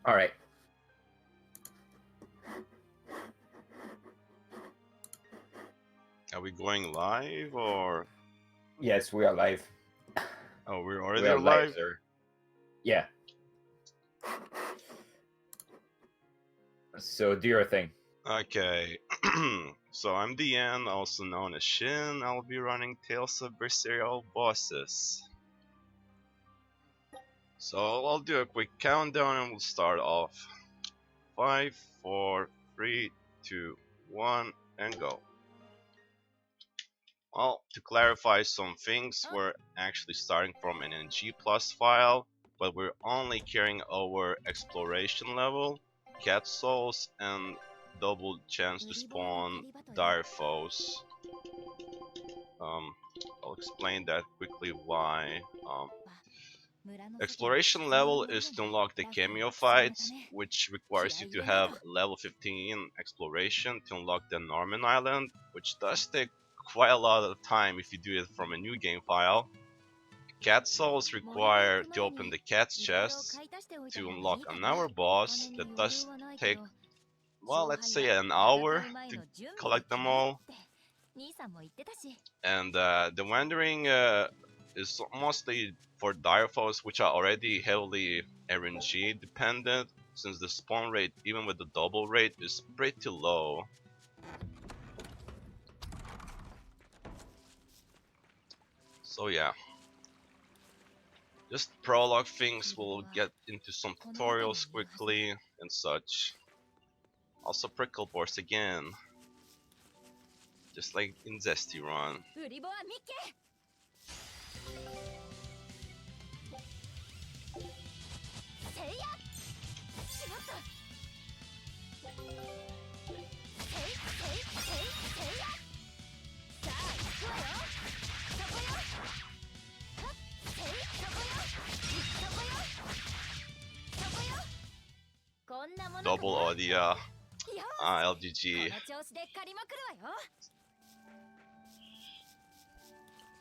All right. Are we going live or? Yes, we are live. Oh, we're We already are live, live? sir. Yeah. So do your thing. Okay. So I'm DN, also known as Shin. I'll be running Tales of Berseria All Bosses. So I'll do a quick countdown and we'll start off. 5, 4, 3, 2, 1, and go. Well, to clarify some things, we're actually starting from an NG plus file, but we're only carrying over exploration level, cat souls, and double chance to spawn dire foes. I'll explain that quickly why. Exploration level is to unlock the cameo fights, which requires you to have level 15 exploration to unlock the Norman Island, which does take quite a lot of time if you do it from a new game file. Cat souls require to open the cat's chest to unlock another boss that does take, well, let's say an hour to collect them all. And the wandering is mostly for dire foes, which are already heavily RNG dependent, since the spawn rate, even with the double rate, is pretty low. So yeah, just prologue things, we'll get into some tutorials quickly and such. Also prickle bars again, just like in Zesty Run. Double audio, LGG.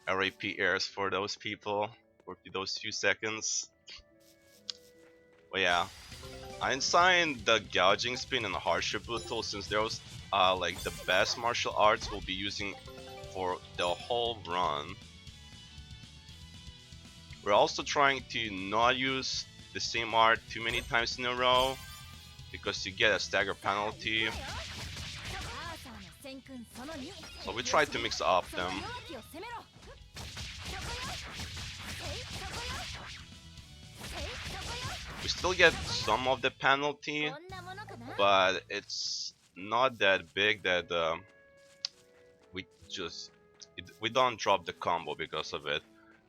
RAP airs for those people for those few seconds. But yeah, I assigned the gouging spin and the hardship tool since those are like the best martial arts we'll be using for the whole run. We're also trying to not use the same art too many times in a row because you get a stagger penalty. So we try to mix up them. We still get some of the penalty, but it's not that big that we don't drop the combo because of it.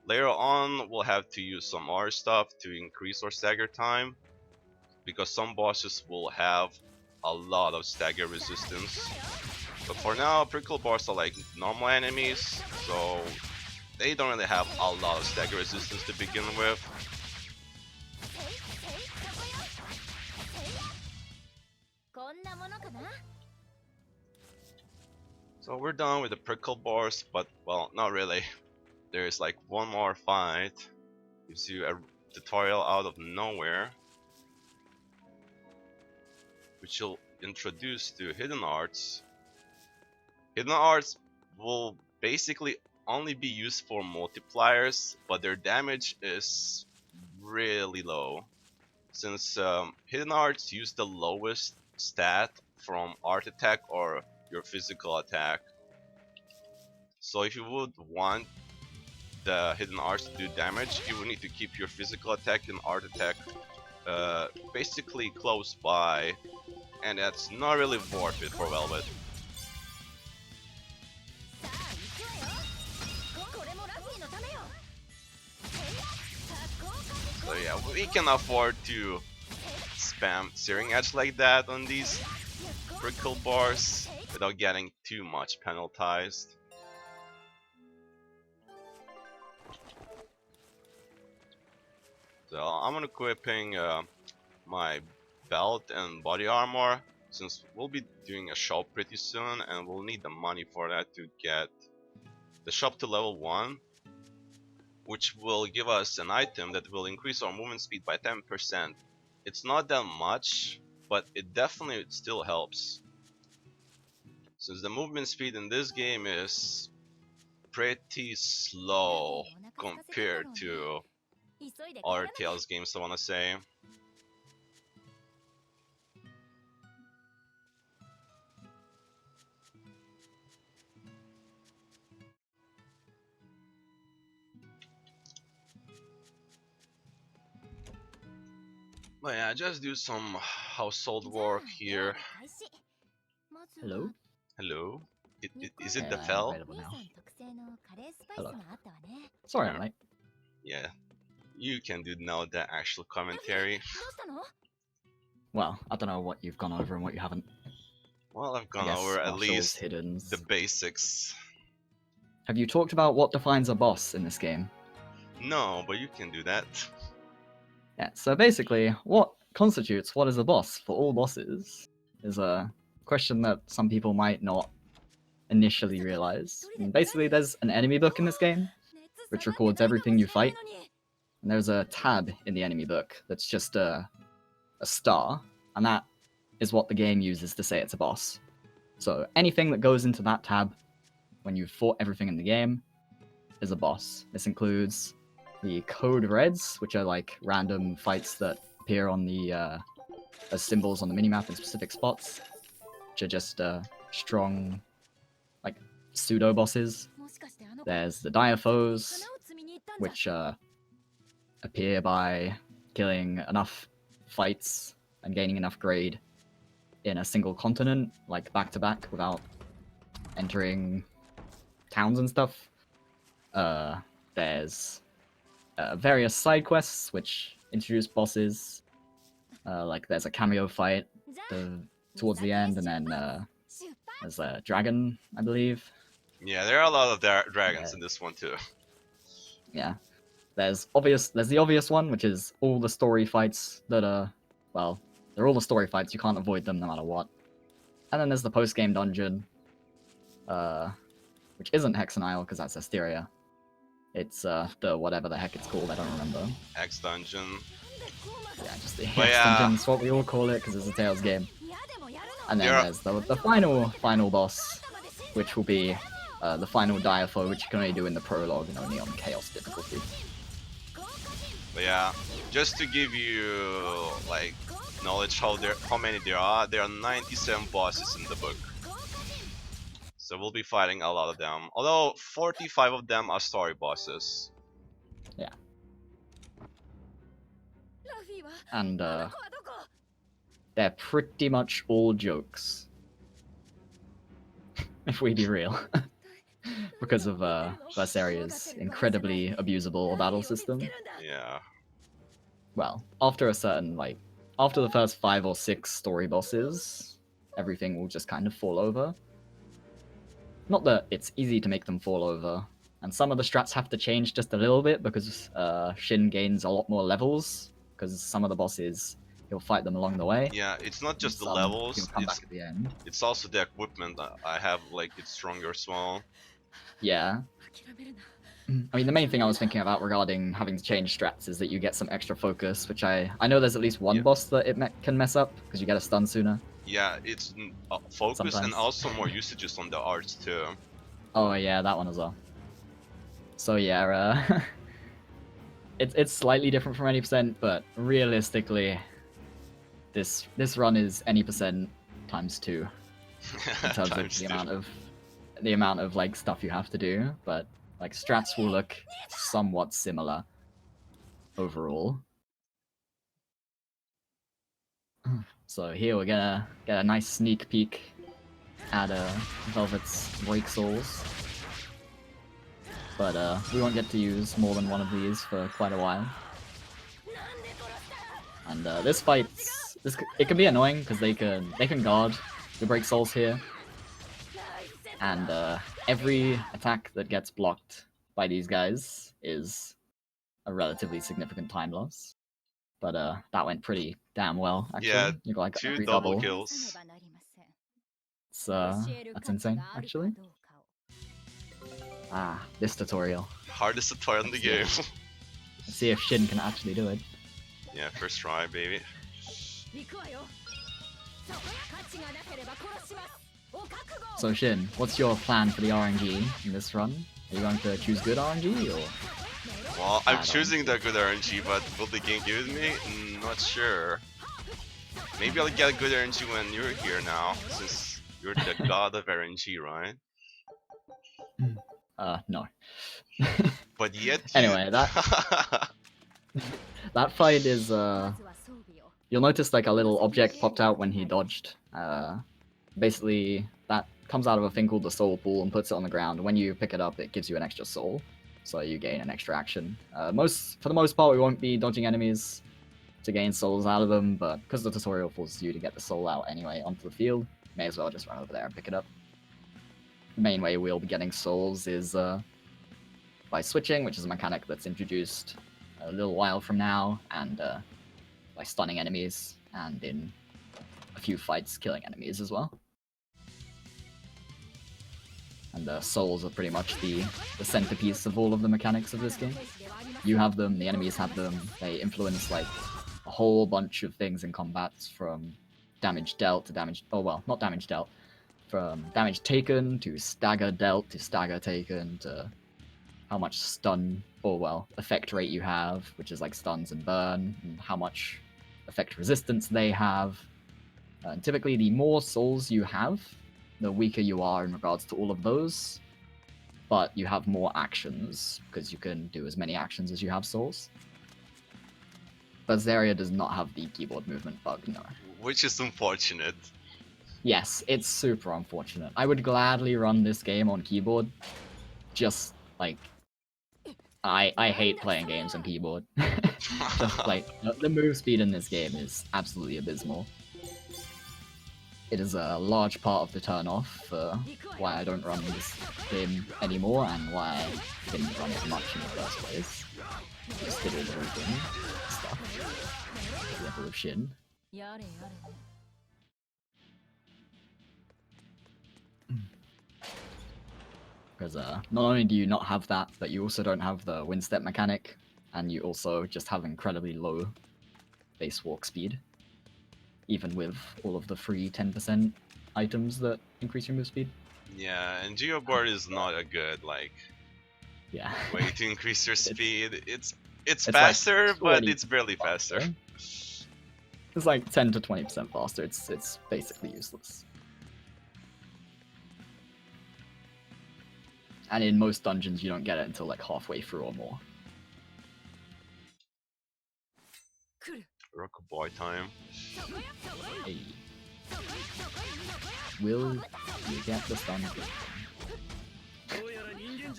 Later on, we'll have to use some other stuff to increase our stagger time, because some bosses will have a lot of stagger resistance. But for now, prickle bars are like normal enemies, so they don't really have a lot of stagger resistance to begin with. So we're done with the prickle bars, but well, not really. There's like one more fight. Gives you a tutorial out of nowhere, which you'll introduce to hidden arts. Hidden arts will basically only be used for multipliers, but their damage is really low. Since hidden arts use the lowest stat from art attack or your physical attack. So if you would want the hidden arts to do damage, you would need to keep your physical attack and art attack basically close by, and that's not really worth it for Velvet. So yeah, we can afford to spam Searing Edge like that on these prickle bars without getting too much penalized. So I'm equipping my belt and body armor, since we'll be doing a shop pretty soon and we'll need the money for that to get the shop to level 1, which will give us an item that will increase our movement speed by 10% It's not that much, but it definitely still helps. Since the movement speed in this game is pretty slow compared to other Tales games, I wanna say. But yeah, just do some household work here. Hello? Hello? Is it the Yeah, I'm fell? available now. Hello. Sorry, I'm late. Yeah, you can do now the actual commentary. Well, I don't know what you've gone over and what you haven't. Well, I've I gone guess over at martials, least hiddens. the basics. Have you talked about what defines a boss in this game? No, but you can do that. Yeah, so basically, what constitutes what is a boss for all bosses is a question that some people might not initially realize. And basically, there's an enemy book in this game, which records everything you fight, and there's a tab in the enemy book that's just a star, and that is what the game uses to say it's a boss. So anything that goes into that tab when you've fought everything in the game is a boss. This includes the code reds, which are like random fights that appear on the as symbols on the minimap in specific spots, which are just strong, like pseudo bosses. There's the dire foes, which appear by killing enough fights and gaining enough grade in a single continent, like back to back, without entering towns and stuff. There's various side quests which introduce bosses. Like there's a cameo fight towards the end, and then there's a dragon, I believe. Yeah, there are a lot of dragons in this one too. Yeah. There's the obvious one, which is all the story fights that are, well, they're all the story fights, you can't avoid them no matter what. And then there's the post-game dungeon, which isn't Hexenile, because that's Asteria. It's the whatever the heck it's called, I don't remember. X dungeon. Yeah, just the But Hex yeah. dungeon, it's what we all call it, because it's a Tales game. And then there's the final boss, which will be the final dire foe, which you can only do in the prologue and only on chaos difficulty. But yeah, just to give you like knowledge how many there are 97 bosses in the book. So we'll be fighting a lot of them. Although 45 of them are story bosses. Yeah. And they're pretty much all jokes. If we be real. Because of Berseria's incredibly abusable battle system. Yeah. Well, after a certain, after the first 5 or 6 story bosses, everything will just kind of fall over. Not that it's easy to make them fall over, and some of the strats have to change just a little bit because Shin gains a lot more levels, because some of the bosses, he'll fight them along the way. Yeah, it's not just the Some levels, he'll come back at the end. It's also the equipment I have, like, it's stronger as well. Yeah. I mean, the main thing I was thinking about regarding having to change strats is that you get some extra focus, which I know there's at least one boss that it can mess up, because you get a stun sooner. Yeah, it's focus Sometimes. And also more usages on the arts too. Oh yeah, that one as well. So yeah, it's slightly different from any percent, but realistically, this run is any percent times 2 in terms of the amount of like stuff you have to do. But like strats will look somewhat similar overall. So here we're gonna get a nice sneak peek at Velvet's Break Souls. But we won't get to use more than one of these for quite a while. And this fight, it can be annoying because they can guard the Break Souls here. And every attack that gets blocked by these guys is a relatively significant time loss. But that went pretty damn well, actually. Yeah, you got like 2 double kills. That's insane, actually. Ah, this tutorial. Hardest tutorial in the game. Let's see if Shin can actually do it. Yeah, first try, baby. So Shin, what's your plan for the RNG in this run? Are you going to choose good RNG or? Well, I'm bad choosing RNG? the good RNG, but will the game give it me? Not sure. Maybe I'll get good RNG when you're here now, since you're the god of RNG, right? No. But yet you... Anyway, that fight is you'll notice like a little object popped out when he dodged. Basically, that comes out of a thing called the soul pool and puts it on the ground. When you pick it up, it gives you an extra soul, so you gain an extra action. For the most part, we won't be dodging enemies to gain souls out of them, but because the tutorial forces you to get the soul out anyway onto the field, may as well just run over there and pick it up. The main way we'll be getting souls is by switching, which is a mechanic that's introduced a little while from now, and by stunning enemies, and in a few fights killing enemies as well. And souls are pretty much the centerpiece of all of the mechanics of this game. You have them, the enemies have them, they influence like a whole bunch of things in combat, from damage dealt to damage... oh well, not damage dealt. From damage taken to stagger dealt to stagger taken to how much stun, or well, effect rate you have, which is like stuns and burn, and how much effect resistance they have. And typically, the more souls you have, the weaker you are in regards to all of those, but you have more actions, because you can do as many actions as you have souls. Berseria does not have the keyboard movement bug, no. Which is unfortunate. Yes, it's super unfortunate. I would gladly run this game on keyboard, just like... I hate playing games on keyboard. Just like, the move speed in this game is absolutely abysmal. It is a large part of the turn-off for why I don't run this game anymore, and why I didn't run it much in the first place. Just did all the routine stuff. Level of Shin. Because not only do you not have that, but you also don't have the wind step mechanic, and you also just have incredibly low base walk speed, even with all of the free 10% items that increase your move speed. Yeah, and Geoboard is not a good Yeah. way to increase your speed. It's like faster, but 20 it's barely faster. It's like 10 to 20% faster. It's basically useless. And in most dungeons, you don't get it until like halfway through or more. Rock boy time. Hey. Will you get the stun?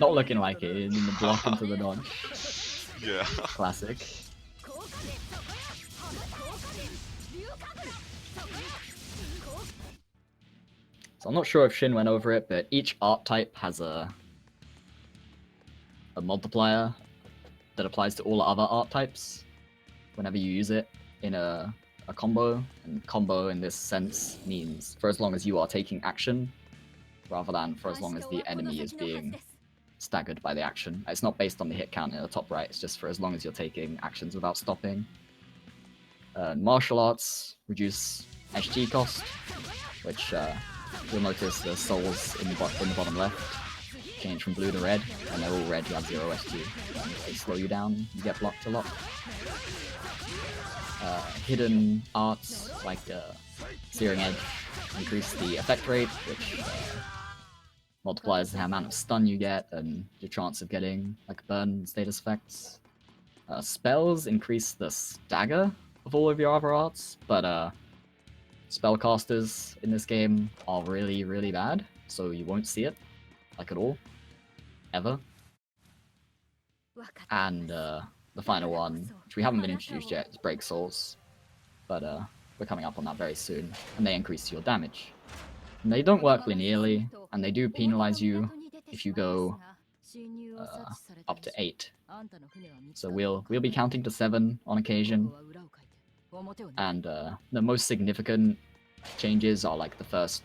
Not looking like it in the block into the dodge. Yeah. Classic. So I'm not sure if Shin went over it, but each art type has a multiplier that applies to all other art types whenever you use it in a combo. And combo in this sense means for as long as you are taking action, rather than for as long as the enemy is being staggered by the action. It's not based on the hit count in the top right, it's just for as long as you're taking actions without stopping. Martial arts reduce HG cost, which you'll notice the souls in the bottom left change from blue to red, and they're all red, you have 0 SG. And if they slow you down, you get blocked a lot. Hidden arts, like Searing Edge, increase the effect rate, which multiplies the amount of stun you get, and your chance of getting like burn status effects. Spells increase the stagger of all of your other arts, but spellcasters in this game are really, really bad, so you won't see it, like at all, ever. And the final one, which we haven't been introduced yet, is Break Souls, but we're coming up on that very soon, and they increase your damage. And they don't work linearly, and they do penalize you if you go up to 8. So we'll be counting to 7 on occasion, and the most significant changes are like the first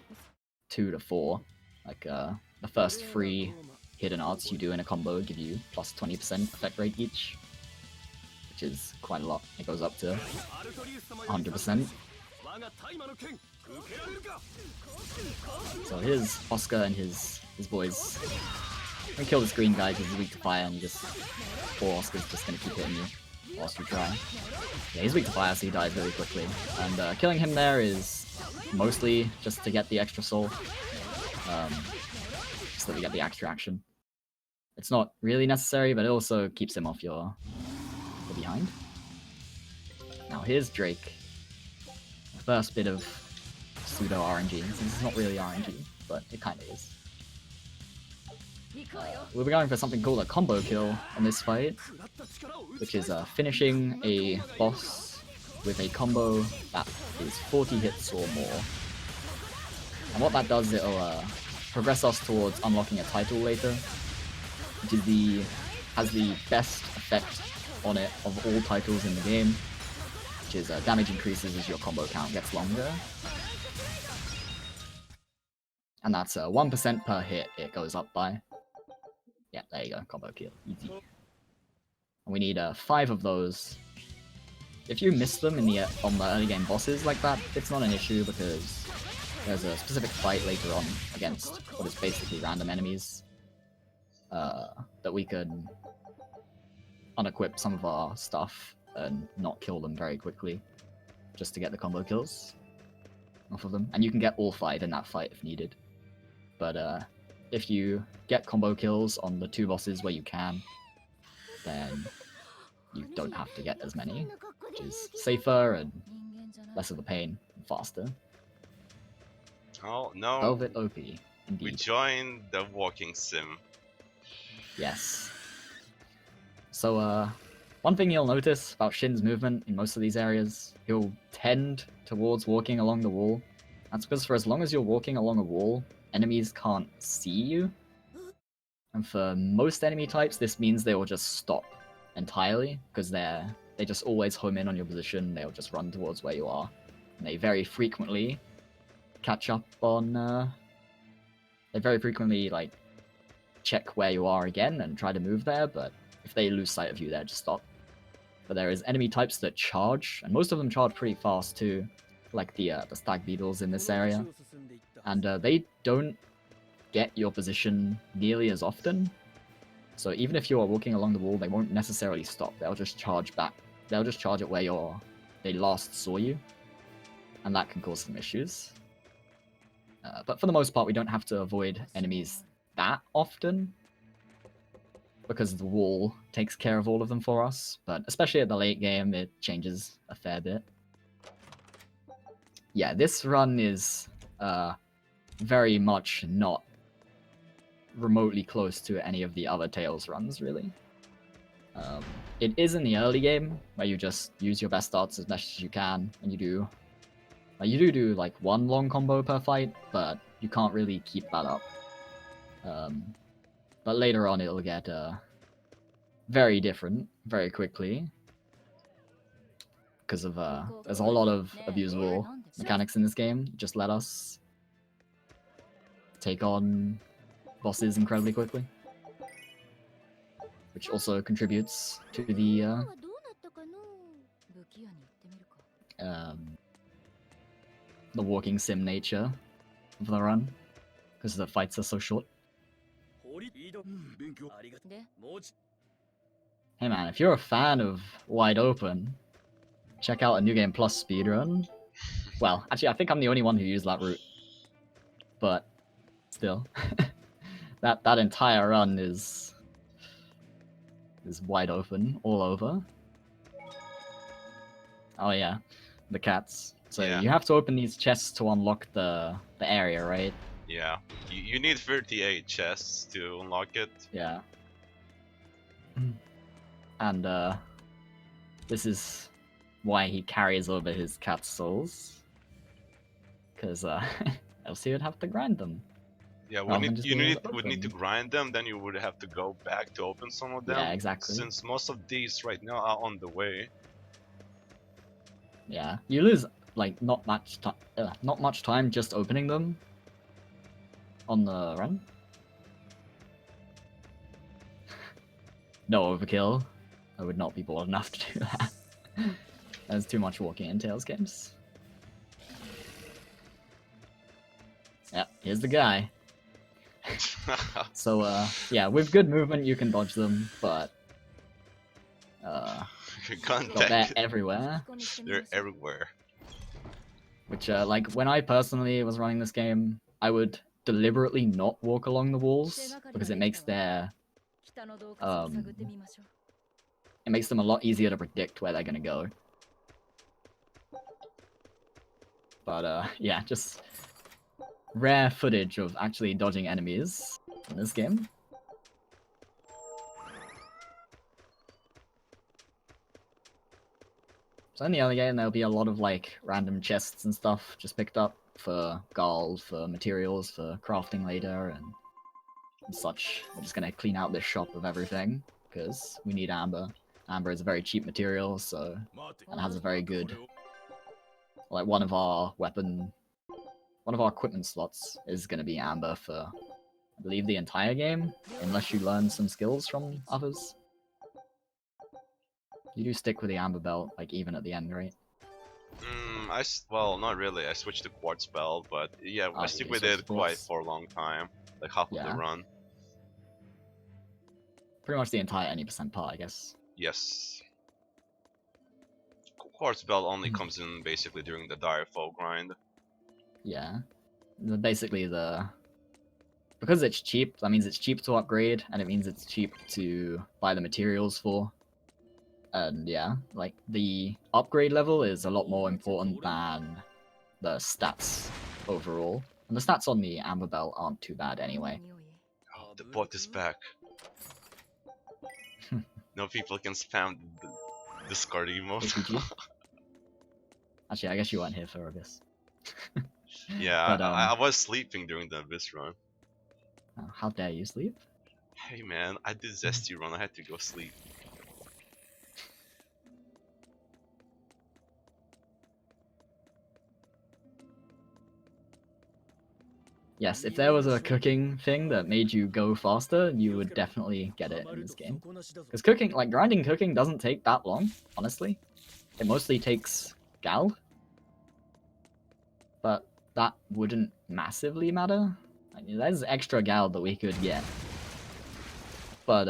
2 to 4. Like the first 3 hidden arts you do in a combo give you plus 20% effect rate each, which is quite a lot. It goes up to 100%. So here's Oscar and his boys. We kill this green guy because he's weak to fire, and poor Oscar's just gonna keep hitting you whilst you try. Yeah, he's weak to fire, so he dies really quickly. And killing him there is mostly just to get the extra soul, so that we get the extra action. It's not really necessary, but it also keeps him off your behind. Now here's Drake. The first bit of pseudo RNG. This is not really RNG, but it kind of is. We'll be going for something called a combo kill on this fight, which is finishing a boss with a combo that is 40 hits or more. And what that does, it'll progress us towards unlocking a title later, which is has the best effect on it of all titles in the game, which is damage increases as your combo count gets longer. And that's 1% per hit it goes up by. Yeah, there you go, combo kill, easy. And we need 5 of those. If you miss them on the early game bosses like that, it's not an issue because there's a specific fight later on against what is basically random enemies that we could unequip some of our stuff and not kill them very quickly, just to get the combo kills off of them. And you can get all 5 in that fight if needed. But if you get combo kills on the 2 bosses where you can, then you don't have to get as many, which is safer and less of a pain and faster. Oh no! Velvet OP, indeed. We joined the walking sim. Yes. So, one thing you'll notice about Shin's movement in most of these areas, he'll tend towards walking along the wall. That's because for as long as you're walking along a wall, enemies can't see you. And for most enemy types, this means they will just stop entirely, because they just always home in on your position, they'll just run towards where you are. And they very frequently catch up on, they very frequently, like, check where you are again and try to move there, but if they lose sight of you, they'll just stop. But there is enemy types that charge, and most of them charge pretty fast too, like the stag beetles in this area. And they don't get your position nearly as often. So even if you are walking along the wall, they won't necessarily stop. They'll just charge back. They'll just charge at where they last saw you, and that can cause some issues. But for the most part, we don't have to avoid enemies that often, because the wall takes care of all of them for us. But especially at the late game, it changes a fair bit. Yeah, this run is very much not remotely close to any of the other Tales runs, really. It is in the early game, where you just use your best darts as much as you can, and you do like 1 long combo per fight, but you can't really keep that up. But later on it'll get very different very quickly, because of there's a lot of abusable mechanics in this game. Just let us take on bosses incredibly quickly, which also contributes to the walking sim nature of the run, because the fights are so short. Hey man, if you're a fan of Wide Open, check out a New Game Plus speedrun. Well, actually, I think I'm the only one who used that route, but still, that entire run is Wide Open all over. Oh yeah, the cats. So Yeah. you have to open these chests to unlock the area, right? Yeah, you need 38 chests to unlock it. Yeah. And this is why he carries over his cat's souls, because else he would have to grind them. Yeah, Rather than just being able to would need to open. grind them, then you would have to go back to open some of them. Yeah, exactly. Since most of these right now are on the way. Yeah, you lose like not much time just opening them on the run. No overkill. I would not be bored enough to do that. There's too much walking in Tales games. Yeah, here's the guy. So, yeah, with good movement you can dodge them, but they're Contact. everywhere. They're everywhere. Which, like, when I personally was running this game, I would deliberately not walk along the walls because it makes them a lot easier to predict where they're gonna go. But yeah, just rare footage of actually dodging enemies in this game. So in the other game, there'll be a lot of like random chests and stuff just picked up for gold, for materials, for crafting later, and such. We're just gonna clean out this shop of everything because we need amber. Amber is a very cheap material, so and has a very good, like one of our equipment slots is gonna be amber for, I believe, the entire game, unless you learn some skills from others. You do stick with the amber belt, like even at the end, right? Well, not really. I switched to quartz belt, but yeah, I stick with it quite for a long time, like half of the run. Pretty much the entire any percent part, I guess. Yes. Quartz belt only comes in basically during the dire foe grind. Yeah. Basically because it's cheap, that means it's cheap to upgrade, and it means it's cheap to buy the materials for. And yeah, like the upgrade level is a lot more important than the stats overall. And the stats on the amber belt aren't too bad anyway. Oh, the bot is back. No people can spam the discard emote. Actually, I guess you weren't here for Abyss. Yeah, but, I was sleeping during the Abyss run. How dare you sleep? Hey man, I did Zesty run, I had to go sleep. Yes, if there was a cooking thing that made you go faster, you would definitely get it in this game. Because cooking, like grinding cooking doesn't take that long, honestly. It mostly takes gal. But that wouldn't massively matter. I mean, there's extra gal that we could get. But,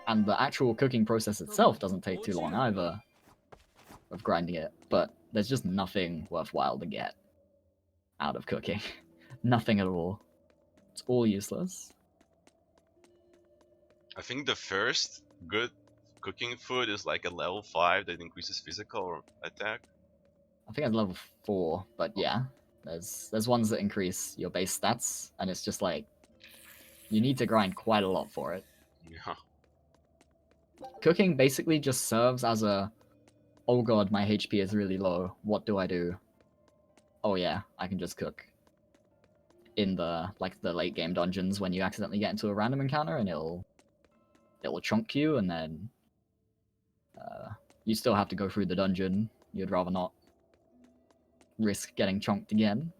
and the actual cooking process itself doesn't take too long either of grinding it. But there's just nothing worthwhile to get out of cooking. Nothing at all. It's all useless. I think the first good cooking food is like a level 5 that increases physical attack. I think it's level 4, but yeah. There's ones that increase your base stats, and it's just like, you need to grind quite a lot for it. Yeah. Cooking basically just serves as a, oh god, my HP is really low, what do I do? Oh yeah, I can just cook. In the late game dungeons when you accidentally get into a random encounter and it'll chunk you, and then you still have to go through the dungeon. You'd rather not risk getting chunked again,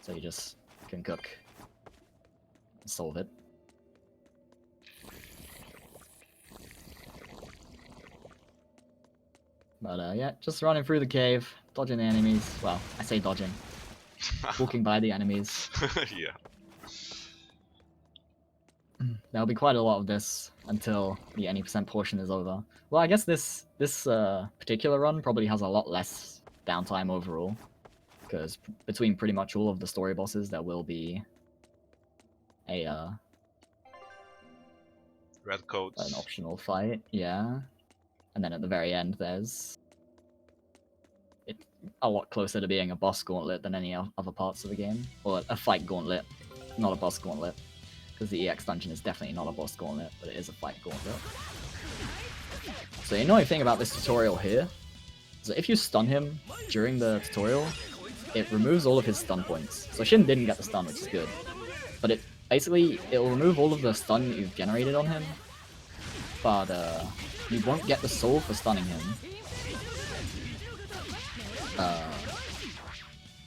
so you just can cook and solve it. But yeah, just running through the cave, dodging the enemies. Well, I say dodging. Walking by the enemies. Yeah. There'll be quite a lot of this until the any percent portion is over. Well, I guess this particular run probably has a lot less downtime overall, because between pretty much all of the story bosses there will be a red coats, an optional fight, yeah. And then at the very end there's a lot closer to being a boss gauntlet than any other parts of the game. Or a fight gauntlet, not a boss gauntlet. Because the EX dungeon is definitely not a boss gauntlet, but it is a fight gauntlet. So the annoying thing about this tutorial here is that if you stun him during the tutorial, it removes all of his stun points. So Shin didn't get the stun, which is good. But it'll remove all of the stun that you've generated on him. But you won't get the soul for stunning him.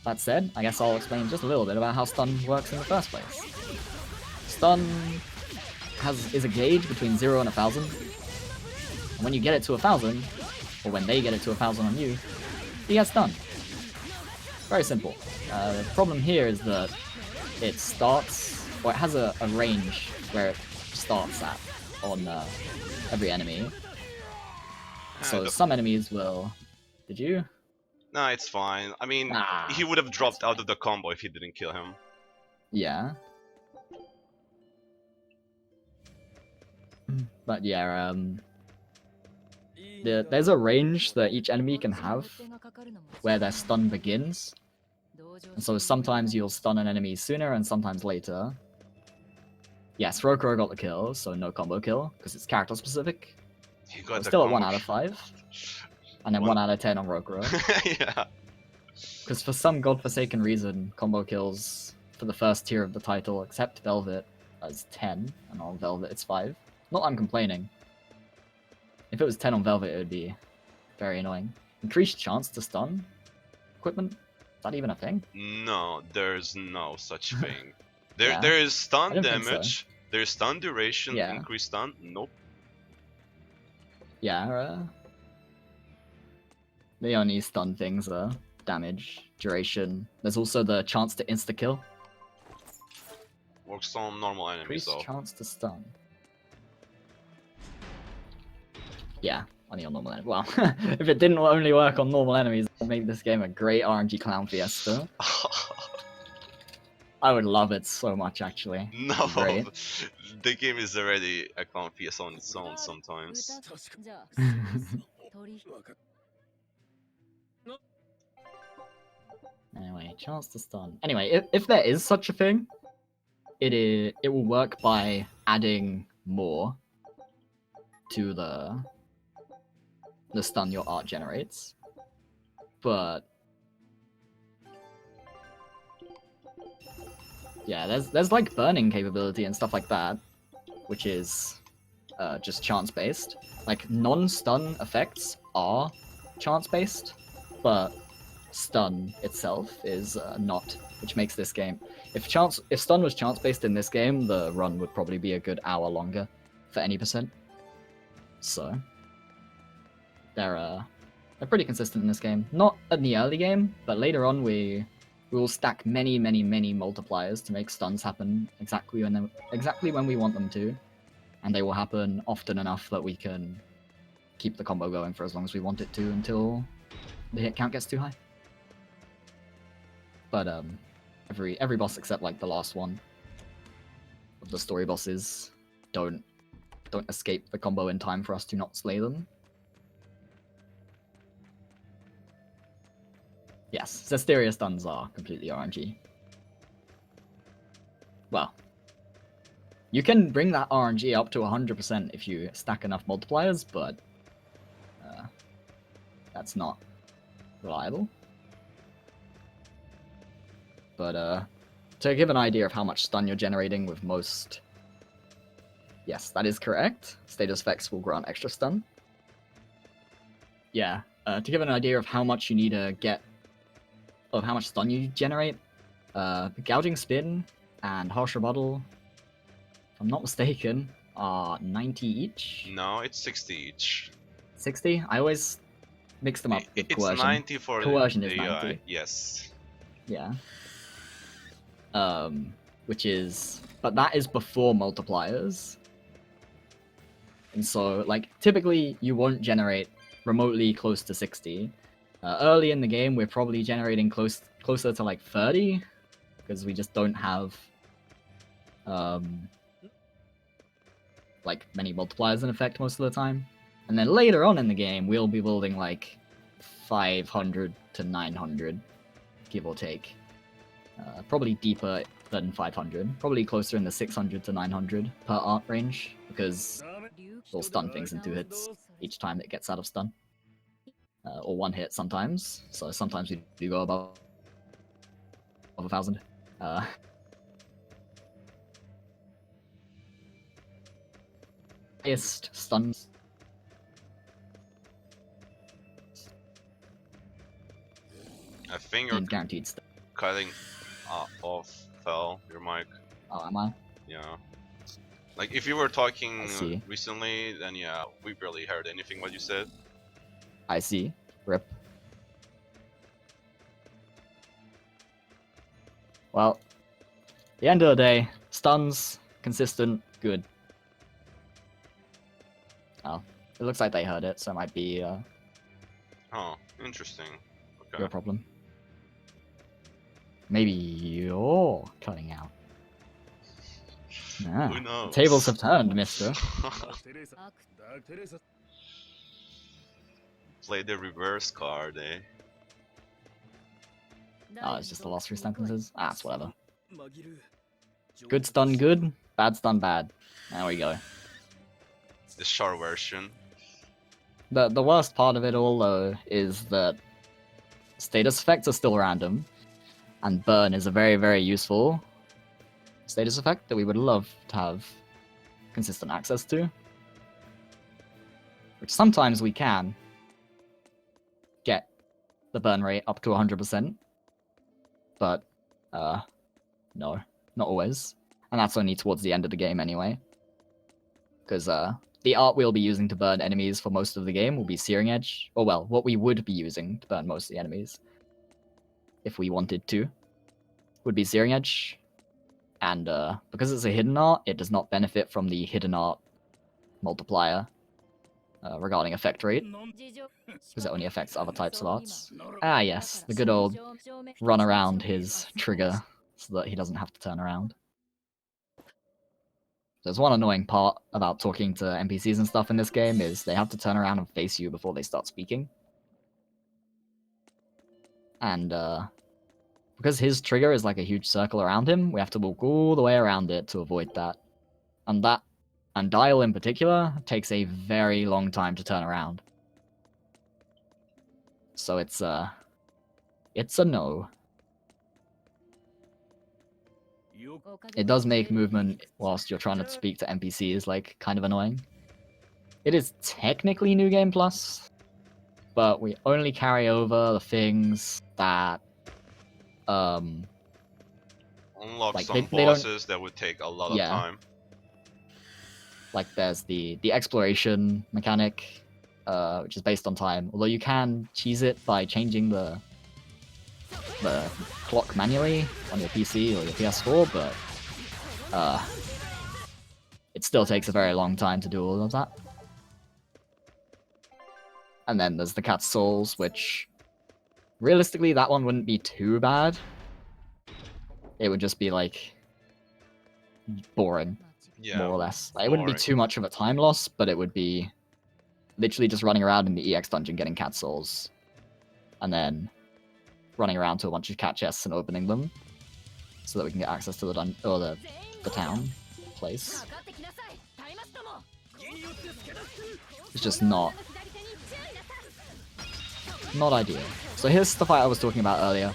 That said, I guess I'll explain just a little bit about how stun works in the first place. Stun is a gauge between 0 and 1,000. And when you get it to 1,000, or when they get it to 1,000 on you, you get stunned. Very simple. The problem here is that it starts, or it has a range where it starts at on every enemy. So the- some enemies will. Did you? Nah, it's fine. I mean, Ah, he would have dropped that's out of the combo if he didn't kill him. Yeah. But yeah, there's a range that each enemy can have where their stun begins. And so sometimes you'll stun an enemy sooner and sometimes later. Yes, Rokuro got the kill, so no combo kill, because it's character specific. He We're got the still at combo 1 out of 5, and then One- 1 out of 10 on Rokuro. yeah. Because for some godforsaken reason, combo kills for the first tier of the title, except Velvet, is 10, and on Velvet it's 5. Not that I'm complaining. If it was 10 on Velvet, it would be very annoying. Increased chance to stun equipment? Is that even a thing? No, there's no such thing. Yeah, There is I stun don't think so. damage. There's stun duration, Yeah. increased stun. Nope. Yeah, the only stun things are damage, duration. There's also the chance to insta-kill. Works on normal enemies Increased though. chance to stun. Yeah, only on normal enemies. Well, if it didn't only work on normal enemies, it would make this game a great RNG clown fiesta. I would love it so much, actually. No, Great. the game is already a confiance on its own sometimes. Anyway, chance to stun. Anyway, if there is such a thing, it will work by adding more to the stun your art generates. But yeah, there's like burning capability and stuff like that, which is just chance based. Like non-stun effects are chance based, but stun itself is not, which makes this game. If stun was chance based in this game, the run would probably be a good hour longer for any percent. So they're pretty consistent in this game. Not in the early game, but later on we will stack many multipliers to make stuns happen exactly when we want them to, and they will happen often enough that we can keep the combo going for as long as we want it to until the hit count gets too high. But every boss except like the last one of the story bosses don't escape the combo in time for us to not slay them. Yes, Zestiria stuns are completely RNG. Well, you can bring that RNG up to 100% if you stack enough multipliers, but that's not reliable. But to give an idea of how much stun you're generating with most... Yes, that is correct. Status effects will grant extra stun. Yeah, to give an idea of how much you need to get... of how much stun you generate, Gouging Spin and Harsh Rebuttal, if I'm not mistaken, are 90 each? No, it's 60 each. 60? I always mix them up with It's Coercion. 90 for Coercion the is 90. yes. Yeah. Which is... But that is before multipliers. And so, like, typically you won't generate remotely close to 60. Early in the game, we're probably generating closer to, like, 30. Because we just don't have... like, many multipliers in effect most of the time. And then later on in the game, we'll be building, like, 500 to 900, give or take. Probably deeper than 500. Probably closer in the 600 to 900 per art range, because we'll stun things in 2 hits each time it gets out of stun. Or 1 hit sometimes, so sometimes we do go above 1,000. Highest stuns. I think you're Guaranteed stun. cutting off, fell your mic. Oh, am I? Yeah. Like if you were talking I see. recently, then yeah, we barely heard anything what you said. I see. Rip. Well, the end of the day, stuns, consistent, good. Oh, it looks like they heard it, so it might be Oh, interesting. Okay. your problem. Maybe you're cutting out. Ah, Who the knows? tables have turned, mister. Play the reverse card, eh? Oh, it's just the last 3 sentences? Ah, it's whatever. Good stun good, bad stun bad. There we go. The short version. The worst part of it all, though, is that status effects are still random, and burn is a very, very useful status effect that we would love to have consistent access to. Which sometimes we can get the burn rate up to 100%, but no, not always. And that's only towards the end of the game anyway. Because the art we'll be using to burn enemies for most of the game will be Searing Edge. Or well, what we would be using to burn most of the enemies, if we wanted to, would be Searing Edge. And because it's a hidden art, it does not benefit from the hidden art multiplier regarding effect rate, because it only affects other types of arts. Ah yes, the good old run around his trigger so that he doesn't have to turn around. There's one annoying part about talking to NPCs and stuff in this game is they have to turn around and face you before they start speaking. And because his trigger is like a huge circle around him, we have to walk all the way around it to avoid that. And Dial in particular takes a very long time to turn around. So it's a no. It does make movement whilst you're trying to speak to NPCs like kind of annoying. It is technically New Game Plus, but we only carry over the things that Unlock like, some they don't- bosses that would take a lot Yeah. of time. like there's the exploration mechanic, which is based on time. Although you can cheese it by changing the clock manually on your PC or your PS4, but it still takes a very long time to do all of that. And then there's the Cat's Souls, which realistically that one wouldn't be too bad. It would just be like boring, Yeah. more or less. Like, it wouldn't be boring. too much of a time loss, but it would be literally just running around in the EX dungeon getting cat souls, and then running around to a bunch of cat chests and opening them, so that we can get access to the town place. It's just not ideal. So here's the fight I was talking about earlier.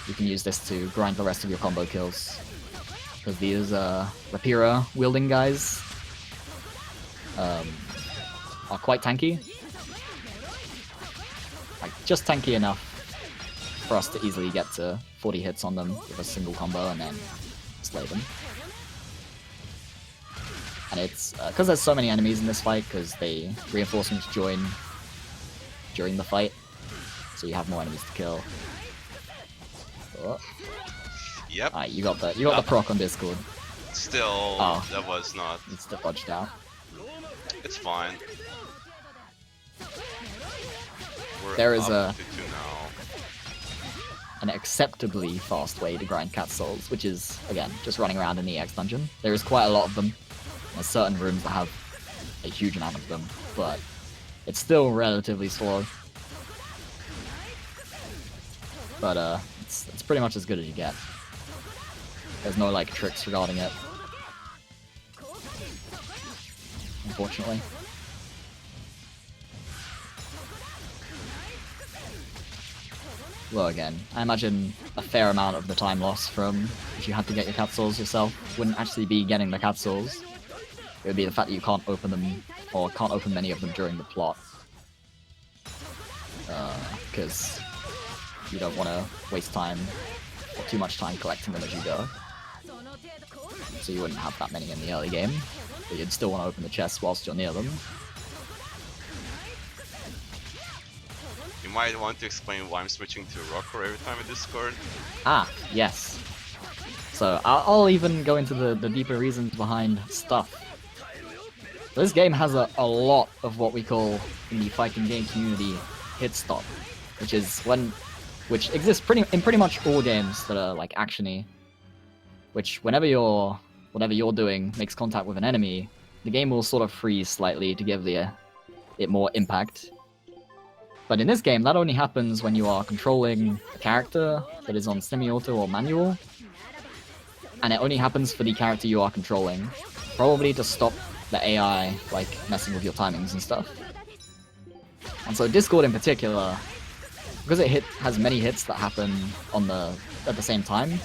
You can use this to grind the rest of your combo kills, because these rapier wielding guys are quite tanky. Like, just tanky enough for us to easily get to 40 hits on them with a single combo and then slay them. And it's because there's so many enemies in this fight, because the reinforcements join during the fight, so you have more enemies to kill. Oh. Yep. Alright, you got the proc on Discord. Still, Oh. that was not. It's still dodged out. It's fine. We're There is up to 2 now. an acceptably fast way to grind cat souls, which is, again, just running around in the EX dungeon. There is quite a lot of them. There's certain rooms that have a huge amount of them, but it's still relatively slow. But it's pretty much as good as you get. There's no like tricks regarding it, unfortunately. Well, again, I imagine a fair amount of the time loss from if you had to get your cat souls yourself wouldn't actually be getting the cat souls. It would be the fact that you can't open them, or can't open many of them during the plot. Because you don't want to waste time, or too much time collecting them as you go. So you wouldn't have that many in the early game, but you'd still want to open the chests whilst you're near them. You might want to explain why I'm switching to Rocker every time in Discord. Ah, yes. So I'll even go into the deeper reasons behind stuff. This game has a lot of what we call in the fighting game community hit stop, which exists in pretty much all games that are like actiony. Which whatever you're doing makes contact with an enemy, the game will sort of freeze slightly to give it more impact. But in this game, that only happens when you are controlling a character that is on semi-auto or manual, and it only happens for the character you are controlling, probably to stop the AI like messing with your timings and stuff. And so Discord in particular, because it has many hits that happen at the same time,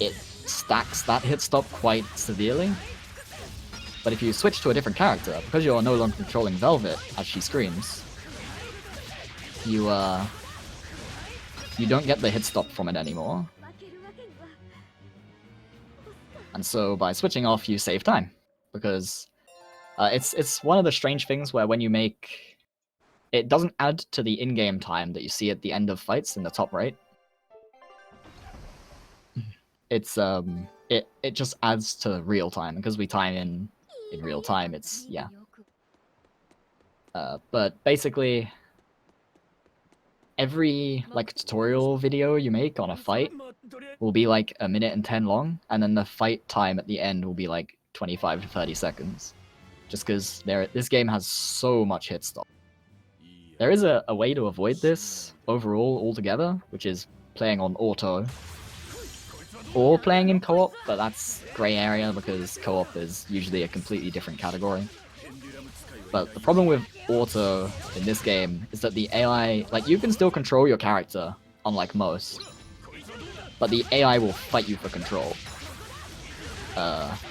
it stacks that hit stop quite severely. But if you switch to a different character, because you're no longer controlling Velvet as she screams, you don't get the hit stop from it anymore. And so by switching off, you save time, because it's one of the strange things where when you make it doesn't add to the in-game time that you see at the end of fights in the top right. It's it just adds to real time, because we time in real time. It's yeah. But basically, every like tutorial video you make on a fight will be like 1 minute and 10 long, and then the fight time at the end will be like 25 to 30 seconds. Just because this game has so much hit stop. There is a way to avoid this overall altogether, which is playing on auto or playing in co-op, but that's grey area because co-op is usually a completely different category. But the problem with auto in this game is that the AI, like, you can still control your character, unlike most, but the AI will fight you for control.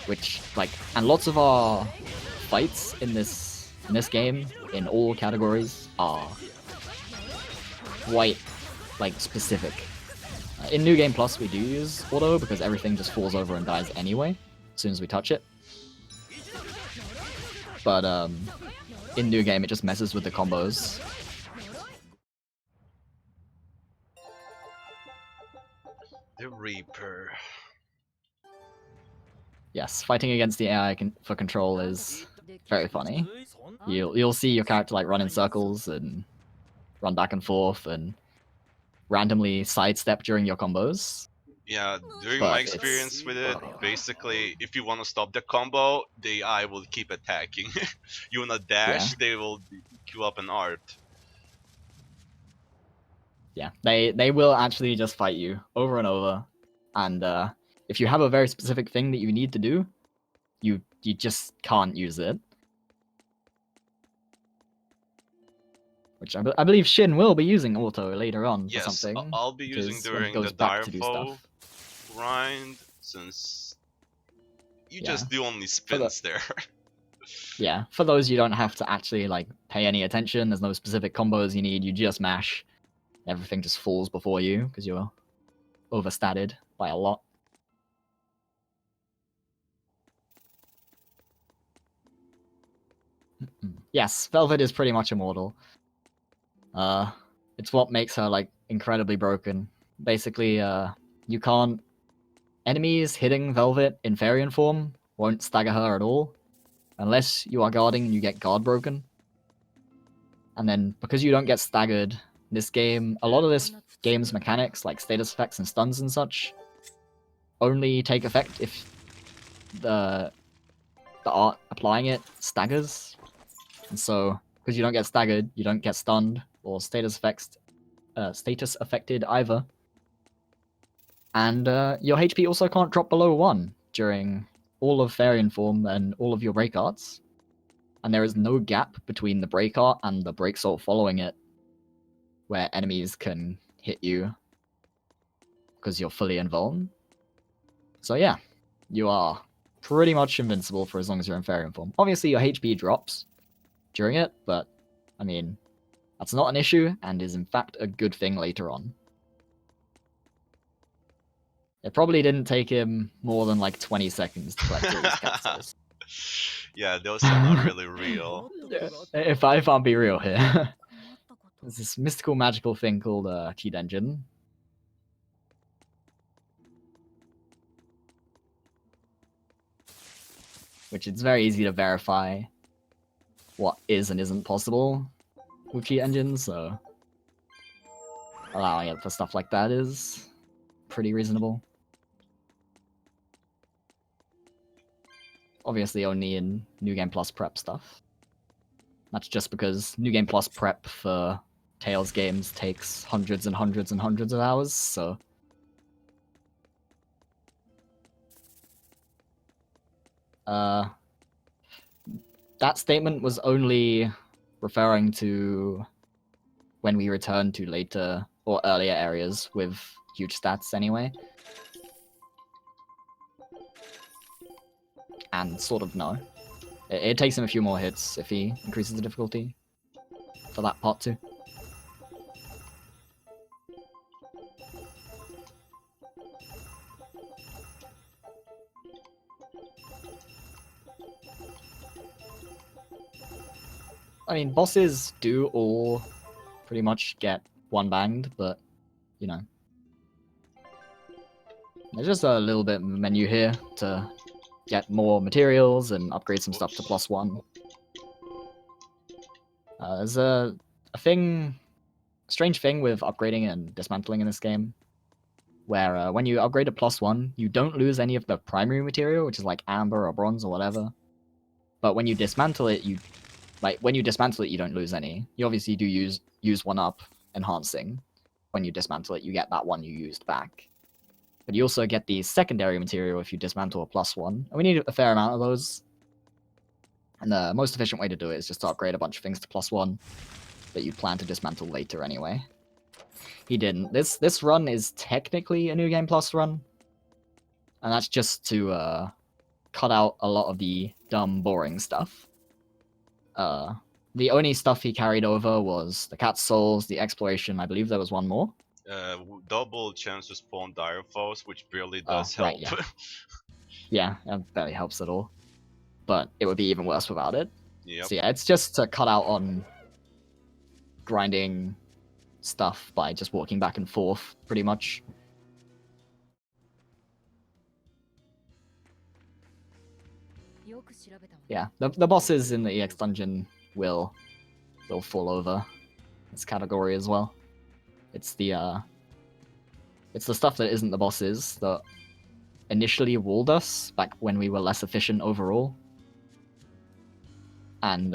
Which, like, and lots of our fights in this game, in all categories, are quite, like, specific. In New Game Plus, we do use auto because everything just falls over and dies anyway, as soon as we touch it. But, in New Game, it just messes with the combos. The Reaper. Yes, fighting against the AI for control is very funny. You'll see your character like run in circles and run back and forth and randomly sidestep during your combos. Yeah, during But my experience with it, basically, if you want to stop the combo, the AI will keep attacking. You wanna dash, they will queue up an art. Yeah, they will actually just fight you over and over, and if you have a very specific thing that you need to do, you just can't use it. Which I believe Shin will be using auto later on for something. Yes, I'll be using during the Direfo grind, since you just do only spins there. Yeah, for those you don't have to actually like pay any attention. There's no specific combos you need. You just mash. Everything just falls before you because you're overstatted by a lot. Yes, Velvet is pretty much immortal. It's what makes her like incredibly broken. Basically, you can't. Enemies hitting Velvet in Variant form won't stagger her at all, unless you are guarding and you get guard broken. And then because you don't get staggered, this game, a lot of this game's mechanics like status effects and stuns and such, only take effect if the art applying it staggers. And so, because you don't get staggered, you don't get stunned or status affected either. And your HP also can't drop below 1 during all of Variant form and all of your break arts. And there is no gap between the break art and the break salt following it, where enemies can hit you because you're fully invuln. So yeah, you are pretty much invincible for as long as you're in Variant form. Obviously your HP drops during it, but I mean, that's not an issue and is in fact a good thing later on. It probably didn't take him more than like 20 seconds to collect all these capsules. Yeah, those are not really real. If I'm be real here. There's this mystical magical thing called Cheat Engine. which it's very easy to verify what is and isn't possible with cheat engines, so allowing it for stuff like that is pretty reasonable. Obviously only in New Game Plus prep stuff. That's just because New Game Plus prep for Tales games takes hundreds and hundreds and hundreds of hours, so that statement was only referring to when we return to later or earlier areas with huge stats anyway. And sort of no. It takes him a few more hits if he increases the difficulty for that part too. I mean, bosses do all pretty much get one banged, but, you know. There's just a little bit of menu here to get more materials and upgrade some stuff to +1. There's a strange thing with upgrading and dismantling in this game, where when you upgrade to +1, you don't lose any of the primary material, which is like amber or bronze or whatever. But when you dismantle it, you don't lose any. You obviously do use one up enhancing. When you dismantle it, you get that one you used back. But you also get the secondary material if you dismantle a +1. And we need a fair amount of those. And the most efficient way to do it is just to upgrade a bunch of things to +1 that you plan to dismantle later anyway. He didn't. This run is technically a New Game Plus run. And that's just to cut out a lot of the dumb, boring stuff. The only stuff he carried over was the Cat's Souls, the Exploration, I believe there was one more. Double chance to spawn dire foes, which barely does help. Right, yeah. Yeah, that barely helps at all. But it would be even worse without it. Yep. So yeah, it's just to cut out on grinding stuff by just walking back and forth, pretty much. Yeah, the bosses in the EX dungeon will fall over this category as well. It's the stuff that isn't the bosses that initially walled us back when we were less efficient overall. And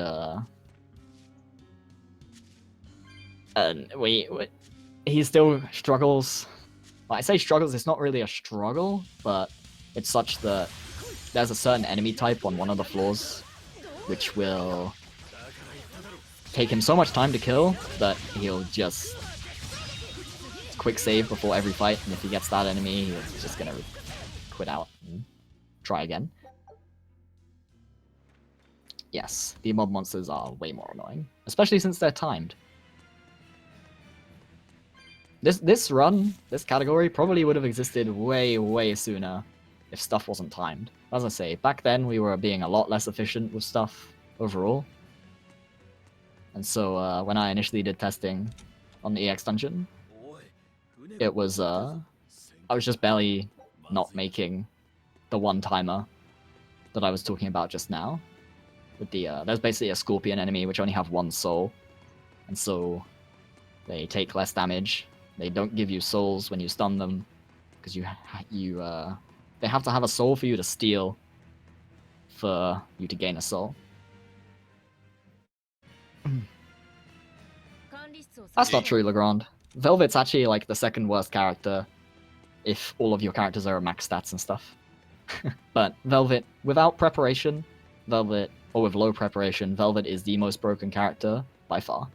he still struggles. Well, I say struggles, it's not really a struggle, but it's such that there's a certain enemy type on one of the floors which will take him so much time to kill that he'll just quick save before every fight, and if he gets that enemy, he's just gonna quit out and try again. Yes, the mob monsters are way more annoying, especially since they're timed. This run, this category, probably would have existed way, way sooner if stuff wasn't timed. As I say, back then we were being a lot less efficient with stuff overall. And so when I initially did testing on the EX dungeon, it was, I was just barely not making the one-timer that I was talking about just now. With the, there's basically a scorpion enemy which only have one soul. And so they take less damage. They don't give you souls when you stun them, because they have to have a soul for you to steal for you to gain a soul. That's not true, Legrand. Velvet's actually like the second worst character if all of your characters are max stats and stuff. But Velvet, without preparation, or with low preparation, Velvet is the most broken character by far.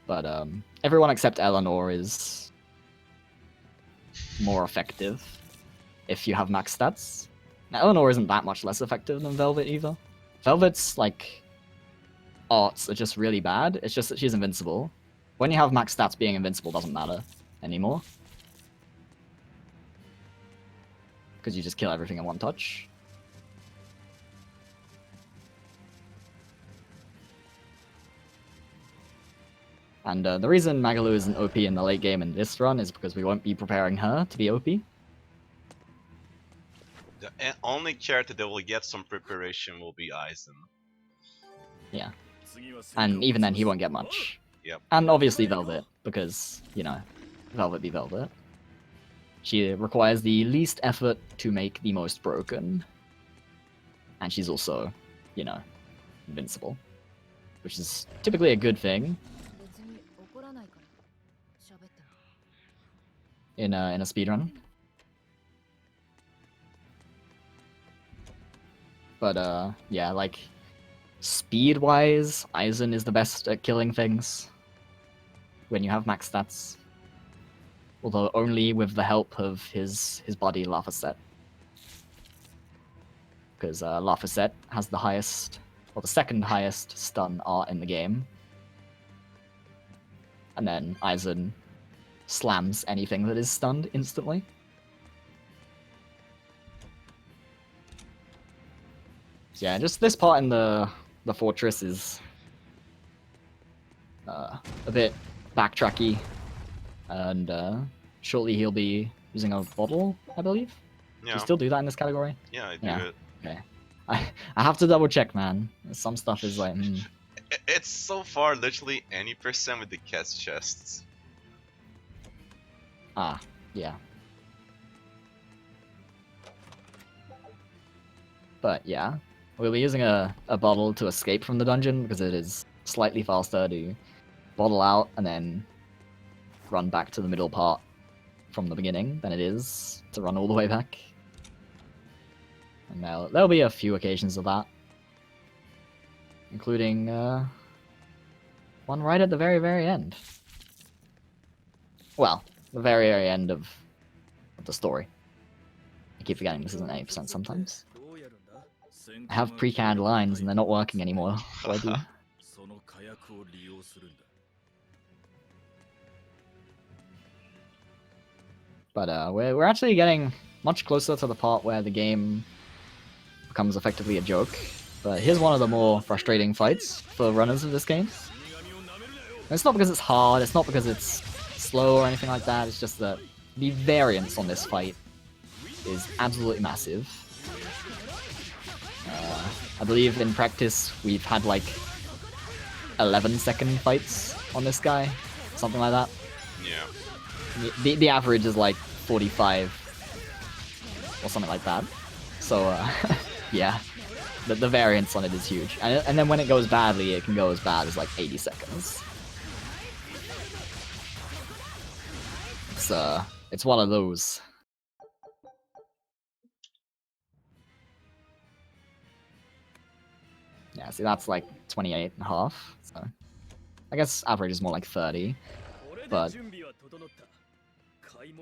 But everyone except Eleanor is more effective if you have max stats. Now, Eleanor isn't that much less effective than Velvet either. Velvet's like arts are just really bad. It's just that she's invincible. When you have max stats, being invincible doesn't matter anymore, because you just kill everything in one touch. And the reason Magalu isn't OP in the late game in this run is because we won't be preparing her to be OP. only character that will get some preparation will be Aizen. Yeah. And even then, he won't get much. Yep. And obviously Velvet, because, you know, Velvet be Velvet. She requires the least effort to make the most broken. And she's also, you know, invincible. Which is typically a good thing in a speedrun. But yeah, like speed-wise, Aizen is the best at killing things when you have max stats. Although only with the help of his body Lava Set. Because Lava Set has the highest, or the second highest stun art in the game. And then Aizen slams anything that is stunned instantly. So yeah, just this part in the fortress is a bit backtracky, and shortly he'll be using a bottle, I believe. Do Yeah. you still do that in this category? Yeah, I do Yeah. it. Okay. I have to double check, man. Some stuff is like, It's so far literally any percent with the cat's chests. Ah, yeah. But yeah, we'll be using a bottle to escape from the dungeon because it is slightly faster to bottle out and then run back to the middle part from the beginning than it is to run all the way back. And there'll be a few occasions of that, including one right at the very, very end. Well, the very, very end of the story. I keep forgetting this isn't 80% sometimes. I have pre-canned lines and they're not working anymore. What do I do? But we're actually getting much closer to the part where the game becomes effectively a joke. But here's one of the more frustrating fights for runners of this game. And it's not because it's hard, it's not because it's slow or anything like that, it's just that the variance on this fight is absolutely massive. I believe in practice we've had like 11-second fights on this guy, something like that. Yeah. The average is like 45 or something like that. So yeah, the variance on it is huge. And then when it goes badly, it can go as bad as like 80 seconds. It's one of those. Yeah, see that's like 28.5, so I guess average is more like 30, but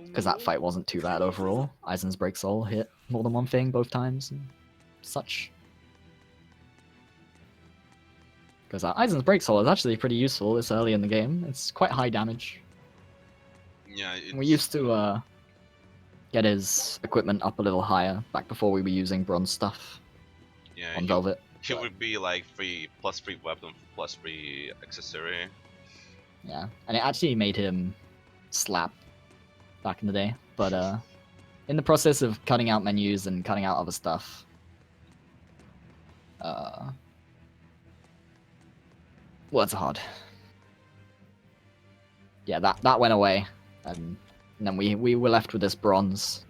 because that fight wasn't too bad overall, Aizen's Break Soul hit more than one thing both times and such. Because Aizen's Break Soul is actually pretty useful this early in the game, it's quite high damage. Yeah, We used to get his equipment up a little higher back before we were using bronze stuff on Velvet. It would be like +3 weapon, +3 accessory. Yeah, and it actually made him slap back in the day, but in the process of cutting out menus and cutting out other stuff, words are hard. Yeah, that went away, and then we were left with this bronze,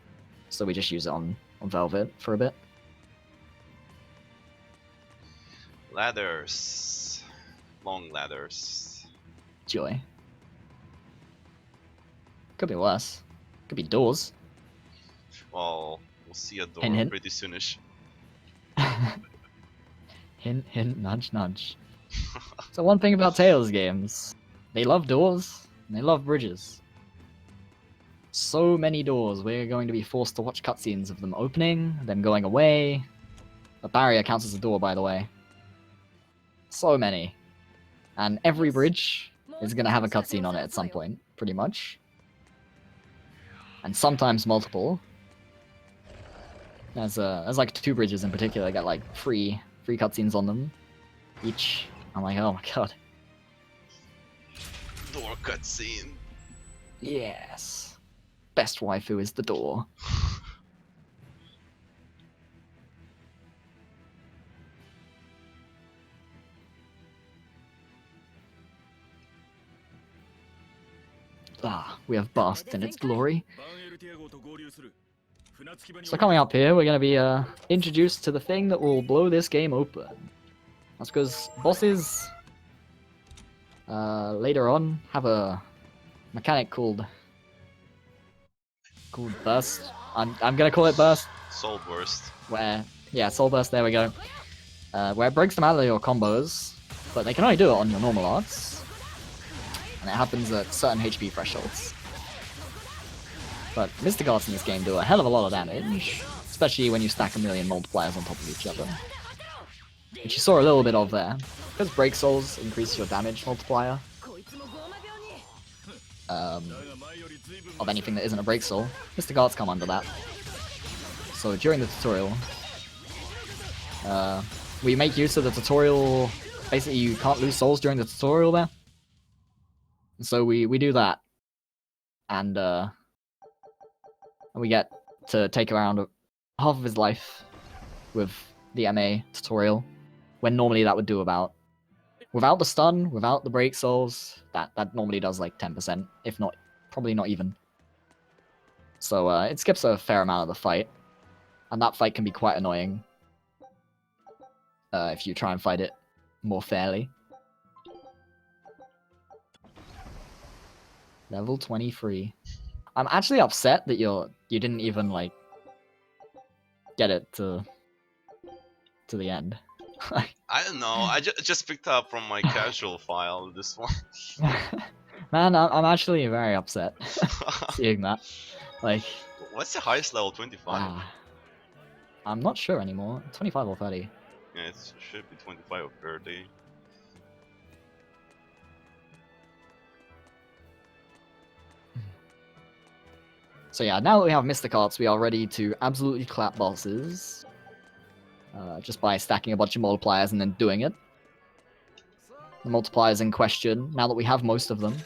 so we just use it on Velvet for a bit. Ladders. Long ladders. Joy. Could be worse. Could be doors. Well, we'll see a door Hint, hint. pretty soonish. Hint, hint, nudge, nudge. So one thing about Tales games, they love doors, and they love bridges. So many doors, we're going to be forced to watch cutscenes of them opening, them going away. A barrier counts as a door, by the way. So many. And every bridge is going to have a cutscene on it at some point, pretty much. And sometimes multiple. There's like 2 bridges in particular that get like free cutscenes on them each. I'm like, oh my god. Door cutscene. Yes. Best waifu is the door. we have basked in its glory. So coming up here, we're going to be introduced to the thing that will blow this game open. That's because bosses later on have a mechanic called burst. I'm gonna call it burst. Soul burst. Soul burst. There we go. Where it breaks them out of your combos, but they can only do it on your normal arts, and it happens at certain HP thresholds. But Mystic Arts in this game do a hell of a lot of damage, especially when you stack a million multipliers on top of each other, which you saw a little bit of there. Because Break Souls increase your damage multiplier of anything that isn't a Break Soul. Mystic Arts come under that. So during the tutorial, we make use of the tutorial. Basically, you can't lose souls during the tutorial there. So we do that, and we get to take around half of his life with the MA tutorial, when normally that would do about, without the stun, without the break souls, that normally does like 10%, if not, probably not even. So it skips a fair amount of the fight, and that fight can be quite annoying if you try and fight it more fairly. Level 23. I'm actually upset that you didn't even like get it to the end. I don't know. I just picked up from my casual file this one. Man, I'm actually very upset seeing that. Like, what's the highest level? 25. I'm not sure anymore. 25 or 30. Yeah, it should be 25 or 30. So yeah, now that we have Mystic Arts, we are ready to absolutely clap bosses. Just by stacking a bunch of multipliers and then doing it. The multipliers in question, now that we have most of them,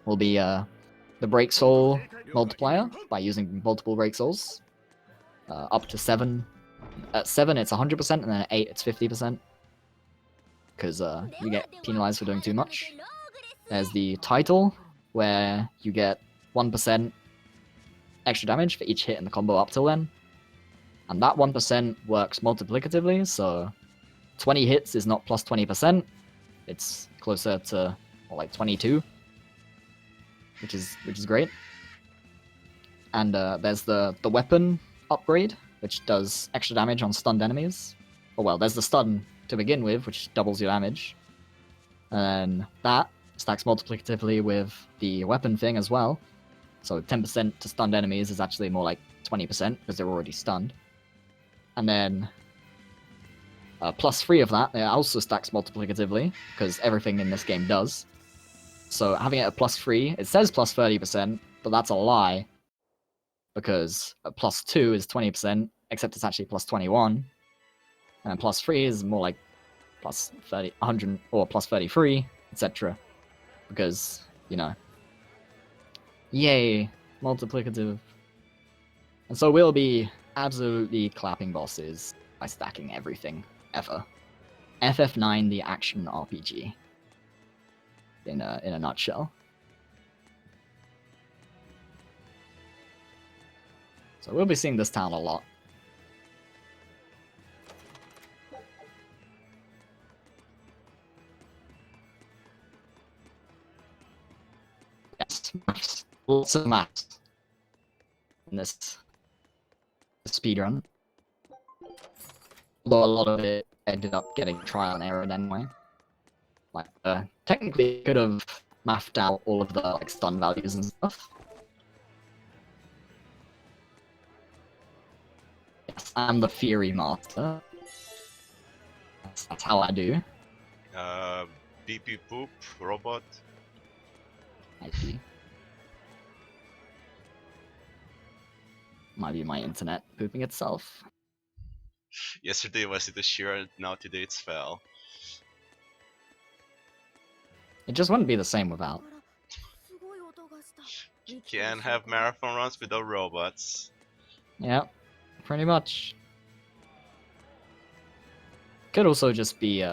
will be the Break Soul multiplier, by using multiple Break Souls. Up to 7. At 7 it's 100%, and then at 8 it's 50%. Because you get penalized for doing too much. There's the title, where you get 1% extra damage for each hit in the combo up till then. And that 1% works multiplicatively, so 20 hits is not plus 20%, it's closer to like 22, which is great. And there's the weapon upgrade, which does extra damage on stunned enemies. Oh well, there's the stun to begin with, which doubles your damage. And that stacks multiplicatively with the weapon thing as well. So 10% to stunned enemies is actually more like 20% because they're already stunned. And then plus 3 of that, it also stacks multiplicatively, because everything in this game does. So having it at plus 3, it says plus 30%, but that's a lie, because plus 2 is 20%, except it's actually plus 21. And then plus 3 is more like plus 30, 100, or plus 33, etc. Because, you know, yay, multiplicative. And so we'll be absolutely clapping bosses by stacking everything, ever. FF9, the action RPG. In a nutshell. So we'll be seeing this town a lot. Yes, maths. Lots of maths in this speedrun. Although a lot of it ended up getting trial and error anyway. Like, technically could have mathed out all of the like stun values and stuff. Yes, I'm the Fury Master. That's how I do. BP Poop Robot. I see. Might be my internet pooping itself. Yesterday was it a shear, now today it's fell. It just wouldn't be the same without. You can't have marathon runs without robots. Yeah, pretty much. Could also just be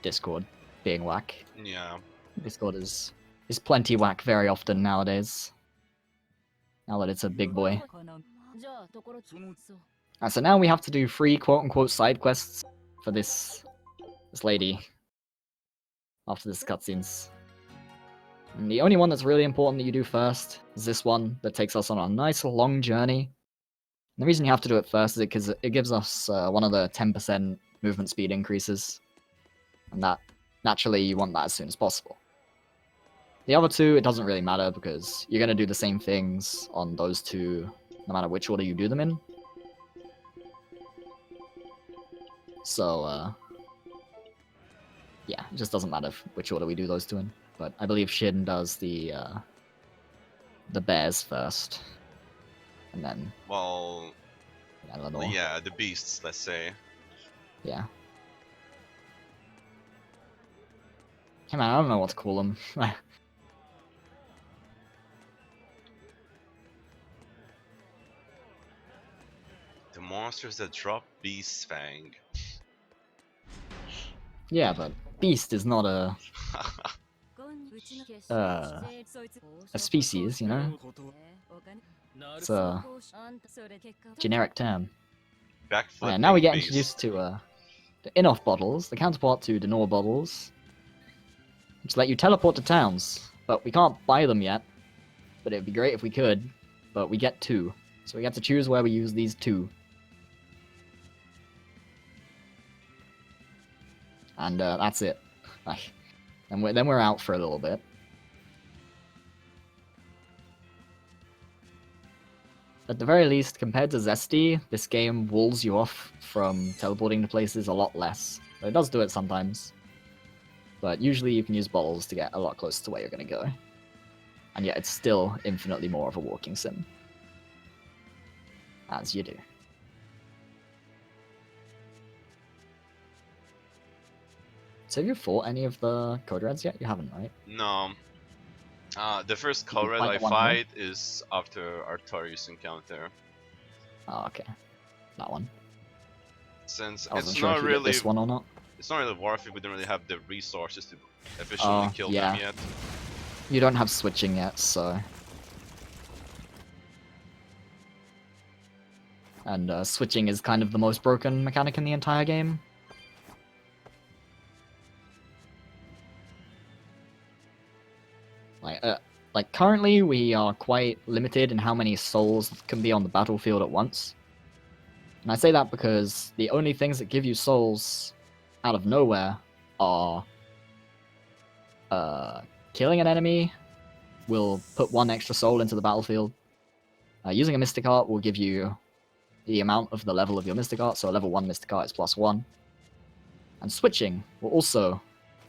Discord being whack. Yeah. Discord is plenty whack very often nowadays. Now that it's a big boy. So now we have to do 3 quote-unquote side quests for this lady after this cutscenes. And the only one that's really important that you do first is this one that takes us on a nice long journey. And the reason you have to do it first is because it gives us one of the 10% movement speed increases. And that, naturally, you want that as soon as possible. The other 2, it doesn't really matter because you're going to do the same things on those 2 no matter which order you do them in. So, yeah, it just doesn't matter which order we do those 2 in. But I believe Shin does the bears first. And then... Well... Eleanor. Yeah, the beasts, let's say. Yeah. Hey man, I don't know what to call them. The monsters that drop Beast Fang. Yeah, but beast is not a species, you know? It's a generic term. Yeah, now we get introduced to the in-off bottles, the counterpart to the Nor bottles, which let you teleport to towns, but we can't buy them yet. But it'd be great if we could, but we get 2. So we get to choose where we use these 2. And that's it. Then we're out for a little bit. At the very least, compared to Zesty, this game walls you off from teleporting to places a lot less. But it does do it sometimes. But usually you can use bottles to get a lot closer to where you're going to go. And yet it's still infinitely more of a walking sim. As you do. So have you fought any of the Code Reds yet? You haven't, right? No. The first Code Red I fight is after Artorius encounter. Oh, okay. That one. Since I wasn't it's sure not if you really did this one or not. It's not really worth it. We don't really have the resources to efficiently kill them yet. You don't have switching yet, so. And switching is kind of the most broken mechanic in the entire game. Like currently we are quite limited in how many souls can be on the battlefield at once. And I say that because the only things that give you souls out of nowhere are killing an enemy will put 1 extra soul into the battlefield. Using a Mystic Art will give you the amount of the level of your Mystic Art, so a level 1 Mystic Art is +1. And switching will also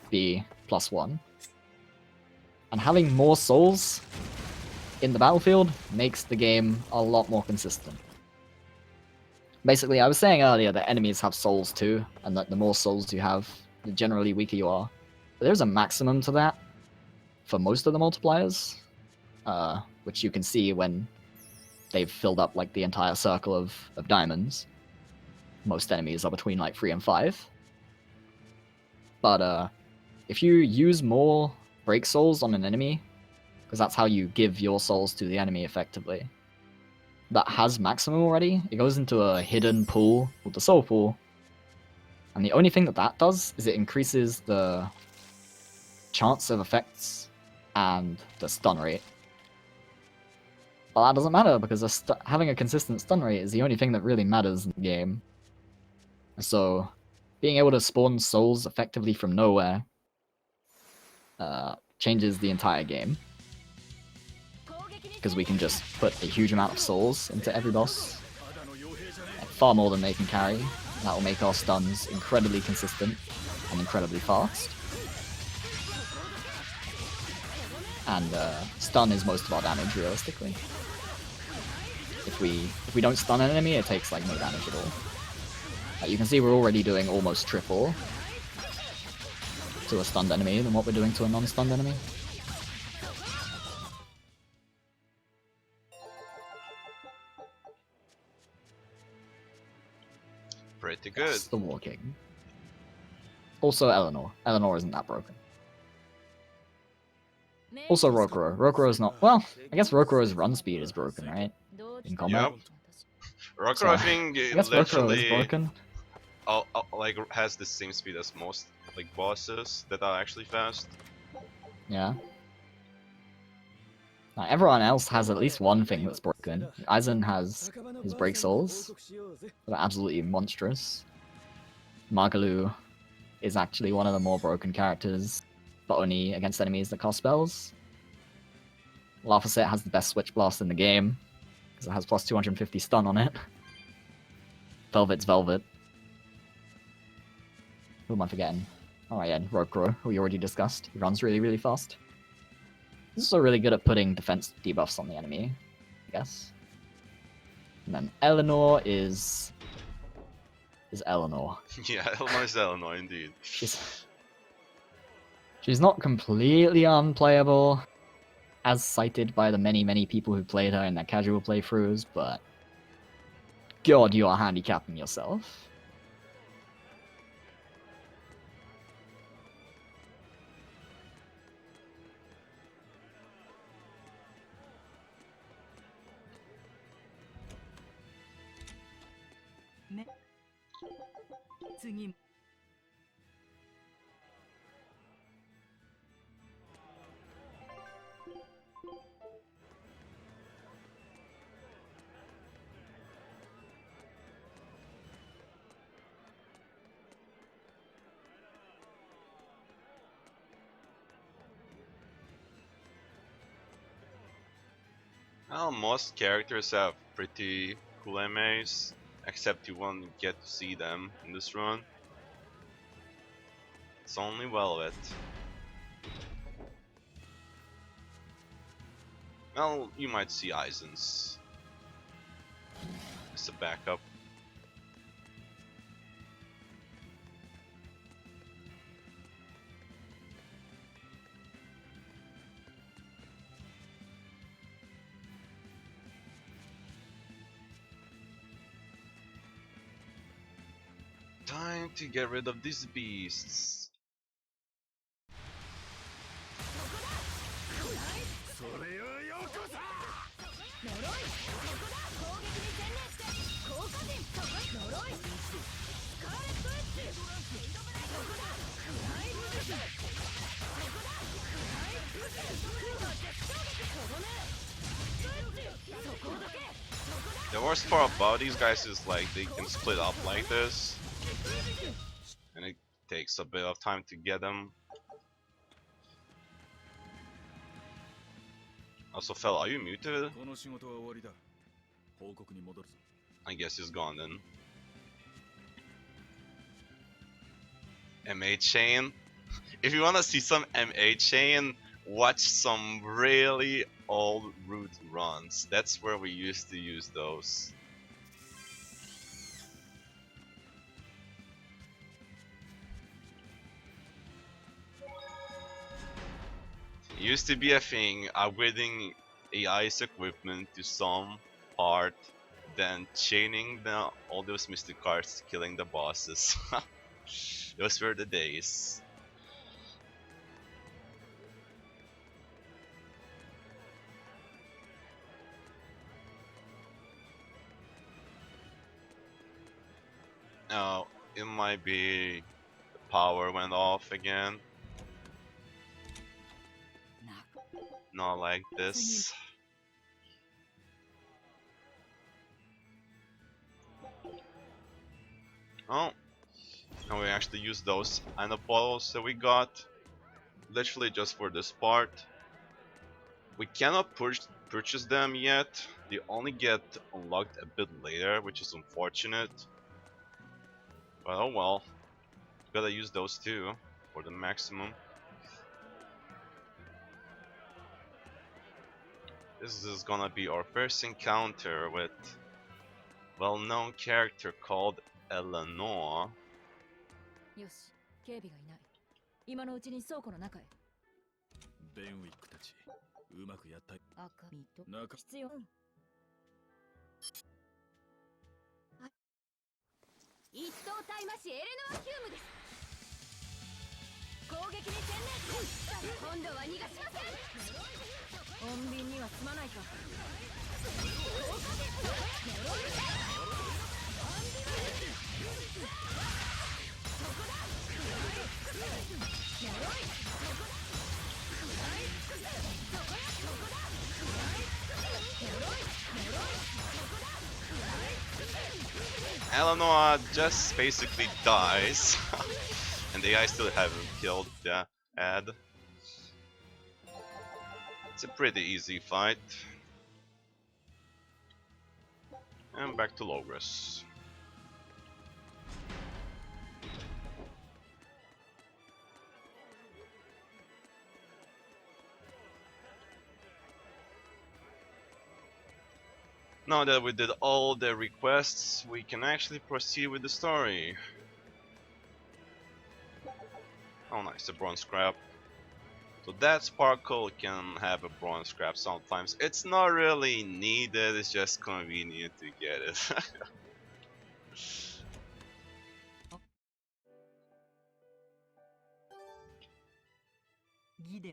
be +1. And having more souls in the battlefield makes the game a lot more consistent. Basically, I was saying earlier that enemies have souls too, and that the more souls you have, the generally weaker you are. But there's a maximum to that for most of the multipliers, which you can see when they've filled up like the entire circle of diamonds. Most enemies are between like 3 and 5. But if you use more break souls on an enemy, because that's how you give your souls to the enemy effectively, that has maximum already, it goes into a hidden pool called the soul pool. And the only thing that does is it increases the chance of effects and the stun rate. But that doesn't matter because having a consistent stun rate is the only thing that really matters in the game. So being able to spawn souls effectively from nowhere changes the entire game. Because we can just put a huge amount of souls into every boss. Far more than they can carry. That will make our stuns incredibly consistent and incredibly fast. And stun is most of our damage, realistically. If we don't stun an enemy, it takes like no damage at all. You can see we're already doing almost triple to a stunned enemy than what we're doing to a non-stunned enemy. Pretty good. That's the walking. Also Eleanor. Eleanor isn't that broken. Also Rokuro. Rokuro is not... Well, I guess Rokuro's run speed is broken, right? In combat. Yep. Rokuro, So, I think, I guess Rokuro is literally broken. like has the same speed as most like bosses that are actually fast. Yeah. Now, everyone else has at least one thing that's broken. Aizen has his break souls. They're absolutely monstrous. Magalu is actually one of the more broken characters, but only against enemies that cast spells. Laphicet has the best switch blast in the game, because it has plus 250 stun on it. Velvet's Velvet. Who am I forgetting? Oh yeah, Rokuro, who we already discussed. He runs really, really fast. He's also really good at putting defense debuffs on the enemy, I guess. And then Eleanor is Eleanor. Yeah, Eleanor's Eleanor indeed. She's not completely unplayable, as cited by the many, many people who played her in their casual playthroughs, but God, you are handicapping yourself. Well, most characters have pretty cool MAs, except you won't get to see them in this run. It's only Velvet. Well, you might see Aizen's as a backup. Time to get rid of these beasts. The worst part about these guys is like they can split up like this, and it takes a bit of time to get them. Also, fell, are you muted? I guess he's gone then. MA chain. If you wanna see some MA chain, watch some really old root runs. That's where we used to use those. It used to be a thing, upgrading AI's equipment to some part, then chaining all those mystic cards to killing the bosses. Those were the days. Oh, it might be the power went off again. Not like this. Oh, and we actually use those bottles that we got literally just for this part. We cannot purchase them yet. They only get unlocked a bit later, which is unfortunate. But oh well, gotta use those too for the maximum. This is gonna be our first encounter with well-known character called Eleanor. よし、警備がいない。今のうちに倉庫の中へ。ベンウィックたち、うまくやった。赤身と中必要。一等大魔師エレノア・ヒュームです。攻撃に専念。今度は逃がしません。穏便には済まないか。Eleanor just basically dies, and the AI still haven't killed the ad. It's a pretty easy fight. And back to Logos. Now that we did all the requests, we can actually proceed with the story. Oh nice, a bronze scrap. So that sparkle can have a bronze scrap sometimes. It's not really needed, it's just convenient to get it.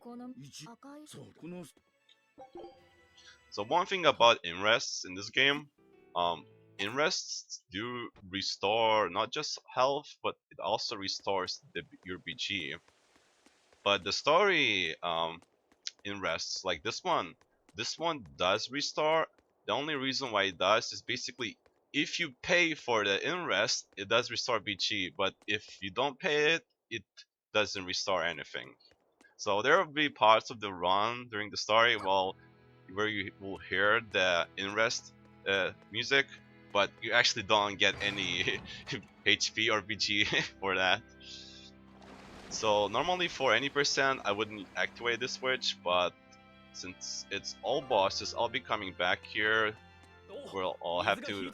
この赤い そうこの So one thing about inrests in this game, inrests do restore not just health, but it also restores your BG. But the story inrests, like this one does restore. The only reason why it does is basically if you pay for the inrest, it does restore BG, but if you don't pay it, it doesn't restore anything. So there will be parts of the run during the story where you will hear the inrest music, but you actually don't get any HP or BG for that. So normally for any percent I wouldn't activate this switch, but since it's all bosses, I'll be coming back here. I'll have to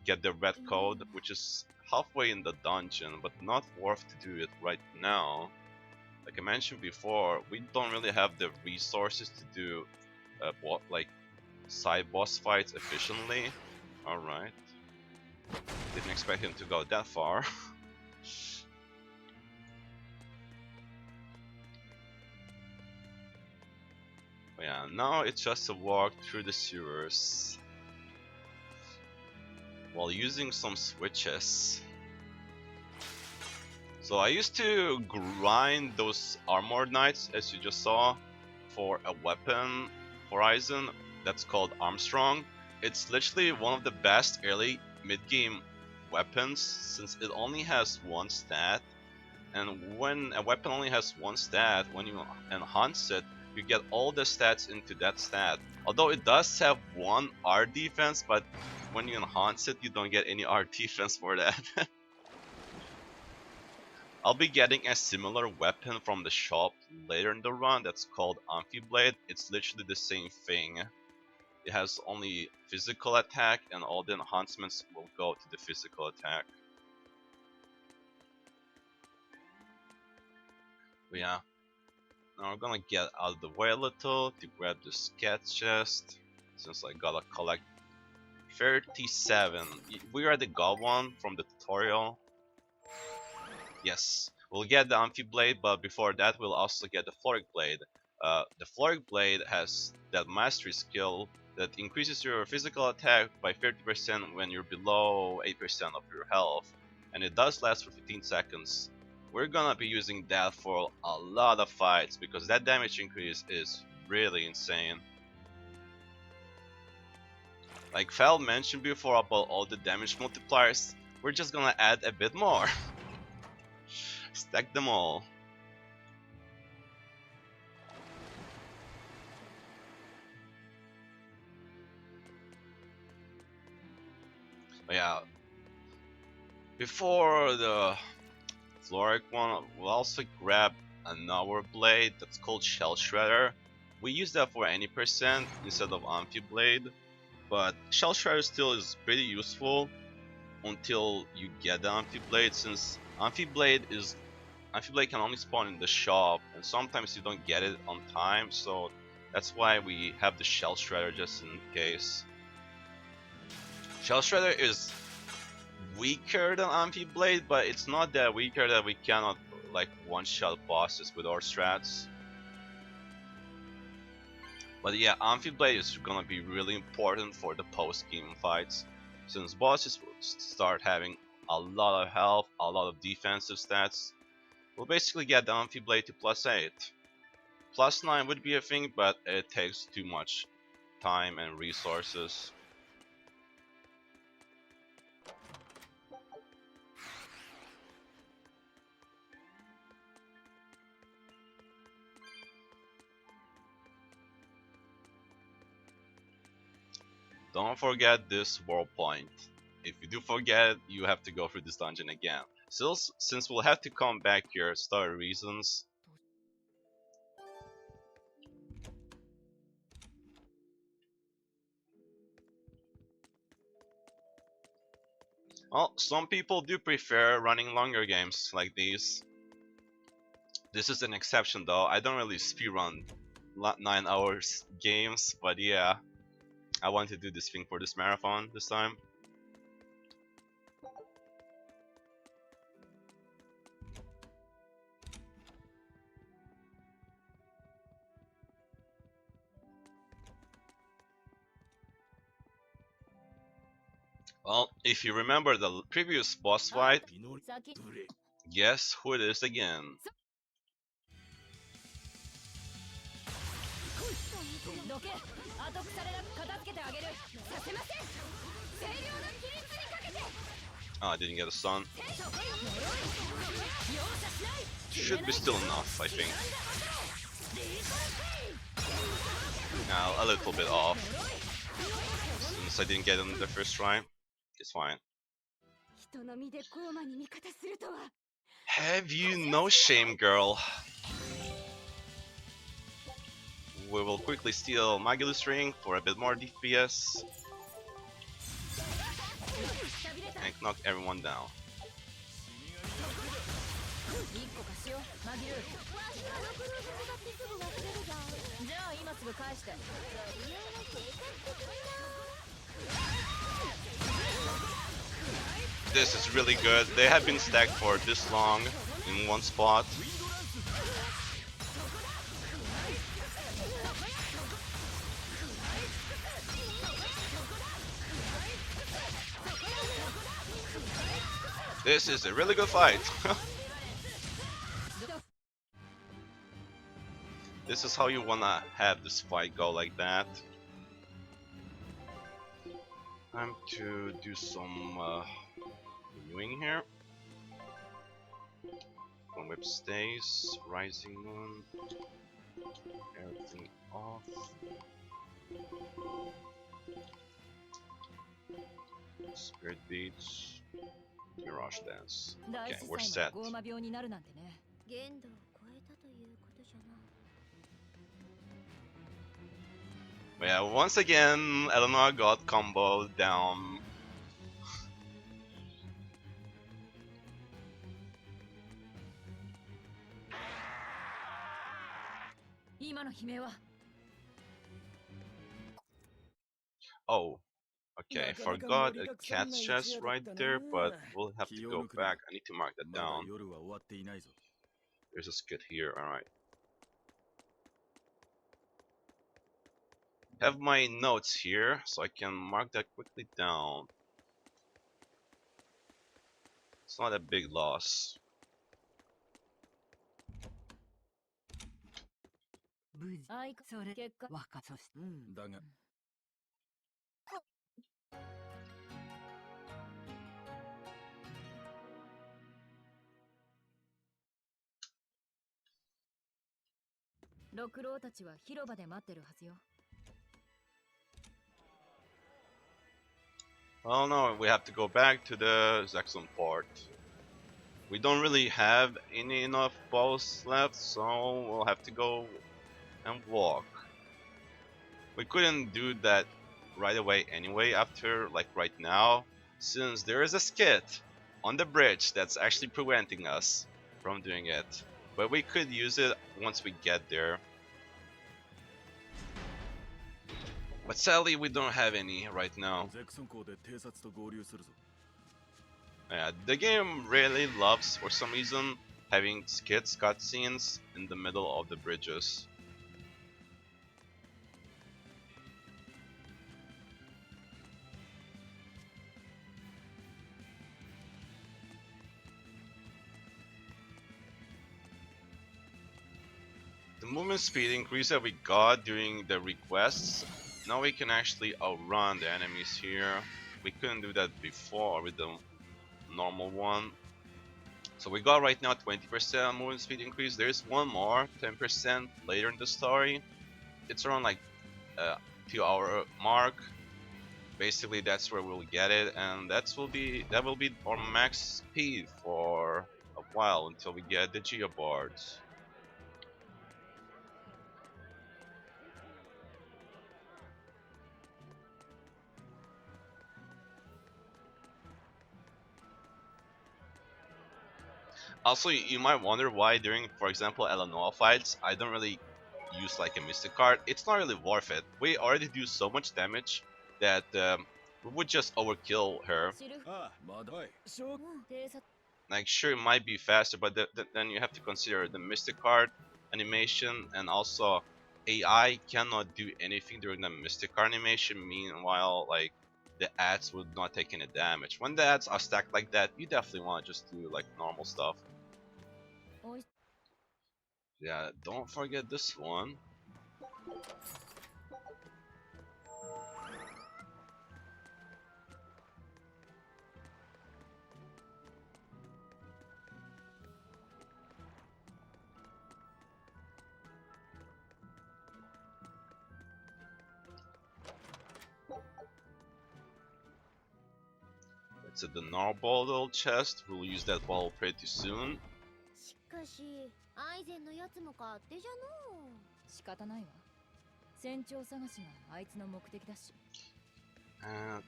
get the red code, which is halfway in the dungeon, but not worth to do it right now. Like I mentioned before, we don't really have the resources to do like side boss fights efficiently. Alright. Didn't expect him to go that far. But yeah, now it's just a walk through the sewers while using some switches. So I used to grind those armored knights, as you just saw, for a weapon horizon that's called Armstrong. It's literally one of the best early mid-game weapons since it only has one stat, and when a weapon only has one stat, when you enhance it, you get all the stats into that stat. Although it does have one R defense, but when you enhance it, you don't get any R defense for that. I'll be getting a similar weapon from the shop later in the run that's called Amphiblade. It's literally the same thing. It has only physical attack and all the enhancements will go to the physical attack. But yeah, now we're gonna get out of the way a little to grab the scat chest, since I gotta collect 37. We already got one from the tutorial. Yes, we'll get the Amphiblade, but before that we'll also get the Floric Blade. The Floric Blade has that mastery skill that increases your physical attack by 30% when you're below 8% of your health, and it does last for 15 seconds. We're gonna be using that for a lot of fights because that damage increase is really insane. Like Fel mentioned before about all the damage multipliers, we're just gonna add a bit more. Stack them all. But yeah, before the Floric one, we'll also grab another blade that's called Shell Shredder. We use that for any percent instead of Amphiblade, but Shell Shredder still is pretty useful until you get the Amphiblade, since Amphiblade can only spawn in the shop and sometimes you don't get it on time, so that's why we have the Shell Shredder just in case. Shell Shredder is weaker than Amphiblade, but it's not that weaker that we cannot like one-shot bosses with our strats. But yeah, Amphiblade is gonna be really important for the post-game fights, since bosses will start having a lot of health, a lot of defensive stats. We'll basically get the Amphiblade to +8. +9 would be a thing, but it takes too much time and resources. Don't forget this world point. If you do forget, you have to go through this dungeon again. Still, since we'll have to come back here, story reasons. Well, some people do prefer running longer games like these. This is an exception though. I don't really speedrun 9 hours games, but yeah, I want to do this thing for this marathon this time. Well, if you remember the previous boss fight, 先 guess who it is again. どけ後腐れなく片付けてあげるさせません清涼な規律にかけて Oh, I didn't get a stun. 容赦しない Should be still enough, I think. Now, a little bit off. Since I didn't get it in the first try, it's fine. 人の身で高慢に味方するとは Have you no shame, girl? We will quickly steal Magulus Ring for a bit more DPS and knock everyone down. 1個貸しよマギルじゃあ今すぐ返して This is really good. They have been stacked for this long in one spot. This is a really good fight. This is how you wanna have this fight go, like that. Time to do some renewing here. One whip stays, rising moon, everything off. Spirit beats, mirage dance. 大 Okay, 師 we're 祭 set. もゴーマ病になるなんてね 限度を超えたということじゃな。 But yeah, once again, Eleanor got comboed down. 今の悲鳴は Oh, okay, forgot a cat's chest right there, but we'll have to go back. I need to mark that まだ down. 夜は終わっていないぞ。 There's a skid here, alright. Have my notes here, so I can mark that quickly down. It's not a big loss. 無事あいそれ結果若そしてだが、六郎たちは広場で待ってるはずよ Oh no, we have to go back to the Zaxxon port. We don't really have enough balls left, so we'll have to go and walk. We couldn't do that right away anyway, after, like right now, since there is a skid on the bridge that's actually preventing us from doing it. But we could use it once we get there. But sadly, we don't have any right now. ゼクソン港で偵察と合流するぞ。 Yeah, the game really loves, for some reason, having skits cutscenes in the middle of the bridges. The movement speed increase that we got during the requests, now we can actually outrun the enemies here. We couldn't do that before with the normal one. So we got right now 20% movement speed increase. There's one more 10% later in the story. It's around like a few hour mark. Basically that's where we'll get it, and that will be our max speed for a while until we get the geobards. Also, you might wonder why during, for example, Eleanor fights, I don't really use like a mystic card. It's not really worth it. We already do so much damage that we would just overkill her. 知る ああまだい 偵察 Like, sure, it might be faster, but then you have to consider the mystic card animation, and also AI cannot do anything during the mystic card animation. Meanwhile, like, the ads would not take any damage. When the ads are stacked like that, you definitely want to just do like normal stuff. おい Yeah, don't forget this one. It's a the normal little chest. We'll use that ball pretty soon. しかしアイゼンのやつも勝手じゃの仕方ないわ船長探しがあいつの目的だし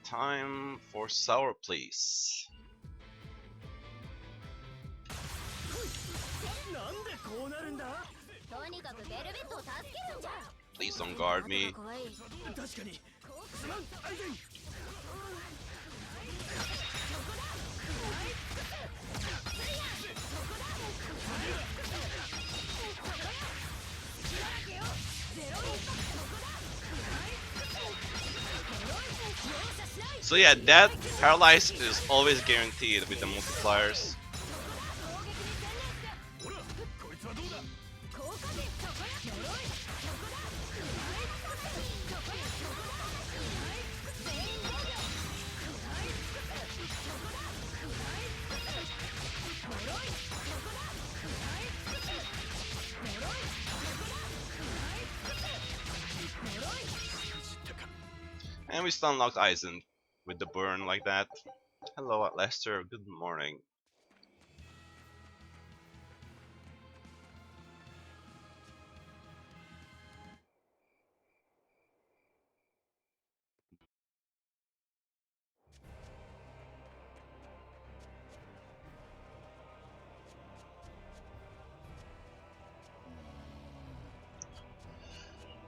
Time for sour, please. なんでこうなるんだとにかくベルベットを助けるんじゃ Please don't guard me. かわいい確かにすまんアイゼン So yeah, that paralyze is always guaranteed with the multipliers. ほらこいつはどうだ And we stun locked Eisen with the burn like that. Hello, Lester. Good morning.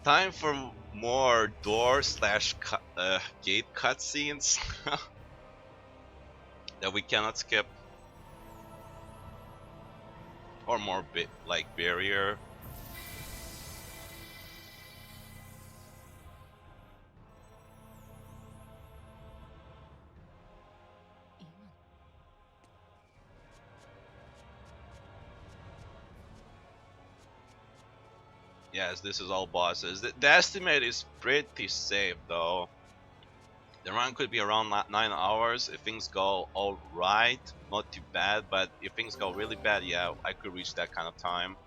Time for more door slash gate cutscenes that we cannot skip, or more bit like barrier. Yes, this is all bosses. The estimate is pretty safe though. The run could be around 9 hours if things go alright, not too bad, but if things go really bad, yeah, I could reach that kind of time.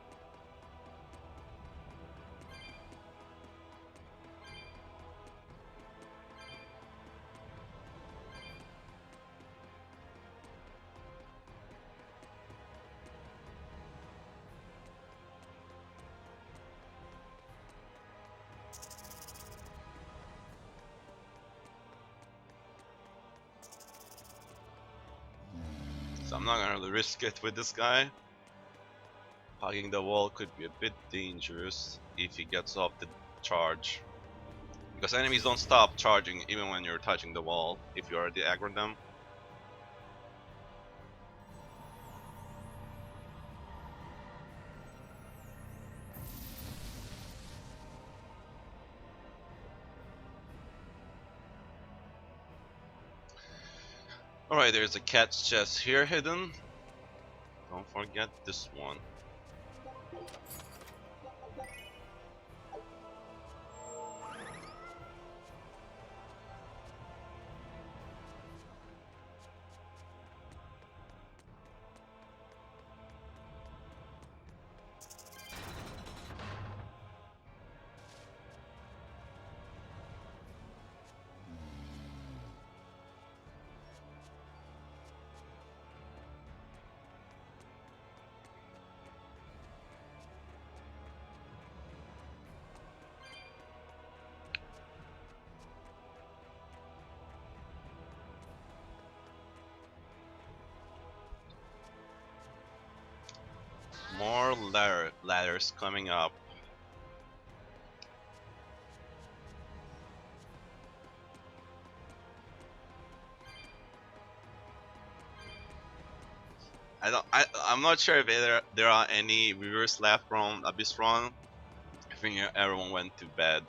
So I'm not gonna really risk it with this guy. Hugging the wall could be a bit dangerous if he gets off the charge. Because enemies don't stop charging even when you're touching the wall if you already aggroed them. Alright, there's a cat's chest here hidden. Don't forget this one. More ladders coming up. I'm not sure if there are any viewers left from Abyss Run. I think everyone went to bed.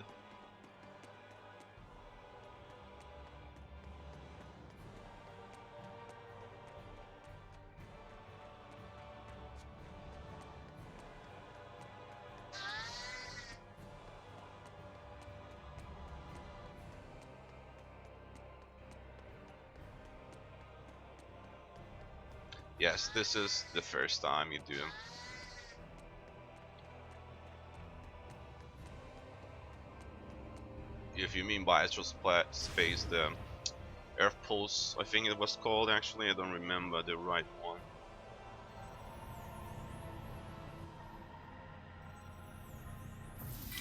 Yes, this is the first time you do. If you mean by astral space, the Earth Pulse, I think it was called actually, I don't remember the right one.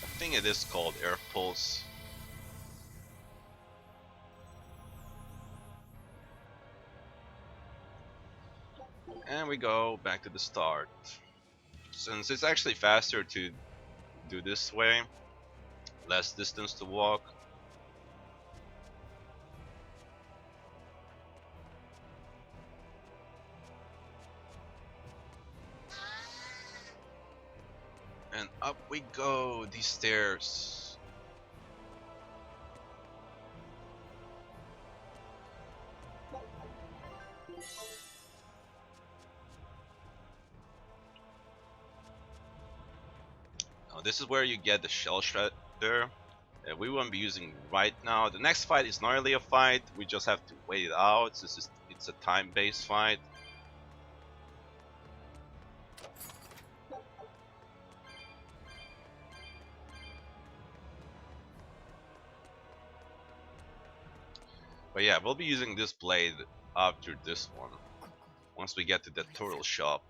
I think it is called Earth Pulse. And we go back to the start. Since it's actually faster to do this way, less distance to walk. And up we go, these stairs. Now this is where you get the shell shredder. We won't be using right now. The next fight is not really a fight, we just have to wait it out. It's a time-based fight. But yeah, we'll be using this blade after this one, once we get to the turtle shop.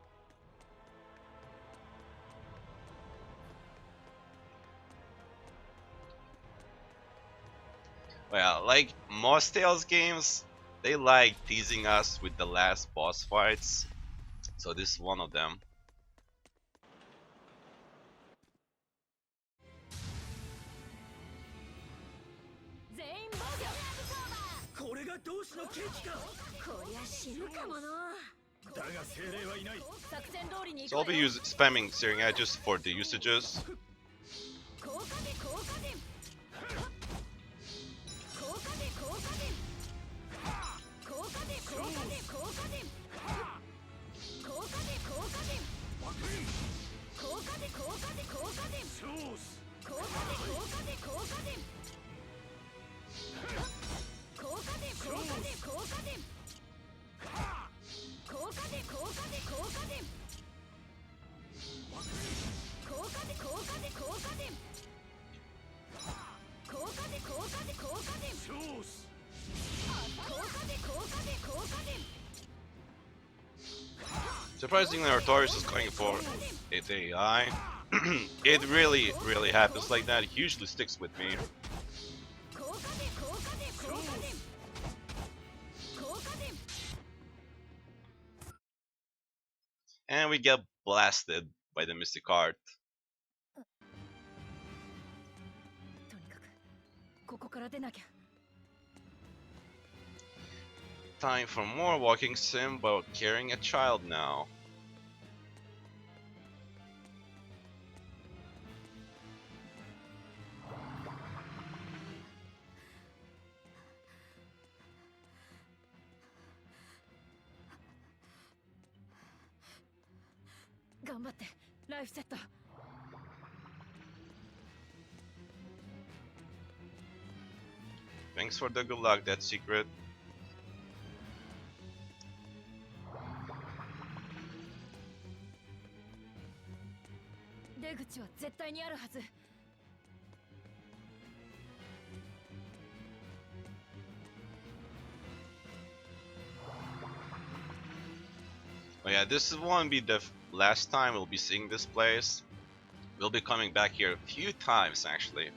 Well, like most Tales games, they like teasing us with the last boss fights, so this is one of them. So I'll be spamming Searing Edges for the usages. Surprisingly, Artorias is going for its AI. It really happens like that. It usually sticks with me. And we get blasted by the Mystic Heart. Time for more walking sim, but carrying a child now. 頑張ってライフセット Thanks for the good luck, that secret. 出口は絶対にあるはず Oh yeah, this won't be the last time we'll be seeing this place. We'll be coming back here a few times actually.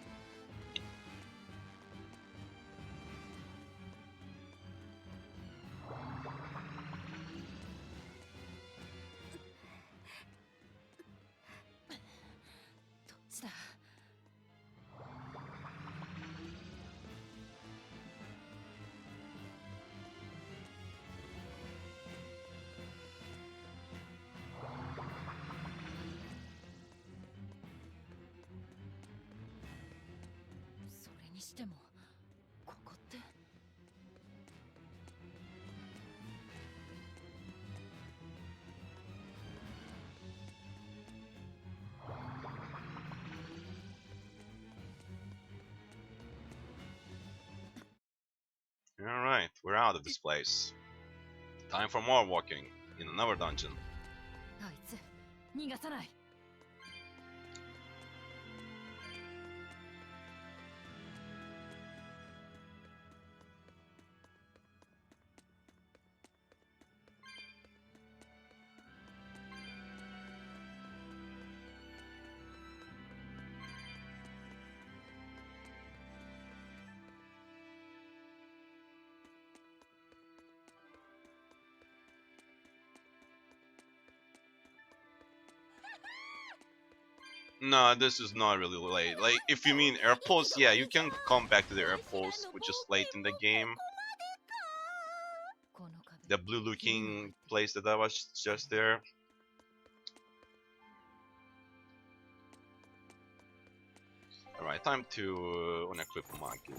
Alright, we're out of this place. Time for more walking in another dungeon. あいつ逃がさない No, this is not really late. Like, if you mean airports, yeah, you can come back to the airports, which is late in the game. この壁 The blue looking place that I was just there. Alright, time to unequip my gear.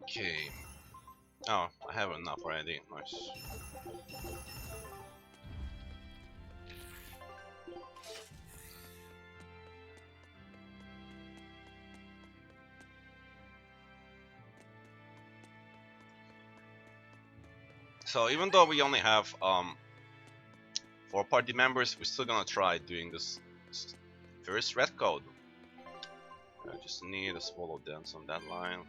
Okay. Oh, I have enough already. Nice. So even though we only have 4 party members, we're still gonna try doing this first red code. I just need a swallow dance on that line.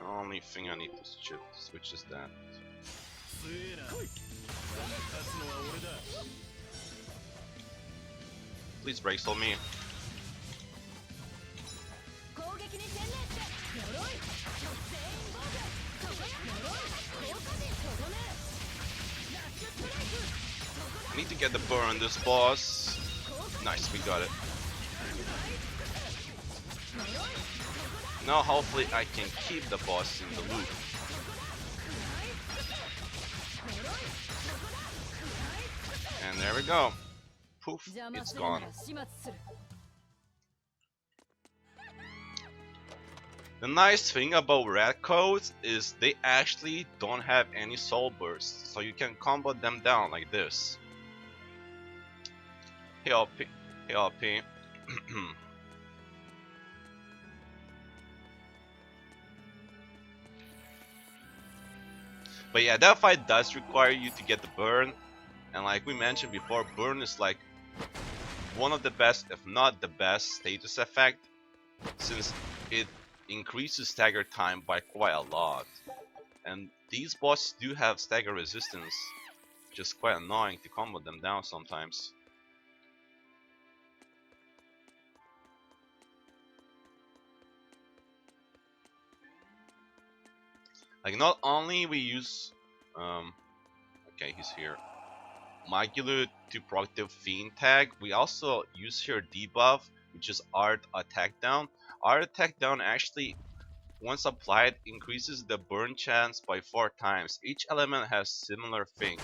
The only thing I need to switch is that. 強えな勝つのは俺だ Please break soul me. 攻撃に専念して鎧全員防御そこや鎧効果でとどめラッシュストライク I need to get the burn on this boss. Nice, we got it. Now hopefully I can keep the boss in the loop. And there we go. Poof, 邪魔 it's するな gone. ら始末する The nice thing about red codes is they actually don't have any soul bursts, so you can combo them down like this. Hey LP, hey LP. But yeah, that fight does require you to get the burn, and like we mentioned before, burn is like one of the best, if not the best, status effect, since it increases stagger time by quite a lot. And these bosses do have stagger resistance, which is quite annoying to combo them down sometimes. Like, not only we use okay, he's here, Magulu to proc the Fiend tag, we also use her debuff which is Art Attack Down. Art Attack Down actually, once applied, increases the burn chance by 4 times. Each element has similar thing.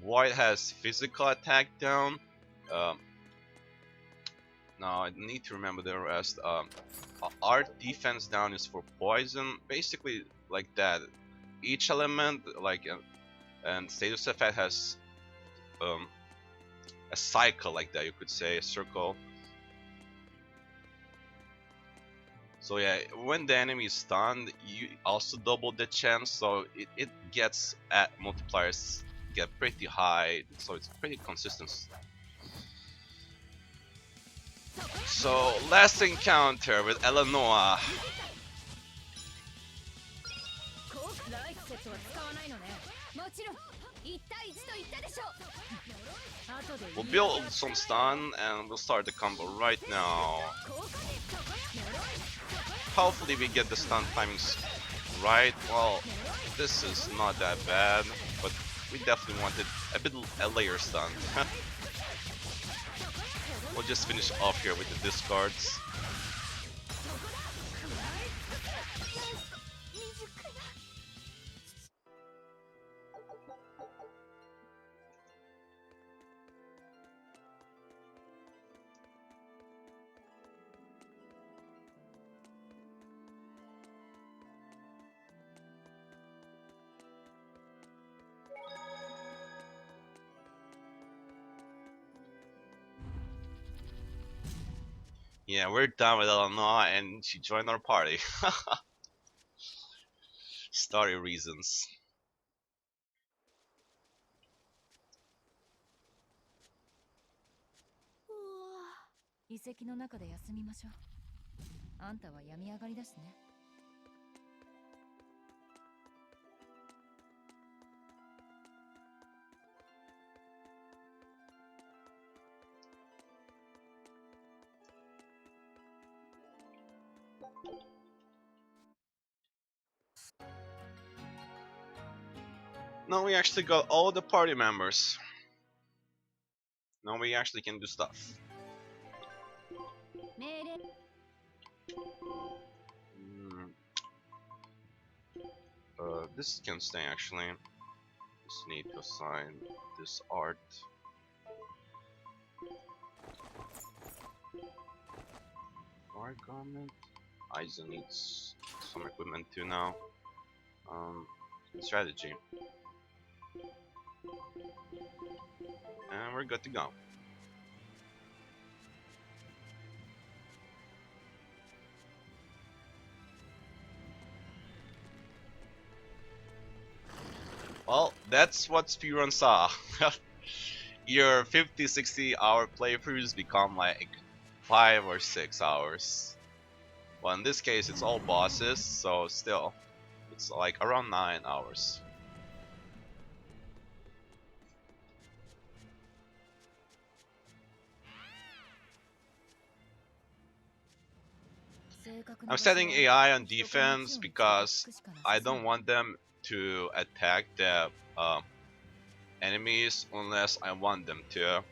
Void has physical attack down. Now I need to remember the rest. Art defense down is for poison, basically like that. Each element, like and status effect, has a cycle like that. You could say a circle. So yeah, when the enemy is stunned, you also double the chance. So it gets at multipliers get pretty high. So it's pretty consistent. So last encounter with Eleanor. ライフセットは使わないのね。もちろん1対1と言ったでしょ。後で We'll build some stun and we'll start the combo right now. Hopefully we get the stun timings right. Well, this is not that bad, but we definitely wanted a layer stun. We'll just finish off here with the discards. Yeah, we're done with Eleanor and she joined our party. Story reasons. 遺跡の中で休みましょう。あんたは病み上がりだしね。Now we actually got all the party members. Now we actually can do stuff. 命令 This can stay actually. Just need to assign this art. Art garment. Aizen needs some equipment too now. Strategy. And we're good to go. Well, that's what speedruns are. Your 50-60 hour playthroughs become like 5 or 6 hours. Well, in this case it's all bosses, so still, it's like around 9 hours. I'm setting AI on defense because I don't want them to attack the enemies unless I want them to.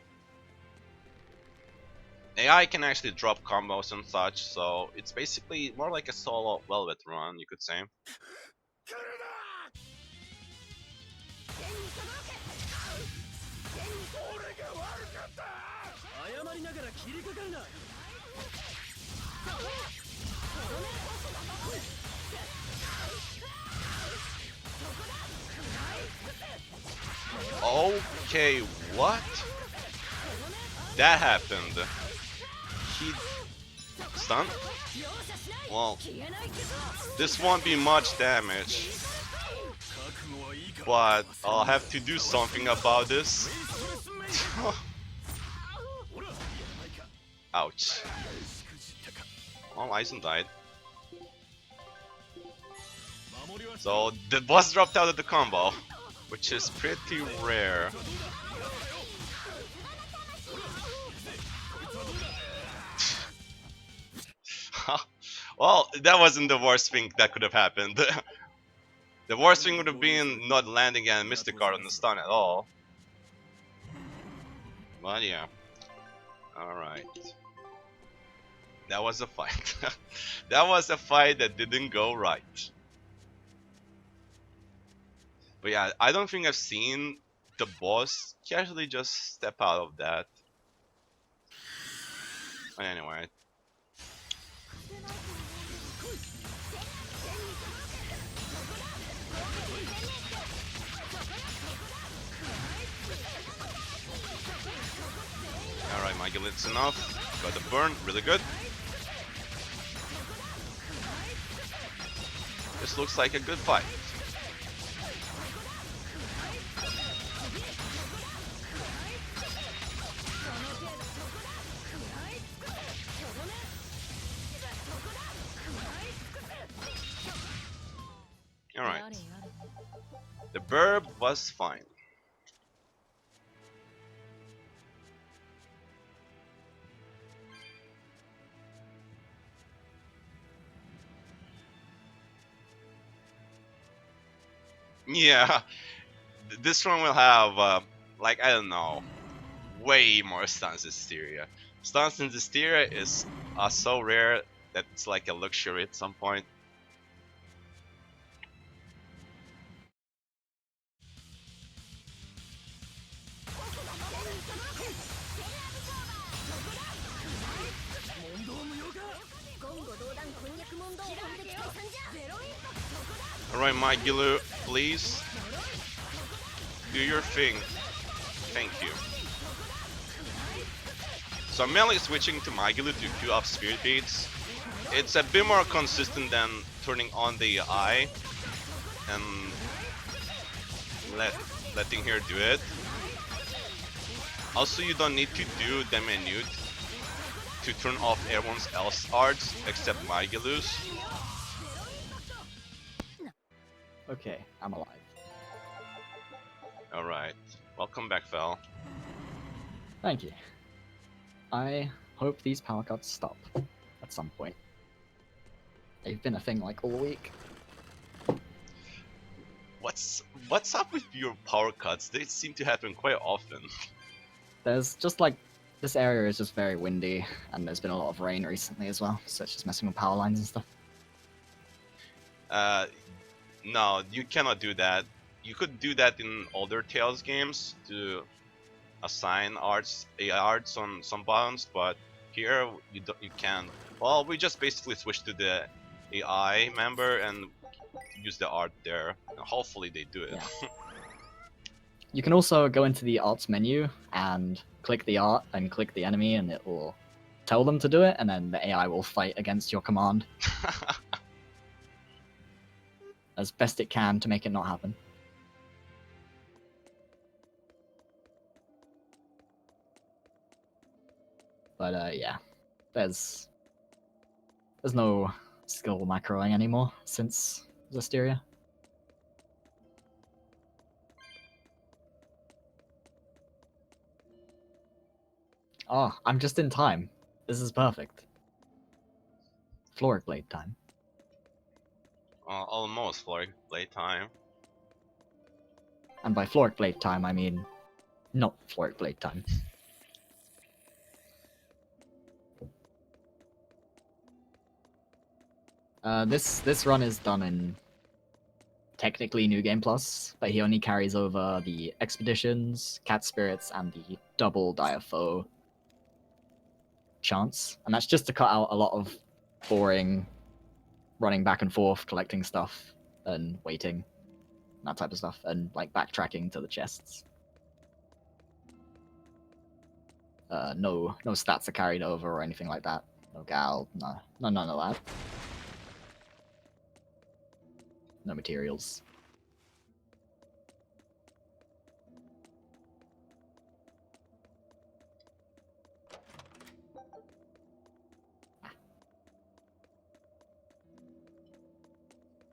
AI can actually drop combos and such, so it's basically more like a solo Velvet run, you could say. Okay, what? That happened. He stunned? Well, this won't be much damage, but I'll have to do something about this. Ouch. Well, Aizen died. So the boss dropped out of the combo, which is pretty rare. Well, that wasn't the worst thing that could have happened. The worst thing would have been not landing a Mystic Card on the stun at all. But yeah. Alright. That was a fight. That was a fight that didn't go right. But yeah, I don't think I've seen the boss casually just step out of that. But anyway. Alright, Michael, it's enough. Got the burn, really good. This looks like a good fight. Alright. The burb was fine. Yeah, this one will have, like, I don't know, way more stuns than Hysteria. Stuns in Hysteria are so rare that it's like a luxury at some point. Alright, Magilu, please do your thing. Thank you. So I'm mainly switching to Magilu to queue up spirit beads. It's a bit more consistent than turning on the eye and letting her do it. Also, you don't need to do the menu to turn off everyone else's arts except Magilu's. Okay, I'm alive. Alright, welcome back, Fel. Thank you. I hope these power cuts stop at some point. They've been a thing like all week. What's up with your power cuts? They seem to happen quite often. There's just like, this area is just very windy, and there's been a lot of rain recently as well, so it's just messing with power lines and stuff. No, you cannot do that. You could do that in older Tales games to assign arts on some buttons, but here you can't. Well, we just basically switch to the AI member and use the art there. And hopefully they do it. Yeah. You can also go into the arts menu and click the art and click the enemy, and it will tell them to do it, and then the AI will fight against your command as best it can to make it not happen. But yeah, there's no skill macroing anymore since Hysteria. Oh, I'm just in time. This is perfect. Floric Blade time. Almost Floric Blade time. And by Floric Blade time, I mean not Floric Blade time. This run is done in technically New Game Plus, but he only carries over the Expeditions, Cat Spirits, and the double Dire Foe chance. And that's just to cut out a lot of boring running back and forth, collecting stuff, and waiting, that type of stuff, and like backtracking to the chests. No stats are carried over or anything like that. No gal, none of that. No materials.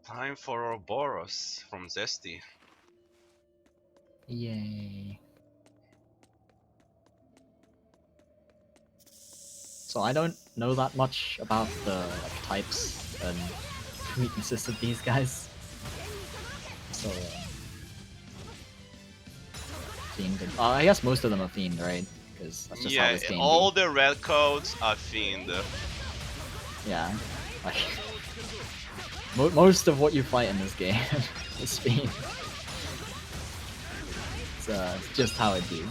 Time for Ouroboros from Zesty. Yay. So I don't know that much about the like, types and weaknesses of these guys. So Fiend and, I guess most of them are Fiend, right? Because that's just how Yeah, this game all the red codes are Fiend. Yeah, like most of what you fight in this game is speed. It's just how it be.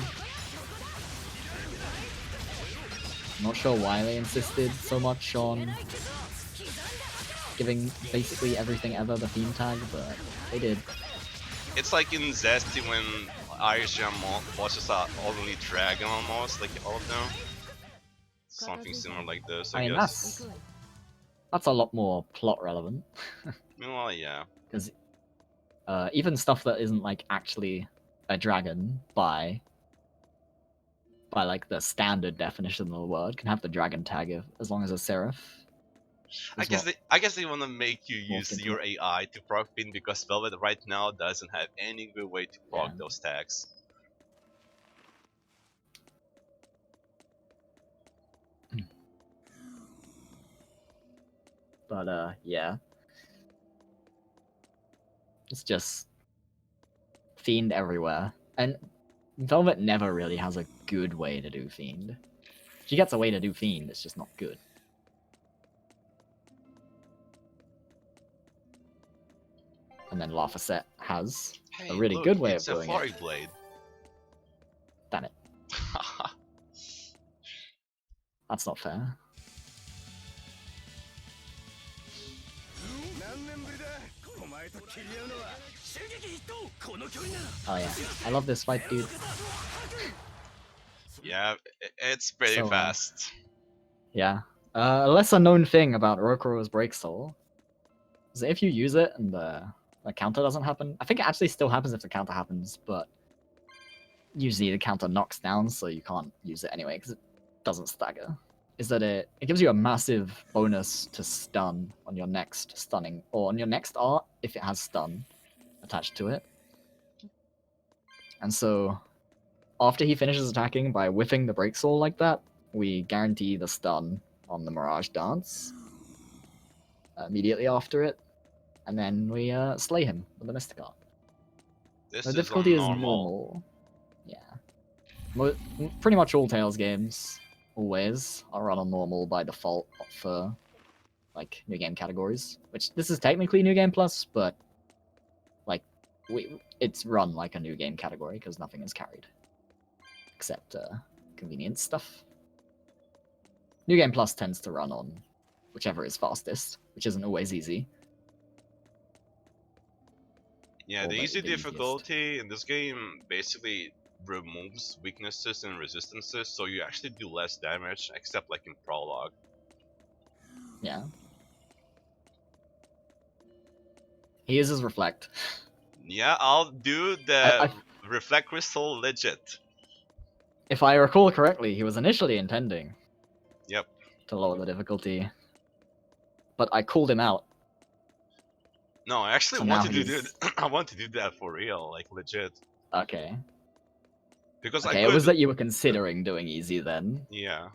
Not sure why they insisted so much on giving basically everything ever the theme tag, but they did. It's like in Zesty when Irish bosses are only dragon almost, like all of them. Something similar like this, I I mean, guess. that's a lot more plot relevant. Well, yeah. Because even stuff that isn't like actually a dragon by like the standard definition of the word can have the dragon tag as long as it's serif. I guess they want to make you use into your AI to proc pin because Velvet right now doesn't have any good way to proc Yeah. those tags. But yeah, it's just Fiend everywhere, and Velvet never really has a good way to do Fiend. She gets a way to do Fiend, it's just not good. And then Lafayette has Hey, a really look, good way it's of a doing Flurry it. Blade. Damn it, that's not fair. Oh yeah, I love this fight, dude. Yeah, it's pretty So, fast. Yeah. A lesser known thing about Rokuro's Break Soul is that if you use it and the counter doesn't happen, I think it actually still happens if the counter happens, but usually the counter knocks down, so you can't use it anyway because it doesn't stagger. Is that it gives you a massive bonus to stun on your next stunning, or on your next art if it has stun attached to it. And so after he finishes attacking by whiffing the Break Soul like that, we guarantee the stun on the Mirage Dance immediately after it, and then we slay him with the Mystic Art. This The is difficulty on is normal. Yeah. Pretty much all Tales games, always, are run on normal by default for like new game categories. Which this is technically New Game Plus, but like it's run like a new game category because nothing is carried except convenience stuff. New Game Plus tends to run on whichever is fastest, which isn't always easy. Yeah, Or the the easy easiest. difficulty in this game basically removes weaknesses and resistances, so you actually do less damage, except like in Prologue. Yeah. He uses Reflect. Yeah, I'll do the I- Reflect Crystal legit. If I recall correctly, he was initially intending Yep. to lower the difficulty, but I called him out. No, I actually So want now to do he's- that. I want to do that for real, like legit. Okay. Because I Okay, could. it was that you were considering doing easy then. Yeah.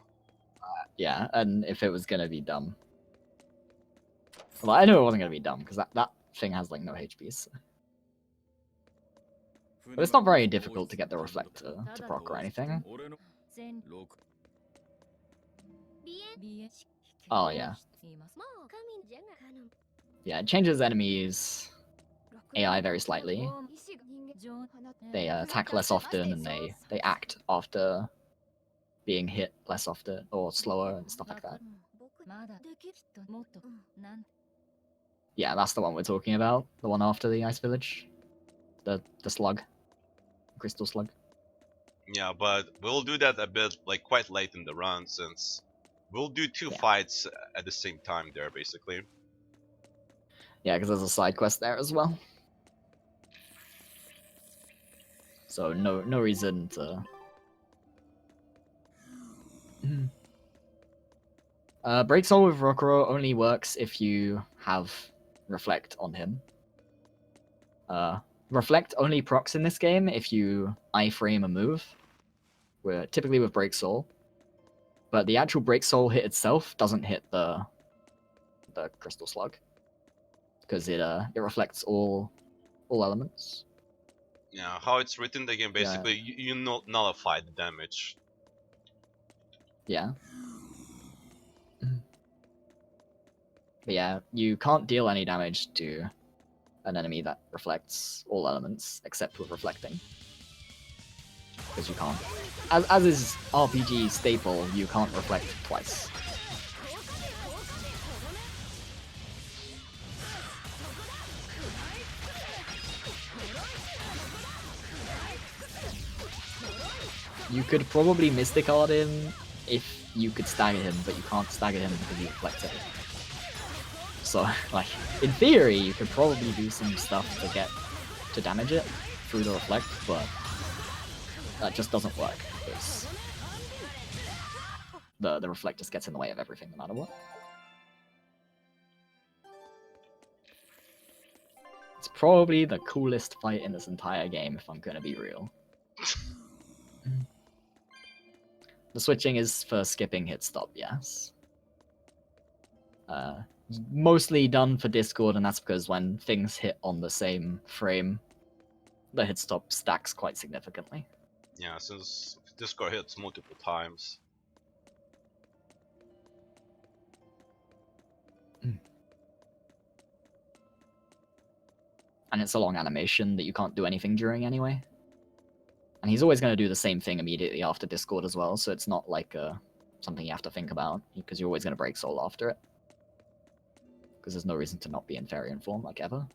Yeah, and if it was gonna be dumb. Well, I knew it wasn't gonna be dumb, because that thing has like no HPs. But it's not very difficult to get the Reflector to proc or anything. Oh yeah. Yeah, it changes enemies' AI very slightly. They attack less often and they act after being hit less often or slower and stuff like that. Yeah, that's the one we're talking about. The one after the Ice Village. The slug. Crystal slug. Yeah, but we'll do that a bit, like quite late in the run, since we'll do two fights at the same time there, basically. Yeah, because there's a side quest there as well. So no reason to. Break Soul with Rokuro only works if you have Reflect on him. Reflect only procs in this game if you iframe a move. We're typically with Break Soul. But the actual Break Soul hit itself doesn't hit the Crystal Slug. Because it reflects all elements. Yeah, how it's written in the game, basically, you nullify the damage. Yeah. But yeah, you can't deal any damage to an enemy that reflects all elements except with reflecting. Because you can't. As is RPG staple, you can't reflect twice. You could probably Mystic Art him if you could stagger him, but you can't stagger him because he reflects it. So, like, in theory, you could probably do some stuff to damage it through the reflect, but that just doesn't work because the reflect just gets in the way of everything no matter what. It's probably the coolest fight in this entire game if I'm gonna be real. The switching is for skipping hit stop, yes. Mostly done for Discord, and that's because when things hit on the same frame, the hit stop stacks quite significantly. Yeah, since Discord hits multiple times. And it's a long animation that you can't do anything during anyway. And he's always going to do the same thing immediately after Discord as well, so it's not like something you have to think about, because you're always going to break soul after it. Because there's no reason to not be in variant form, like ever.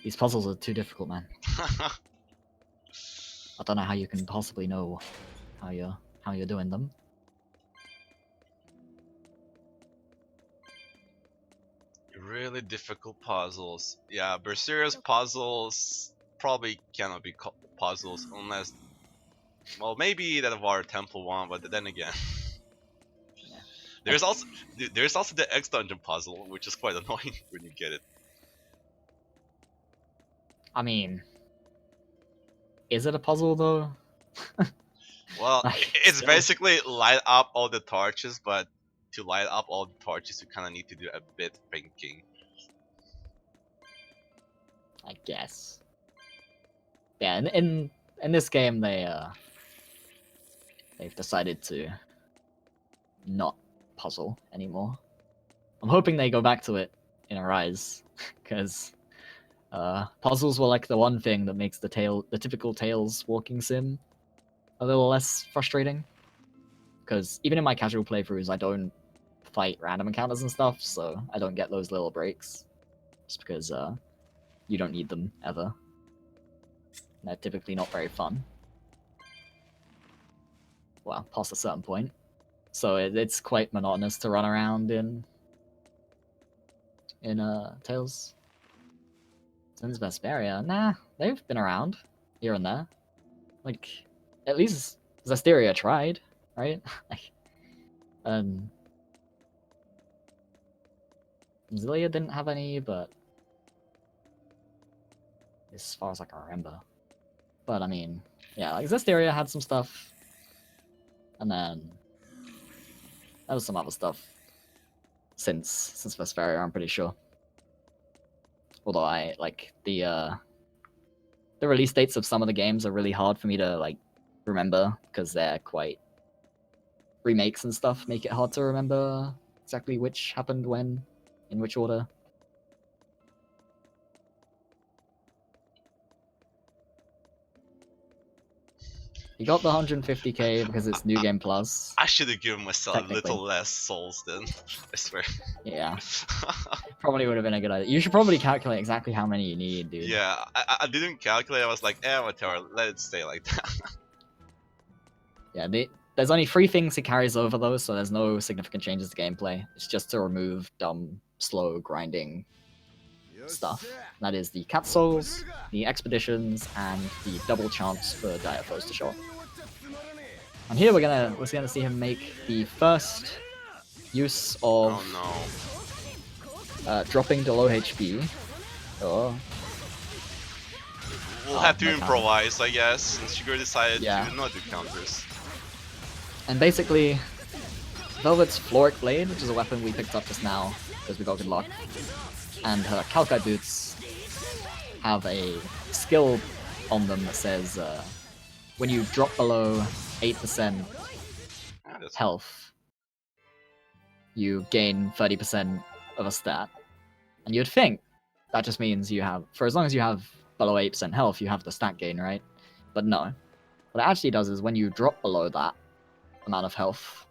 These puzzles are too difficult, man. I don't know how you can possibly know how you're doing them. Really difficult puzzles. Yeah, Berseria's puzzles probably cannot be called puzzles unless, well, maybe that of our temple one, but then again, Yeah. there's also the X dungeon puzzle, which is quite annoying when you get it. I mean, is it a puzzle though? Well, Like, it's still. basically light up all the torches, but to light up all the torches, you kind of need to do a bit thinking. I guess. Yeah, in this game they've decided to not puzzle anymore. I'm hoping they go back to it in Arise, because puzzles were like the one thing that makes the typical Tales walking sim a little less frustrating. Because even in my casual playthroughs, I don't fight random encounters and stuff, so I don't get those little breaks. Just because you don't need them ever. They're typically not very fun. Well, past a certain point. So it's quite monotonous to run around in Tales. Since Vesperia, nah, they've been around here and there. Like, at least Zestiria tried, right? Zilia didn't have any, but as far as I can remember. But I mean, yeah, like Zestiria had some stuff, and then there was some other stuff since Vesperia, I'm pretty sure. Although I like the release dates of some of the games are really hard for me to like remember because they're quite remakes and stuff. Make it hard to remember exactly which happened when, in which order. He got the 150k because it's New Game Plus. I should have given myself a Technically. little less souls then. I swear. Yeah, probably would have been a good idea. You should probably calculate exactly how many you need, dude. Yeah, I didn't calculate. I was like, whatever, let it stay like that. Yeah, there's only 3 things he carries over though, so there's no significant changes to gameplay. It's just to remove dumb, slow, grinding stuff. That is the cat souls, the expeditions, and the double chance for dire foes to show up. And here we're gonna see him make the first use of Oh no. dropping to low HP Oh, We'll Oh, have to no counter. improvise, I guess, since Sugar decided Yeah. to not do counters. and basically, Velvet's Floric Blade, which is a weapon we picked up just now because we got good luck, and her Calcite Boots have a skill on them that says when you drop below 8% Ah, that's health, you gain 30% of a stat. And you'd think that just means you have, for as long as you have below 8% health, you have the stat gain, right? But no. What it actually does is when you drop below that amount of health,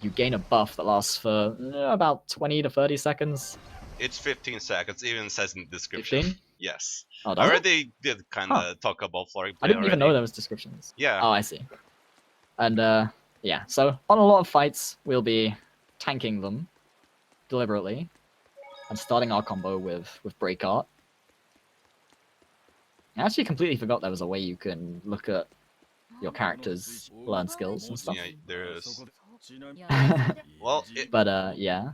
you gain a buff that lasts for about 20 to 30 seconds. It's 15 seconds, even says in the description. 15? Yes. Oh, I does it? already did kinda talk about Floric I Blade didn't even know already. there was descriptions. Yeah. Oh, I see. And yeah, so on a lot of fights, we'll be tanking them deliberately and starting our combo with Break Art. I actually completely forgot there was a way you can look at your characters' learn skills and stuff. Yeah, there is. But Well, yeah.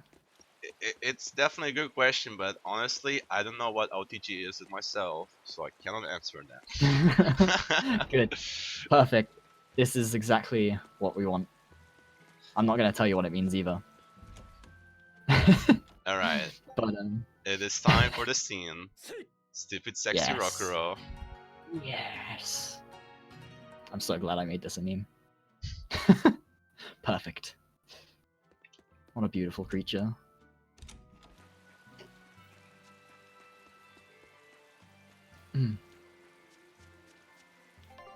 it's definitely a good question, but honestly, I don't know what OTG is myself, so I cannot answer that. Good. Perfect. This is exactly what we want. I'm not going to tell you what it means either. Alright, But it is time for the scene. Stupid sexy Yes. Rockero. yes. I'm so glad I made this a meme. Perfect. What a beautiful creature.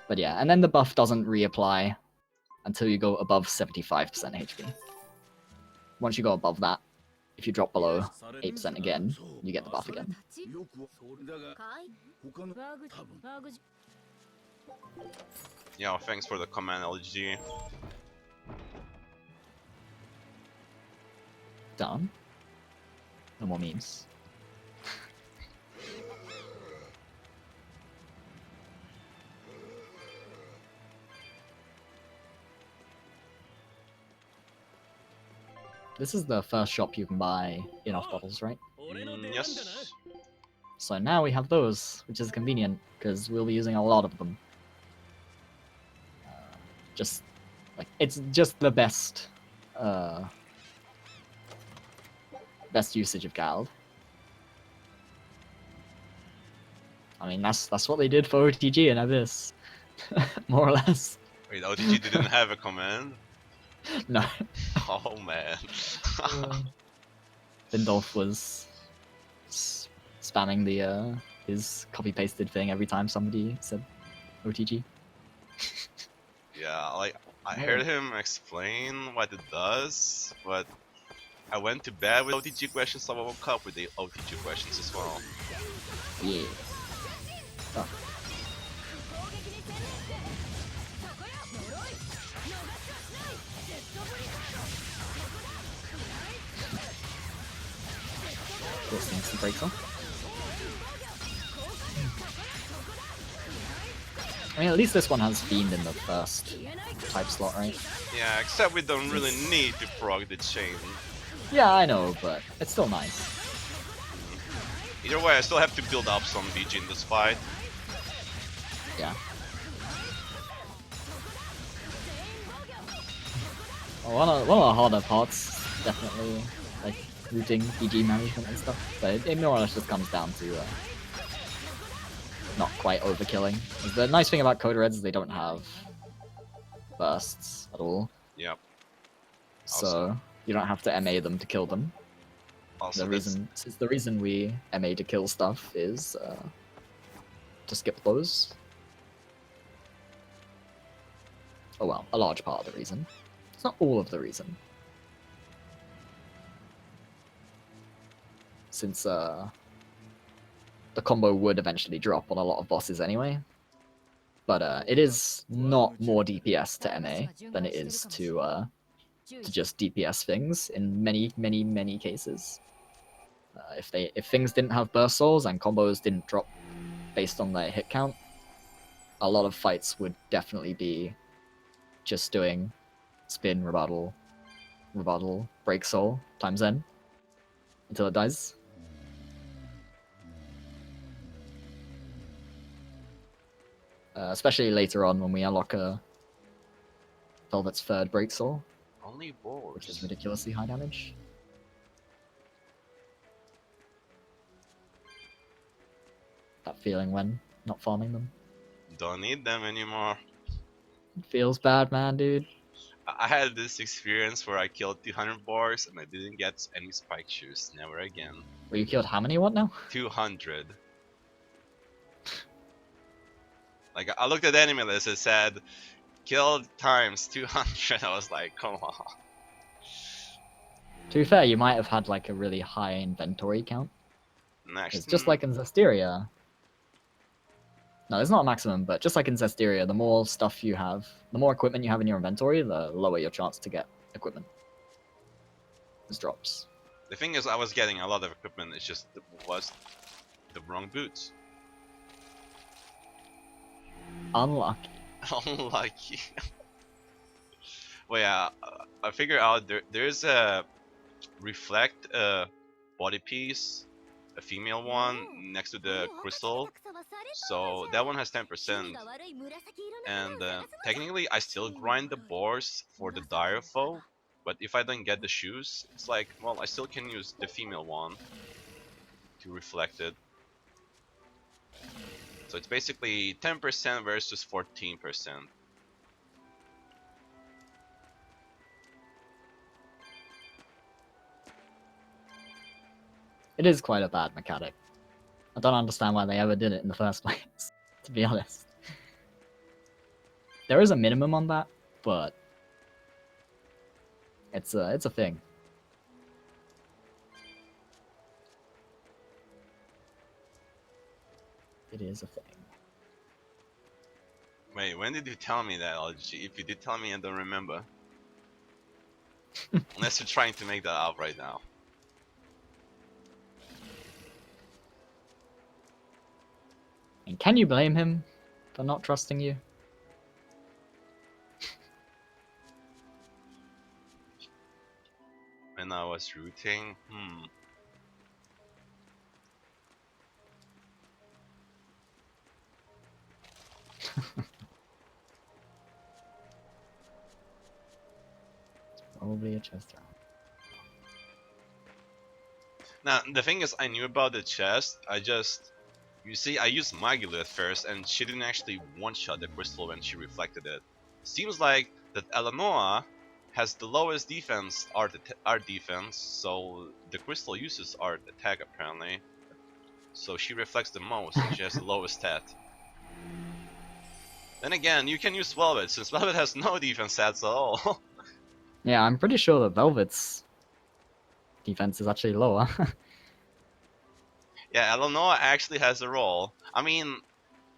But yeah, and then the buff doesn't reapply until you go above 75% HP. Once you go above that, if you drop below 8% again, you get the buff again. Yeah, thanks for the comment, LG. Done. No more memes. This is the first shop you can buy enough bottles, right? Yes. So now we have those, which is convenient, because we'll be using a lot of them. Just, like, it's just the best, best usage of Gald. I mean, that's what they did for OTG and Abyss, more or less. Wait, OTG didn't have a command? No. Oh man. Lindolf was spamming the his copy-pasted thing every time somebody said OTG. Yeah, like, I heard him explain what it does, but I went to bed with OTG questions, so I woke up with the OTG questions as well. Yeah. Oh. This instant breaks off. I mean, at least this one has Fiend in the first type slot, right? Yeah, except we don't really need to prog the chain. Yeah, I know, but it's still nice. Either way, I still have to build up some BG in this fight. Yeah. Well, one of the harder parts, definitely, like, routing, BG management and stuff, but it more or less just comes down to not quite overkilling. The nice thing about Coda Reds is they don't have bursts at all, Yep. so you don't have to MA them to kill them. Also, The reason we MA to kill stuff is to skip those. Oh well, a large part of the reason. It's not all of the reason. Since the combo would eventually drop on a lot of bosses anyway. But it is not more DPS to MA than it is to just DPS things in many cases. If things didn't have burst souls and combos didn't drop based on their hit count, a lot of fights would definitely be just doing spin, rebuttal, break soul times N until it dies. especially later on when we unlock Velvet's third break soul, Only which is boars. ridiculously high damage. That feeling when not farming them. Don't need them anymore. It feels bad, man, dude. I had this experience where I killed 200 boars and I didn't get any spike shoes. Never again. Well, you killed how many? What now? 200. Like I looked at the enemy list, it said killed times 200. I was like, come on. To be fair, you might have had like a really high inventory count. Next, It's just like in Zestiria. No, there's not a maximum, but just like in Zestiria, the more stuff you have, the more equipment you have in your inventory, the lower your chance to get equipment. This drops. the thing is, I was getting a lot of equipment. It just was the wrong boots. Unlucky. Unlucky. Well, yeah, I figured out there's a reflect body piece, a female one next to the crystal. So that one has 10%, and technically I still grind the boars for the dire foe, but if I don't get the shoes, it's like, well, I still can use the female one to reflect it. So it's basically 10% versus 14%. It is quite a bad mechanic. I don't understand why they ever did it in the first place, to be honest. There is a minimum on that, but it's a thing. It is a thing. Wait, when did you tell me that, LG? If you did tell me, I don't remember. Unless you're trying to make that up right now. And can you blame him for not trusting you? When I was rooting, Probably a chest round. Now, the thing is, I knew about the chest, you see, I used Magulu at first, and she didn't actually one-shot the crystal when she reflected it. Seems like that Eleanor has the lowest defense, art defense, so the crystal uses art attack apparently. So she reflects the most, and she has the lowest stat. Then again, you can use Velvet, since Velvet has no defense stats at all. Yeah, I'm pretty sure that Velvet's defense is actually lower. Yeah, Eleanor actually has a role. I mean,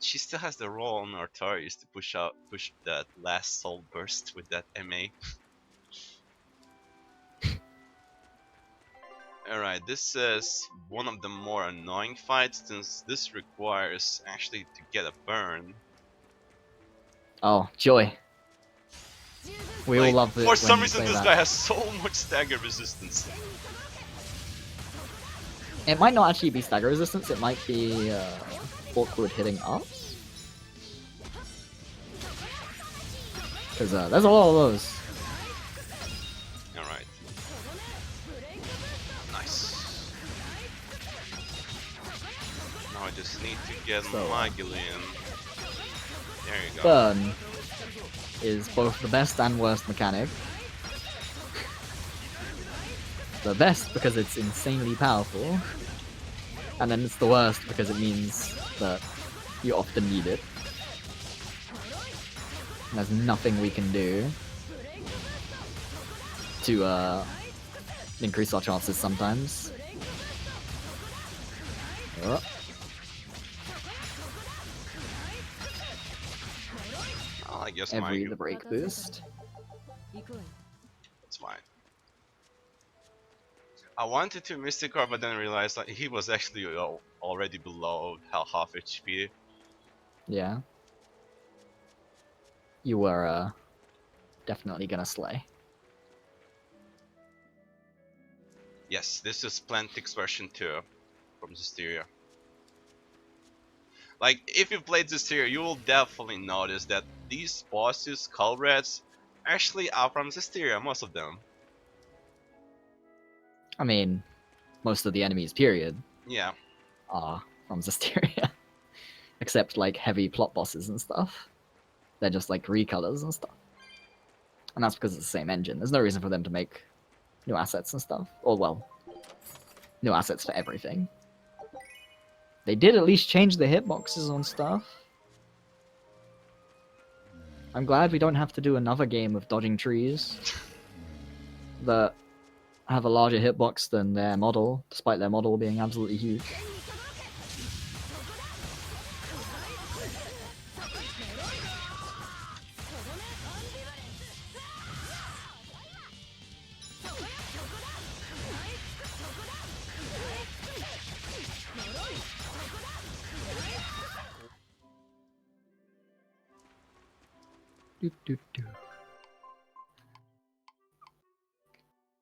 she still has the role on Artorias to push that last soul burst with that MA. Alright, this is one of the more annoying fights since this requires actually to get a burn. Oh, joy. We all love it. For some when you reason, say this that. guy has so much stagger resistance. It might not actually be stagger resistance, it might be awkward hitting ups. Because there's a lot of those. Alright. Nice. Now I just need to get So, Magulu in. There you go. Burn is both the best and worst mechanic. The best because it's insanely powerful, and then it's the worst because it means that you often need it. And there's nothing we can do to increase our chances sometimes. Oh. Well, I guess Every Magulu. the break boost. That's fine. I wanted to Mystic Core, but then realized that he was actually already below half HP. Yeah. You were definitely gonna slay. Yes, this is Plantix version 2 from Zestiria. Like, if you played this tier, you will definitely notice that these bosses, Skull Rats, actually are from Zestiria, most of them. I mean, most of the enemies, period, Yeah. are from Zestiria. Except, like, heavy plot bosses and stuff. They're just, like, recolors and stuff. And that's because it's the same engine. There's no reason for them to make new assets and stuff. Or, well, new assets for everything. They did at least change the hitboxes on stuff. I'm glad we don't have to do another game of dodging trees that have a larger hitbox than their model, despite their model being absolutely huge.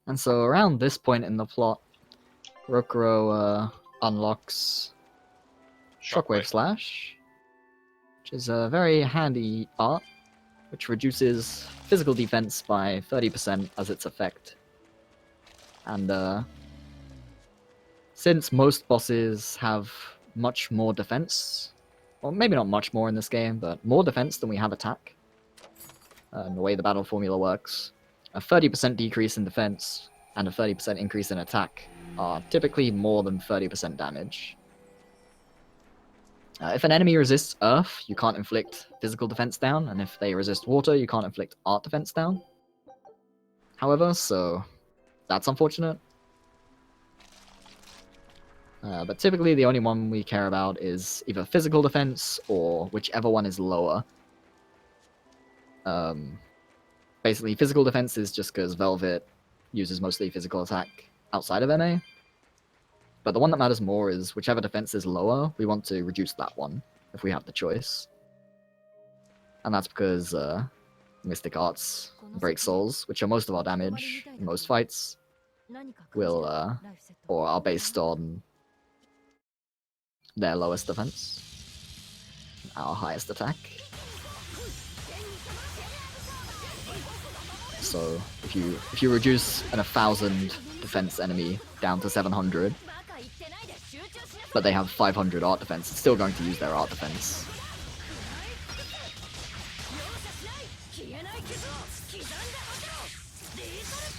And so around this point in the plot, Rokuro unlocks Shockwave Slash, which is a very handy art, which reduces physical defense by 30% as its effect. And since most bosses have much more defense, well, maybe not much more in this game, but more defense than we have attack, and the way the battle formula works, a 30% decrease in defense and a 30% increase in attack are typically more than 30% damage. If an enemy resists earth, you can't inflict physical defense down, and if they resist water, you can't inflict art defense down. However, so that's unfortunate. But typically the only one we care about is either physical defense or whichever one is lower. Basically, physical defense is just because Velvet uses mostly physical attack outside of MA. But the one that matters more is whichever defense is lower, we want to reduce that one, if we have the choice. And that's because Mystic Arts, Break Souls, which are most of our damage in most fights, will, or are based on their lowest defense, our highest attack. So if you reduce an 1,000 defense enemy down to 700, but they have 500 art defense, it's still going to use their art defense.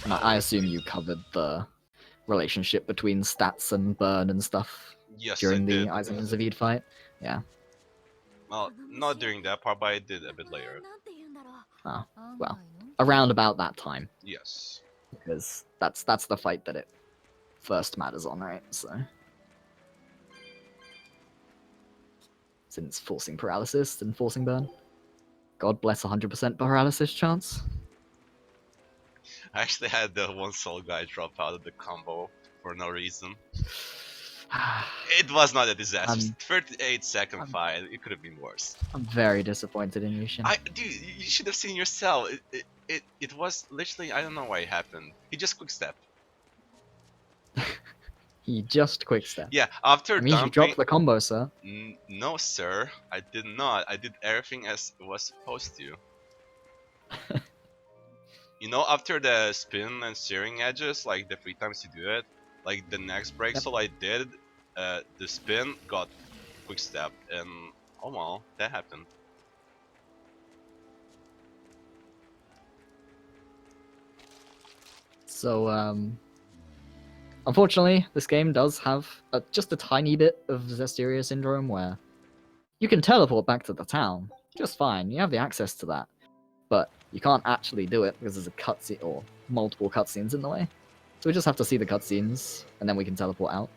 And I assume you covered the relationship between stats and burn and stuff during the Aizen and Zavid fight. Yeah. Well, not during that part, but I did a bit later. Oh, well, around about that time. Yes. Because that's the fight that it first matters on, right? So since forcing paralysis and forcing burn. God bless 100% paralysis chance. I actually had the one soul guy drop out of the combo for no reason. It was not a disaster. 38-second fight. It could have been worse. I'm very disappointed in you, Shin. Dude, you should have seen yourself. It was literally, I don't know why it happened. He just quick stepped. He just quick step. Yeah, after It means dumping... you dropped the combo, sir. No, sir. I did not. I did everything as it was supposed to. You know, after the spin and steering edges, like the 3 times you do it, like the next break soul I did, the spin got quick step, and oh well, that happened. So, unfortunately, this game does have just a tiny bit of Zestiria syndrome where you can teleport back to the town just fine. You have the access to that, but you can't actually do it because there's a cutscene or multiple cutscenes in the way. So we just have to see the cutscenes, and then we can teleport out.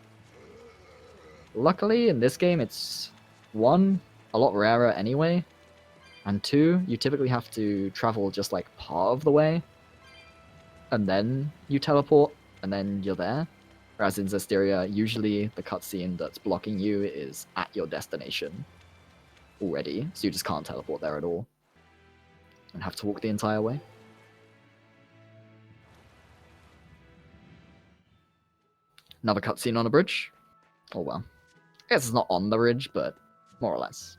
Luckily, in this game, it's 1, a lot rarer anyway, and 2, you typically have to travel just like part of the way, and then you teleport, and then you're there. Whereas in Zestiria, usually the cutscene that's blocking you is at your destination already, so you just can't teleport there at all, and have to walk the entire way. Another cutscene on a bridge. Oh well. I guess it's not on the bridge, but more or less.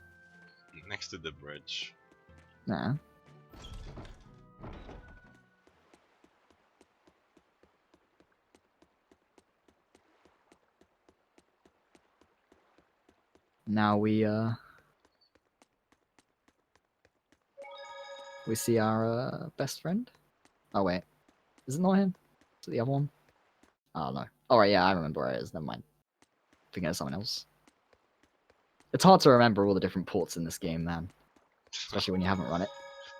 Next to the bridge. Nah. Now we see our best friend. Oh wait, is it not him? Is it the other one? Oh no. Oh right, yeah, I remember where it is. Never mind. Thinking of someone else. It's hard to remember all the different ports in this game, man. Especially when you haven't run it.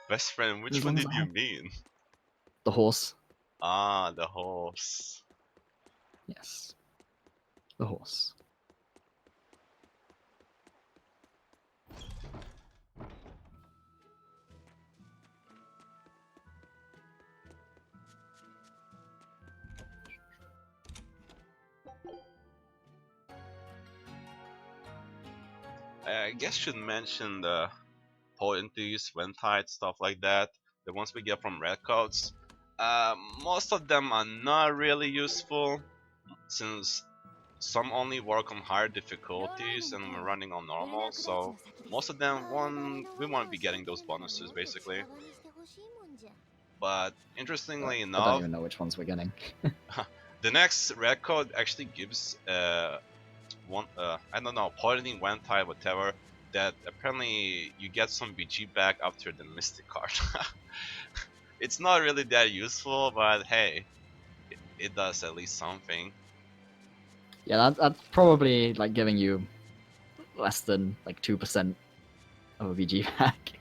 Best friend, which As one long as did I you have- mean? The horse. Ah, the horse. Yes. The horse. I guess should mention the potencies, Ventide, stuff like that. The ones we get from red coats. Most of them are not really useful since some only work on higher difficulties and we're running on normal, so most of them we won't be getting those bonuses basically. But interestingly I don't enough, even know which ones we're getting. the next red code actually gives one I don't know, poisoning, Ventide, whatever, that apparently you get some BG back after the Mystic card. It's not really that useful, but hey, it does at least something. Yeah, that's probably like giving you less than like 2% of a VG pack.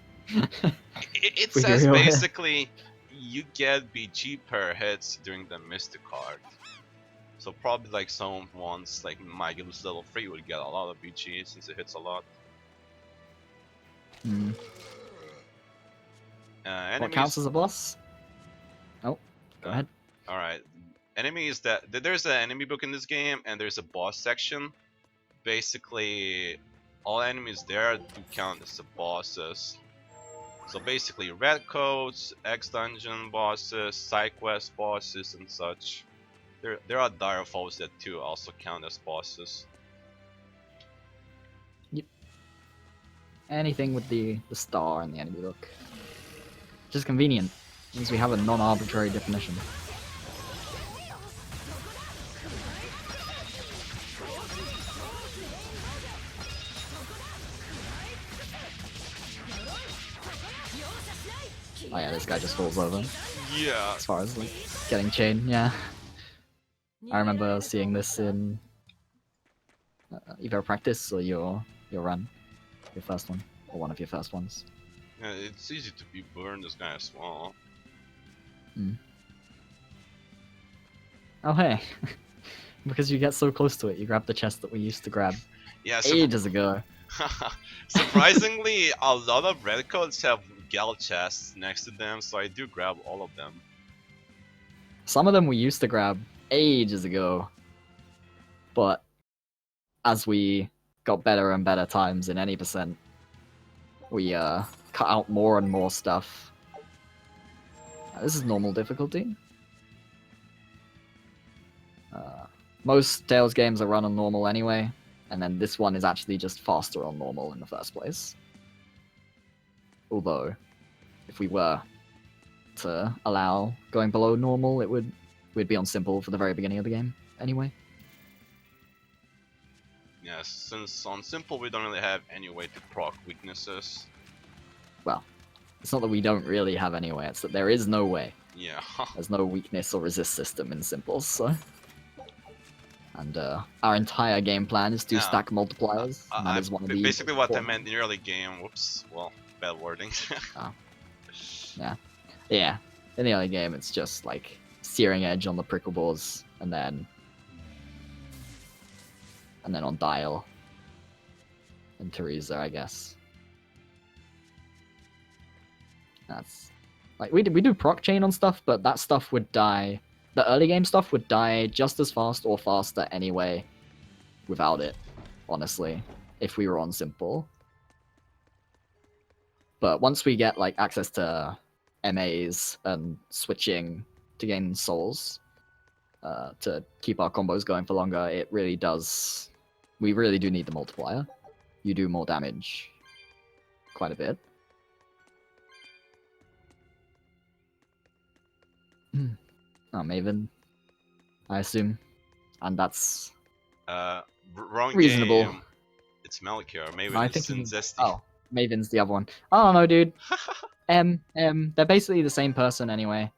It We says hear it. basically you get BG per hits during the Mystic card. So probably like some ones like Magilus level 3 would get a lot of BG since it hits a lot. Hmm. What Enemies, counts as a boss? Oh, go ahead. Alright. Enemies there's an enemy book in this game and there's a boss section. Basically all enemies there do count as the bosses. So basically red coats, X dungeon bosses, side quest bosses and such. There are dire foes that too also count as bosses. Anything with the star in the enemy book. Which is convenient. Means we have a non-arbitrary definition. Oh yeah, this guy just falls over. Yeah. As far as like getting chain, yeah. I remember seeing this in either practice or your run, your first one, or one of your first ones. Yeah, it's easy to be burned as guy as well. Oh hey, because you get so close to it, you grab the chest that we used to grab Yeah, ages ago. surprisingly, a lot of red coats have gal chests next to them, so I do grab all of them. Some of them we used to grab ages ago, but as we got better and better times in any percent, we cut out more and more stuff. This is normal difficulty. Most Tales games are run on normal anyway, and then this one is actually just faster on normal in the first place. Although, if we were to allow going below normal, we'd be on simple for the very beginning of the game anyway. Yes, since on simple we don't really have any way to proc weaknesses. Well, it's not that we don't really have any way, it's that there is no way. Yeah. There's no weakness or resist system in simples, so... And our entire game plan is to Yeah. stack multipliers. And that is one of the basically what I important- meant in the early game. Whoops. Well, bad wording. Yeah, in the early game it's just like searing edge on the prickle balls, and then on dial and Teresa, I guess. That's like we do proc chain on stuff, but that stuff would die. The early game stuff would die just as fast or faster anyway without it, honestly, if we were on simple. But once we get like access to MAs and switching to gain souls to keep our combos going for longer, it really does. We really do need the multiplier. you do more damage. Quite a bit. Oh, Maven, I assume. And that's Wrong reasonable. game. It's Melchior. Maybe I it's think you... Zesty. Oh, Maven's the other one. I don't know, dude. They're basically the same person anyway.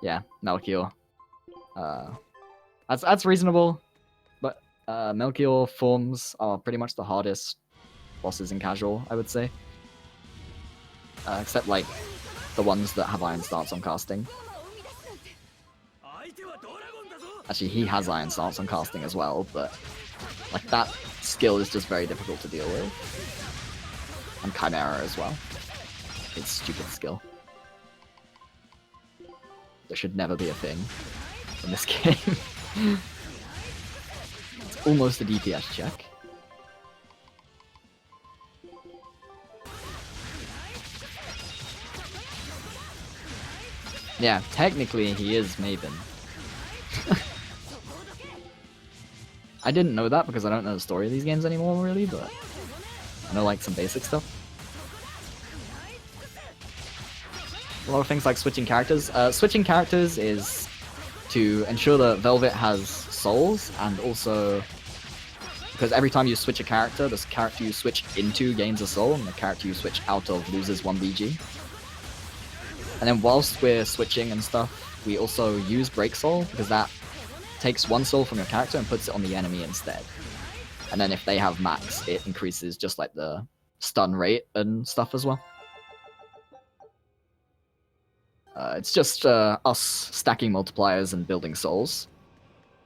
Yeah, Melchior. That's reasonable, but Melchior forms are pretty much the hardest bosses in casual, I would say. Except like the ones that have iron stance on casting. Actually, he has iron stance on casting as well, but like that skill is just very difficult to deal with. And Chimera as well. It's stupid skill. There should never be a thing in this game. It's almost a DPS check. Yeah, technically he is Maven. I didn't know that because I don't know the story of these games anymore, really, but I know like some basic stuff. A lot of things like switching characters. Switching characters is to ensure that Velvet has souls, and also because every time you switch a character, the character you switch into gains a soul, and the character you switch out of loses 1 BG. And then whilst we're switching and stuff, we also use Break Soul, because that takes 1 soul from your character and puts it on the enemy instead. And then if they have max, it increases just like the stun rate and stuff as well. It's just us stacking multipliers and building souls,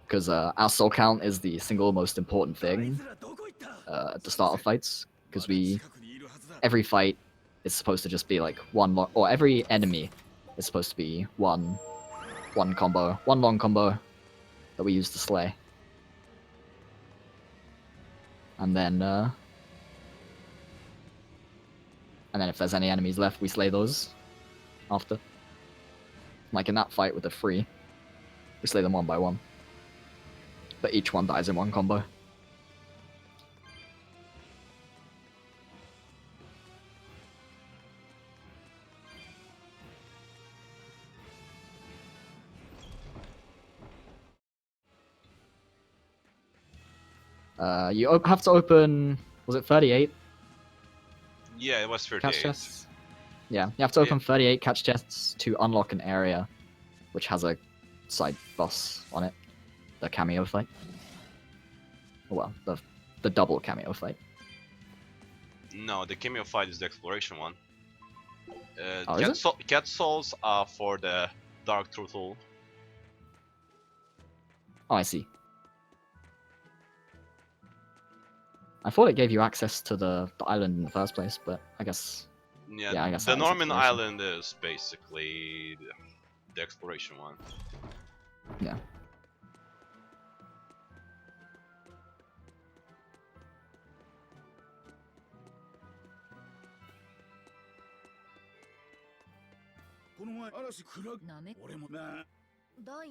because our soul count is the single most important thing at the start of fights, because every fight is supposed to just be like or every enemy is supposed to be one long combo that we use to slay. And then if there's any enemies left, we slay those after. Like in that fight with the 3, we slay them 1 by 1. But each one dies in 1 combo. You have to open, was it 38? Yeah, it was 38. Catch chests? Yeah, you have to open 38 catch chests to unlock an area which has a side boss on it. The cameo fight. Well, the double cameo fight. No, the cameo fight is the exploration one. Is it? Cat souls are for the Dark Turtle. Oh, I see. I thought it gave you access to the island in the first place, but I guess... Yeah, I guess the that is Norman exploration. Island is basically the exploration one. Yeah.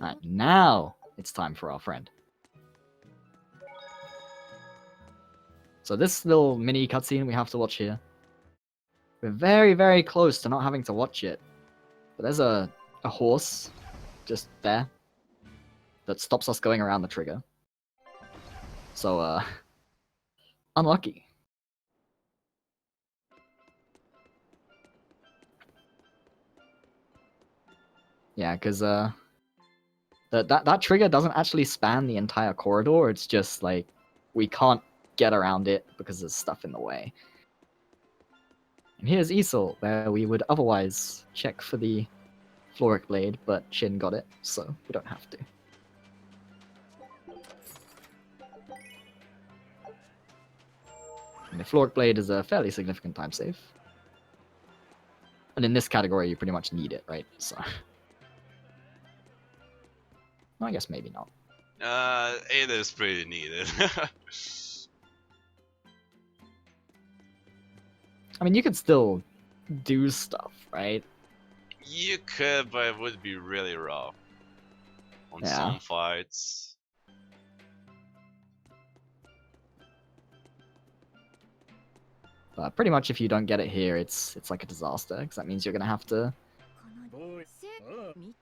Alright, now it's time for our friend. So this little mini cutscene we have to watch here. We're very, very close to not having to watch it. But there's a horse just there that stops us going around the trigger. So, unlucky. Yeah, because that trigger doesn't actually span the entire corridor. It's just like we can't get around it because there's stuff in the way. And here's Isol, where we would otherwise check for the Floric Blade, but Shin got it, so we don't have to. And the Floric Blade is a fairly significant time save. And in this category, you pretty much need it, right? So... I guess maybe not. It is pretty needed. I mean, you could still do stuff, right? You could, but it would be really rough on Yeah. some fights. But pretty much if you don't get it here, it's like a disaster, because that means you're gonna have to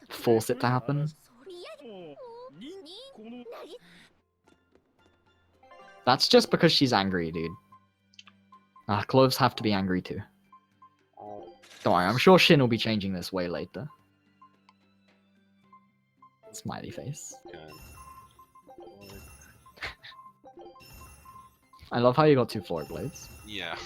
force it to happen. That's just because she's angry, dude. Cloves have to be angry too. Oh, Don't worry, I'm sure Shin will be changing this way later. Smiley face. okay. I love how you got 2 forward blades. Yeah.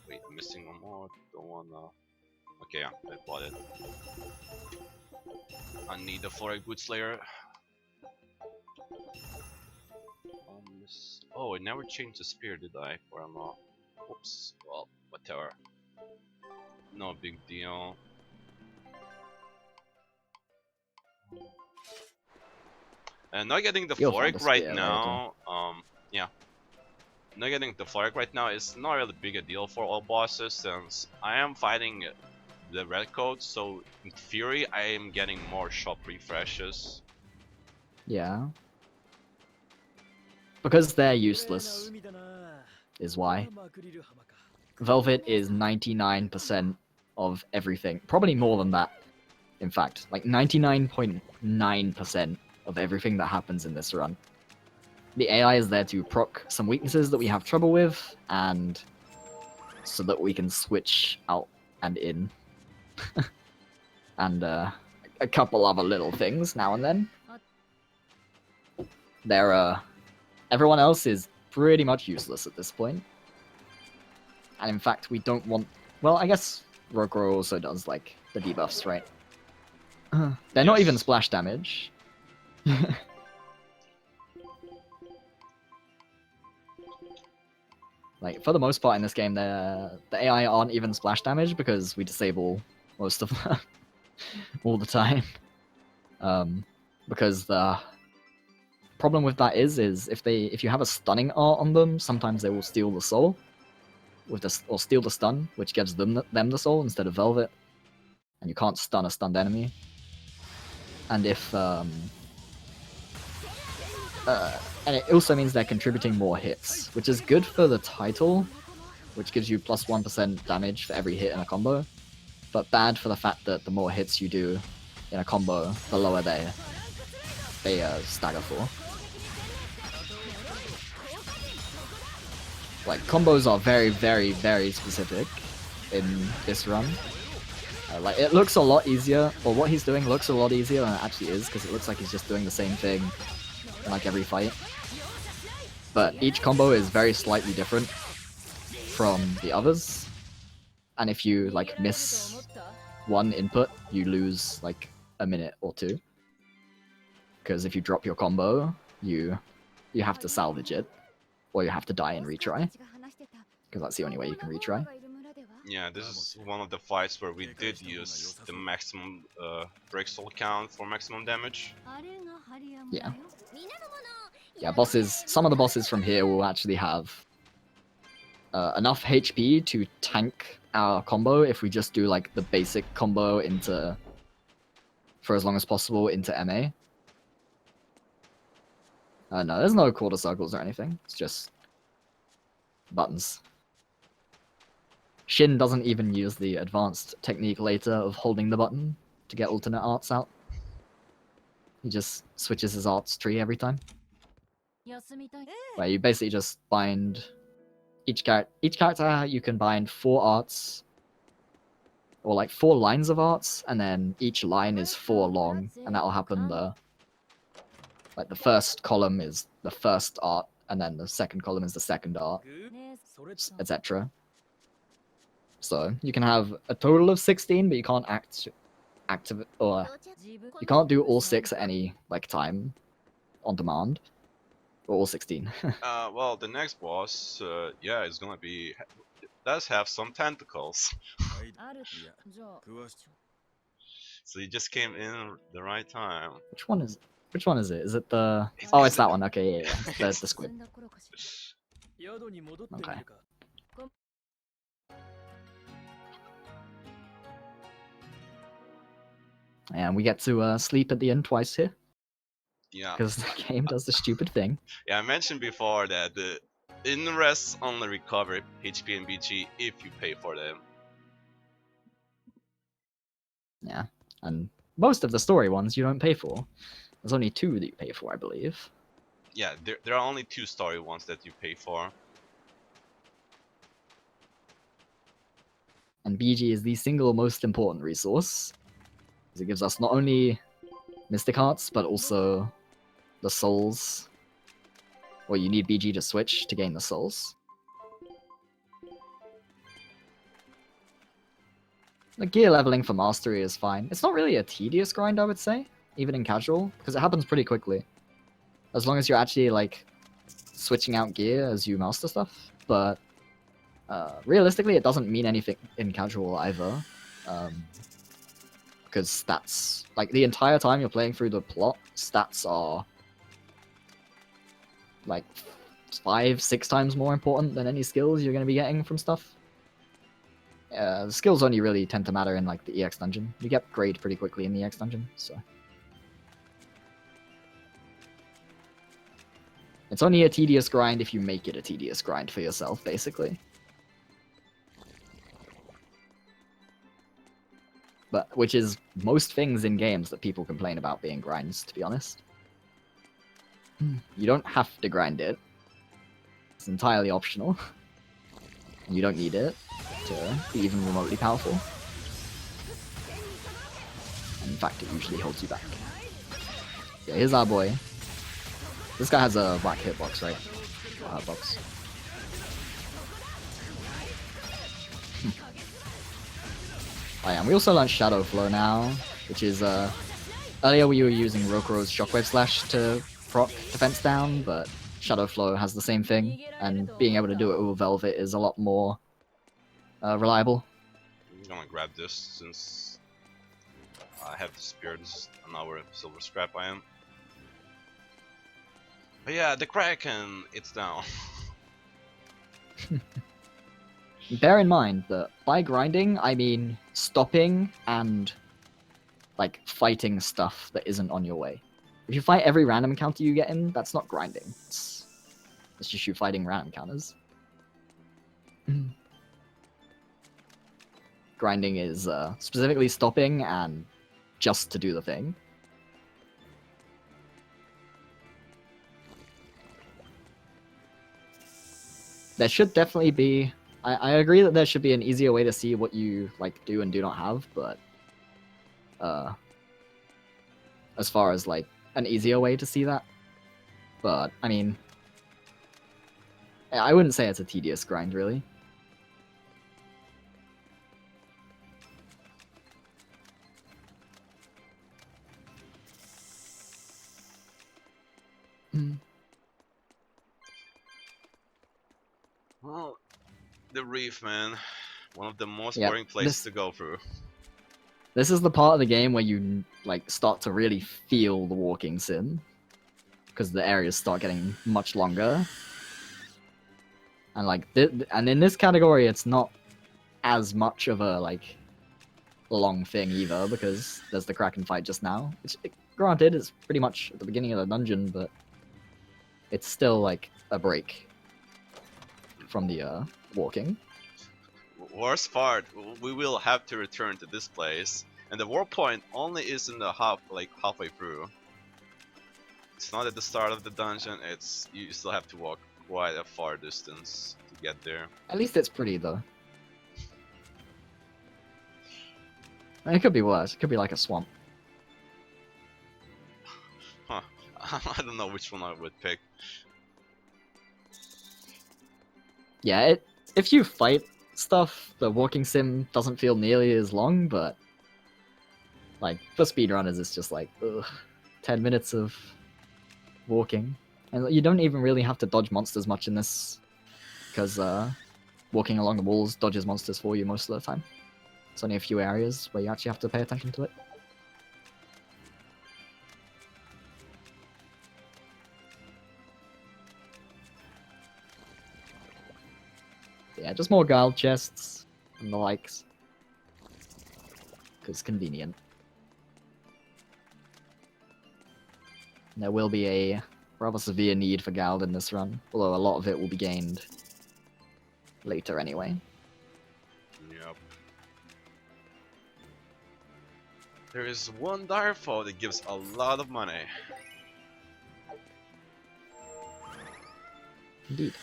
Wait, I'm missing one more. Don't wanna. Okay, yeah, I bought it. I need the Foreign Boot Slayer. Oh, I never changed the spear, did I? Or am I? Oops. Well, whatever. No big deal. And not getting the You'll find Foreign a right spear now. Yeah. Not getting the Foreign right now is not really big a deal for all bosses, since I am fighting the red coat, so in theory I am getting more shop refreshes. Yeah. Because they're useless, is why. Velvet is 99% of everything. Probably more than that. In fact, like 99.9% of everything that happens in this run. The AI is there to proc some weaknesses that we have trouble with, and so that we can switch out and in. And a couple other little things now and then. Everyone else is pretty much useless at this point. And in fact, we don't want... Well, I guess Rogro also does, like, the debuffs, right? They're not even Yes. splash damage. Like, for the most part in this game, the AI aren't even splash damage because we disable most of them all the time. Because the problem with that is if you have a stunning art on them, sometimes they will steal the soul with or steal the stun, which gives them the soul instead of Velvet, and you can't stun a stunned enemy. And if and it also means they're contributing more hits, which is good for the title, which gives you plus 1% damage for every hit in a combo, but bad for the fact that the more hits you do in a combo, the lower they stagger for. Like, combos are very, very, very specific in this run. Like, it looks a lot easier, or what he's doing looks a lot easier than it actually is, because it looks like he's just doing the same thing in like every fight. But each combo is very slightly different from the others, and if you like miss one input, you lose like a minute or two. Because if you drop your combo, you have to salvage it, or you have to die and retry, because that's the only way you can retry. Yeah, this is one of the fights where we did use the maximum break soul count for maximum damage. Yeah. Yeah, bosses. Some of the bosses from here will actually have enough HP to tank our combo if we just do like the basic combo for as long as possible into MA. No, there's no quarter circles or anything. It's just buttons. Shin doesn't even use the advanced technique later of holding the button to get alternate arts out. He just switches his arts tree every time. Where you basically just bind each character. You can bind 4 arts, or like 4 lines of arts, and then each line is 4 long, and that'll happen the first column is the first art, and then the second column is the second art, etc. So you can have a total of 16, but you can't activate, or you can't do all 6 at any like time on demand, or all 16. Well, the next boss, yeah, is gonna be does have some tentacles, so he just came in the right time. Which one is it? Is it the... It's- Oh, it's it's that the- one. Okay, yeah. It's the squid. Okay. And we get to sleep at the end twice here. Yeah, because the game does the stupid thing. yeah. I mentioned before that the in-rests only recover HP and BG if you pay for them. Yeah, and most of the story ones you don't pay for. There's only 2 that you pay for, I believe. Yeah, there are only 2 story ones that you pay for. And BG is the single most important resource, because it gives us not only Mystic Hearts, but also the souls. Well, you need BG to switch to gain the souls. The gear leveling for mastery is fine. It's not really a tedious grind, I would say, even in casual, because it happens pretty quickly. As long as you're actually, like, switching out gear as you master stuff. But realistically, it doesn't mean anything in casual either. Because stats, like, the entire time you're playing through the plot, stats are, like, 5-6 times more important than any skills you're going to be getting from stuff. The skills only really tend to matter in, like, the EX dungeon. You get grade pretty quickly in the EX dungeon, so... It's only a tedious grind if you make it a tedious grind for yourself, basically. But which is most things in games that people complain about being grinds, to be honest. You don't have to grind it's entirely optional. You don't need it to be even remotely powerful. And in fact, it usually holds you back. Yeah, here's our boy. This guy has a black hitbox, right? Or hurtbox. Oh yeah, and we also learned Shadow Flow now, which is, earlier we were using Rokuro's Shockwave Slash to proc defense down, but Shadow Flow has the same thing, and being able to do it with Velvet is a lot more reliable. I'm gonna grab this since I have the spear. This is another silver scrap I am. But yeah, the Kraken, it's down. Bear in mind that by grinding, I mean stopping and, like, fighting stuff that isn't on your way. If you fight every random encounter you get in, that's not grinding. It's just you fighting random counters. Grinding is specifically stopping and just to do the thing. There should definitely be... I agree that there should be an easier way to see what you, like, do and do not have, but... as far as, like, an easier way to see that. But, I mean... I wouldn't say it's a tedious grind, really. Well, the Reef, man. One of the most Yeah, boring places to go through. This is the part of the game where you, like, start to really feel the walking sim. Because the areas start getting much longer. And, like, and in this category, it's not as much of a, like, long thing either, because there's the Kraken fight just now. Which, granted, it's pretty much at the beginning of the dungeon, but it's still, like, a break from the walking. Worst part, we will have to return to this place, and the war point only is in the halfway through. It's not at the start of the dungeon. It's you still have to walk quite a far distance to get there. At least it's pretty, though. I mean, it could be worse. It could be like a swamp. Huh. I don't know which one I would pick. Yeah, if you fight stuff, the walking sim doesn't feel nearly as long, but like for speedrunners, it's just like 10 minutes of walking, and you don't even really have to dodge monsters much in this, because walking along the walls dodges monsters for you most of the time. It's only a few areas where you actually have to pay attention to it. Yeah, just more guild chests and the likes. Because convenient. There will be a rather severe need for Gald in this run, although a lot of it will be gained later anyway. Yep. There is one direfall that gives a lot of money. Indeed.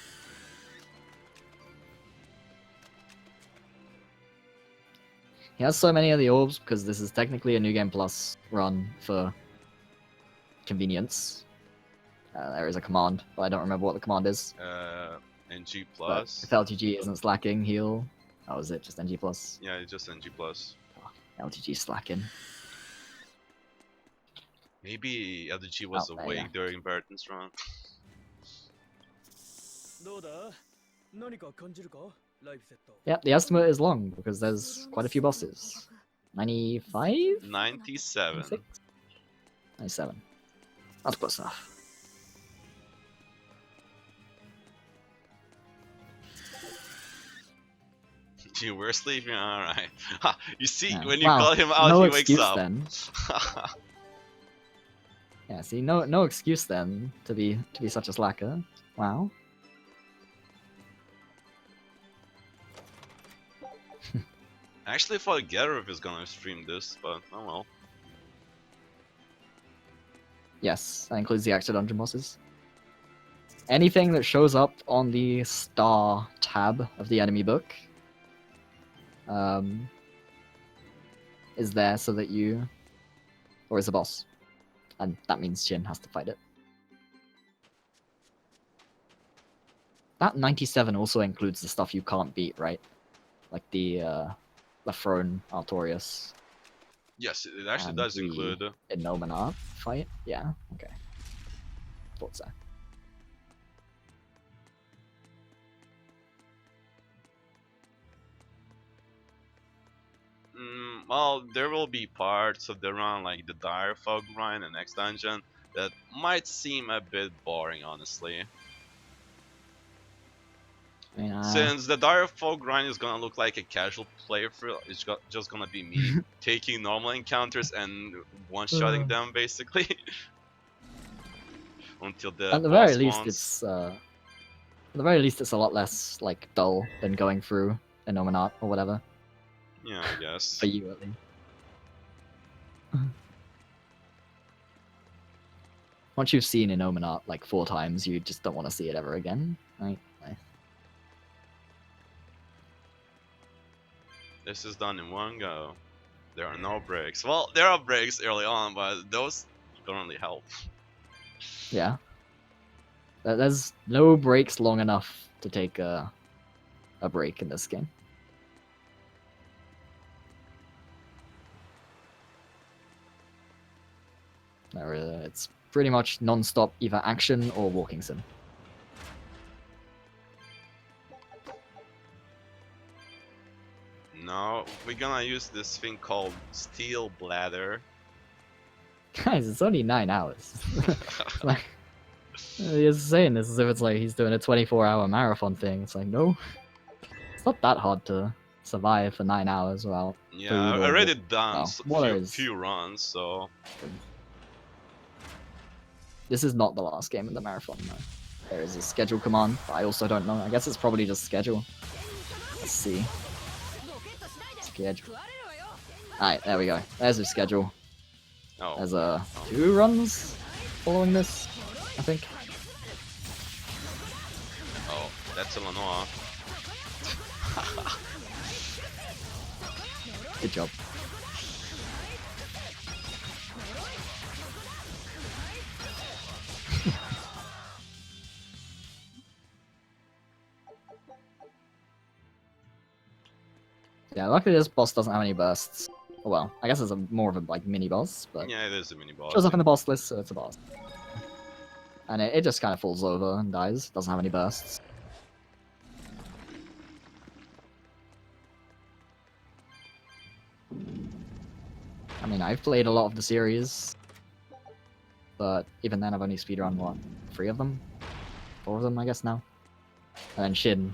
He has so many of the orbs because this is technically a New Game Plus run for convenience. There is a command, but I don't remember what the command is. NG But plus. if LTG isn't slacking, heal. Oh, is it just NG plus? Yeah, it's just NG plus. LTG slacking. Maybe LTG was Oh, there you awake during Burton's run. どうだ何か感じるかライフセット Yep, the estimate is long because there's quite a few bosses. 95? 97. 96? 97. That's close enough. You were sleeping? Alright. You see, Yeah. when you Wow, call him out, no he wakes excuse up. then. Yeah, see, no excuse then to be such a slacker. Wow. I actually thought Gerov is gonna stream this, but oh well. Yes, that includes the extra dungeon bosses. Anything that shows up on the star tab of the enemy book is there so that you, or is a boss, and that means Shin has to fight it. That 97 also includes the stuff you can't beat, right? Like the throne Artorias. Yes, it actually and does the include. Inominat fight? Yeah, okay. Thought so. Well, there will be parts of the run, like the Dire Fog grind and next dungeon, that might seem a bit boring, honestly. I mean, Since the Dire Fog grind is gonna look like a casual playthrough, it's just gonna be me taking normal encounters and one-shotting them, basically. Until the at the boss very least, spawns. at the very least, it's a lot less like dull than going through Inominat or whatever. Yeah, I guess. For you, at least. Once you've seen Inominat like 4 times, you just don't want to see it ever again. Right? This is done in one go. There are no breaks. Well, there are breaks early on, but those don't really help. Yeah. There's no breaks long enough to take a break in this game. It's pretty much non-stop either action or walking sim. No, we're gonna use this thing called Steel Bladder. Guys, it's only 9 hours. Like, he's saying this as if it's like he's doing a 24-hour marathon thing. It's like, no. It's not that hard to survive for 9 hours without Yeah, food I or already wa- done well, a water few, is- few runs, so This is not the last game in the marathon, though. There is a schedule command, but I also don't know. I guess it's probably just schedule. Let's see. Schedule. Alright, there we go. There's the schedule. oh, There's 2 runs following this, I think. oh, that's Illinois. Good job. Yeah, luckily this boss doesn't have any bursts. Well, I guess it's more of a like mini boss, but Yeah, it is a mini boss. shows up in the boss list, so it's a boss. And it just kind of falls over and dies. Doesn't have any bursts. I mean, I've played a lot of the series, but even then I've only speedrun, what, 3 of them? 4 of them, I guess, now? And then Shin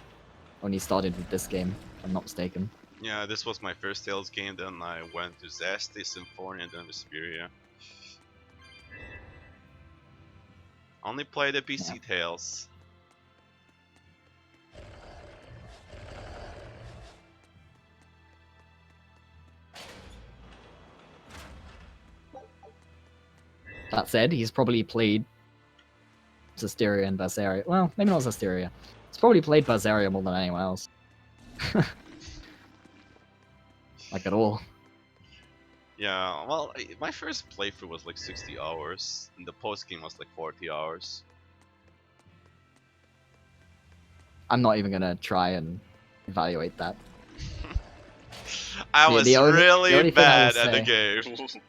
only started with this game, if I'm not mistaken. Yeah, this was my first Tales game, then I went to Zesty, Symphonia, and then Vesperia. Only play the PC Tales. That said, he's probably played Zestiria and Berseria. Well, maybe not Zestiria. He's probably played Berseria more than anyone else. Like at all. Yeah, well, my first playthrough was like 60 hours, and the post game was like 40 hours. I'm not even gonna try and evaluate that. I The- was the only- the really only thing I will bad at the say- game.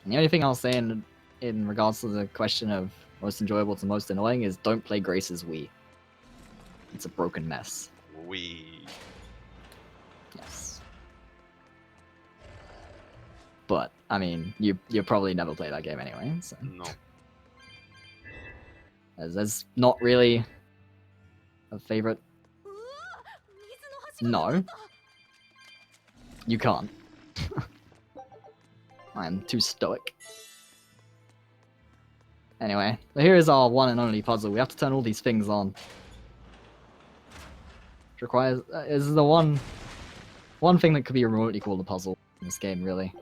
And the only thing I'll say in regards to the question of most enjoyable to most annoying is don't play Grace's Wii. It's a broken mess. We. Yes. But I mean, you probably never play that game anyway, so No. there's not really a favorite. うわ水の橋が No, you can't. I'm too stoic. Anyway, here is our one and only puzzle. We have to turn all these things on. Which requires is the one thing that could be remotely called a puzzle in this game, really.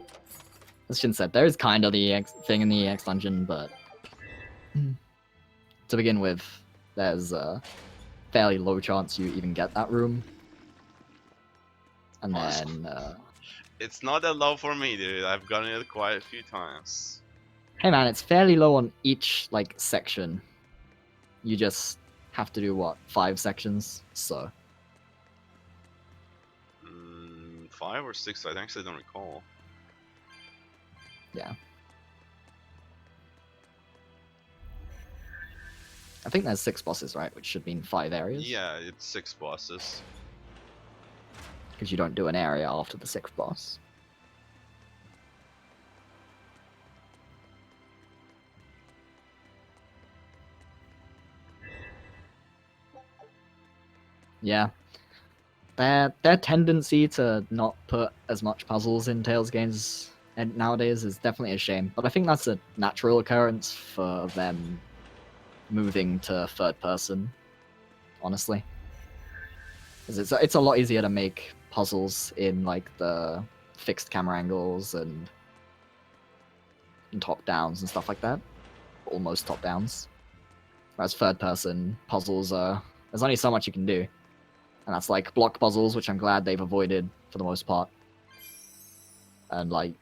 As Shin said, there is kind of the thing in the EX dungeon, but to begin with, there's a fairly low chance you even get that room. And then, It's not that low for me, dude. I've gotten it quite a few times. hey man, it's fairly low on each, like, section. You just have to do, what, 5 sections? So, 5 or 6, I actually don't recall. yeah. I think there's 6 bosses, right? Which should mean 5 areas. Yeah, it's 6 bosses. Because you don't do an area after the 6th boss. Yeah. Their tendency to not put as much puzzles in Tales games nowadays is definitely a shame. But I think that's a natural occurrence for them moving to third person, honestly. 'Cause it's a lot easier to make puzzles in like the fixed camera angles and top downs and stuff like that. Almost top downs. Whereas third person puzzles there's only so much you can do. And that's like block puzzles, which I'm glad they've avoided for the most part. And like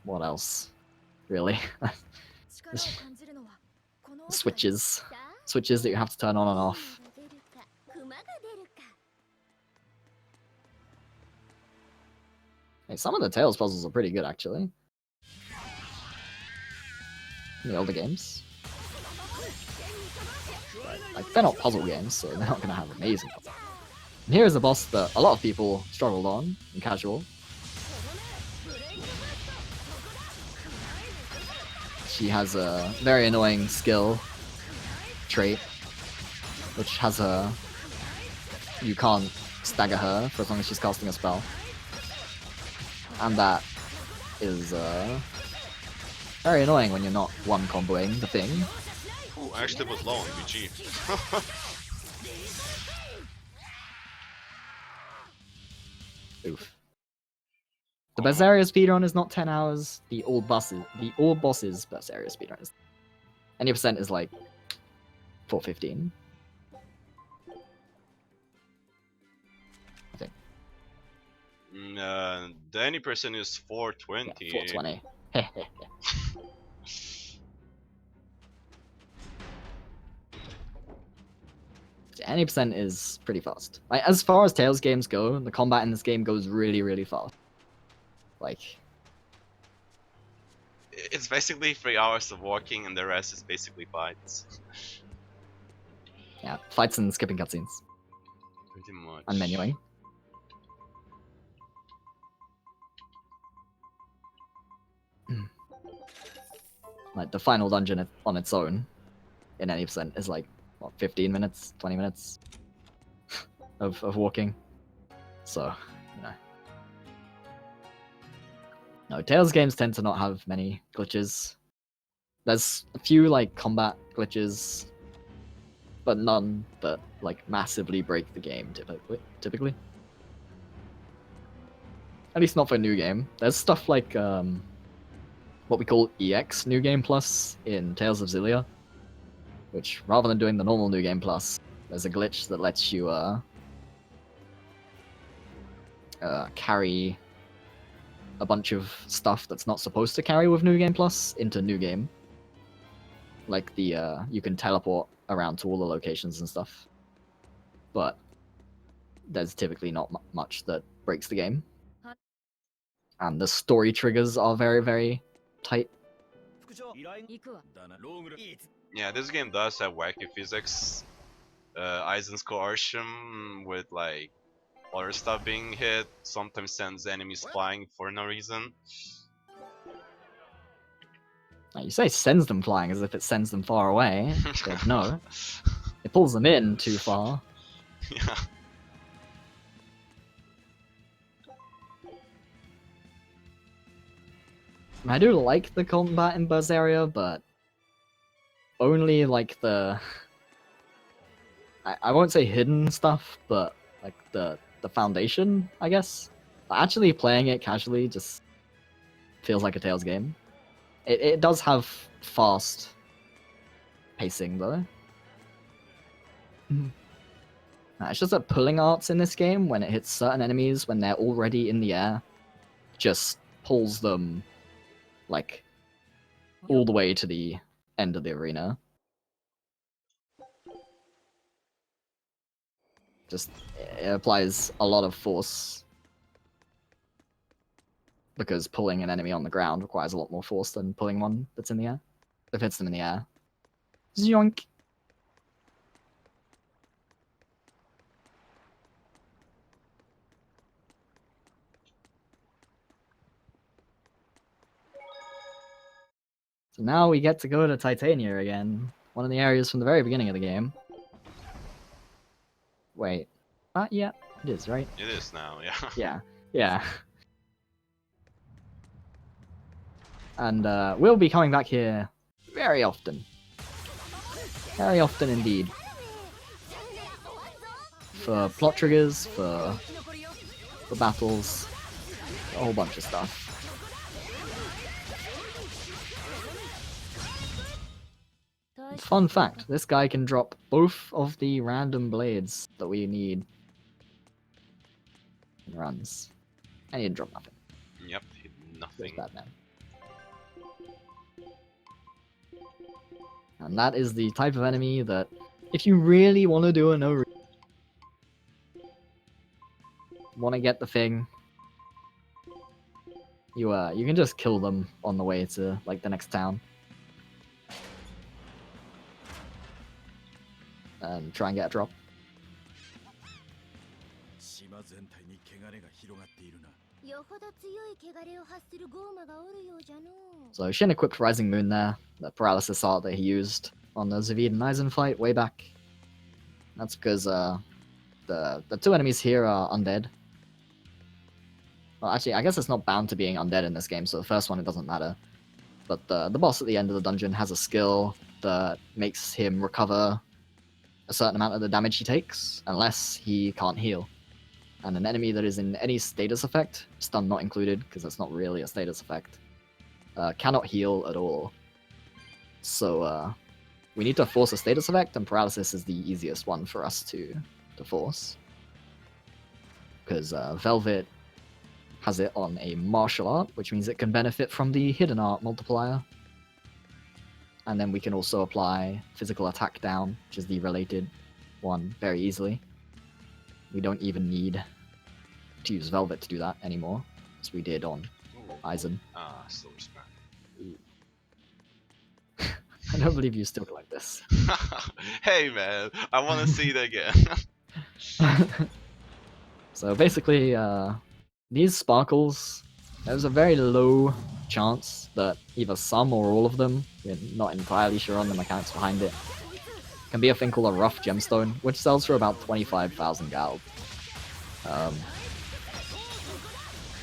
what else? Really? 力を感じるのはこの奥だ Switches. さあ Switches that you have to turn on and off. 出るか熊が出るか Hey, some of the Tales puzzles are pretty good, actually. In the older games. But, like, they're not puzzle games, so they're not going to have amazing puzzles. And here is a boss that a lot of people struggled on in casual. She has a very annoying skill trait, which has a... You can't stagger her for as long as she's casting a spell. And that is very annoying when you're not one comboing the thing. Ooh, actually was low on BG. Oof. The Berseria speedrun is not 10 hours. The All Bosses Berseria speedrun is. Any percent is like 4:15. I think. The any person is 420. Yeah, 4:20. Any percent is pretty fast. Like, as far as Tales games go, the combat in this game goes really, really fast. Like, It's basically 3 hours of walking, and the rest is basically fights. yeah, fights and skipping cutscenes Pretty much. and menuing. Like, the final dungeon on its own, in any percent, is like, what, 15 minutes, 20 minutes of walking. So, you know. No, Tales games tend to not have many glitches. There's a few like combat glitches, but none that like massively break the game typically. At least not for New Game. There's stuff like what we call EX New Game Plus in Tales of Xillia, which rather than doing the normal New Game Plus, there's a glitch that lets you carry a bunch of stuff that's not supposed to carry with New Game Plus into New Game. Like the you can teleport around to all the locations and stuff. But there's typically not much that breaks the game. And the story triggers are very, very tight. 行くわ Yeah, this game does have wacky physics. Aizen's coercion with like other stuff being hit sometimes sends enemies flying for no reason. Now, you say sends them flying as if it sends them far away, but no. It pulls them in too far. Yeah. I do like the combat in Berseria, but only like the... I won't say hidden stuff, but like the foundation, I guess. Actually playing it casually just feels like a Tales game. It does have fast pacing though. It's just that pulling arts in this game, when it hits certain enemies when they're already in the air, just pulls them like all the way to the end of the arena. Just it applies a lot of force because pulling an enemy on the ground requires a lot more force than pulling one that's in the air. If it hits them in the air. Zoink! So now we get to go to Titania again, one of the areas from the very beginning of the game. Wait. Yeah, it is, right? It is now, yeah. Yeah, yeah. And we'll be coming back here very often. Very often indeed. For plot triggers, for battles, a whole bunch of stuff. Fun fact, this guy can drop both of the random blades that we need in runs. And he didn't drop nothing. Yep, Feels nothing. bad, man. And that is the type of enemy that, if you really want to do a no want to get the thing, you can just kill them on the way to like the next town. And try and get a drop. 島全体に汚れが広がっているな。よほど強い汚れを発するゴーマがおるようじゃのう。 So Shin equipped Rising Moon there, the paralysis art that he used on the Zavid and Aizen fight way back. That's because the two enemies here are undead. Well, actually, I guess it's not bound to being undead in this game, so the first one it doesn't matter. But the boss at the end of the dungeon has a skill that makes him recover a certain amount of the damage he takes, unless he can't heal. And an enemy that is in any status effect, stun not included, because that's not really a status effect, cannot heal at all. So we need to force a status effect, and paralysis is the easiest one for us to force. Because Velvet has it on a martial art, which means it can benefit from the hidden art multiplier. And then we can also apply physical attack down, which is the related one, very easily. We don't even need to use Velvet to do that anymore, as we did on Aizen. Ah, still respect. I don't believe you still like this. Hey man, I want to see it again. So basically, these sparkles, there's a very low chance that either some or all of them, we're not entirely sure on the mechanics behind it, can be a thing called a rough gemstone, which sells for about 25,000 gold.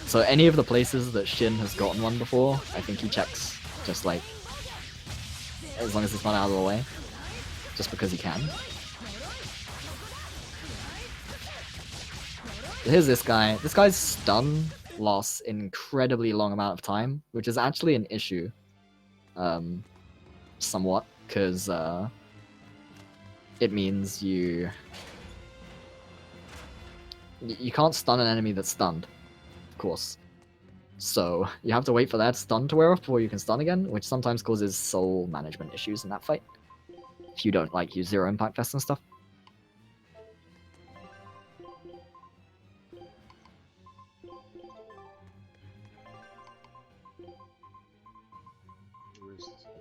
So any of the places that Shin has gotten one before, I think he checks just like as long as it's not out of the way, just because he can. Here's this guy. This guy's stun lasts an incredibly long amount of time, which is actually an issue, somewhat, because it means you can't stun an enemy that's stunned, of course. So you have to wait for that stun to wear off before you can stun again, which sometimes causes soul management issues in that fight. If you don't like use zero impact vests and stuff.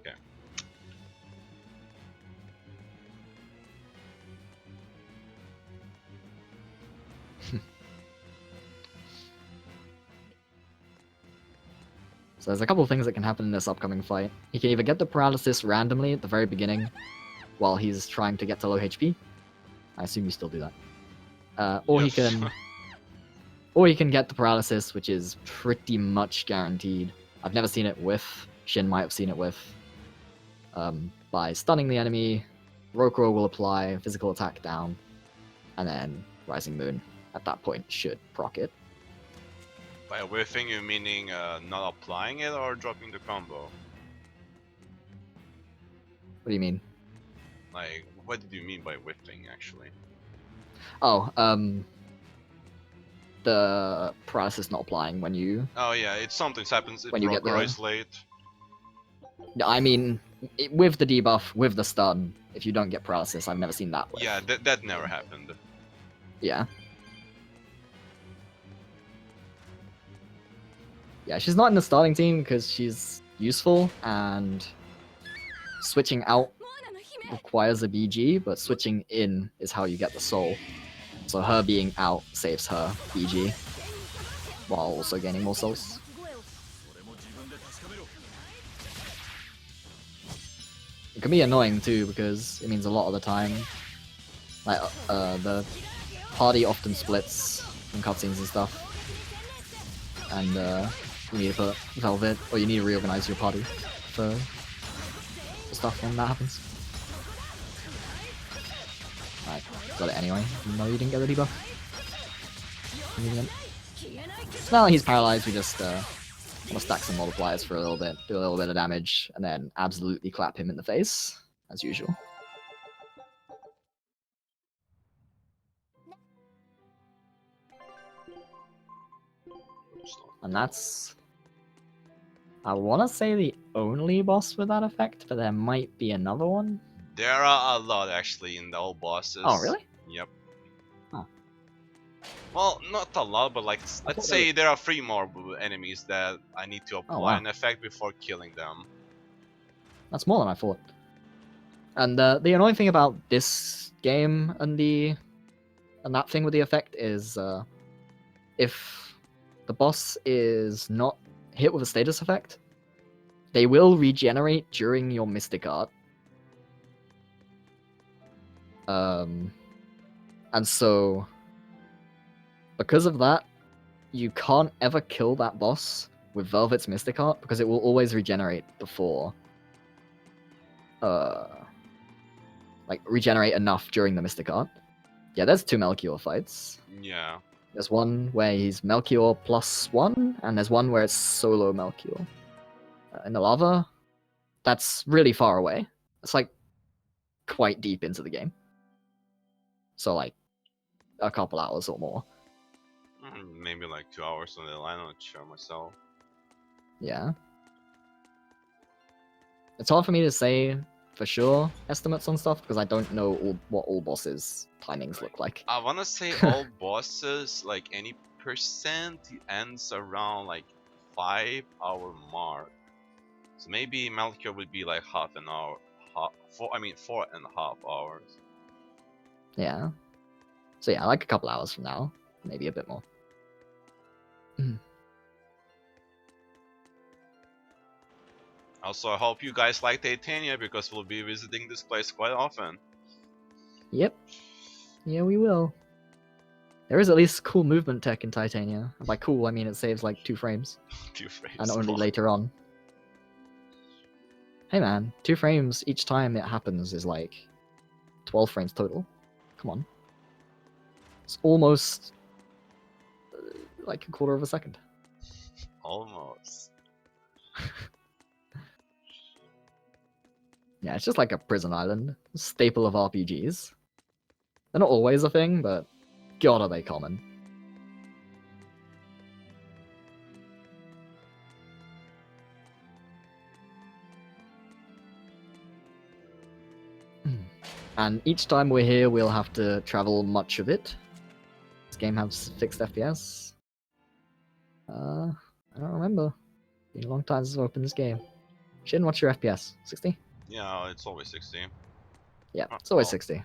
Okay. So there's a couple of things that can happen in this upcoming fight. He can either get the paralysis randomly at the very beginning while he's trying to get to low HP. I assume you still do that. Or Yes. he can get the paralysis, which is pretty much guaranteed. I've never seen it with. Shin might have seen it with. By stunning the enemy, Rokuro will apply physical attack down, and then Rising Moon at that point should proc it. By whiffing, you meaning not applying it or dropping the combo? What do you mean? Like, what did you mean by whiffing, actually? Oh, the paralysis not applying when you... Oh yeah, it sometimes happens if When you get Rokuro the- is late. No, I mean, with the debuff, with the stun, if you don't get paralysis, I've never seen that whiff. Yeah, that never happened. Yeah. Yeah, she's not in the starting team because she's useful, and switching out モアナの姫 requires a BG, but switching in is how you get the soul. So her being out saves her BG, while also gaining more souls. それも自分で確かめろ。 It can be annoying too, because it means a lot of the time, like, the party often splits in cutscenes and stuff, and you need to put Velvet, or you need to reorganize your party for stuff when that happens. Right, got it anyway. No, you didn't get the debuff. So now that he's paralyzed, we just want to stack some multipliers for a little bit, do a little bit of damage, and then absolutely clap him in the face, as usual. And that's... I want to say the only boss with that effect, but there might be another one. There are a lot actually in the All Bosses. Oh, really? Yep. Oh. Well, not a lot, but like, thought let's there say there are 3 more enemies that I need to apply wow. an effect before killing them. That's more than I thought. And the annoying thing about this game and that thing with the effect is if the boss is not hit with a status effect, they will regenerate during your Mystic Art. And so, because of that, you can't ever kill that boss with Velvet's Mystic Art because it will always regenerate before. Like, regenerate enough during the Mystic Art. Yeah, there's 2 Melchior fights. Yeah. There's one where he's Melchior +1, and there's one where it's solo Melchior. In the lava, that's really far away. It's like quite deep into the game. So like a couple hours or more. Maybe like 2 hours on the line, I'm not sure myself. Yeah. It's hard for me to say for sure estimates on stuff because I don't know what all bosses timings look like. I wanna say all bosses, like any percent, ends around like 5-hour mark. So maybe Melchior would be like half an hour, 4.5 hours. Yeah. So yeah, like a couple hours from now, maybe a bit more. Also, I hope you guys like Titania because we'll be visiting this place quite often. Yep. Yeah, we will. There is at least cool movement tech in Titania. And by cool, I mean it saves like 2 frames, 2 frames. and only per- later on. Hey man, 2 frames each time it happens is like 12 frames total. Come on. It's almost like a quarter of a second. Almost. Yeah, it's just like a prison island. Staple of RPGs. They're not always a thing, but god are they common. And each time we're here, we'll have to travel much of it. This game has fixed FPS. I don't remember. Been a long time since I've opened this game. Shin, what's your FPS? 60? Yeah, it's always 60. Yeah, it's always well. 60.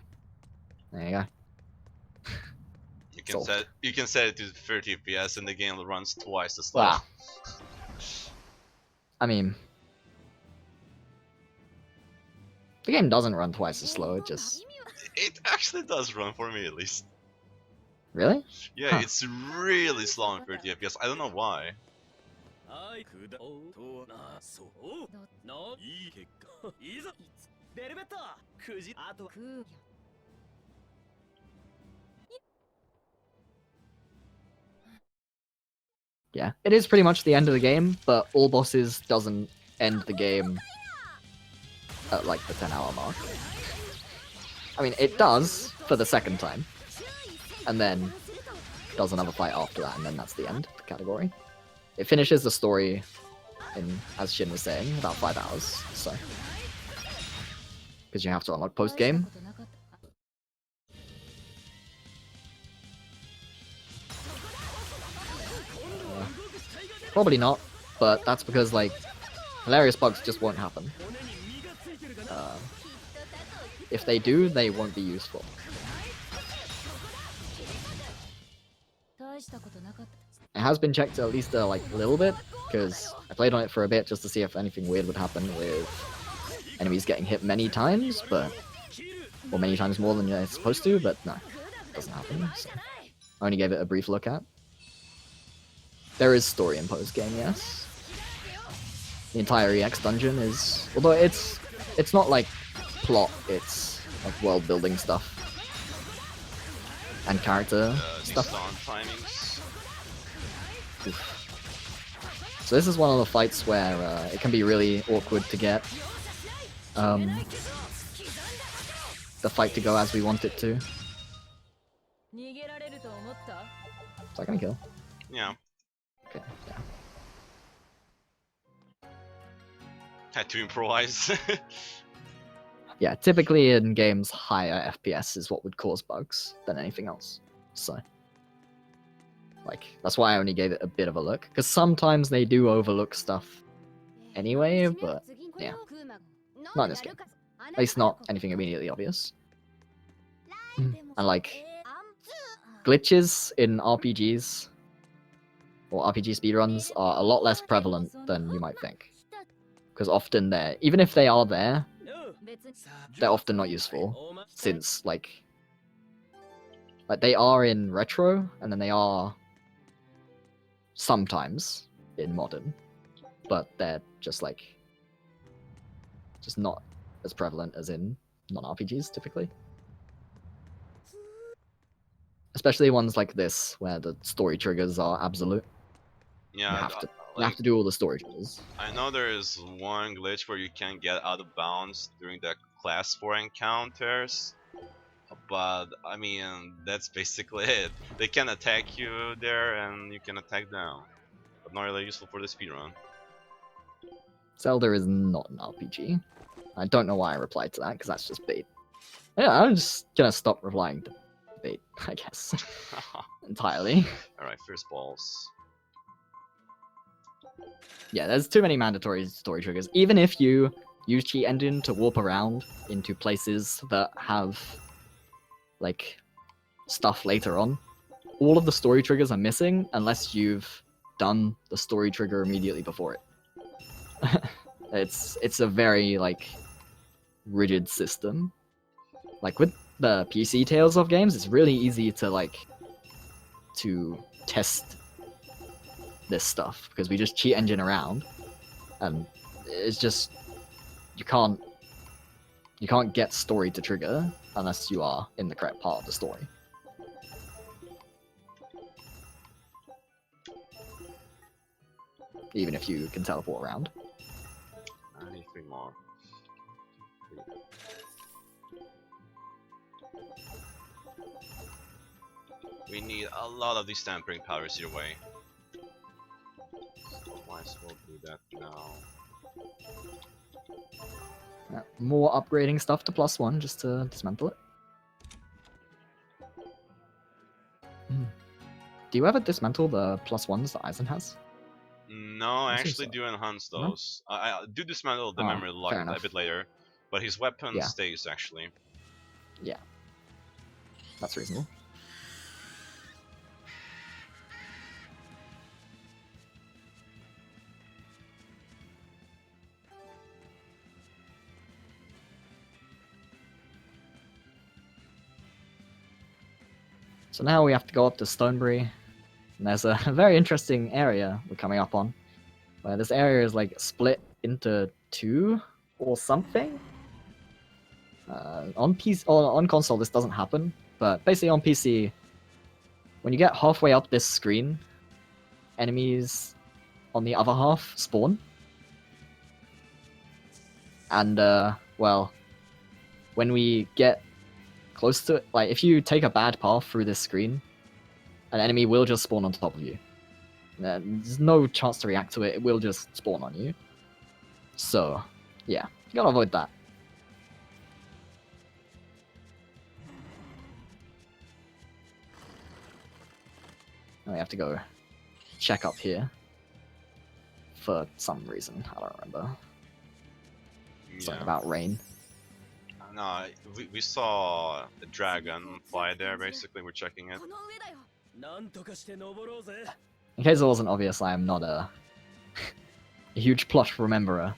There you go. Solved. You can set it to 30 FPS and the game runs twice as slow. Wow. I mean, the game doesn't run twice as slow. It just It actually does run for me at least. really. Yeah, Huh. it's really slow on 30 FPS. I don't know why. はいくだおうとなそうないい結果いざベルベットくじあとはく Yeah, it is pretty much the end of the game, but All Bosses doesn't end the game at like the 10-hour mark. I mean, it does for the second time, and then does another fight after that, and then that's the end of the category. It finishes the story in, as Shin was saying, about 5 hours, so. Because you have to unlock post-game. Probably not, but that's because, like, hilarious bugs just won't happen. If they do, they won't be useful. 大したことなかった It has been checked at least like a little bit, because I played on it for a bit just to see if anything weird would happen with enemies getting hit many times, but or many times more than you're supposed to, but no, it doesn't happen. So I only gave it a brief look at. There is story in post-game, yes. The entire EX dungeon is, although it's not like plot, it's like world building stuff and character These stuff. sound timings. Oof. So this is one of the fights where it can be really awkward to get the fight to go as we want it to. 逃げられると思った Is that gonna kill? Yeah, Okay, yeah. had to improvise. Yeah, typically in games, higher FPS is what would cause bugs than anything else. So, like, that's why I only gave it a bit of a look. Because sometimes they do overlook stuff anyway, but yeah. Not in this game. At least not anything immediately obvious. And like, glitches in RPGs, or RPG speedruns, are a lot less prevalent than you might think. Because often they're, even if they are there, they're often not useful, since like they are in retro, and then they are sometimes in modern, but they're just like just not as prevalent as in non-RPGs typically. Especially ones like this, where the story triggers are absolute. Yeah, You have to do all the story triggers. I know there is one glitch where you can get out of bounds during the class 4 encounters, but I mean that's basically it. They can attack you there and you can attack them, but not really useful for the speedrun. Zelda is not an RPG. I don't know why I replied to that, because that's just bait. Yeah, I'm just gonna stop replying to bait, I guess. Entirely. Alright, first balls. Yeah, there's too many mandatory story triggers. Even if you use Cheat Engine to warp around into places that have, like, stuff later on, all of the story triggers are missing unless you've done the story trigger immediately before it. It's a very, like, rigid system. Like, with the PC Tales of games, it's really easy to, like, to test this stuff because we just cheat engine around, and it's just you can't get story to trigger unless you are in the correct part of the story. Even if you can teleport around. I need 3 more. We need a lot of these tampering powers your way. So might as well do that now. More upgrading stuff to +1 just to dismantle it. Do you ever dismantle the +1s that Eisen has? No, I I think actually so. do enhance No? those. I do dismantle the Oh, memory lock fair a enough. bit later, but his weapon Yeah. stays actually. Yeah. That's reasonable. So now we have to go up to Stonebury, and there's a very interesting area we're coming up on, where this area is like split into 2 or something. On PC or on console this doesn't happen, but basically on PC, when you get halfway up this screen, enemies on the other half spawn. And well, when we get close to it, like if you take a bad path through this screen, an enemy will just spawn on top of you. There's no chance to react to it, it will just spawn on you. So, yeah, you gotta avoid that. And we have to go check up here. For some reason, I don't remember. Something about rain. No, we saw a dragon fly there. Basically, we're checking it. この上だよ。なんとかして登ろうぜ。 In case it wasn't obvious, I am not a huge plot rememberer.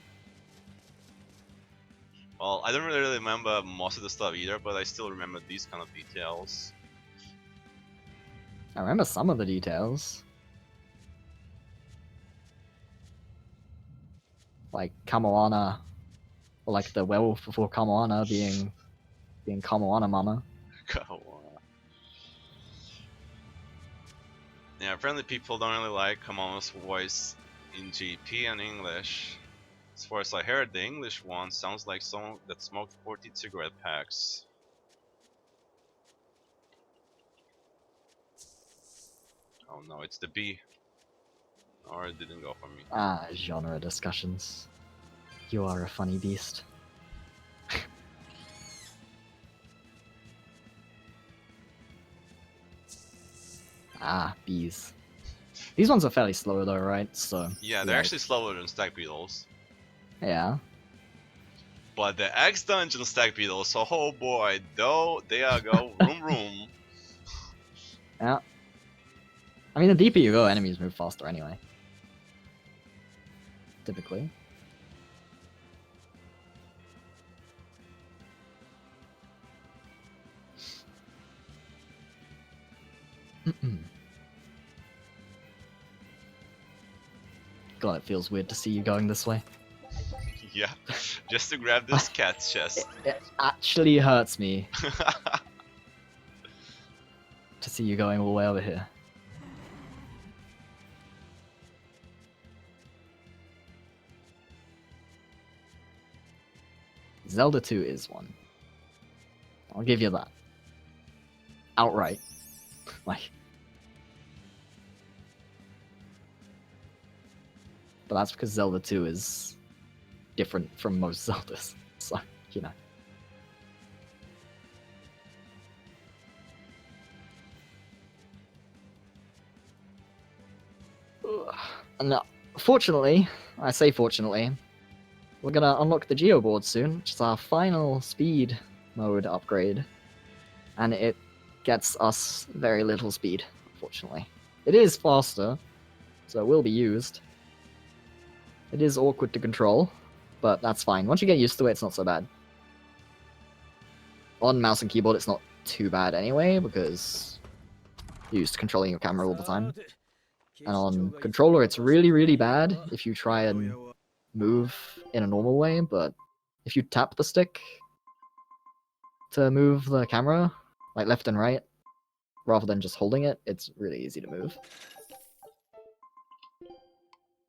Well, I don't really remember most of the stuff either, but I still remember these kind of details. I remember some of the details. Like Kamoana, or like the werewolf before Kamoana being Kamoana Mama. Go on. Yeah, apparently people don't really like Kamama's voice in GP and English. As far as I heard, the English one sounds like someone that smoked 40 cigarette packs. Oh no, it's the B. Or it didn't go for me. Ah, genre discussions. You are a funny beast. Ah, bees. These ones are fairly slow though, right? So Yeah, they're actually slower than stag beetles. yeah. But the X dungeon stag beetles, oh boy, though they are go room room. Yeah. I mean, the deeper you go, enemies move faster anyway. Typically. God, it feels weird to see you going this way. Yeah, just to grab this cat's chest. It actually hurts me to see you going all the way over here. Zelda 2 is one. I'll give you that. Outright. Like. But that's because Zelda 2 is different from most Zeldas. So, you know. And fortunately, I say fortunately, we're gonna unlock the Geo board soon, which is our final speed mode upgrade. And it gets us very little speed, unfortunately. It is faster, so it will be used. It is awkward to control, but that's fine. Once you get used to it, it's not so bad. On mouse and keyboard, it's not too bad anyway, because used to controlling your camera all the time. And on controller, it's really bad if you try and move in a normal way, but if you tap the stick to move the camera, like left and right, rather than just holding it, it's really easy to move.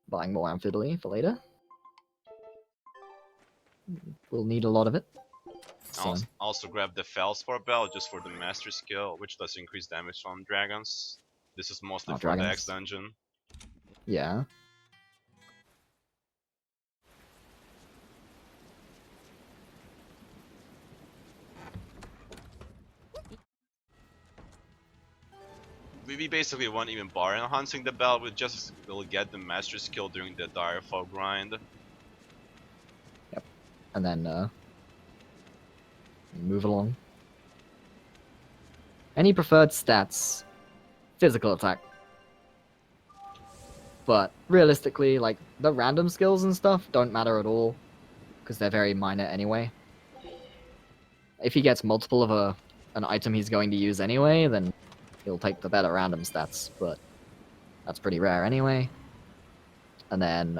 Buying more amphibly for later. We'll need a lot of it. So, Also grab the Feldspar Bell just for the master skill, which does increase damage on dragons. This is mostly for the X dungeon. yeah. We basically won't even bar enhancing the bell, we'll get the master skill during the Direfall grind. Yep. And then move along. Any preferred stats? Physical attack. But realistically, like, the random skills and stuff don't matter at all, because they're very minor anyway. If he gets multiple of an item he's going to use anyway, then he'll take the better random stats, but that's pretty rare anyway. And then,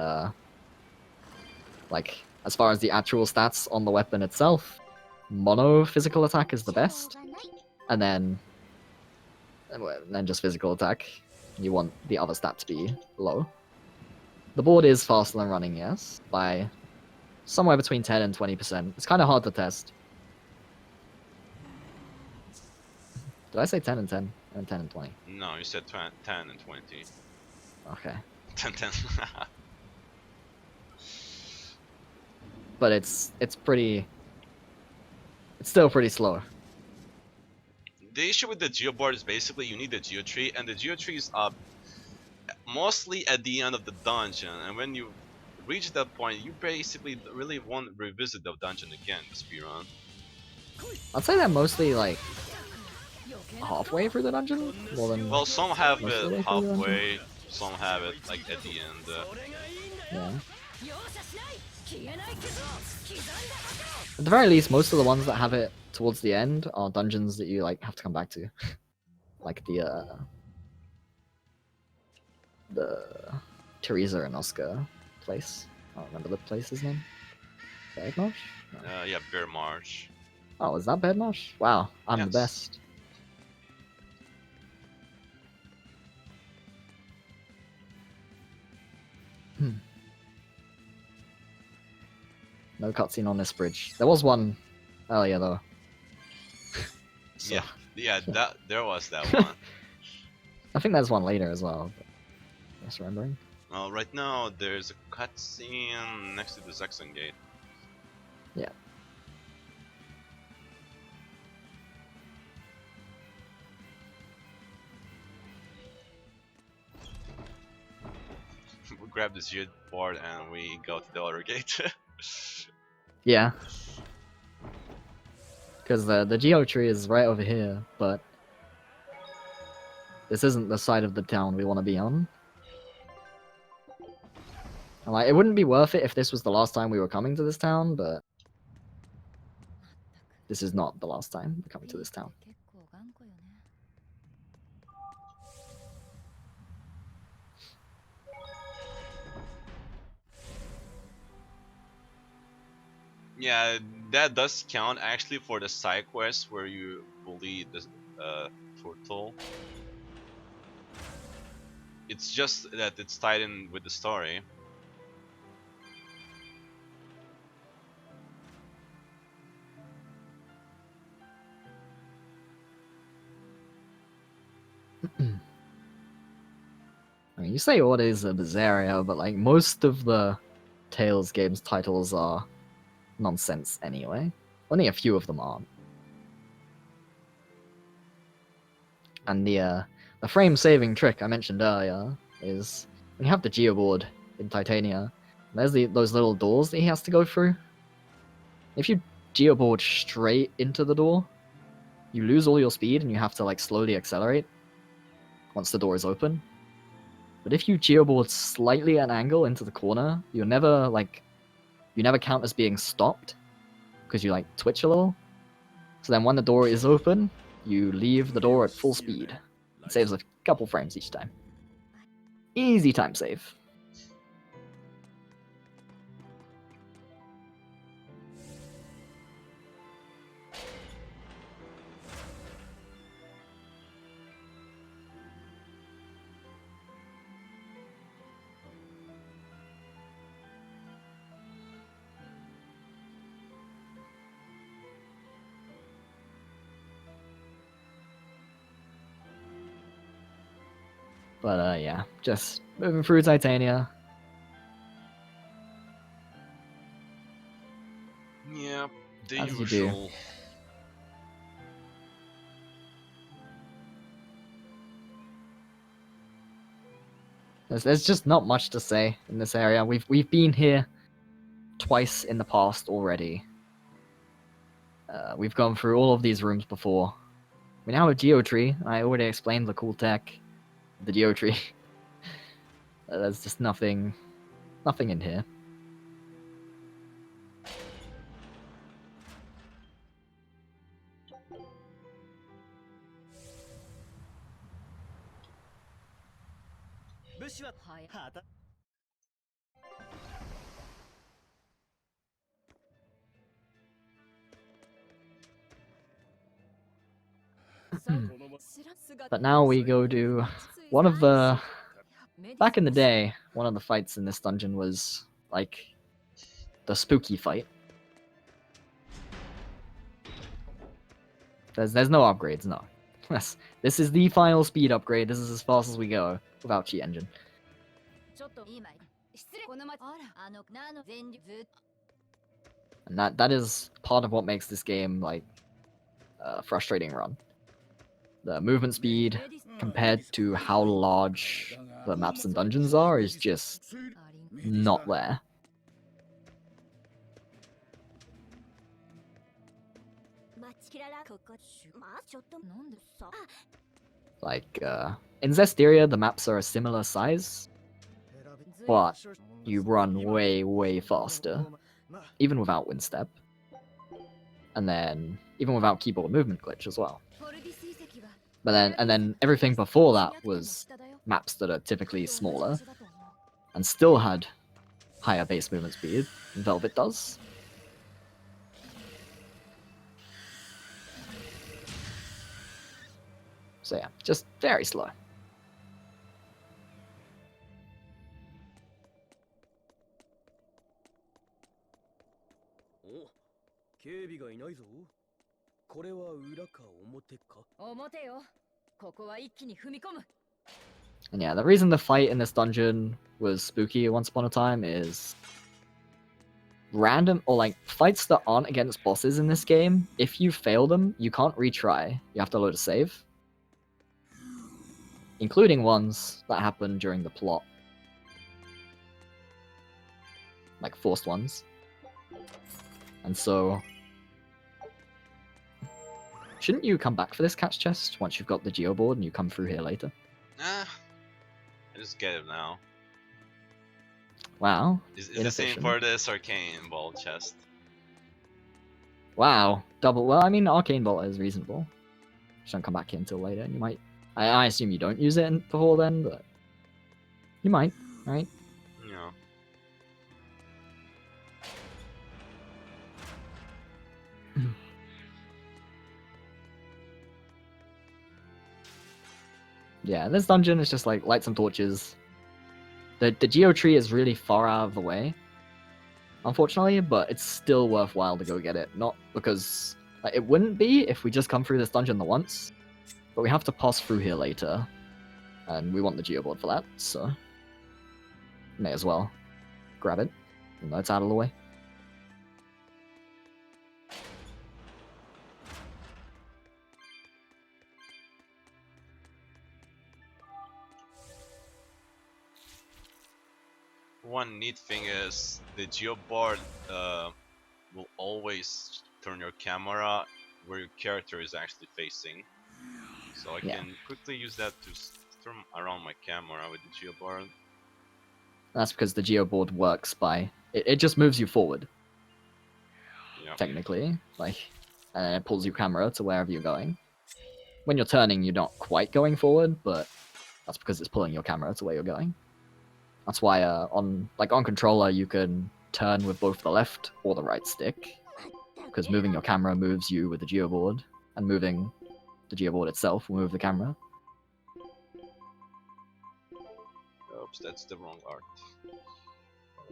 like, as far as the actual stats on the weapon itself, mono physical attack is the best. And then just physical attack. You want the other stat to be low. The board is faster than running, yes, by somewhere between 10 and 20%. It's kind of hard to test. Did I say 10 and 10? And 10 and 20? No, you said 10 and 20. Okay. 10. But it's still pretty slow. The issue with the geoboard is basically you need the geotree, and the geotree is up mostly at the end of the dungeon, and when you reach that point, you basically really won't revisit the dungeon again, the speedrun. I'd say they're mostly like halfway through the dungeon, more than. Well, some have most of the way it through the dungeon. halfway, some have it like at the end. Yeah. At the very least, most of the ones that have it towards the end are dungeons that you like have to come back to, like the Teresa and Oscar place. I don't remember the place's name. Bedmarsh? No. Yeah, Bear March. Oh, is that Bedmarsh? Wow, I'm the Yes. best. No cutscene on this bridge. There was one earlier though. So, Yeah, there was that one. I think there's one later as well. But just remembering. Well, right now there's a cutscene next to the Zexon gate. Yeah. We grab this board and we go to the other gate. Yeah. Because the geo tree is right over here, but this isn't the side of the town we want to be on. And, like, it wouldn't be worth it if this was the last time we were coming to this town, but this is not the last time we're coming to this town. Yeah, that does count actually for the side quest where you bully the turtle. It's just that it's tied in with the story. I mean, you say what is a Berseria, but like most of the Tales games titles are nonsense anyway. Only a few of them aren't. And the frame-saving trick I mentioned earlier is when you have the geoboard in Titania, there's those little doors that he has to go through. If you geoboard straight into the door, you lose all your speed and you have to like slowly accelerate once the door is open. But if you geoboard slightly at an angle into the corner, you never count as being stopped because you like twitch a little. So then when the door is open, you leave the door at full speed. It saves a couple frames each time. Easy time save. But yeah, just moving through Titania. Yeah, the As you do. usual. There's just not much to say in this area. We've been here twice in the past already. We've gone through all of these rooms before. We now have a Geotree. I already explained the cool tech, of the Geotree. There's just nothing in here. But now we go to one of the... Back in the day, one of the fights in this dungeon was, like, the spooky fight. There's no upgrades, no. This is the final speed upgrade. This is as fast as we go without cheat engine. And that is part of what makes this game, like, frustrating run. The movement speed compared to how large the maps and dungeons are is just not there. Like, in Zestiria, the maps are a similar size, but you run way faster, even without Windstep. And then, even without keyboard movement glitch as well. And then everything before that was maps that are typically smaller, and still had higher base movement speed than Velvet does. So yeah, just very slow. And yeah, the reason the fight in this dungeon was spooky once upon a time is random, or like fights that aren't against bosses in this game, if you fail them, you can't retry. You have to load a save. Including ones that happen during the plot. Like forced ones. And so... shouldn't you come back for this catch chest once you've got the geoboard and you come through here later? Nah, I just get it now. Wow. Is the same for this arcane ball chest? Wow. Double. Well, I mean, arcane bolt is reasonable. Just don't come back here until later. You might. I assume you don't use it before then, but you might, right? Yeah. Yeah, this dungeon is just like light some torches. The Geotree is really far out of the way, unfortunately, but it's still worthwhile to go get it. Not because it wouldn't be if we just come through this dungeon the once, but we have to pass through here later, and we want the geoboard for that, so may as well grab it, even though it's out of the way. One neat thing is the geoboard will always turn your camera where your character is actually facing. So I can quickly use that to turn around my camera with the geoboard. That's because the geoboard works by... It just moves you forward. Yeah. Technically. Like, and it pulls your camera to wherever you're going. when you're turning, you're not quite going forward, but that's because it's pulling your camera to where you're going. That's why on controller you can turn with both the left or the right stick, because moving your camera moves you with the geoboard, and moving the geoboard itself will move the camera. Oops, that's the wrong art.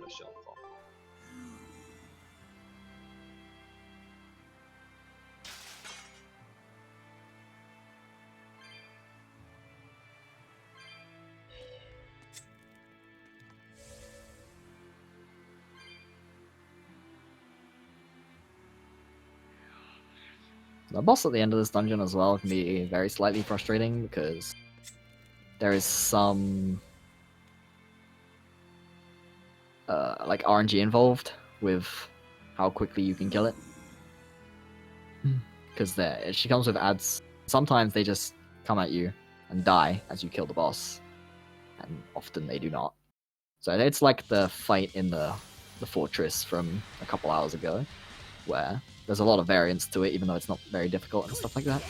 Shell fall. The boss at the end of this dungeon as well can be very slightly frustrating because there is some like RNG involved with how quickly you can kill it. Because she comes with ads. Sometimes they just come at you and die as you kill the boss, and often they do not. So it's like the fight in the fortress from a couple hours ago, where there's a lot of variance to it, even though it's not very difficult and stuff like that.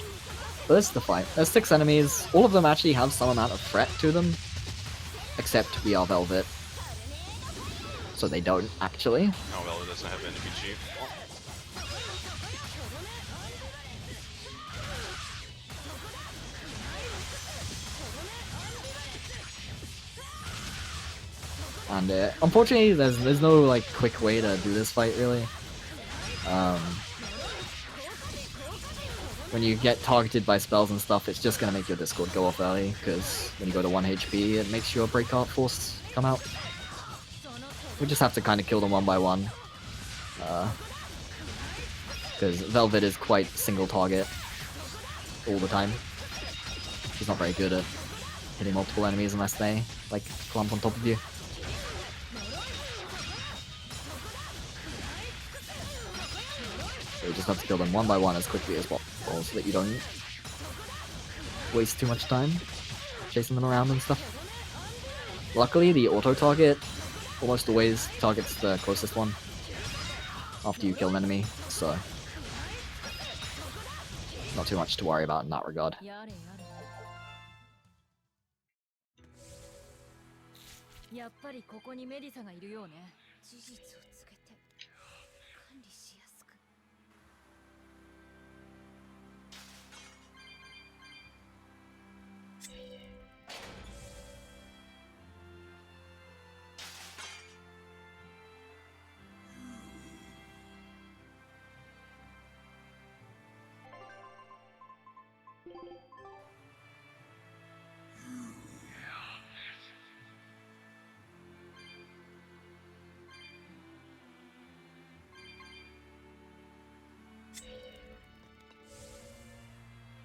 But this is the fight. There's 6 enemies. All of them actually have some amount of threat to them, except we are Velvet. So they don't, actually. Oh well, it doesn't have any BG. And unfortunately, there's no like quick way to do this fight, really. When you get targeted by spells and stuff, it's just gonna make your Discord go off early, because when you go to 1 HP, it makes your Breakout Force come out. We just have to kind of kill them one by one. Because Velvet is quite single target all the time. She's not very good at hitting multiple enemies unless they like clump on top of you. So you just have to kill them one by one as quickly as possible so that you don't waste too much time chasing them around and stuff. Luckily, the auto target almost always targets the closest one after you kill an enemy, so not too much to worry about in that regard. やれやれやっぱりここにメリサがいるようね。事実を告げて管理しやすく。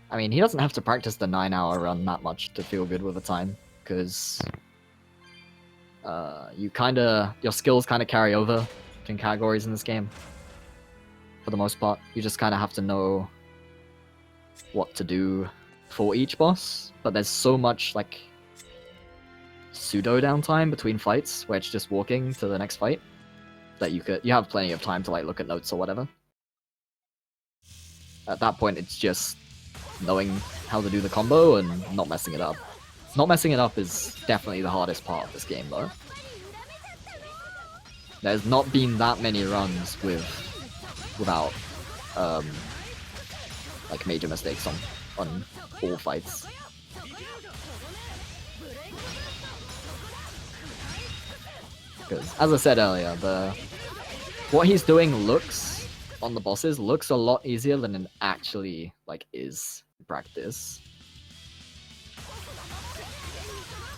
I mean, he doesn't have to practice the 9-hour run that much to feel good with the time, because your skills kind of carry over between categories in this game. For the most part, you just kind of have to know what to do for each boss, but there's so much like pseudo downtime between fights where it's just walking to the next fight that you have plenty of time to like look at notes or whatever. At that point, it's just knowing how to do the combo and not messing it up. Not messing it up is definitely the hardest part of this game, though. There's not been that many runs without like major mistakes on all fights. Because as I said earlier, what he's doing on the bosses looks a lot easier than it actually like is in practice.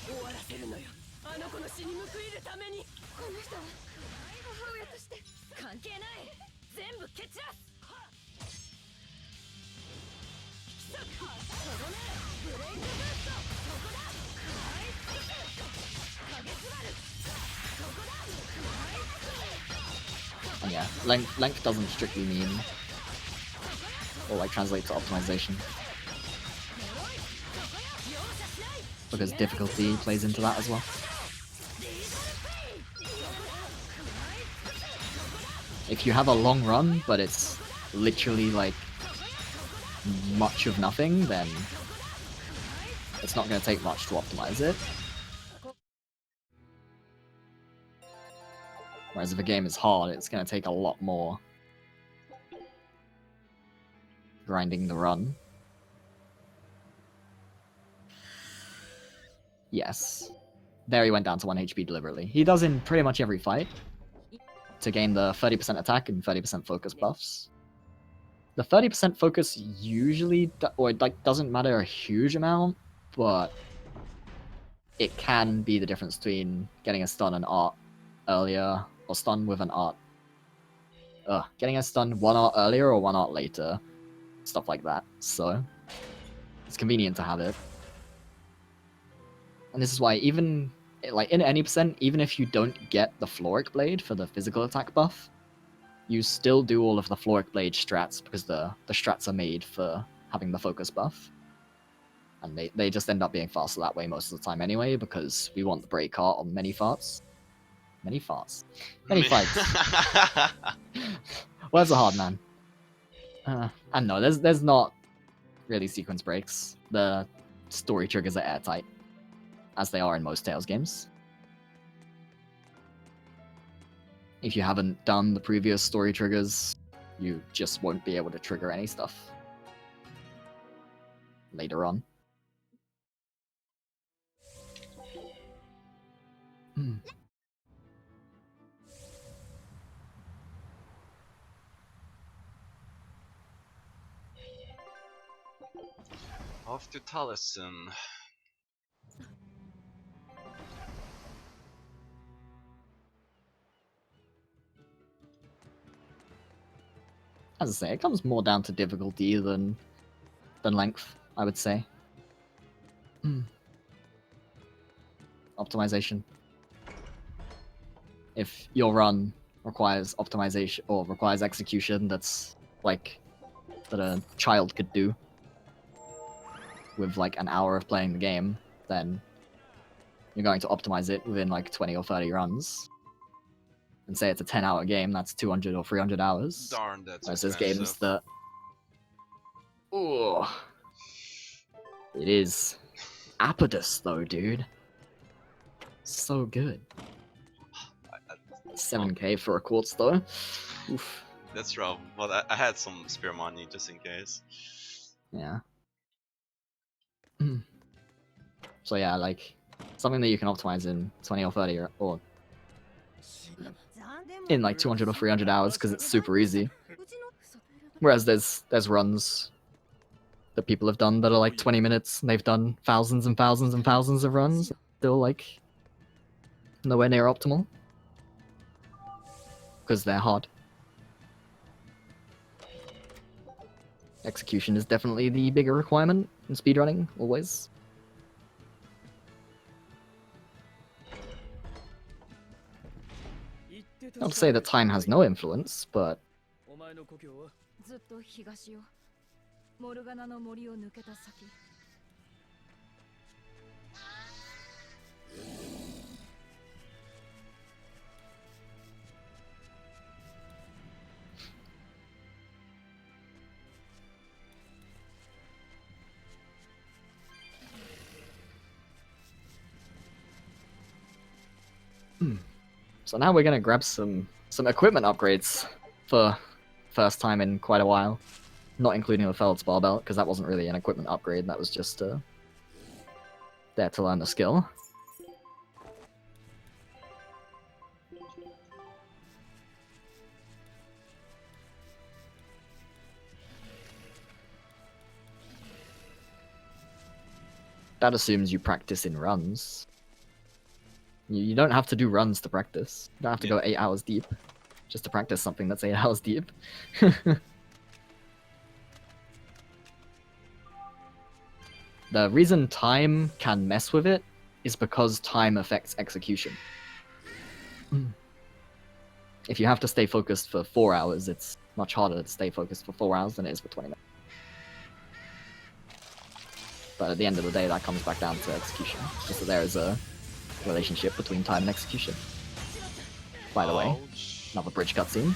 終わらせるのよ。あの子の死に報いるために。この人は母親として関係ない。全部蹴散らす。And yeah, length doesn't strictly mean or like translate to optimization, because difficulty plays into that as well. If you have a long run, but it's literally like much of nothing, then it's not going to take much to optimize it. Whereas if a game is hard, it's going to take a lot more grinding the run. Yes. There he went down to 1 HP deliberately. He does in pretty much every fight to gain the 30% attack and 30% focus buffs. The 30% focus usually doesn't matter a huge amount, but it can be the difference between getting a stun and art earlier, or stun with an art. Getting a stun 1 art earlier or 1 art later. Stuff like that. So, it's convenient to have it. And this is why even, like, in any percent, even if you don't get the Floric Blade for the physical attack buff, you still do all of the Floric Blade strats, because the strats are made for having the focus buff. And they just end up being faster that way most of the time anyway, because we want the break art on many farts. Many farts. Many fights. Words are hard, man. And no, there's not really sequence breaks. The story triggers are airtight, as they are in most Tales games. If you haven't done the previous story triggers, you just won't be able to trigger any stuff later on. Off to Taliesin. As I say, it comes more down to difficulty than length, I would say. Optimization. If your run requires optimization or requires execution that's like that a child could do with like an hour of playing the game, then you're going to optimize it within like 20 or 30 runs. And say it's a 10-hour game, that's 200 or 300 hours. Darn, that's Whereas there's expensive. games that... Ooh. It is. Apodus, though, dude. So good. 7k for a quartz, though. Oof. That's rough, but I had some spare money just in case. Yeah. So yeah, like, something that you can optimize in 20 or 30 or in like 200 or 300 hours because it's super easy. Whereas there's runs that people have done that are like 20 minutes and they've done thousands and thousands and thousands of runs, still like nowhere near optimal because they're hard. Execution is definitely the bigger requirement in speedrunning, always. Not to say that time has no influence, but ずっと東よ。モルガナの森を抜けた先。So now we're gonna grab some equipment upgrades for first time in quite a while. Not including the Feldspar belt, because that wasn't really an equipment upgrade, that was just there to learn the skill. That assumes you practice in runs. You don't have to do runs to practice. You don't have to go 8 hours deep just to practice something that's 8 hours deep. The reason time can mess with it is because time affects execution. If you have to stay focused for 4 hours, it's much harder to stay focused for 4 hours than it is for 20 minutes. But at the end of the day, that comes back down to execution. Just that there is a relationship between time and execution. By the way, another bridge cutscene.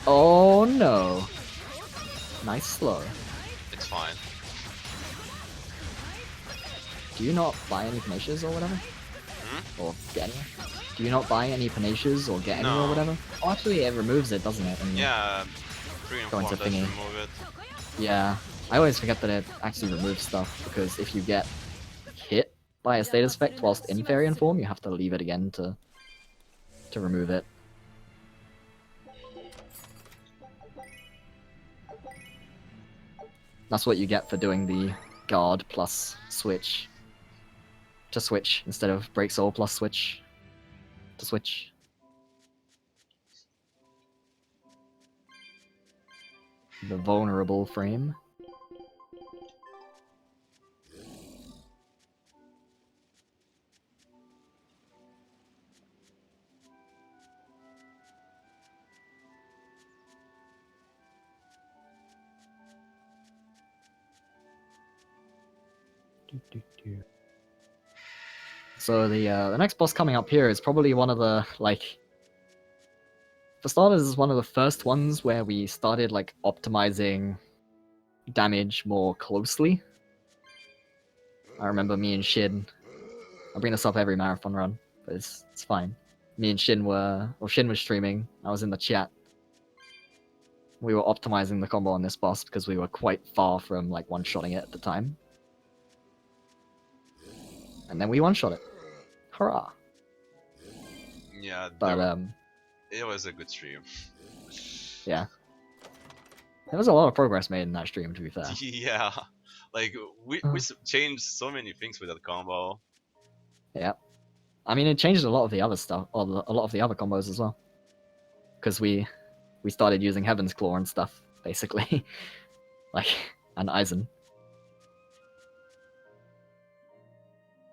Oh no. Nice slow. It's fine. Do you not buy any panaches or whatever? Or get any? Do you not buy any panaches or get any No. or whatever? Oh, actually, it removes it, doesn't it? when you Yeah, go into pre-informed does thingy? remove it. Yeah. I always forget that it actually removes stuff, because if you get hit by a status effect whilst in Variant form, you have to leave it again to remove it. That's what you get for doing the guard plus switch. To switch, instead of break soul plus switch. To switch. The vulnerable frame. So the next boss coming up here is probably one of the, like, for starters, is one of the first ones where we started like optimizing damage more closely. I remember me and Shin. I bring this up every marathon run, but it's fine. Me and Shin Shin was streaming. I was in the chat. We were optimizing the combo on this boss because we were quite far from like one-shotting it at the time. And then we one-shot it. Hurrah! Yeah, But it was a good stream. yeah. There was a lot of progress made in that stream, to be fair. Yeah, like we changed so many things with that combo. Yeah. I mean, it changed a lot of the other stuff, or a lot of the other combos as well. Because we started using Heaven's Claw and stuff, basically. Like, and Eisen.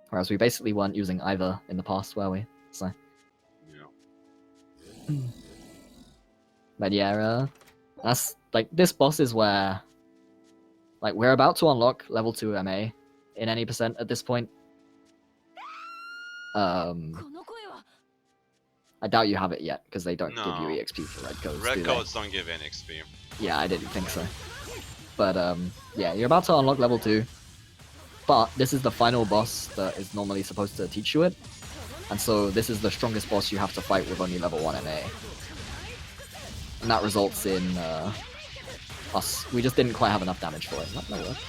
Whereas we basically weren't using either in the past, were we? So. Yeah. But yeah, that's, like, this boss is where, like, we're about to unlock level 2 MA in any percent at this point. I doubt you have it yet, because they don't give you No. EXP for red codes, Red do they? codes don't give any XP. Yeah, I didn't think so. But yeah, you're about to unlock level 2. But this is the final boss that is normally supposed to teach you it. And so this is the strongest boss you have to fight with only level 1 MA. And that results in us. We just didn't quite have enough damage for it. That worked.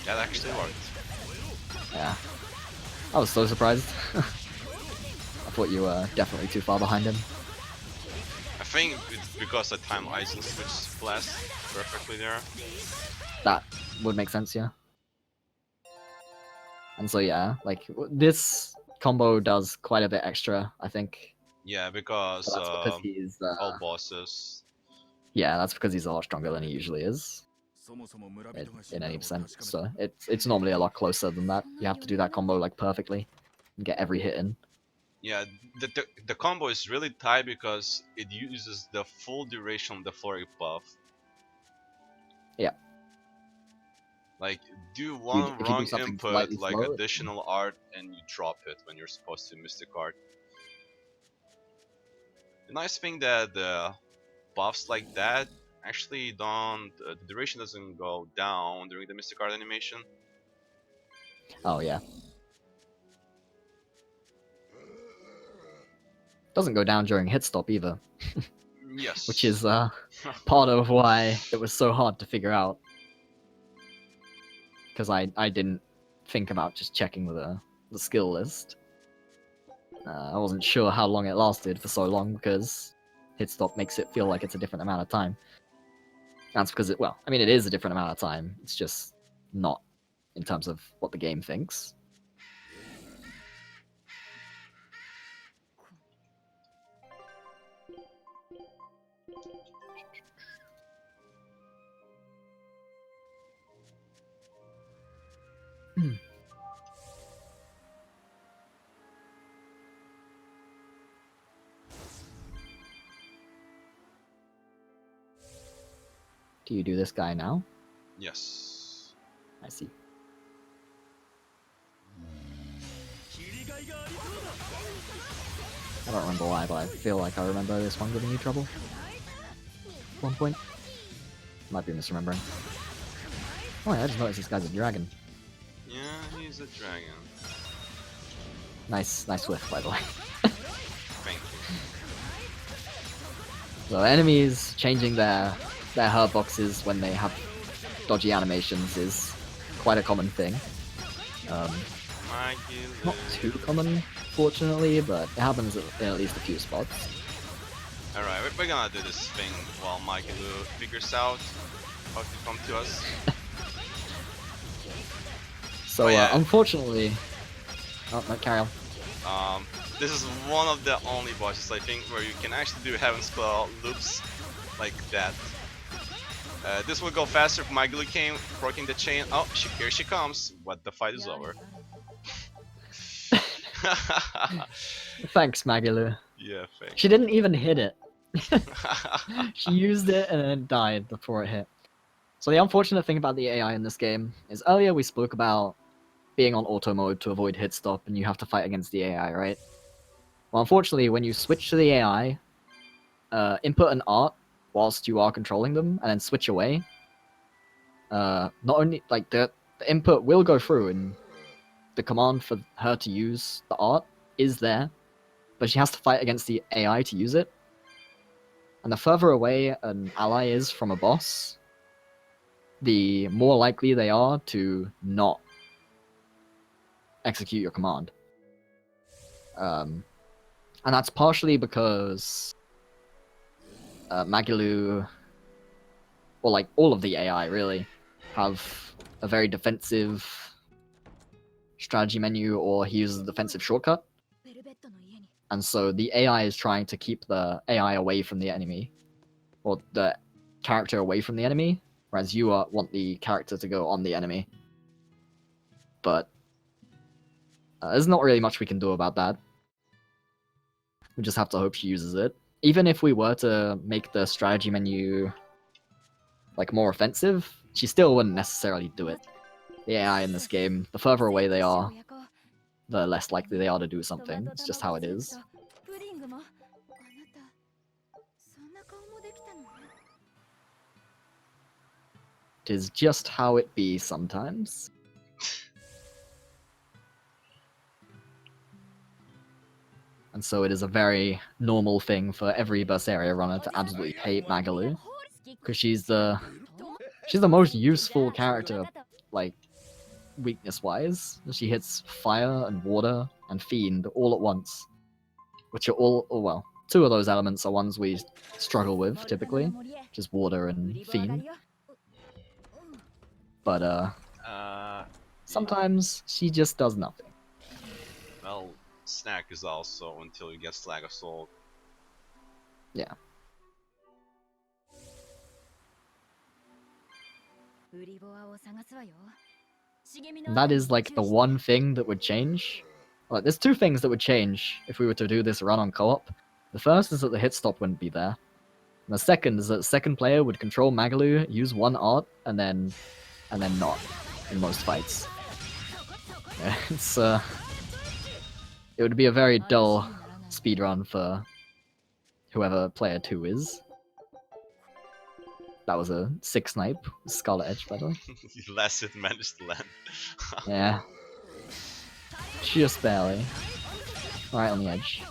That actually worked. Yeah. I was so surprised. I thought you were definitely too far behind him. I think it's because I timed Eisen switch blast perfectly there. That would make sense, yeah. And so yeah, like, this combo does quite a bit extra, I think. Yeah, because, But that's because he's all bosses. yeah, that's because he's a lot stronger than he usually is in any percent. So it's normally a lot closer than that. You have to do that combo like perfectly and get every hit in. Yeah, the combo is really tight because it uses the full duration of the flurry buff. Yeah. Like, do one if you do wrong something input, slightly like slow, additional art, and you drop it when you're supposed to Mystic Art. The nice thing that the buffs like that actually don't, the duration doesn't go down during the Mystic Art animation. Oh yeah. Doesn't go down during hit stop either. Yes. Which is part of why it was so hard to figure out. Because I didn't think about just checking the skill list. I wasn't sure how long it lasted for so long because hit stop makes it feel like it's a different amount of time. That's because it, well, I mean, it is a different amount of time. It's just not in terms of what the game thinks. Do you do this guy now? Yes. I see. I don't remember why, but I feel like I remember this one giving you trouble. one point. Might be misremembering. Oh yeah, I just noticed this guy's a dragon. Yeah, he's a dragon. Nice whiff, by the way. Thank you. So enemies changing their herb boxes when they have dodgy animations is quite a common thing. Not too common, fortunately, but it happens in at least a few spots. Alright, we're gonna do this thing while Magilu figures out how to come to us. So Oh, yeah. unfortunately, oh no, carry on. This is one of the only bosses I think where you can actually do Heaven's Claw loops like that. This will go faster if Magilu came, broken the chain. Oh, here she comes, but the fight is over. Thanks, Magilu. Yeah, thanks. She didn't even hit it. She used it and then died before it hit. So the unfortunate thing about the AI in this game is earlier we spoke about being on auto mode to avoid hit stop and you have to fight against the AI, right? Well, unfortunately, when you switch to the AI, input an art whilst you are controlling them and then switch away, not only, like, the input will go through and the command for her to use the art is there, but she has to fight against the AI to use it. And the further away an ally is from a boss, the more likely they are to not execute your command. And that's partially because Magilu, or like all of the AI really, have a very defensive strategy menu, or he uses a defensive shortcut. And so the AI is trying to keep the AI away from the enemy, or the character away from the enemy, whereas you want the character to go on the enemy. But there's not really much we can do about that. We just have to hope she uses it. Even if we were to make the strategy menu like more offensive, she still wouldn't necessarily do it. The AI in this game, the further away they are, the less likely they are to do something. It's just how it is. It is just how it be sometimes. And so it is a very normal thing for every Berseria runner to absolutely hate Magalu, because she's the most useful character, like, weakness-wise. She hits fire and water and fiend all at once, which are all, oh well, two of those elements are ones we struggle with typically, which is water and fiend. But sometimes she just does nothing. Well, Snack is also until you get Slag Assault. Yeah. And that is like the one thing that would change. Like, there's two things that would change if we were to do this run on co-op. The first is that the hit stop wouldn't be there. And the second is that the second player would control Magalu, use one art, and then not in most fights. Yeah, it's it would be a very dull speedrun for whoever player 2 is. That was a 6 snipe, Scarlet Edge, by the way. Last it managed to land. Yeah. Just barely. Right on the edge.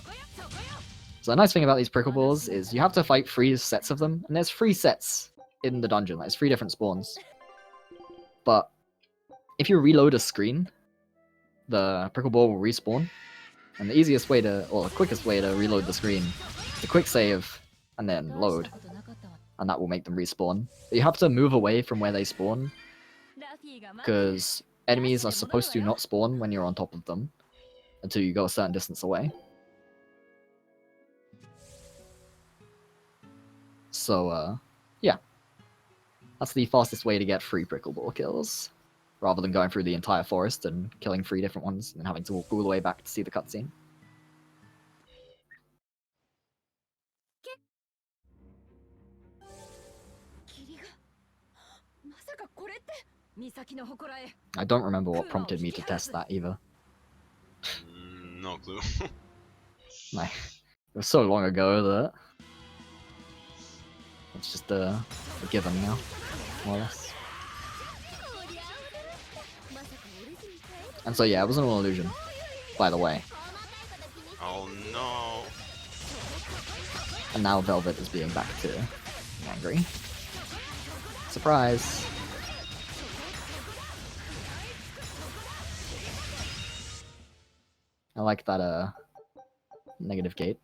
So the nice thing about these prickle balls is you have to fight 3 sets of them, and there's 3 sets in the dungeon. There's 3 different spawns. But if you reload a screen, the prickle ball will respawn. And the easiest way to, or the quickest way to reload the screen is to quick save and then load. And that will make them respawn. But you have to move away from where they spawn, because enemies are supposed to not spawn when you're on top of them until you go a certain distance away. So, yeah. That's the fastest way to get 3 prickle ball kills, rather than going through the entire forest and killing 3 different ones and having to walk all the way back to see the cutscene. I don't remember what prompted me to test that either. No clue. Like, it was so long ago that It's just a given now, more or less. And so yeah, it was an illusion, by the way. Oh no. And now Velvet is being back to angry. Surprise! I like that negative gate.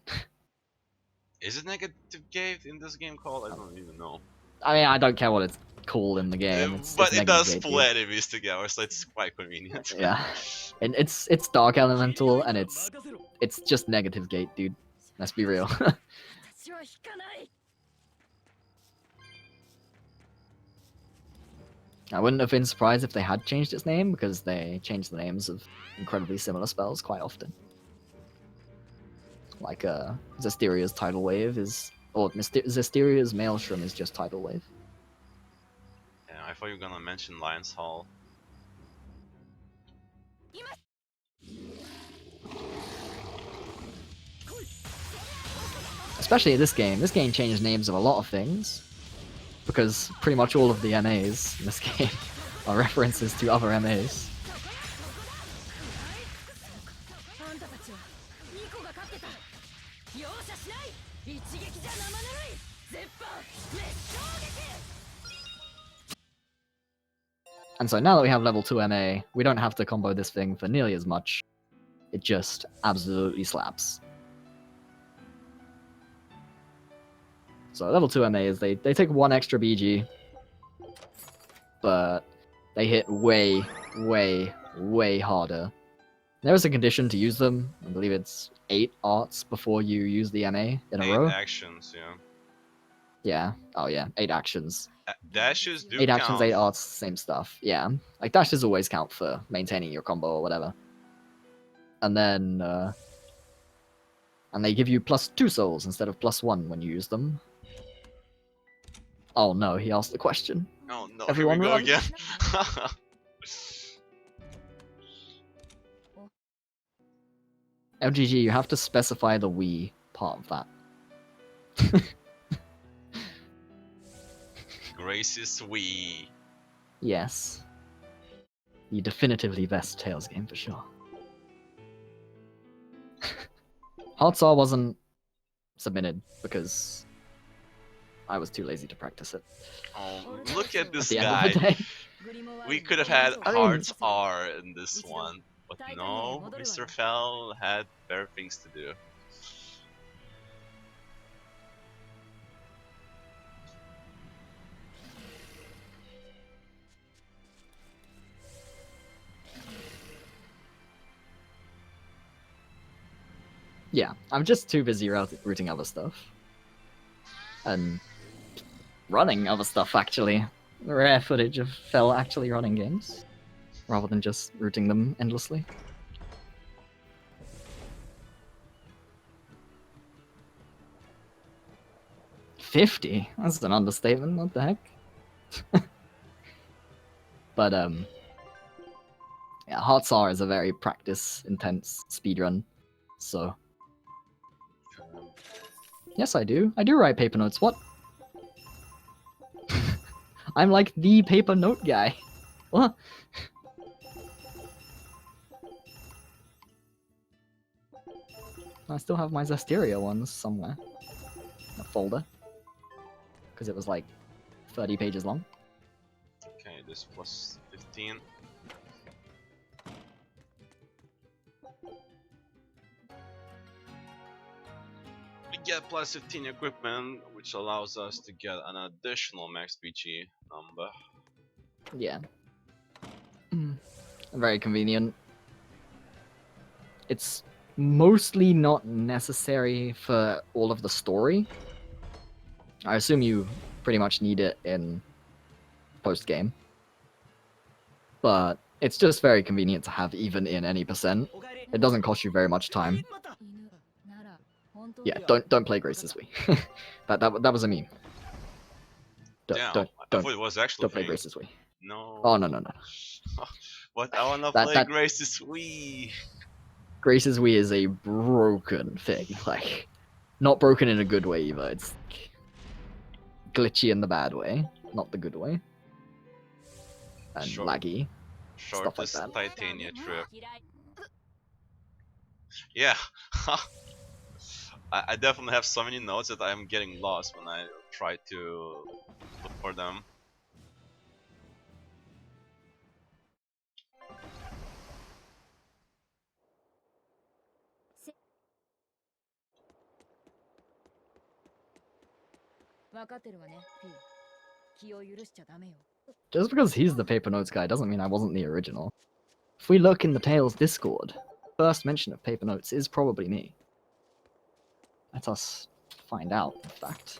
Is it negative gate in this game called? I don't even know. I mean, I don't care what it's called in the game. But it's it negative does gate, pull dude. enemies together, so it's quite convenient. Yeah, and it's dark elemental, and it's just negative gate, dude. Let's be real. I wouldn't have been surprised if they had changed its name, because they change the names of incredibly similar spells quite often. Like Zesteria's Tidal Wave is, or Zesteria's Maelstrom is just Tidal Wave. Yeah, I thought you were gonna mention Lion's Hall. Especially this game. This game changed names of a lot of things, because pretty much all of the MAs in this game are references to other MAs. And so now that we have level 2 MA, we don't have to combo this thing for nearly as much. It just absolutely slaps. So level 2 MA is they take 1 extra BG, but they hit way, way, way harder. There is a condition to use them. I believe it's 8 arts before you use the MA in a 8 row. actions, yeah. Yeah. Oh yeah, 8 actions. Dashes do 8 count. actions, 8 arts, same stuff. Yeah. Like dashes always count for maintaining your combo or whatever. And then and they give you +2 souls instead of +1 when you use them. Oh no, he asked the question. Oh no, Everyone here we go run. again. LGG, you have to specify the we part of that. Grace is we. Yes. The definitively best Tales game for sure. Heartsaw wasn't submitted because I was too lazy to practice it. Oh, look at this At the end guy. of the day. We could have had I mean- Hearts R in this one, but no, Mr. Fell had better things to do. Yeah, I'm just too busy routing other stuff. And running other stuff, actually. Rare footage of Fell actually running games, rather than just rooting them endlessly. $50? That's an understatement, what the heck? But, yeah, Heartsaw is a very practice-intense speedrun, so... Yes, I do. I do write paper notes. What? I'm like the paper note guy. What? I still have my Zesteria ones somewhere. In a folder. Because it was like 30 pages long. Okay, this plus 15. We get plus 15 equipment, which allows us to get an additional max PG number. Yeah. Very convenient. It's mostly not necessary for all of the story. I assume you pretty much need it in post-game. But it's just very convenient to have even in any percent. It doesn't cost you very much time. Yeah, don't play Grace's Wii. that was a meme. Damn, I thought it was actually Don't play paying. Grace's Wii. No. Oh no. But I wanna That- play that- Grace's Wii. Grace's Wii is a broken thing. Like, not broken in a good way either. It's glitchy in the bad way, not the good way. And Sure. laggy. Stuff like Shortest that. Titania trip. Yeah. I definitely have so many notes that I'm getting lost when I try to look for them. Just because he's the paper notes guy doesn't mean I wasn't the original. If we look in the Tales Discord, first mention of paper notes is probably me. Let us find out, in fact.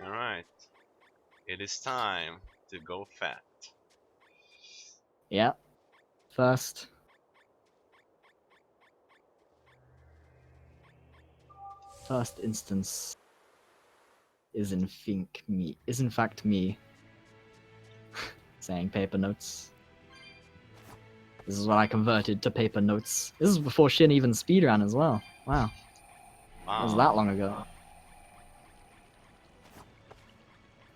Alright. It is time to go fat. Yeah. First. First instance is in fact me saying paper notes. This is when I converted to paper notes. This is before Shin even speedran as well. Wow. That was that long ago.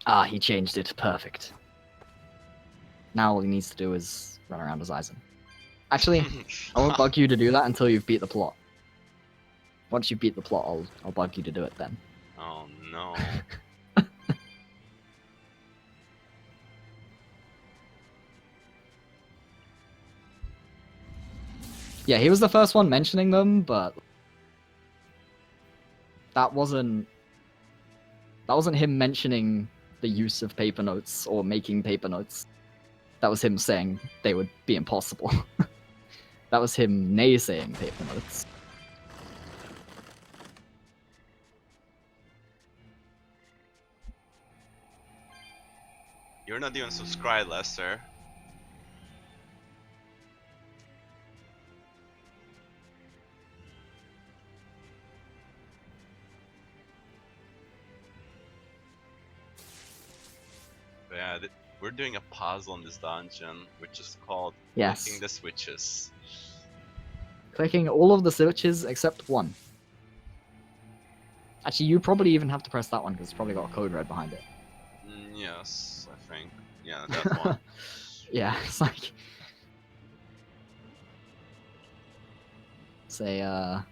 Ah, he changed it. Perfect. Now all he needs to do is run around as Aizen. Actually, I won't bug you to do that until you've beat the plot. Once you beat the plot, I'll bug you to do it then. Oh no. Yeah, he was the first one mentioning them, but that wasn't him mentioning the use of paper notes or making paper notes. That was him saying they would be impossible. That was him naysaying paper notes. You're not even subscribed, Lester. But yeah, we're doing a puzzle in this dungeon, which is called Yes. clicking the switches. Clicking all of the switches except one. Actually, you probably even have to press that one because it's probably got a code red behind it. Yes, I think. Yeah, that one. Yeah, it's like... It's a,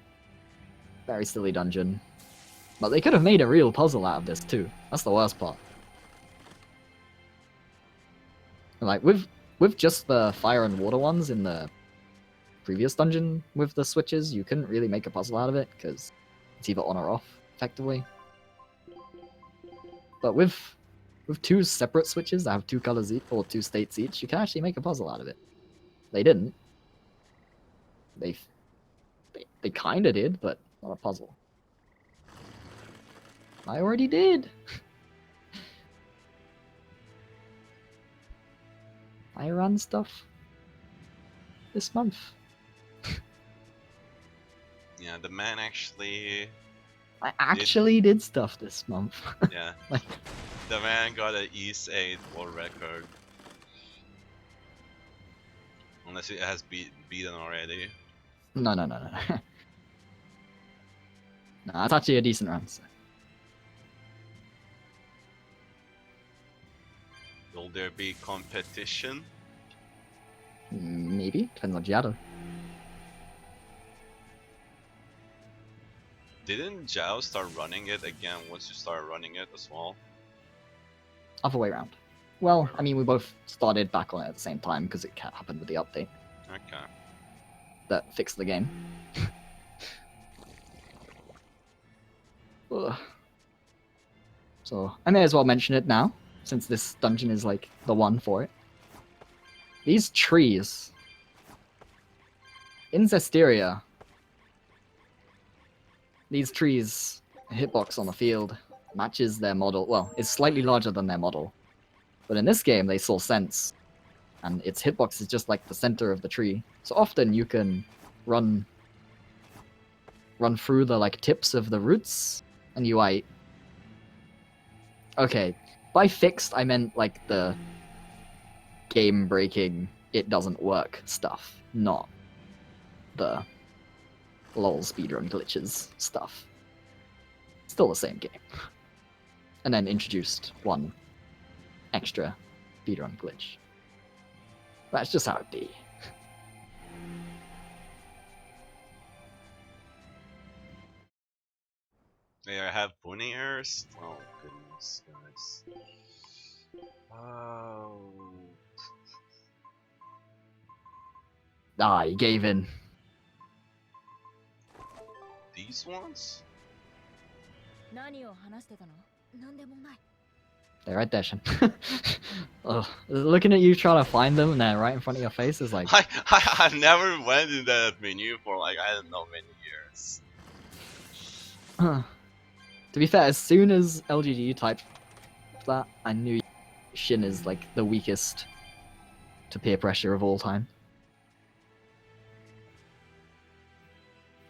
very silly dungeon. But they could have made a real puzzle out of this too. That's the worst part. Like, with just the fire and water ones in the previous dungeon with the switches, you couldn't really make a puzzle out of it, because it's either on or off, effectively. But with two separate switches that have two colors each, or two states each, you can actually make a puzzle out of it. They didn't. They kinda did, but not a puzzle. I already did! I run stuff this month. Yeah, the man actually... I actually did stuff this month. Yeah. Like, The man got an East 8 world record. Unless it has beaten already. no. No, it's actually a decent run. So. Will there be competition? Maybe. Depends on Giada. Didn't Zhao start running it again once you start running it as well? Other way around. Well, I mean, we both started back on it at the same time because it happened with the update Okay. that fixed the game. Ugh. So, I may as well mention it now, since this dungeon is like the one for it. These trees in Zestiria, these trees, hitbox on the field, matches their model. Well, it's slightly larger than their model. But in this game, they saw sense. And its hitbox is just like the center of the tree. So often you can run through the like tips of the roots, and you okay, By fixed, I meant like the game-breaking, it doesn't work stuff, not the lol speedrun glitches stuff. Still the same game. And then introduced one extra speedrun glitch. That's just how it be. May I have pony errors? Oh goodness, guys. Oh. Ah, he gave in. These ones? 何を話してたの？なんでもない。 They're right there, Shin. Ugh. Looking at you trying to find them and they're right in front of your face is like... I never went in that menu for like, I don't know, many years. To be fair, as soon as LGD typed that, I knew Shin is like the weakest to peer pressure of all time.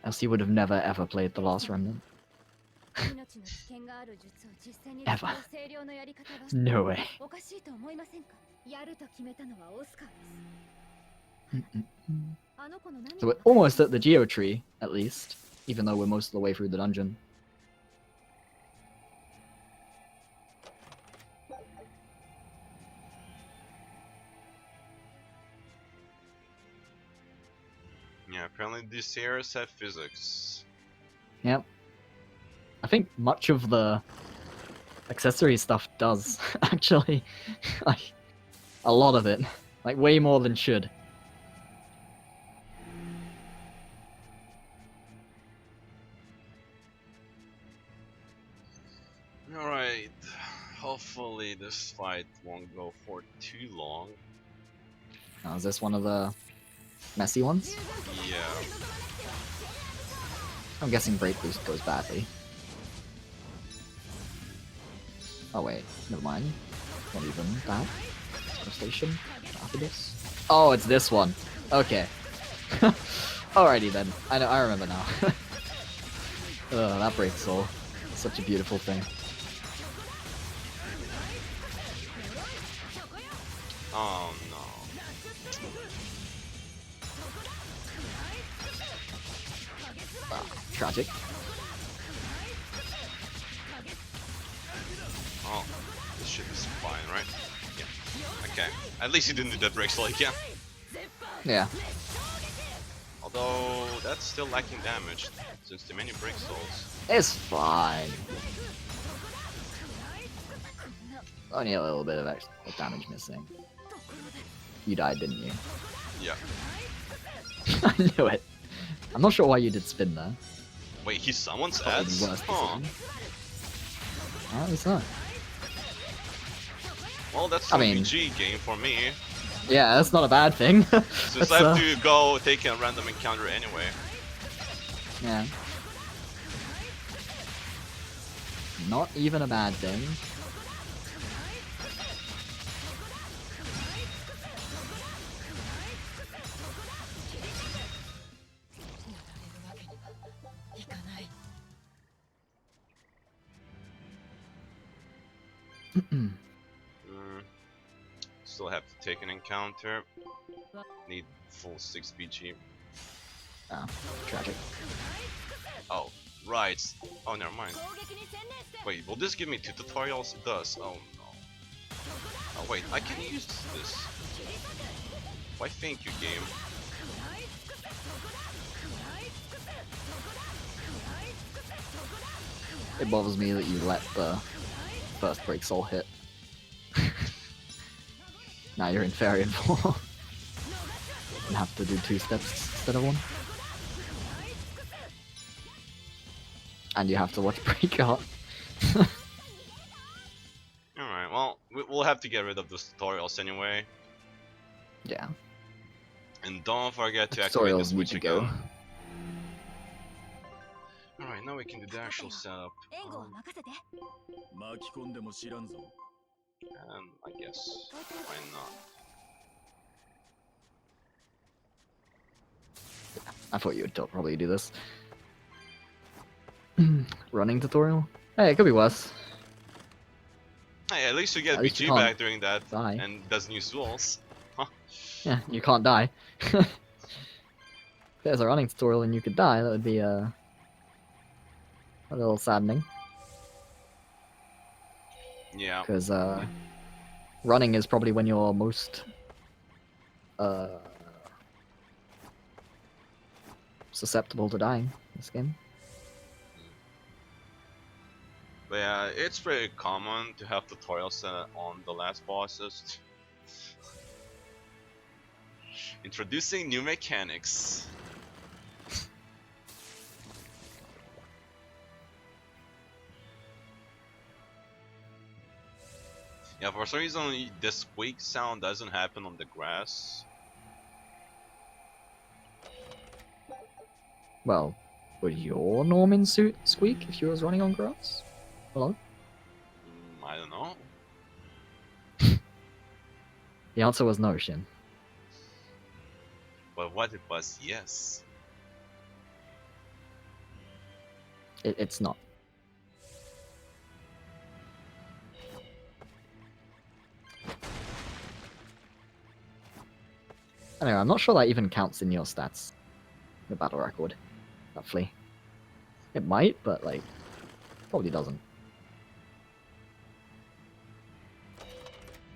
Else he would have never ever played The Last Remnant. 命の危険がある術を実践に Ever. 使う清涼のやり方は No way. おかしいと思いませんか？やると決めたのはオスカーです。あの子の何 So we're almost at the Geo tree, at least, even though we're most of the way through the dungeon. Yeah, apparently these areas have physics. Yep. I think much of the accessory stuff does, actually. Like, a lot of it. Like, way more than should. Alright, hopefully this fight won't go for too long. Now, is this one of the messy ones? Yeah. I'm guessing Break Boost goes badly. Oh wait, never mind. Not even that. Station after this. Oh, it's this one. Okay. Alrighty then. I remember now. Ugh, that breaks soul. Such a beautiful thing. Oh no. Ah, tragic. Oh, this shit is fine, right? Yeah. Okay. At least you didn't do that break soul again. Yeah. Although that's still lacking damage since the many break souls. It's fine. Only a little bit of extra damage missing. You died, didn't you? Yeah. I knew it. I'm not sure why you did spin there. Wait, he summons Probably ads? the worst Huh. decision. At least not. Well, that's I an mean- RPG game for me. Yeah, that's not a bad thing. Since I have to go take a random encounter anyway. Yeah. Not even a bad thing. Still have to take an encounter. Need full 6 BG. Oh, tragic. Oh, right. Oh, never mind. Wait, will this give me 2 tutorials? It does. Oh no. Oh wait, I can use this. Why thank you, game? It bothers me that you let the first break soul hit. Now you're in Variant 4. And have to do 2 steps instead of 1. And you have to watch break out. Alright, well, we'll have to get rid of those tutorials anyway. Yeah. And don't forget to activate the Tutorials need switch to go. again. Alright, now we can do the actual setup. 援護は任せて。巻き込んでも知らんぞ。 And I guess, why not? I thought you would probably do this. Running tutorial? Hey, it could be worse. Hey, Hey, at least you get At least you BG can't back during that, die. and does new duels. Huh. Yeah, you can't die. If there's a running tutorial and you could die, that would be a little saddening. Yeah. Because running is probably when you're most susceptible to dying in this game. But yeah, it's pretty common to have tutorials on the last bosses. Introducing new mechanics. Yeah, for some reason the squeak sound doesn't happen on the grass. Well, would your Norman suit squeak if you was running on grass? Hello? I don't know. The answer was no, Shin. But what it was, yes. It's not. Anyway, I'm not sure that even counts in your stats. The battle record. That flea. It might, but like, probably doesn't.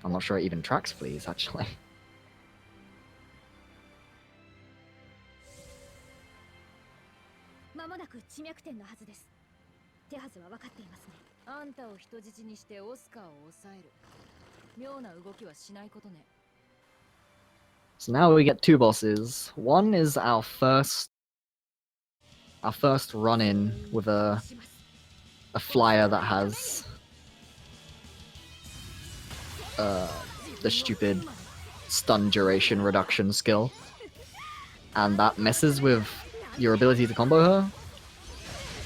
I'm not sure it even tracks fleas, actually. 間もなく地脈点のはずです。手はずは分かっていますね。あんたを人質にしてオスカーを抑える。妙な動きはしないことね。So now we get two bosses. One is our first run-in with a flyer that has the stupid stun duration reduction skill, and that messes with your ability to combo her.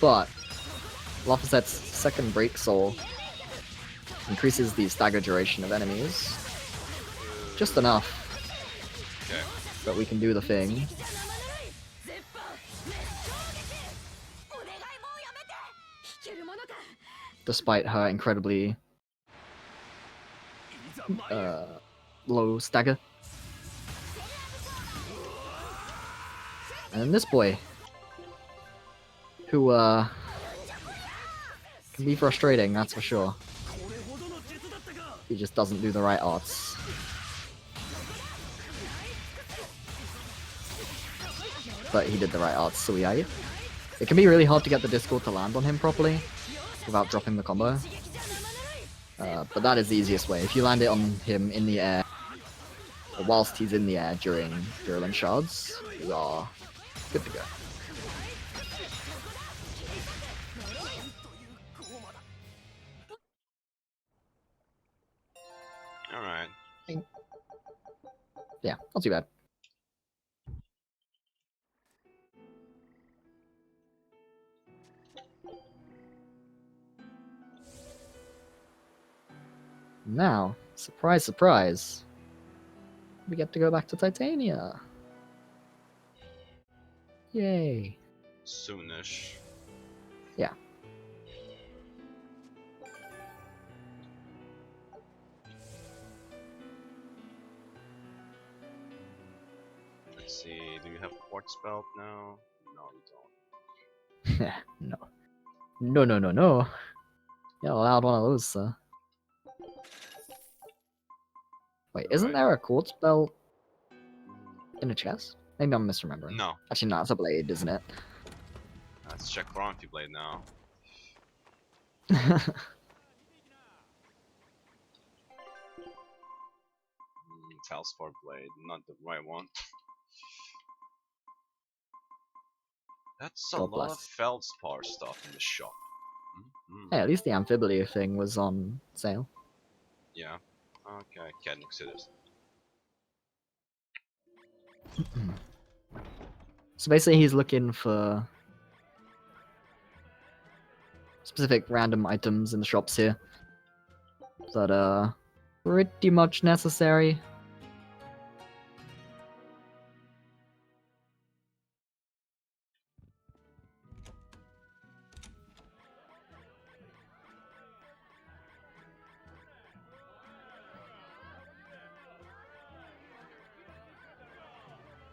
But Lafosette's second break soul increases the stagger duration of enemies just enough Okay. that we can do the thing. Despite her incredibly low stagger. And then this boy, who can be frustrating, that's for sure. He just doesn't do the right arts. But he did the right arts, so yeah. It can be really hard to get the Discord to land on him properly without dropping the combo. But that is the easiest way. If you land it on him in the air, or whilst he's in the air during Virulent Shards, you are good to go. Alright. Yeah, not too bad. Now, surprise, surprise, we get to go back to Titania. Yay. Soonish. Yeah. Let's see, do you have Quartz Belt now? No, you don't. No. No, no, no, no. You're allowed one of those, sir. Wait, isn't Alright. there a quartz belt in a chest? Maybe I'm misremembering. No, Actually, no, it's a blade, isn't it? let's check Chronoty Blade now. Telspar Blade, not the right one. That's a God lot of bless. Feldspar stuff in the shop. Hey, at least the amphibiity thing was on sale. Yeah. Okay, can't consider this. So basically, he's looking for specific random items in the shops here that are pretty much necessary.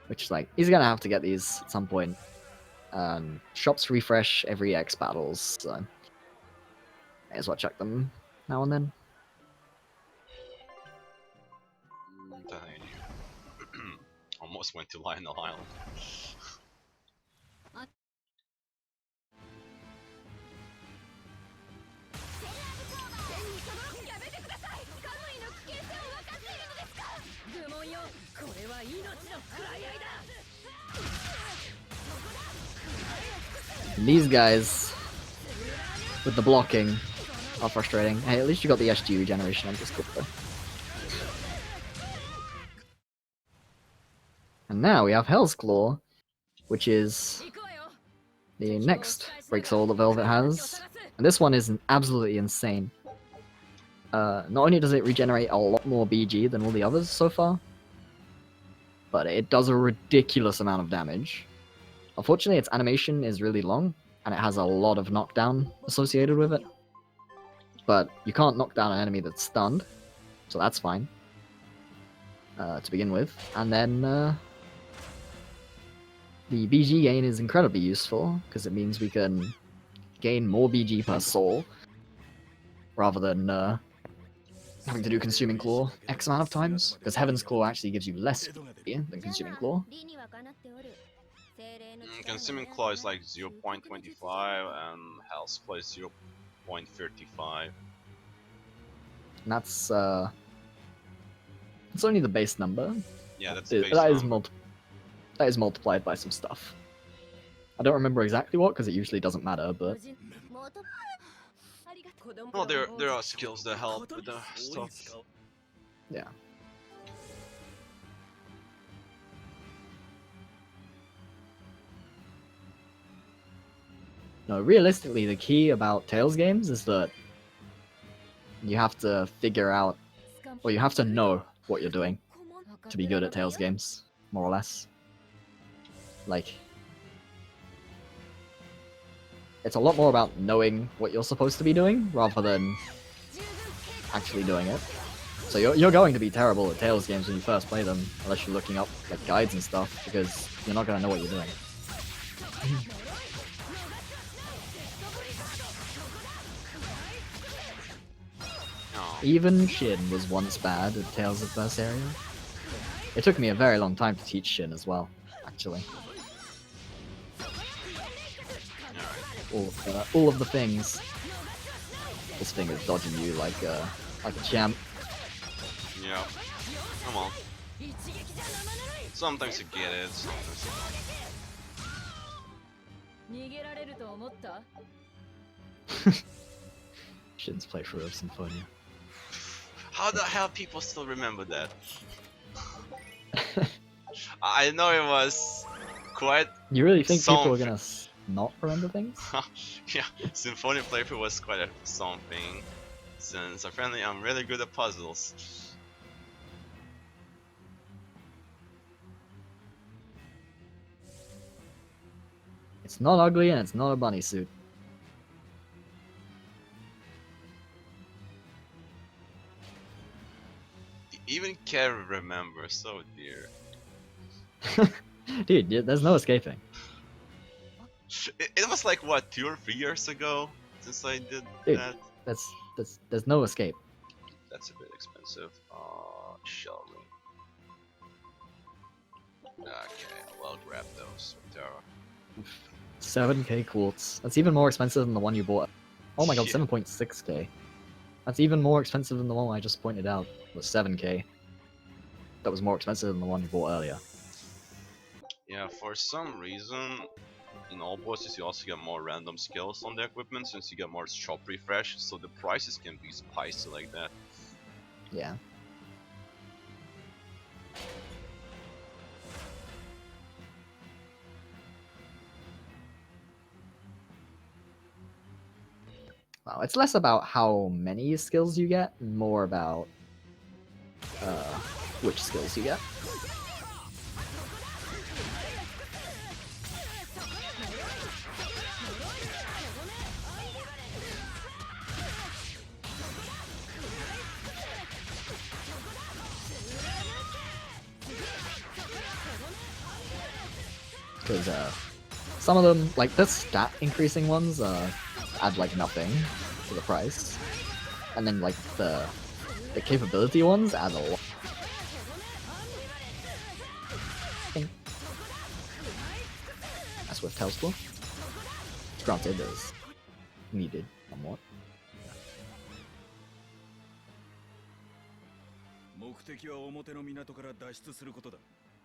which like he's gonna have to get these at some point. Shops refresh every X battles, so may as well check them now and then. Almost went to Lionel Island. やめてください。カムイの危険性を分かっているのですか。愚問よ、これは命の喰らい合いだ。 These guys with the blocking are frustrating. Hey, at least you got the SG regeneration on this clip though. And now we have Hell's Claw, which is the next break soul that Velvet has. And this one is absolutely insane. Not only does it regenerate a lot more BG than all the others so far, but it does a ridiculous amount of damage. Unfortunately, its animation is really long, and it has a lot of knockdown associated with it. But you can't knock down an enemy that's stunned, so that's fine to begin with. And then the BG gain is incredibly useful, because it means we can gain more BG per soul, rather than having to do Consuming Claw X amount of times, because Heaven's Claw actually gives you less BG than Consuming Claw. Consuming Claw is like 0.25 and Hell's Claw is 0.35. And that's it's only the base number. Yeah, that's the base that number. That is multiplied by some stuff. I don't remember exactly what, because it usually doesn't matter, but Well, there are skills that help with the stuff. yeah. No, realistically, the key about Tales games is that you have to figure out, or you have to know what you're doing to be good at Tales games, more or less. Like, it's a lot more about knowing what you're supposed to be doing, rather than actually doing it. So you're going to be terrible at Tales games when you first play them, unless you're looking up like guides and stuff, because you're not going to know what you're doing. Even Shin was once bad at Tales of Berseria. It took me a very long time to teach Shin as well, actually. All of the things. This thing is dodging you like a champ. Yeah. Come on. Sometimes you get it, sometimes you don't. Shin's playthrough of Symphonia. How the hell people still remember that? I know it was quite... You really think people are gonna not remember things? Yeah, Symphonia playthrough was quite a something, since apparently I'm really good at puzzles. It's not ugly and it's not a bunny suit. Even Karen remembers, so dear. Dude, there's no escaping. It was like what, 2 or 3 years ago since I did Dude, that. There's no escape. That's a bit expensive. Shall we? Okay, well, grab those. There are 7k quartz. That's even more expensive than the one you bought. Oh my god, Yeah. 7.6k. That's even more expensive than the one I just pointed out. It was 7k. That was more expensive than the one you bought earlier. Yeah, for some reason, in all bosses you also get more random skills on the equipment since you get more shop refresh, so the prices can be spicy like that. Yeah. Well, it's less about how many skills you get, and more about which skills you get. Because some of them, like the stat increasing ones, add like nothing to the price, and then like the capability ones add a lot. That's with Tailspore. Granted, is needed somewhat. 目的は表の港から脱出することだ。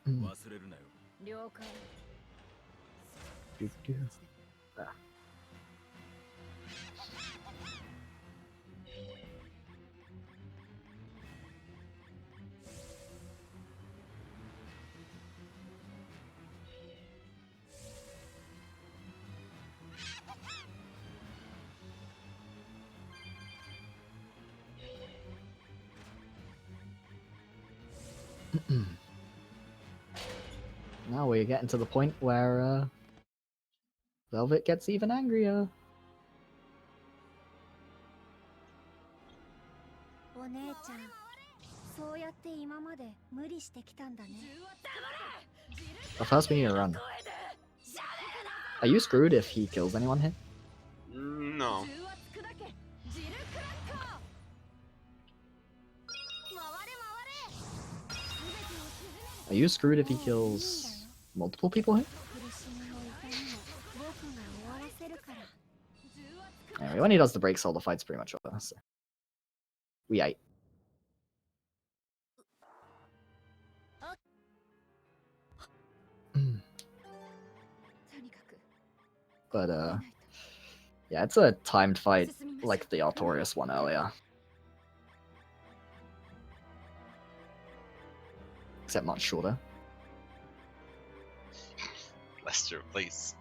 Mm. 忘れるなよ。了解 Ah. Now we're getting to the point where Velvet gets even angrier. お姉ちゃんそうやって今まで無理してきたんだね But first we need to run. Are you screwed if he kills anyone here? No. 重圧砕けジルクラッカー回れ回れ Are you screwed if he kills multiple people here? 苦しみも痛みも僕が終わらせるから Anyway, when he does the breaks, all the fight's pretty much over. So. We ate. But yeah, it's a timed fight like the Artorias one earlier. Except much shorter. Lester, please.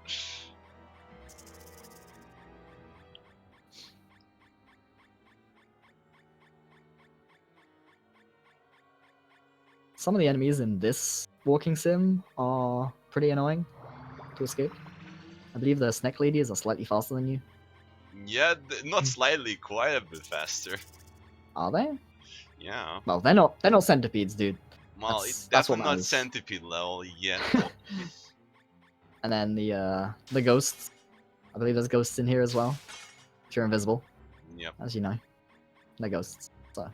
Some of the enemies in this walking sim are pretty annoying to escape. I believe the snack ladies are slightly faster than you. Yeah, not slightly, quite a bit faster. Are they? Yeah. Well, they're not centipedes, dude. Well, That's- it's that's what definitely not matters. centipede level yet. And then the ghosts. I believe there's ghosts in here as well. If you're invisible, Yep. as you know. They're ghosts. So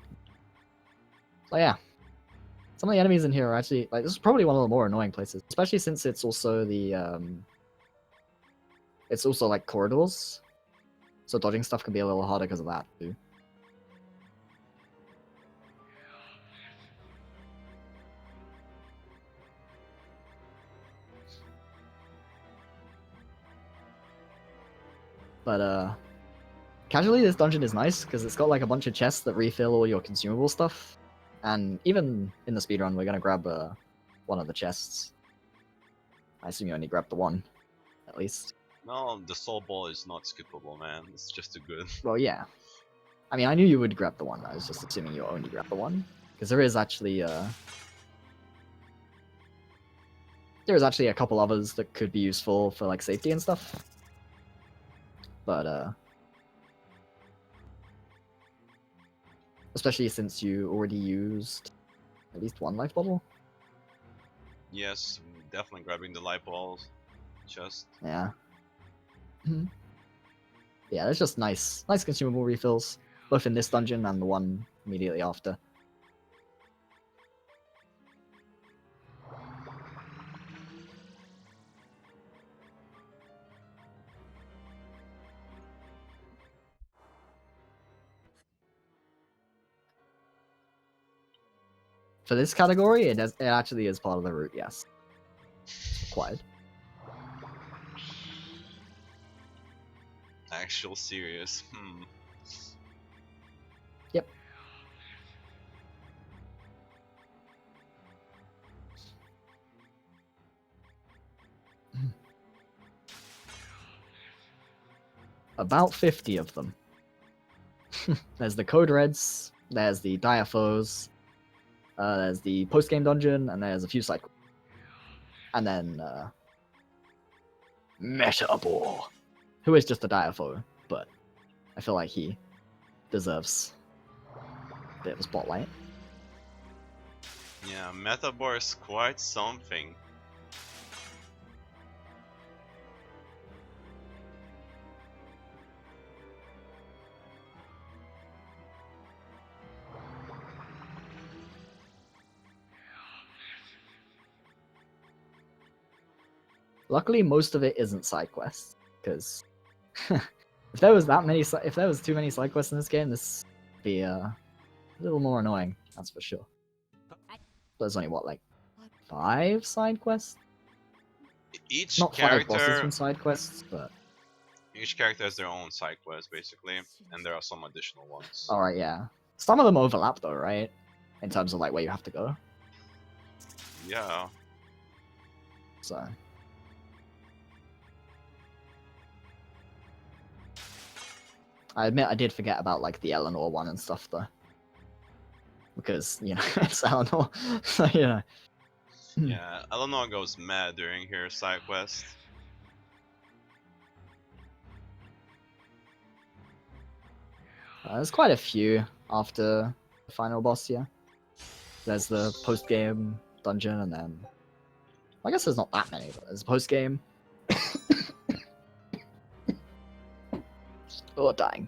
yeah. Some of the enemies in here are actually like this is probably one of the more annoying places. Especially since it's also the it's also like corridors. So dodging stuff can be a little harder because of that too. But casually this dungeon is nice because it's got like a bunch of chests that refill all your consumable stuff. And even in the speedrun we're gonna grab one of the chests. I assume you only grab the one, at least. No, the soul ball is not skippable, man. It's just too good. Well, yeah. I mean, I knew you would grab the one. I was just assuming you only grab the one. Because there is actually there's actually a couple others that could be useful for like safety and stuff. But especially since you already used at least one life bubble. Yes, definitely grabbing the light balls. Just Yeah. Mhm. Yeah, there's just nice consumable refills, both in this dungeon and the one immediately after. For this category, it actually is part of the route, yes. It's required. actual serious. Yep. About 50 of them. There's the Code Reds, there's the Diaphos, there's the post-game dungeon, and there's a few side quests. And then, Metabor, who is just a Diapho, but I feel like he deserves a bit of a spotlight. Yeah, Metabor is quite something. Luckily, most of it isn't side quests, because if there was too many side quests in this game, this would be a little more annoying. That's for sure. There's only what, like 5 side quests? Each Not 5 bosses character, from side quests, but each character has their own side quest basically, and there are some additional ones. alright, yeah. Some of them overlap though, right? In terms of like where you have to go. Yeah. So I admit I did forget about like the Eleanor one and stuff though. Because, you know, it's Eleanor. So, you know. Yeah, Eleanor goes mad during her side quest. There's quite a few after the final boss, yeah. There's the post-game dungeon, and then... I guess there's not that many, but there's a post-game. Oh, dying.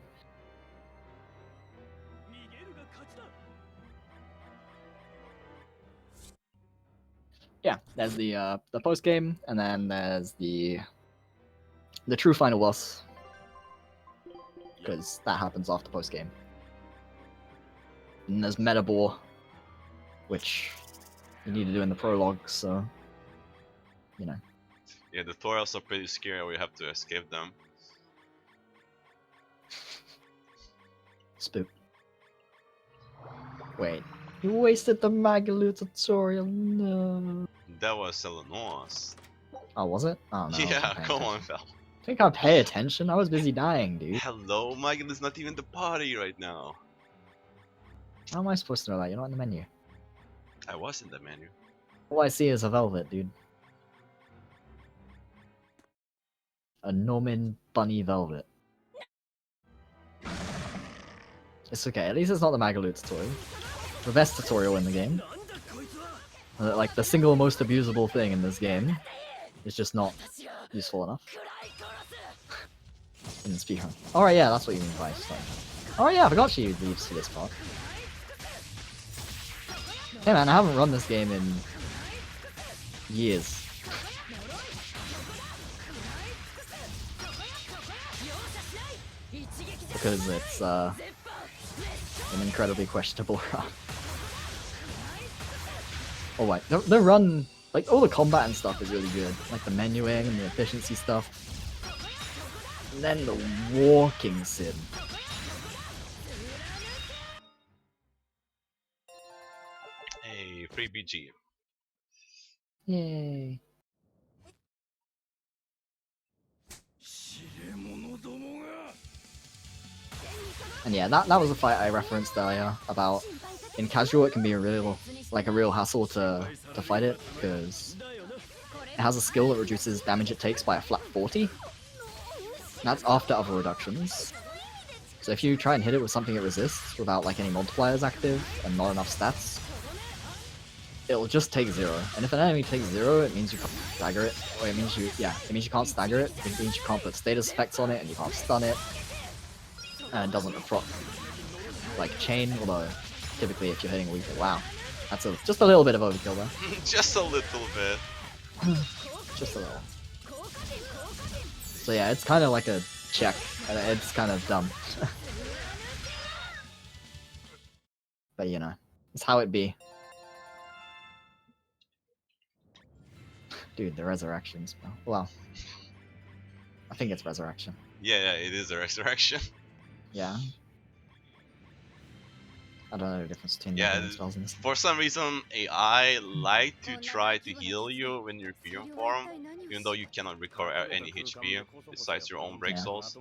Yeah, there's the post-game, and then there's the true final boss. Because that happens after post-game. And there's Metabore, which you need to do in the prologue, so... You know. Yeah, the tutorials are pretty scary, we have to escape them. Spook. Wait. You wasted the Magalu tutorial, no. That was Eleanor's. Oh, was it? Oh, no. Yeah, come on, Val. I think I'll pay attention. I was busy dying, dude. Hello, Michael is not even the party right now. How am I supposed to know that? You're not in the menu. I was in the menu. All I see is a velvet, dude. A Norman bunny velvet. It's okay, at least it's not the Magalu tutorial. The best tutorial in the game. Like, the single most abusable thing in this game is just not useful enough. In the speedrun. Alright, yeah, that's what you mean by stone. Alright, yeah, I forgot she leaves for this part. Hey man, I haven't run this game in years. Because it's an incredibly questionable run. Oh wait, the run, like all the combat and stuff is really good. Like the menuing and the efficiency stuff. And then the walking sim. Hey, free BG. Yay. And yeah, that was a fight I referenced earlier about in casual it can be a real hassle to fight it because it has a skill that reduces damage it takes by a flat 40. And that's after other reductions. So if you try and hit it with something it resists without like any multipliers active and not enough stats, it'll just take 0. And if an enemy takes 0, it means you can't stagger it. Or it means you can't stagger it. It means you can't put status effects on it and you can't stun it. And it doesn't proc like chain, although typically if you're hitting weaker, wow. That's just a little bit of overkill there. Just a little bit. Just a little. So yeah, it's kind of like a check, and it's kind of dumb. But you know, it's how it be. Dude, the resurrection spell. Well, I think it's resurrection. Yeah, it is a resurrection. Yeah. I don't know the difference between Yeah, the spells in this. for some reason, AI like to try to heal you when you're PM form, even though you cannot recover any HP besides your own break souls.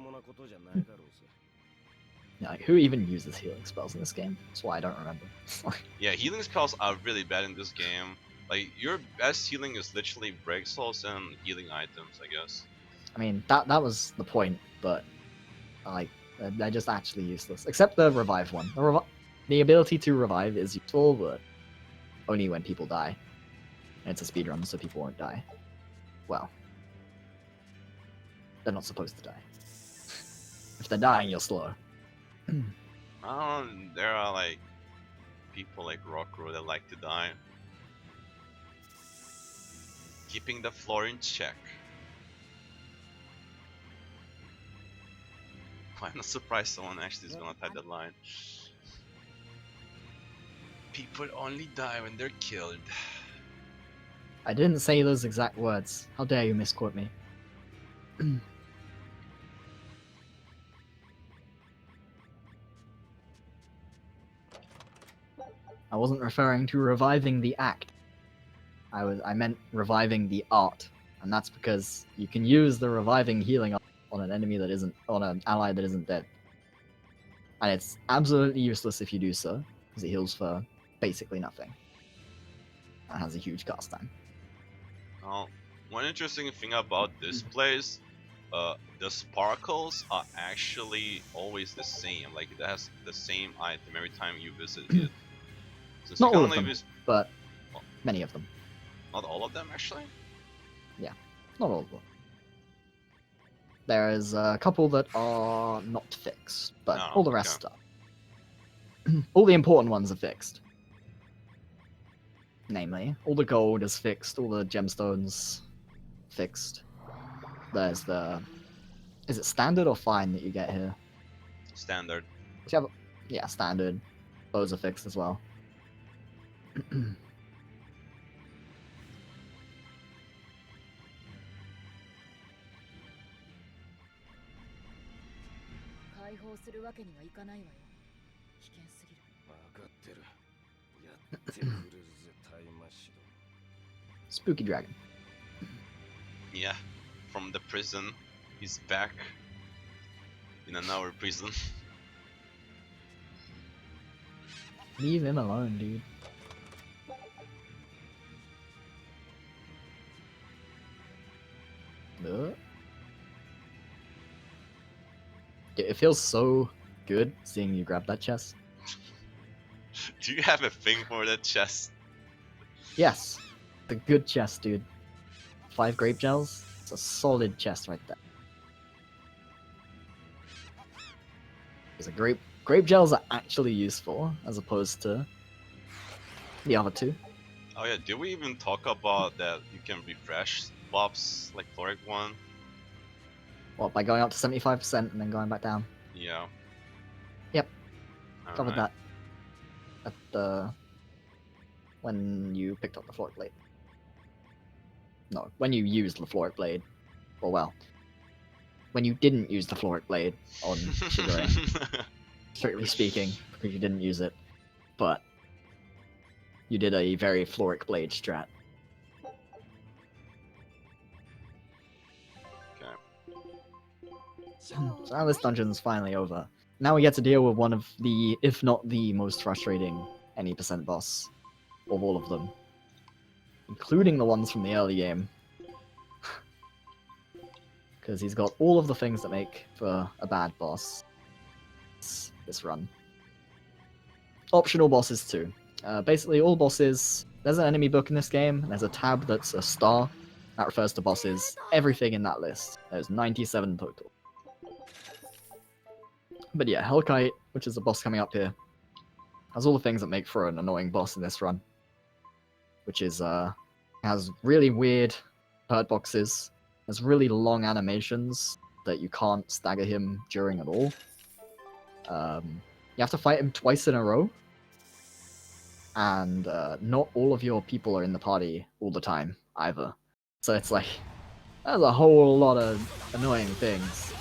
Yeah, like, who even uses healing spells in this game? That's why I don't remember. Yeah, healing spells are really bad in this game. Like, your best healing is literally break souls and healing items, I guess. I mean, that was the point, but like they're just actually useless. Except the revive one. The ability to revive is useful, but only when people die. And it's a speedrun, so people won't die. Well, they're not supposed to die. If they're dying, you're slow. There are like people like Rockro that like to die. Keeping the floor in check. I'm not surprised someone actually is gonna type that line. People only die when they're killed. I didn't say those exact words. How dare you misquote me? I wasn't referring to reviving the act. I meant reviving the art, and that's because you can use the reviving healing art on an enemy that isn't on an ally that isn't dead, and it's absolutely useless if you do so, because it heals for basically nothing. That has a huge cast time. Now, one interesting thing about this place, the sparkles are actually always the same. Like it has the same item every time you visit it. Since Not you all can of only them, but many of them. not all of them actually. Not all of them. There's a couple that are not fixed, but Oh, all the okay. rest are. All the important ones are fixed. Namely, all the gold is fixed, all the gemstones fixed. There's the... Is it standard or fine that you get here? Standard. Do you have... Yeah, standard. Those are fixed as well. Spooky dragon. Yeah, from the prison, he's back in another prison. Leave him alone, dude. Dude, it feels so good seeing you grab that chest. Do you have a thing for that chest? Yes, the good chest, dude. 5 grape gels. It's a solid chest right there. There's a grape gels are actually useful as opposed to the other two. Oh yeah, did we even talk about that you can refresh buffs like Floric 1? What, by going up to 75% and then going back down? Yeah. Yep. Covered Alright. that at the... when you picked up the Floric Blade. No, when you used the Floric Blade. Or well, when you didn't use the Floric Blade on Shigure, strictly speaking, because you didn't use it, but you did a very Floric Blade strat. So now this dungeon's finally over. Now we get to deal with one of the, if not the most frustrating any percent boss of all of them. Including the ones from the early game. Because he's got all of the things that make for a bad boss. This run. Optional bosses too. Basically all bosses, there's an enemy book in this game, and there's a tab that's a star. That refers to bosses. Everything in that list. There's 97 total. But yeah, Hellkite, which is the boss coming up here, has all the things that make for an annoying boss in this run. Which is, has really weird hurt boxes, has really long animations that you can't stagger him during at all. You have to fight him twice in a row, and not all of your people are in the party all the time, either. So it's like, there's a whole lot of annoying things.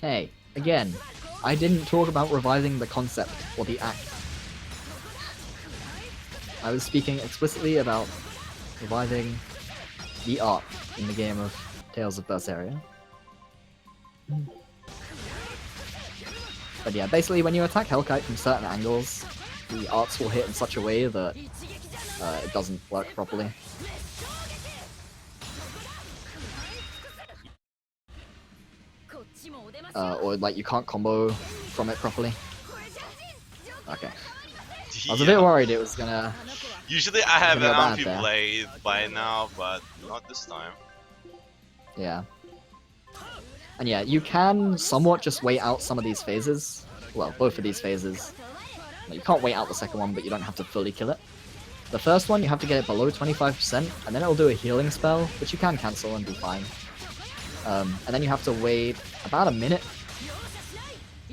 Hey, again, I didn't talk about reviving the concept or the act. I was speaking explicitly about reviving the art in the game of Tales of Berseria. But yeah, basically when you attack Hellkite from certain angles, the arts will hit in such a way that it doesn't work properly. Or like you can't combo from it properly. Okay. I was a bit worried it was gonna. Usually I have an Gonna go bad Amphi there. blade by now, but not this time. Yeah. And yeah, you can somewhat just wait out some of these phases. Well, both of these phases. You can't wait out the second one, but you don't have to fully kill it. The first one, you have to get it below 25%, and then it'll do a healing spell, which you can cancel and be fine. And then you have to wait about a minute,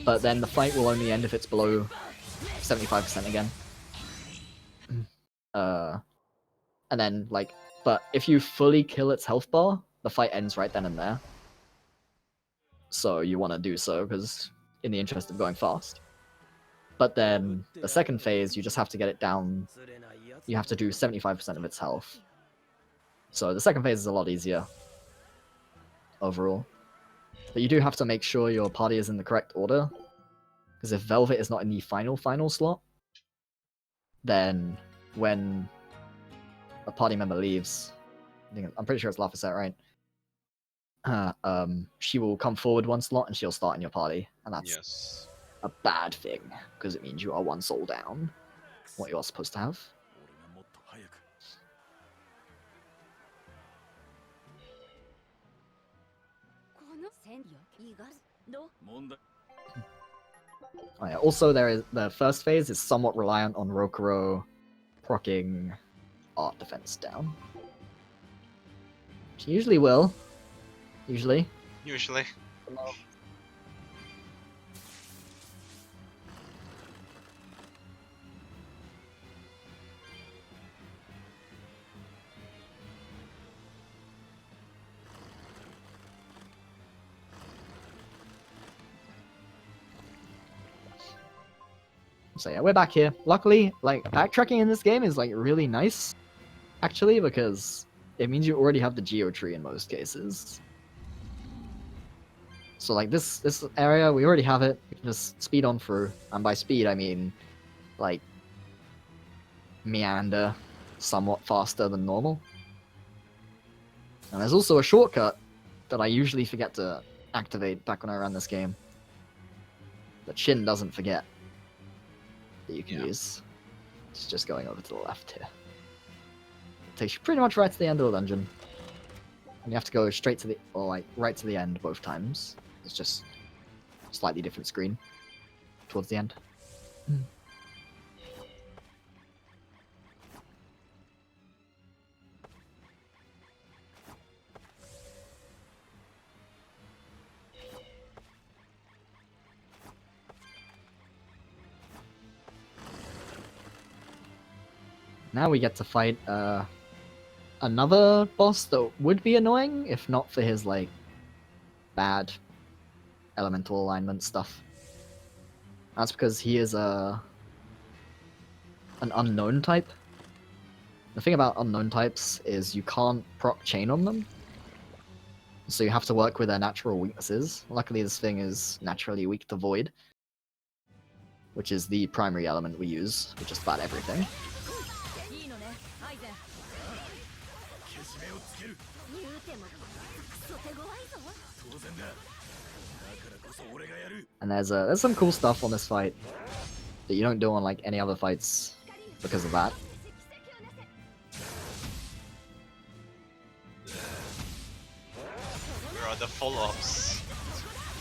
but then the fight will only end if it's below 75% again. And then, like, but if you fully kill its health bar, the fight ends right then and there. So you want to do so, because in the interest of going fast. But then, the second phase, you just have to get it down. You have to do 75% of its health. So the second phase is a lot easier. Overall. But you do have to make sure your party is in the correct order. Because if Velvet is not in the final slot, then when a party member leaves, I'm pretty sure it's Laphicet, right? She will come forward one slot and she'll start in your party. And that's Yes. a bad thing, because it means you are one soul down. What you are supposed to have. 俺がもっと早く この戦力意外ど問題 Oh, yeah. Also, there is the first phase is somewhat reliant on Rokuro proccing art defense down. She usually will. Usually. Usually. So yeah, we're back here. Luckily, like, backtracking in this game is like really nice, actually, because it means you already have the geo tree in most cases. So like this area, we already have it. We can just speed on through, and by speed I mean like meander somewhat faster than normal. And there's also a shortcut that I usually forget to activate back when I ran this game, that Shin doesn't forget, that you can use. It's just going over to the left here. It takes you pretty much right to the end of the dungeon. And you have to go straight to the, or like right to the end both times. It's just a slightly different screen towards the end. Now we get to fight another boss that would be annoying if not for his like bad elemental alignment stuff. That's because he is an unknown type. The thing about unknown types is you can't proc chain on them, so you have to work with their natural weaknesses. Luckily this thing is naturally weak to void, which is the primary element we use for just about everything. いいのねアイゼンけじめをつける言うてもクソ手強いぞ当然だだからこそ俺がやる And there's some cool stuff on this fight that you don't do on like any other fights because of that. Where are the follow-ups?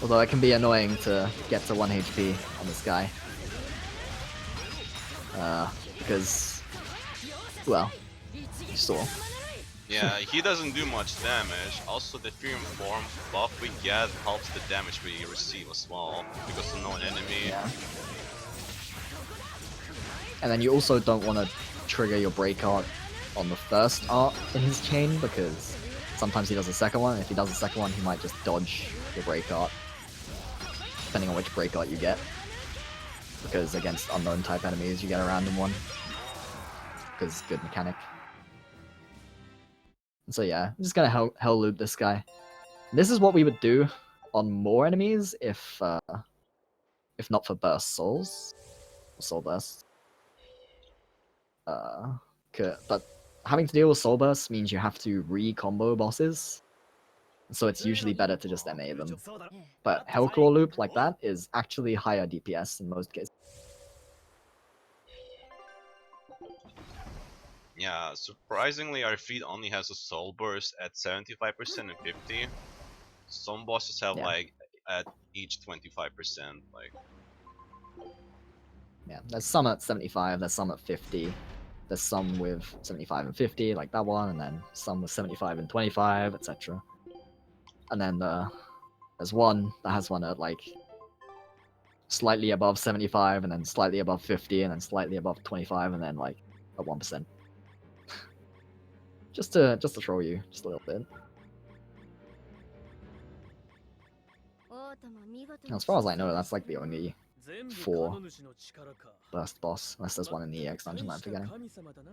Although it can be annoying to get to 1 HP on this guy. Because, well, you saw. Yeah, he doesn't do much damage. Also, the Fury Form buff we get helps the damage we receive as well, because of no enemy. Yeah. And then you also don't want to trigger your break art on the first art in his chain, because sometimes he does the second one, and if he does the second one, he might just dodge your break art, depending on which break art you get. Because against unknown type enemies, you get a random one. Because it's good mechanic. And so yeah, I'm just gonna hell loop this guy. This is what we would do on more enemies if not for burst souls. Or soul bursts. But having to deal with soul bursts means you have to re-combo bosses. So it's usually better to just MA them. But Hellcore loop like that is actually higher DPS in most cases. Yeah, surprisingly, our feat only has a soul burst at 75% and 50. Some bosses have Yeah. like at each 25%. Like, Yeah, there's some at 75, there's some at 50, there's some with 75 and 50, like that one, and then some with 75 and 25, etc. And then there's one that has one at like slightly above 75, and then slightly above 50, and then slightly above 25, and then like at 1%. just to troll you, just a little bit. 王様見事 And as far as I know, that's like the only 全部 4 彼女の力か burst boss, unless there's one in the EX dungeon that I'm forgetting. 神様だな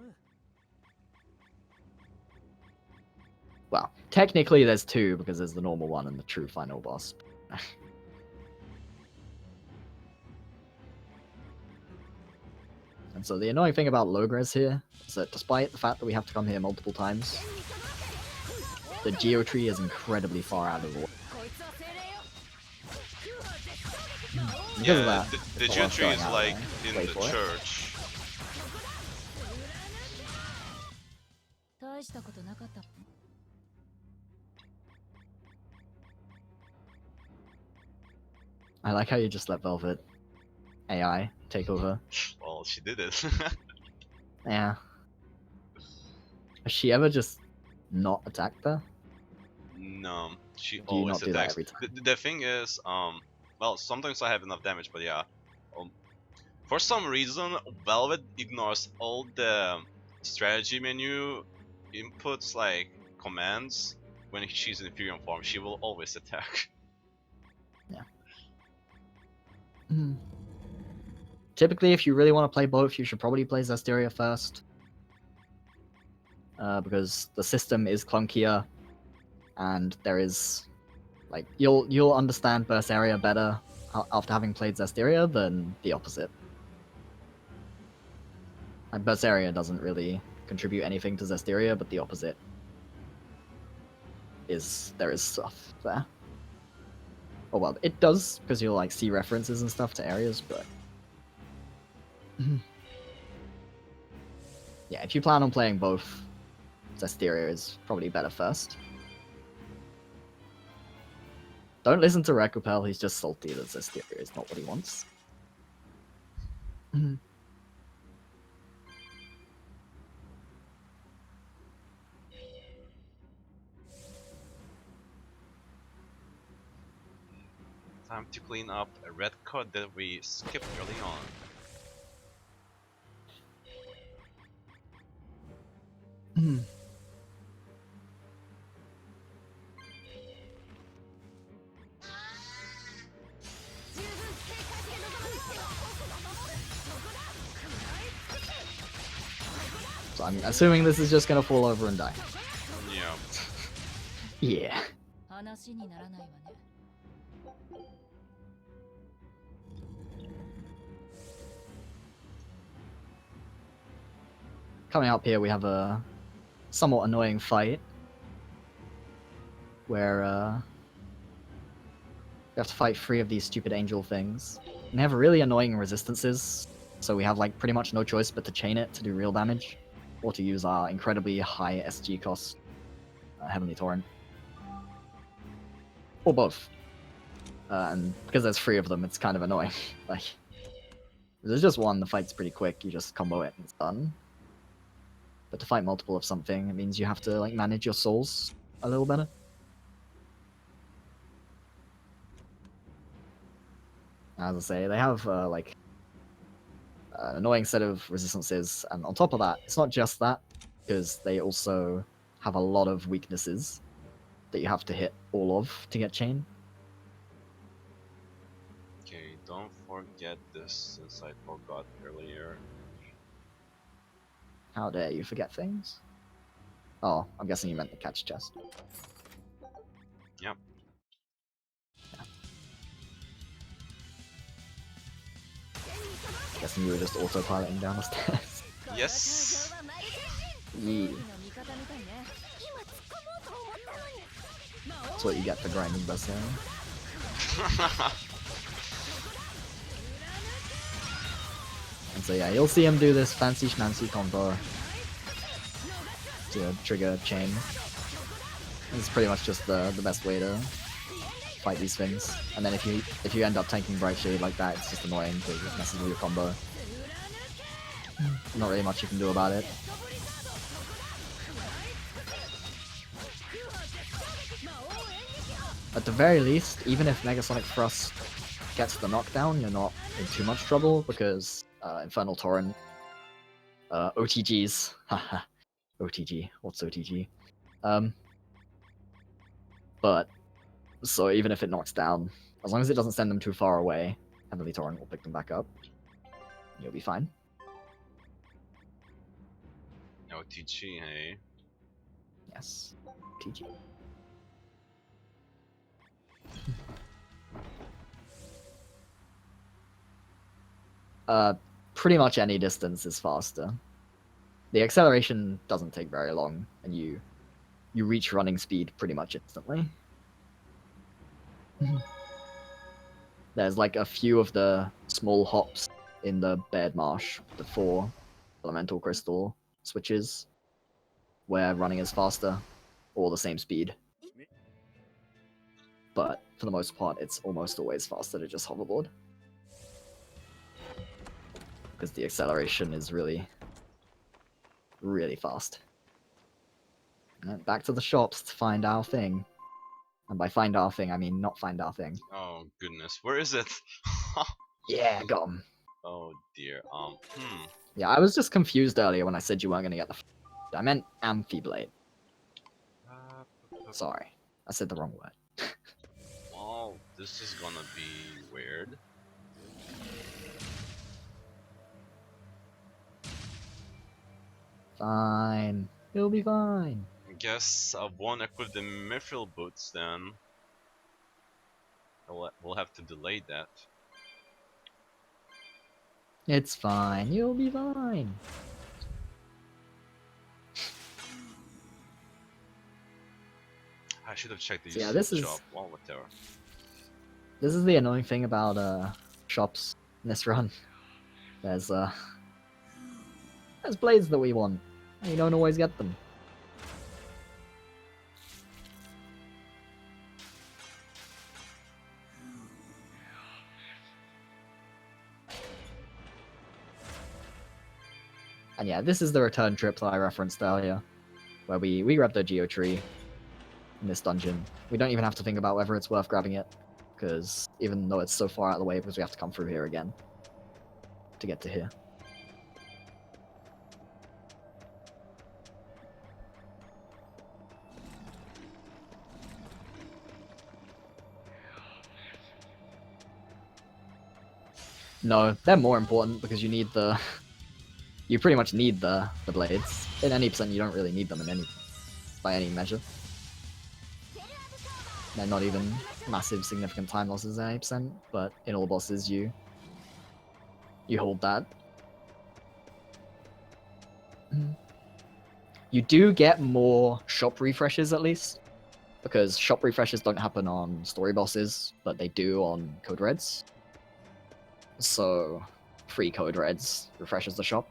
Well, technically there's 2 because there's the normal one and the true final boss. And so the annoying thing about Logres here is that despite the fact that we have to come here multiple times, the geotree is incredibly far out of the way. こいつは精霊よ Because of yeah, that, the it's worth geotree going is out like there. in Wait the for it. church. 大したことなかった I like how you just let Velvet AI take over. Well, she did it. Yeah. Has she ever just not attacked her? No, she Do you always not do that attacks. every time? The thing is, well, sometimes I have enough damage, but yeah. For some reason, Velvet ignores all the strategy menu inputs, like commands. When she's in Fury form, she will always attack. Typically, if you really want to play both, you should probably play Zestiria first. Because the system is clunkier, and there is, like, you'll understand Berseria better after having played Zestiria than the opposite. Like, Berseria doesn't really contribute anything to Zestiria, but the opposite is there is stuff there. Oh well, it does, because you'll like see references and stuff to areas, but yeah, if you plan on playing both, Zestiria is probably better first. Don't listen to Rekupel, he's just salty that Zestiria is not what he wants. Time to clean up a red card that we skipped early on. So I'm assuming this is just gonna fall over and die. Yeah. Yeah. 話にならないわね Coming up here, we have a somewhat annoying fight where we have to fight 3 of these stupid angel things. And they have really annoying resistances, so we have like pretty much no choice but to chain it to do real damage, or to use our incredibly high SG cost Heavenly Torrent, or both. And because there's 3 of them, it's kind of annoying. Like, if there's just one, the fight's pretty quick. You just combo it and it's done. But to fight multiple of something, it means you have to like manage your souls a little better. As I say, they have like an annoying set of resistances, and on top of that, it's not just that, because they also have a lot of weaknesses that you have to hit all of to get chain. Okay, don't forget this since I forgot earlier. How dare you forget things? Oh, I'm guessing you meant the catch chest. Yep. Guessing you were just autopiloting down the stairs. Yes. Yeah. That's what you get for grinding Berseria. And So yeah, you'll see him do this fancy schmancy combo to trigger chain. It's pretty much just the best way to fight these things. And then if you end up tanking Bright Shade like that, it's just annoying because it messes with your combo. Not really much you can do about it. At the very least, even if Megasonic Thrust gets the knockdown, you're not in too much trouble because Infernal Torrent, OTGs, haha, OTG, what's OTG? But, so even if it knocks down, as long as it doesn't send them too far away, Heavenly Torrent will pick them back up. You'll be fine. OTG, hey? Yes. OTG. Pretty much any distance is faster. The acceleration doesn't take very long, and you reach running speed pretty much instantly. There's like a few of the small hops in the Baird Marsh, the 4 elemental crystal switches, where running is faster, or the same speed. But for the most part, it's almost always faster to just hoverboard. Because the acceleration is really, really fast. And back to the shops to find our thing. And by find our thing, I mean not find our thing. Oh goodness, where is it? Yeah, got him. Oh dear. Yeah, I was just confused earlier when I said you weren't gonna get the. I meant Amphiblade. Sorry, I said the wrong word. Well, this is gonna be weird. Fine, it'll be fine. I guess I won't equip the mithril boots then. We'll have to delay that. It's fine, you'll be fine. I should have checked the So yeah, usage this is- shop. Well, whatever. This is the annoying thing about shops in this run. There's blades that we want, and you don't always get them. And yeah, this is the return trip that I referenced earlier, where we grab the Geo Tree in this dungeon. We don't even have to think about whether it's worth grabbing it, because even though it's so far out of the way, because we have to come through here again to get to here. No, they're more important because you need the... You pretty much need the blades. In any percent, you don't really need them by any measure. They're not even massive significant time losses at any percent, but in all bosses you hold that. You do get more shop refreshes at least, because shop refreshes don't happen on story bosses, but they do on Code Reds. So, free Code Reds refreshes the shop.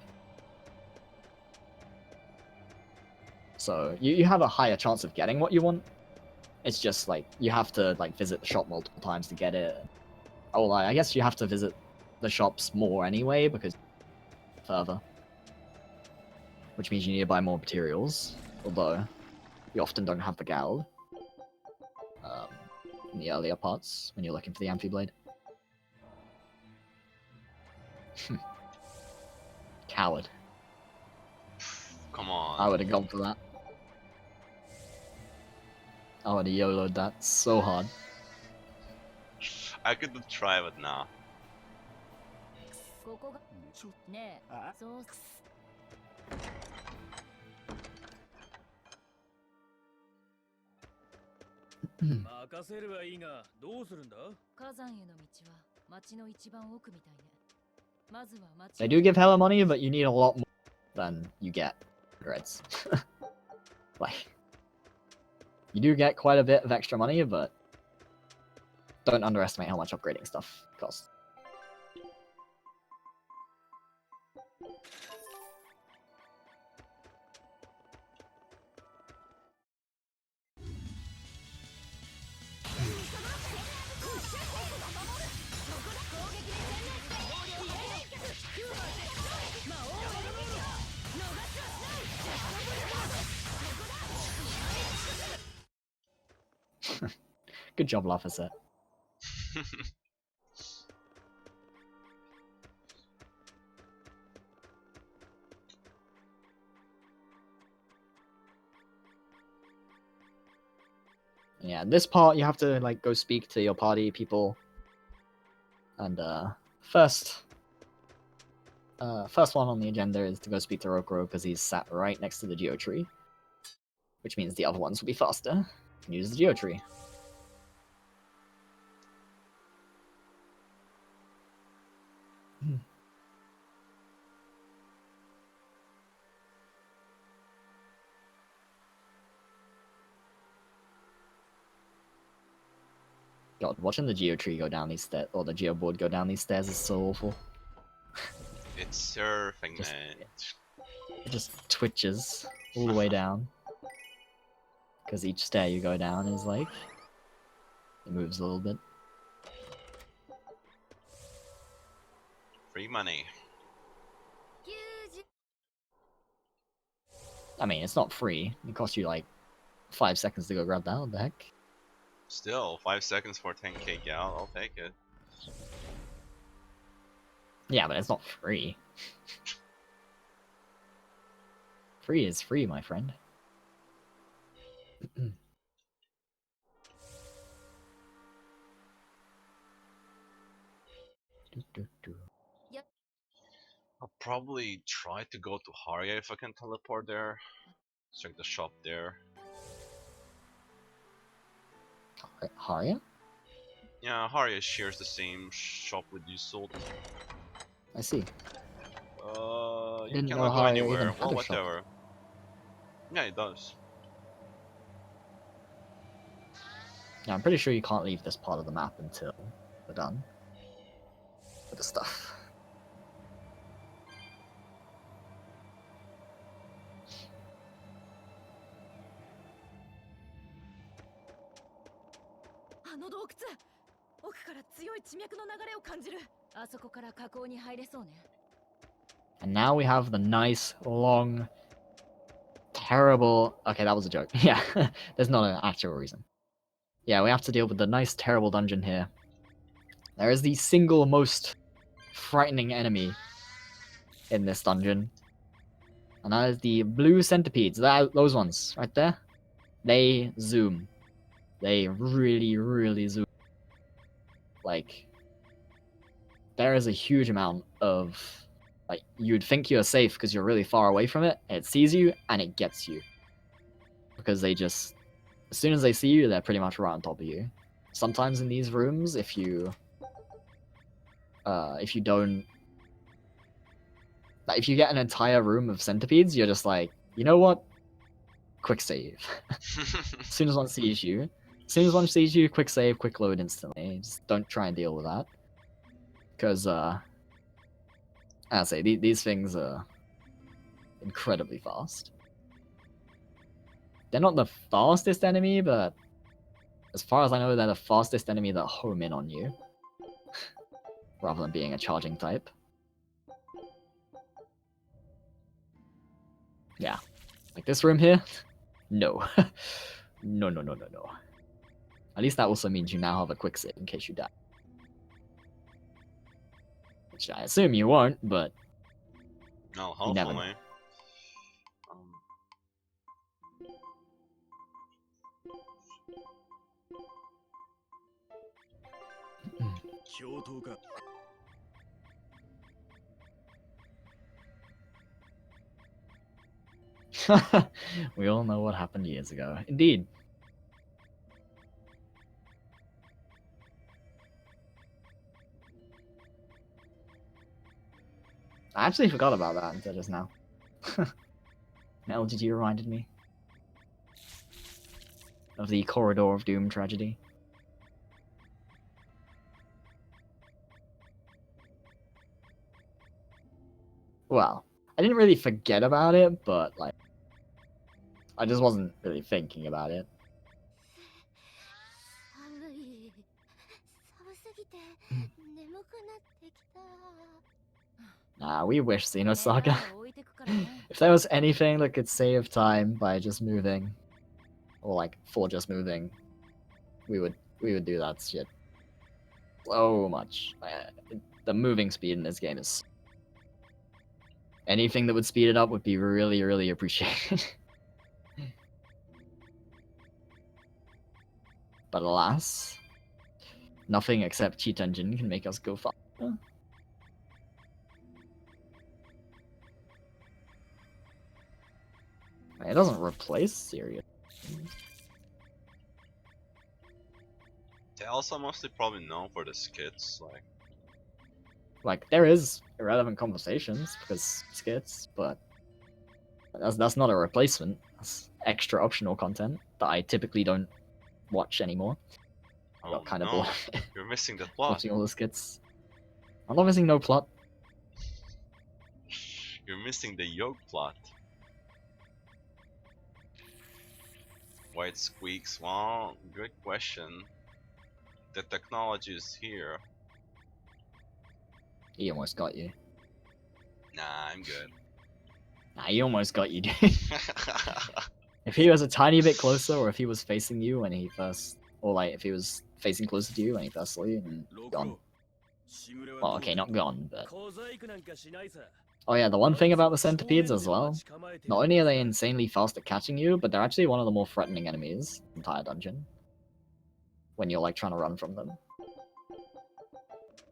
So, you have a higher chance of getting what you want. It's just, like, you have to, like, visit the shop multiple times to get it. Oh, like, I guess you have to visit the shops more anyway, because further. Which means you need to buy more materials, although you often don't have the Gald in the earlier parts when you're looking for the Amphiblade. Coward. Come on. I would have gone for that. I would have YOLO'd that so hard. I could try it now. ここがねえそう任せればいいがどうするんだ火山への道は町の一番奥みたいねまずは町 They do give hella money, but you need a lot more than you get Reds. Like, you do get quite a bit of extra money, but don't underestimate how much upgrading stuff costs. Good job, officer. Yeah, this part you have to like go speak to your party people. And first one on the agenda is to go speak to Rokuro because he's sat right next to the Geo tree. Which means the other ones will be faster. Use the Geo tree. God, watching the Geo tree go down these stairs, or the Geo board go down these stairs is so awful. It's surfing, Just- man. It just twitches all the way down. Because each stair you go down is like... It moves a little bit. Free money. 90 I mean, it's not free. It costs you like 5 seconds to go grab that. What the heck? Still, 5 seconds for 10k gal, I'll take it. Yeah, but it's not free. Free is free, my friend. I'll probably try to go to Haria if I can teleport there. Check the shop there. Haria? Yeah, Haria shares the same shop with you, Salt. I see. You Didn't cannot know go Haria anywhere. even had Well, a shop. whatever. Yeah, it does. Yeah, I'm pretty sure you can't leave this part of the map until we're done with the stuff. And now we have the nice, long, terrible... Okay, that was a joke. Yeah, there's not an actual reason. Yeah, we have to deal with the nice, terrible dungeon here. There is the single most frightening enemy in this dungeon. And that is the blue centipedes. Those ones, right there. They zoom. They really, really zoom. Like, there is a huge amount of... Like, you'd think you're safe because you're really far away from it, and it sees you, and it gets you. Because they just... As soon as they see you, they're pretty much right on top of you. Sometimes in these rooms, if you don't... Like, if you get an entire room of centipedes, you're just like, you know what? Quick save. As soon as one sees you, quick save, quick load instantly. Just don't try and deal with that. Because, as I say, these things are incredibly fast. They're not the fastest enemy, but as far as I know, they're the fastest enemy that home in on you. Rather than being a charging type. Yeah. Like this room here? No. No. At least that also means you now have a quick save in case you die. Which I assume you won't, but... No, You never hopefully. We all know what happened years ago. Indeed. I actually forgot about that until just now. Now LGT reminded me of the Corridor of Doom tragedy. Well, I didn't really forget about it, but like, I just wasn't really thinking about it. 寒い寒すぎて眠くなってきた Nah, we wish Xenosaga. If there was anything that could save time by just moving, or like for just moving, we would do that shit so much. The moving speed in this game is anything that would speed it up would be really, really appreciated. But alas, nothing except cheat engine can make us go faster. It doesn't replace serious. They're also mostly probably known for the skits, Like there is irrelevant conversations because skits, but that's not a replacement. That's extra optional content that I typically don't watch anymore. I oh got kind of no, bored you're missing the plot. watching all the skits. I'm not missing no plot. You're missing the yoke plot. White squeaks. Well, good question. The technology is here. He almost got you. Nah, I'm good. Nah, he almost got you, dude. If he was a tiny bit closer, or if he was facing you when he first, or like if he was facing closer to you when he first saw you, and gone. Well, okay, not gone, but oh yeah, the one thing about the centipedes as well, not only are they insanely fast at catching you, but they're actually one of the more threatening enemies in the entire dungeon. When you're like trying to run from them.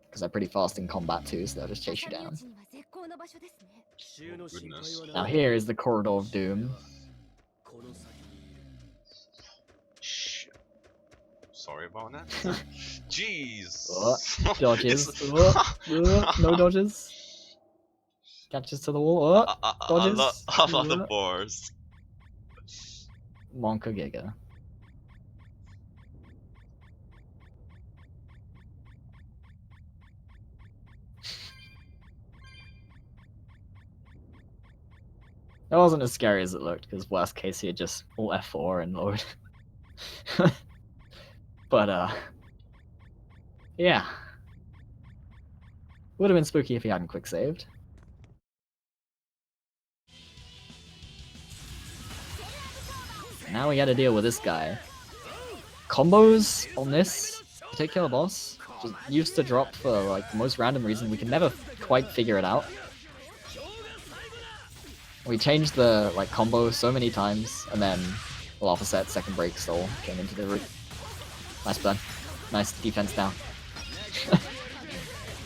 Because they're pretty fast in combat too, so they'll just chase you down. Goodness. Now here is the Corridor of Doom. Shit. Sorry about that. Jeez. Dodges. It's- No dodges. Catches to the wall. Dodges. I love the bars. Monka Giga. That wasn't as scary as it looked, because worst case he'd just all F4 and load. But yeah. Would have been spooky if he hadn't quick saved. Now we gotta deal with this guy. Combos on this particular boss just used to drop for like the most random reason. We can never quite figure it out. We changed the like combo so many times, and then Alpha Set second break soul came into the root. Nice burn. Nice defense down.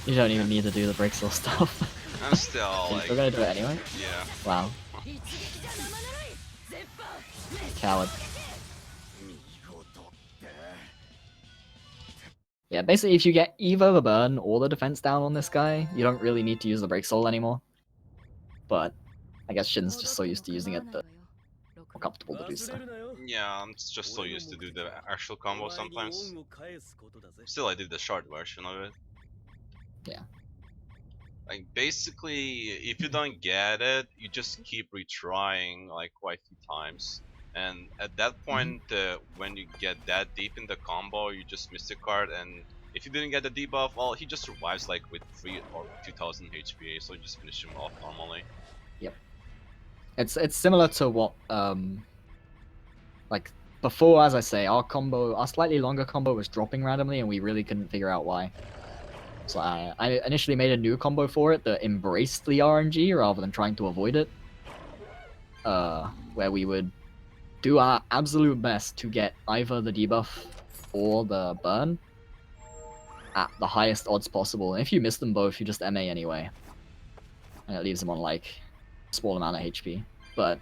You don't even need to do the break soul stuff. I'm still like. We're gonna do it anyway? Yeah. Wow. Coward. Yeah, basically if you get either the burn or the defense down on this guy, you don't really need to use the break soul anymore. But I guess Shin's just so used to using it that more comfortable to do so. Yeah, I'm just so used to do the actual combo sometimes. Still, I did the short version of it. Yeah. Like basically, if you don't get it, you just keep retrying like quite a few times. And at that point, when you get that deep in the combo, you just miss the card, and if you didn't get the debuff, well, he just survives like with 3 or 2000 HP, so you just finish him off normally. Yep. It's similar to what like before, as I say, our slightly longer combo was dropping randomly, and we really couldn't figure out why. So I initially made a new combo for it that embraced the RNG rather than trying to avoid it. Where we would do our absolute best to get either the debuff or the burn at the highest odds possible. And if you miss them both, you just MA anyway. And it leaves them on like a small amount of HP. But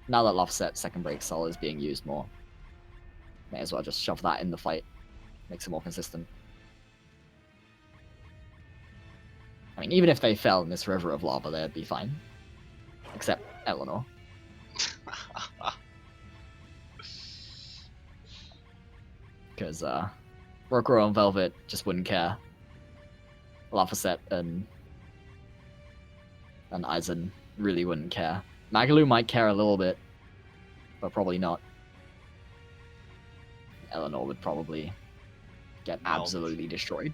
now that Offset second break soul is being used more, may as well just shove that in the fight. Makes it more consistent. I mean, even if they fell in this river of lava, they'd be fine. Except Eleanor. Because Rokuro and Velvet just wouldn't care. Laphicet and Aizen really wouldn't care. Magalu might care a little bit, but probably not. Eleanor would probably get absolutely destroyed.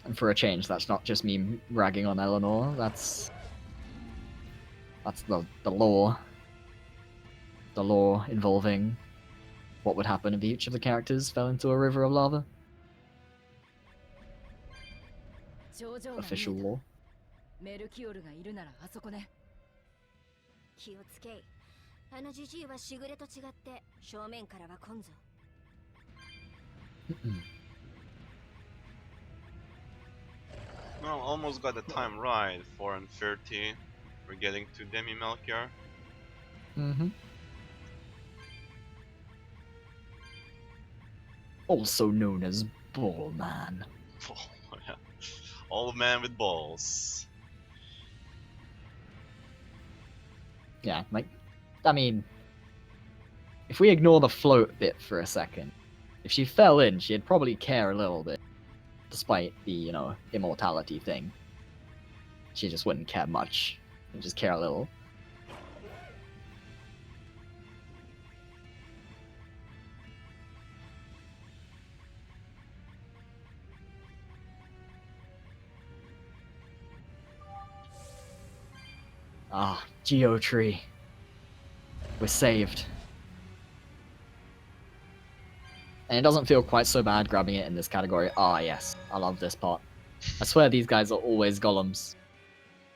And for a change, that's not just me ragging on Eleanor. That's the law. The law involving what would happen if each of the characters fell into a river of lava. 頂上が見え Official た law. メルキオルがいるならあそこね。気をつけい。あのジジイはしぐれと違って正面からは来んぞ。 Well, almost got the time right. 4 and 30. We're getting to Demi Melchior. Mm-hmm. Also known as Ball Man. Oh, yeah. Old man with balls. Yeah, like, I mean, if we ignore the float bit for a second, if she fell in, she'd probably care a little bit, despite the, you know, immortality thing. She just wouldn't care much, she'd just care a little. Ah, Geo Tree. We're saved. And it doesn't feel quite so bad grabbing it in this category. Ah, yes. I love this part. I swear these guys are always golems.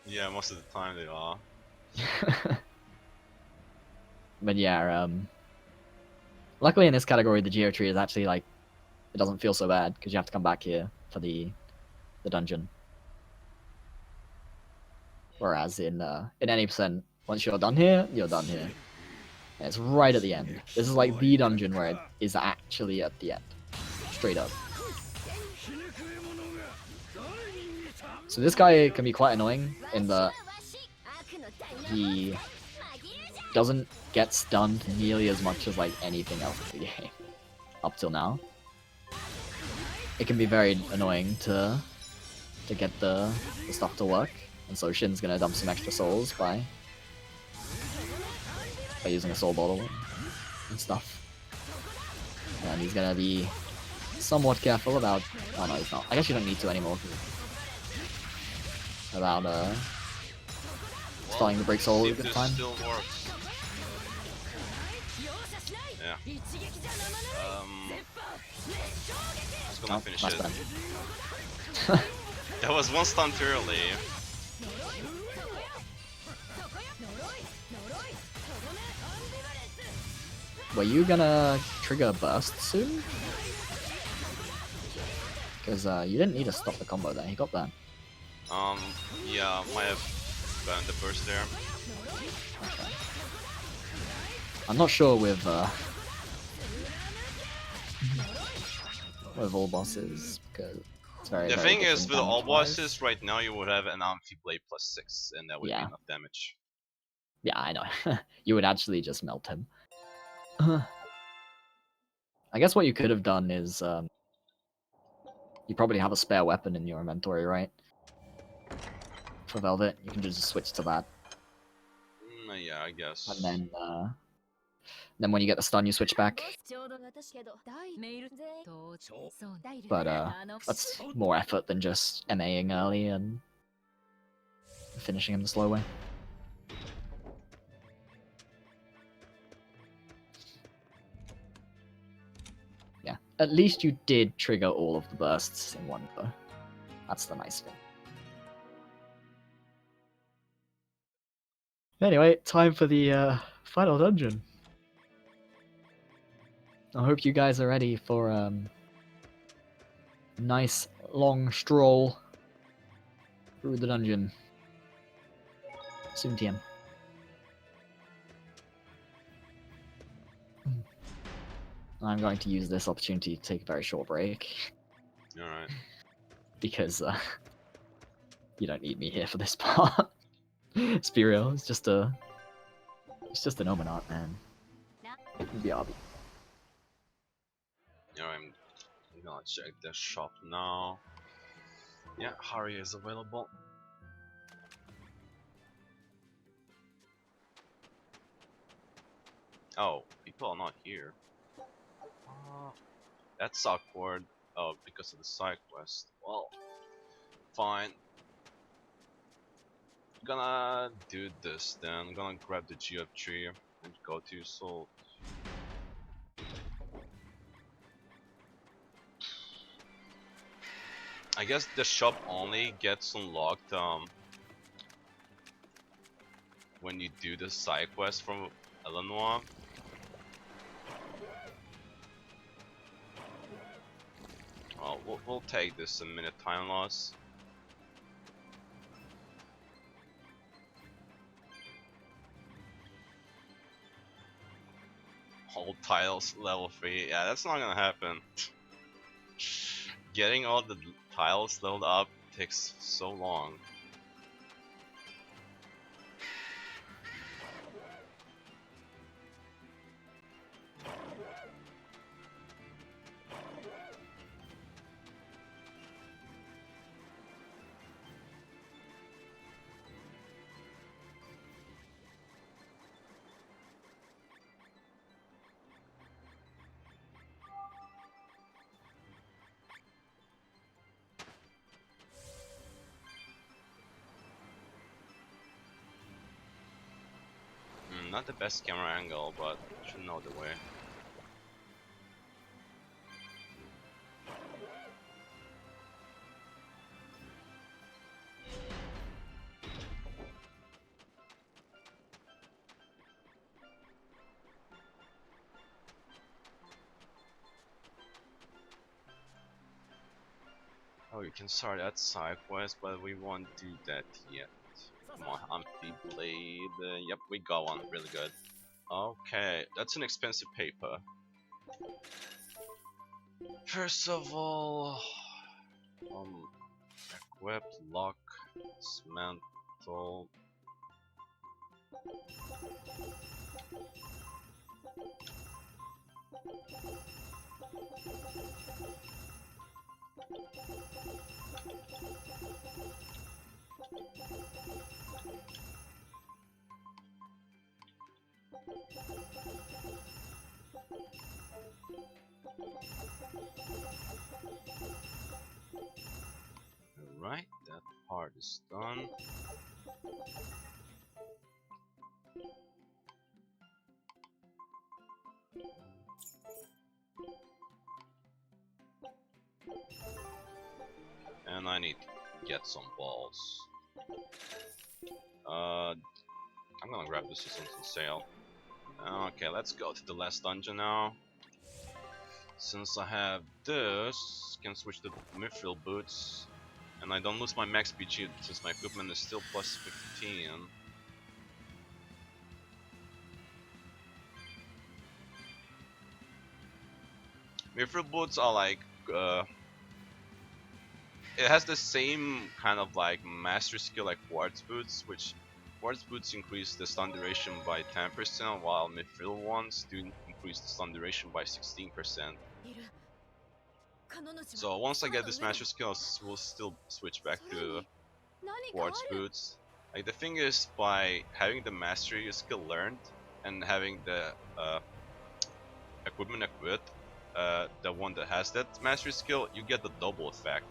Yeah, most of the time they are. But yeah, luckily in this category, the Geo Tree is actually, like, it doesn't feel so bad, because you have to come back here for the dungeon. Whereas in any percent, once you're done here, you're done here. And it's right at the end. This is like the dungeon where it is actually at the end. Straight up. So this guy can be quite annoying in that he doesn't get stunned nearly as much as like anything else in the game up till now. It can be very annoying to get the stuff to work, and so Shin's gonna dump some extra souls by using a soul bottle and stuff. And he's gonna be somewhat careful about. Oh no, he's not. I guess you don't need to anymore. About starting to break soul at a good time. Still works. Yeah. Just gonna finish that's it. bad. That was one stun too early. Were you gonna trigger burst soon? Because you didn't need to stop the combo there. He got that. Yeah, might have burned the burst there. Okay. I'm not sure with all bosses because it's very. The very thing is, different with all damage-wise. bosses right now, you would have an Amphi Blade +6, and that would Yeah. be enough damage. Yeah, I know. You would actually just melt him. I guess what you could have done is you probably have a spare weapon in your inventory, right? For Velvet, you can just switch to that, Yeah, I guess. and then when you get the stun, you switch back. ちょうど私けどメール全員そうダイル But that's more effort than just MAing early and finishing him the slow way. Yeah, at least you did trigger all of the bursts in one go. That's the nice thing. Anyway, time for the final dungeon. I hope you guys are ready for a nice long stroll through the dungeon. Soon, TM. I'm going to use this opportunity to take a very short break Alright. because you don't need me here for this part. Speario is just an Omanot, man. BRB. I'm gonna check the shop now. Yeah, Hari is available. Oh, people are not here. That's awkward. Oh, because of the side quest. Well, Fine. Gonna do this then. Gonna grab the geob tree and go to soul. I guess the shop only gets unlocked when you do the side quest from Illinois. Oh, we'll take this a minute time loss. All tiles level 3. Yeah, that's not gonna happen. Getting all the tiles leveled up takes so long. Not the best camera angle, but should know the way. Oh, you can start that side quest, but we won't do that yet. Come on, Amphiblade. Yep, we got one. Really good. Okay, that's an expensive paper. First of all, equip, lock, dismantle. Alright, that part is done. And I need to get some balls. I'm gonna grab this since it's on sale. Okay, let's go to the last dungeon now. Since I have this, can switch to mithril boots, and I don't lose my max PG since my equipment is still plus 15. Mithril boots are like, it has the same kind of like mastery skill like quartz boots, which quartz boots increase the stun duration by 10%, while mithril ones do increase the stun duration by 16%. So once I get this master skills, we'll still switch back to quartz boots. Like the thing is, by having the mastery skill learned and having the equipment equipped, the one that has that mastery skill, you get the double effect.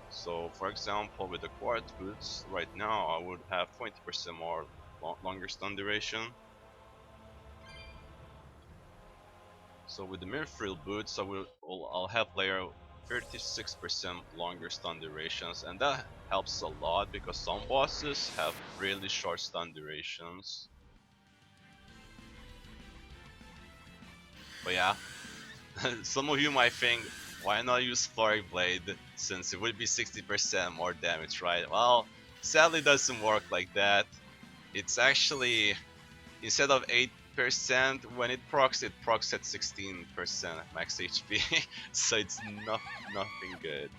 So for example, with the quartz boots, right now I would have 20% more longer stun duration. So with the mithril boots, I'll have layer 36% longer stun durations, and that helps a lot because some bosses have really short stun durations. But yeah, some of you might think, why not use Flurry Blade since it would be 60% more damage, right? Well, sadly it doesn't work like that. It's actually, instead of 8%, when it procs at 16% max HP, so it's nothing good.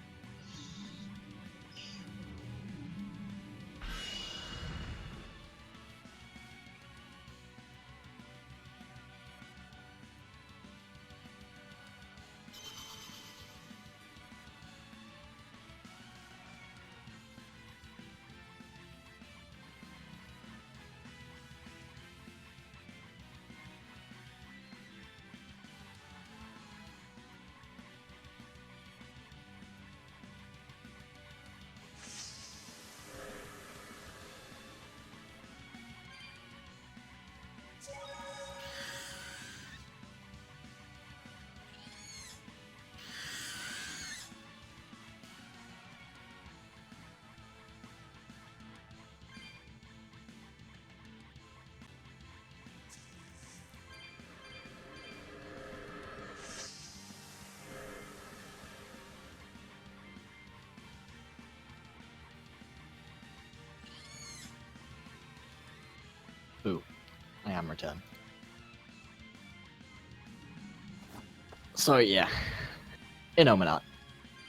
Ooh, I am returned. So yeah, in Omenat,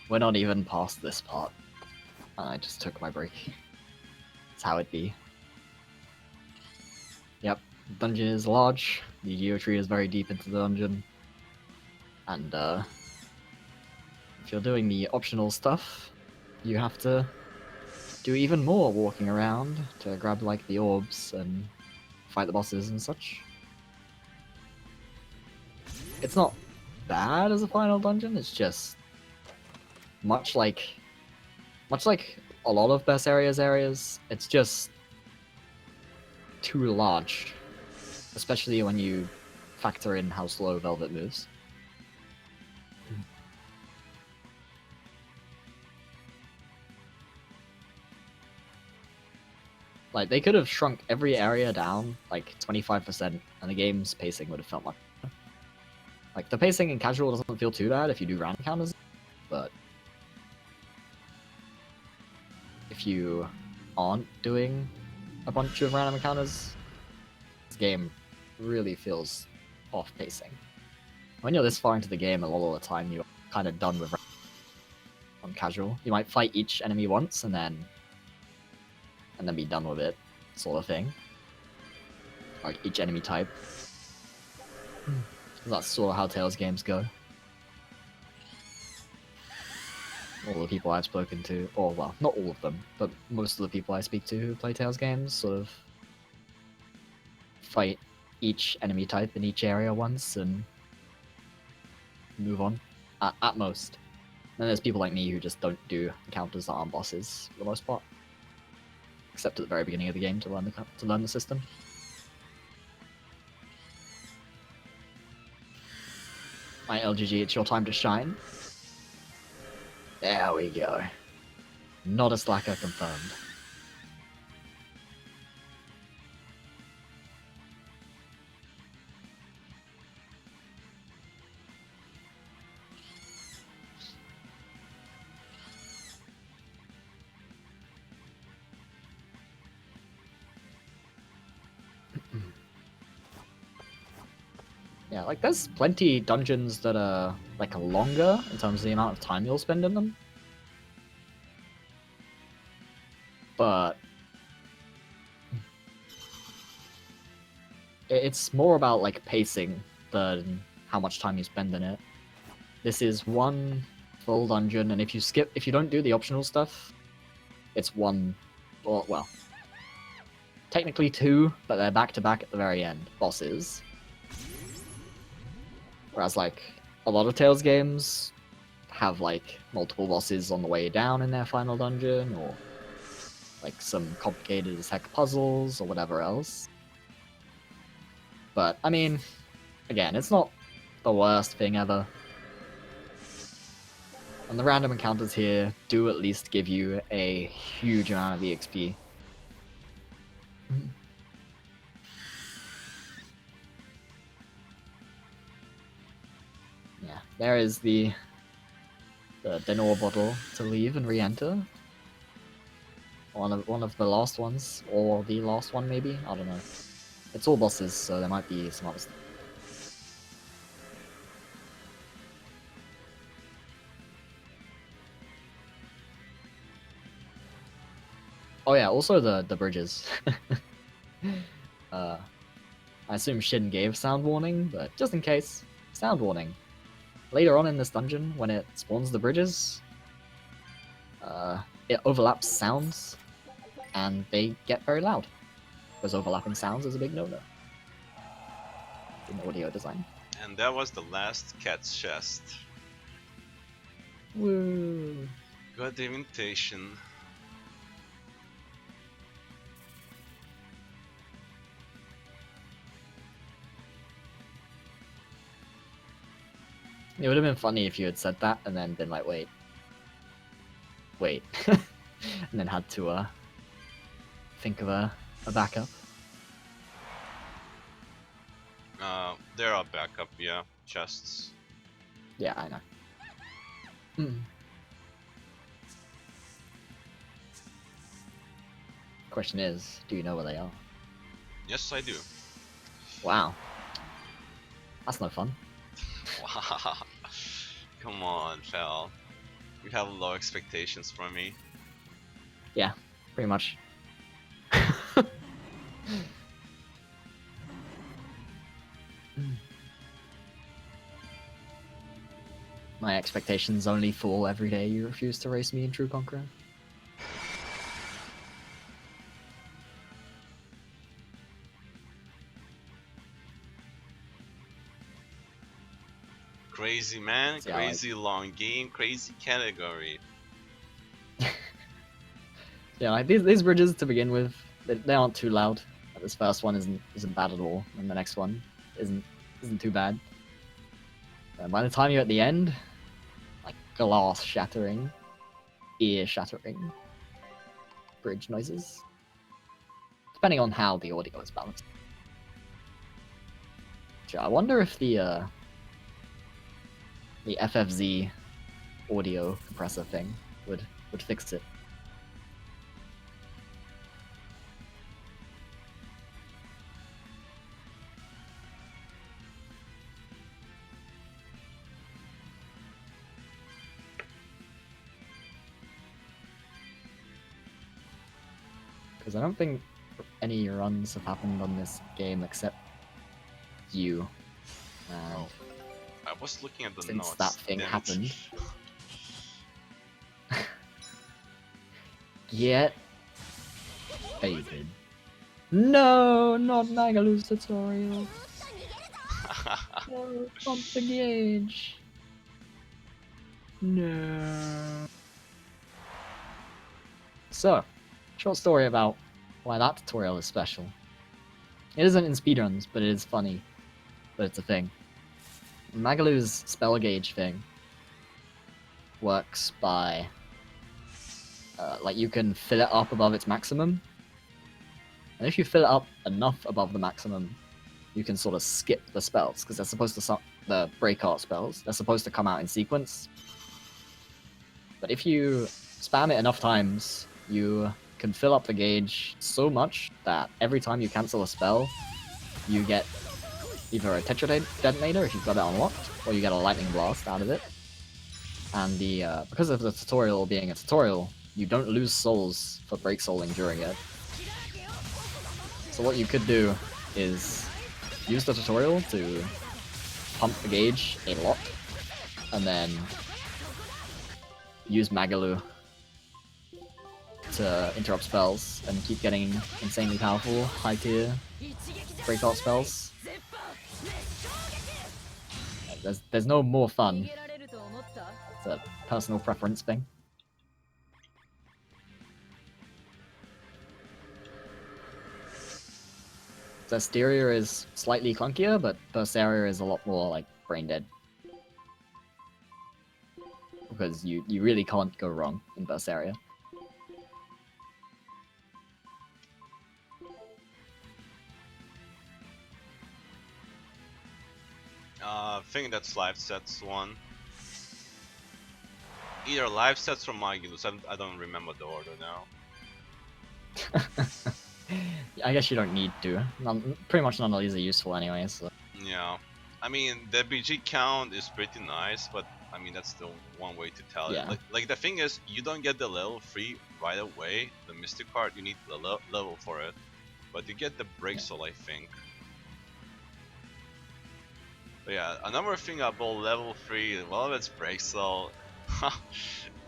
we're not even past this part. I just took my break. That's how it be. Yep, the dungeon is large, the geometry is very deep into the dungeon, and if you're doing the optional stuff, you have to do even more walking around to grab like the orbs and fight the bosses and such. It's not bad as a final dungeon, it's just much like a lot of Berseria's areas, it's just too large, especially when you factor in how slow Velvet moves. Like, they could have shrunk every area down like 25%, and the game's pacing would have felt much better. Like, the pacing in casual doesn't feel too bad if you do random counters, but if you aren't doing a bunch of random encounters, this game really feels off pacing. When you're this far into the game, a lot of the time you're kind of done with on casual. You might fight each enemy once and then be done with it, sort of thing. Like each enemy type. That's sort of how Tales games go. All the people I've spoken to, or well, not all of them, but most of the people I speak to who play Tales games sort of fight each enemy type in each area once and move on, at most. Then there's people like me who just don't do encounters that aren't bosses for the most part, except at the very beginning of the game to learn the system. My LGG, it's your time to shine. There we go. Not a slacker confirmed. Yeah, like there's plenty dungeons that are like longer in terms of the amount of time you'll spend in them. But it's more about like pacing than how much time you spend in it. This is one full dungeon, and if you don't do the optional stuff, it's one, or well, technically two, but they're back to back at the very end, bosses. Whereas like a lot of Tales games have like multiple bosses on the way down in their final dungeon, or like some complicated as heck puzzles or whatever else. But I mean, again, it's not the worst thing ever. And the random encounters here do at least give you a huge amount of EXP. Yeah, there is the Denor bottle to leave and re-enter. One of the last ones, or the last one maybe, I don't know. It's all bosses, so there might be some other stuff. Oh yeah, also the bridges. I assume Shin gave sound warning, but just in case, sound warning. Later on in this dungeon, when it spawns the bridges, it overlaps sounds, and they get very loud. Because overlapping sounds is a big no-no in audio design. And that was the last cat's chest. Woo! Got the invitation. It would have been funny if you had said that and then been like, wait, and then had to think of a backup. There are backup, yeah, chests. Yeah, I know. Question is, do you know where they are? Yes, I do. Wow. That's no fun. Wow. Come on, Fel. You have low expectations from me. Yeah, pretty much. My expectations only fall every day you refuse to race me in True Conqueror. Crazy man, Yeah, like- crazy long game, crazy category. Yeah, like these bridges to begin with, they aren't too loud. Like, this first one isn't bad at all, and the next one isn't too bad. And by the time you're at the end, like glass shattering, ear shattering, bridge noises, depending on how the audio is balanced. Gee, I wonder if the FFZ audio compressor thing would fix it. Because I don't think any runs have happened on this game except you. And Oh, I was looking at the since notes. that thing damn it. happened. Get faded. No, not Magalu's tutorial. No, pump the gauge. No. So, short story about why that tutorial is special. It isn't in speedruns, but it is funny. But it's a thing. Magalu's spell gauge thing works by like you can fill it up above its maximum, and if you fill it up enough above the maximum, you can sort of skip the spells because they're supposed to the break art spells. They're supposed to come out in sequence. But if you spam it enough times, you can fill up the gauge so much that every time you cancel a spell, you get either a Tetra Detonator if you've got it unlocked, or you get a Lightning Blast out of it. And because of the tutorial being a tutorial, you don't lose souls for break souling during it. So what you could do is use the tutorial to pump the gauge a lot, and then use Magalu to interrupt spells and keep getting insanely powerful high tier breakout spells. There's no more fun. It's a personal preference thing. Zestiria is slightly clunkier, but Berseria is a lot more like brain dead. Because you really can't go wrong in Berseria. I think that's live sets one. Either live sets from Magilus, I don't remember the order now. I guess you don't need to. Pretty much none of these are useful anyway, so. Yeah. I mean, the BG count is pretty nice, but I mean, that's the one way to tell Yeah. it. Like the thing is, you don't get the level 3 right away. The Mystic card, you need the level for it. But you get the Break Soul, I think. But yeah, another thing about level 3, well, it's Break Soul.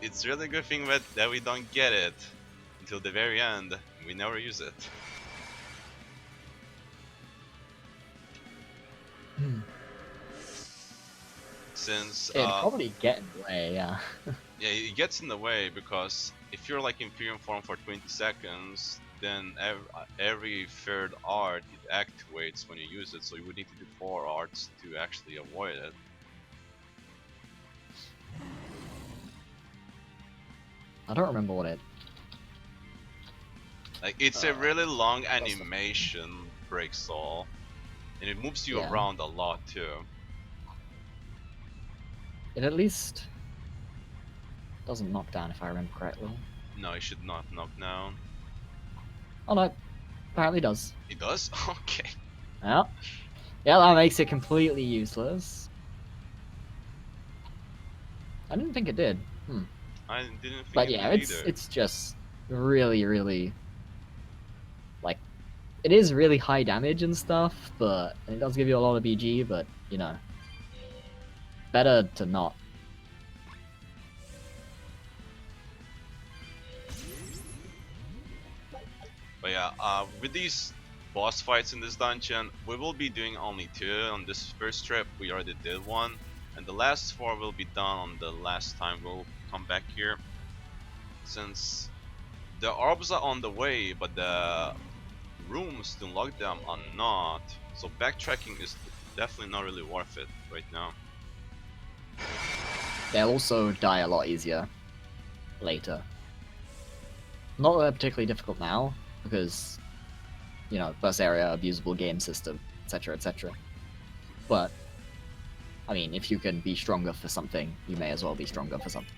It's really good thing that we don't get it until the very end. We never use it. Since It'd probably get in the way, yeah. yeah, it gets in the way because if you're like Imperium form for 20 seconds, then every third art it activates when you use it, so you would need to do 4 arts to actually avoid it. I don't remember what it. Like it's a really long animation, Break Soul, and it moves you Yeah. around a lot too. It at least doesn't knock down, if I remember correctly. No, it should not knock down. Oh no, apparently does. It does? Okay. Yeah. Yeah, that makes it completely useless. I didn't think it did. I didn't think But it yeah, did it's either. it's just really, really like it is really high damage and stuff, but and it does give you a lot of BG, but you know, better to not. But yeah, with these boss fights in this dungeon, we will be doing only 2 on this first trip. We already did 1, and the last 4 will be done on the last time we'll come back here. Since the orbs are on the way, but the rooms to unlock them are not, so backtracking is definitely not really worth it right now. They'll also die a lot easier later. Not that they're particularly difficult now, because, you know, Berseria, abusable game system, etc., etc. But, I mean, if you can be stronger for something, you may as well be stronger for something.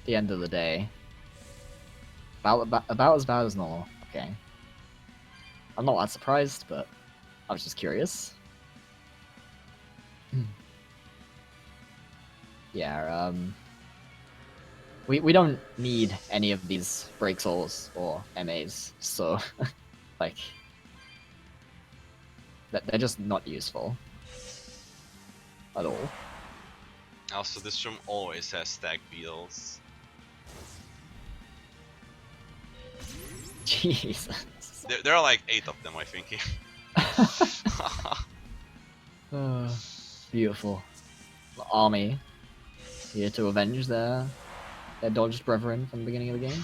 At the end of the day, about as bad as normal. Okay. I'm not that surprised, but I was just curious. Yeah, we don't need any of these break souls or MAs, so like they're just not useful at all. Also, this room always has stag beetles. Jesus. There are like 8 of them, I think. Beautiful. The army here to avenge their dodged brethren from the beginning of the game.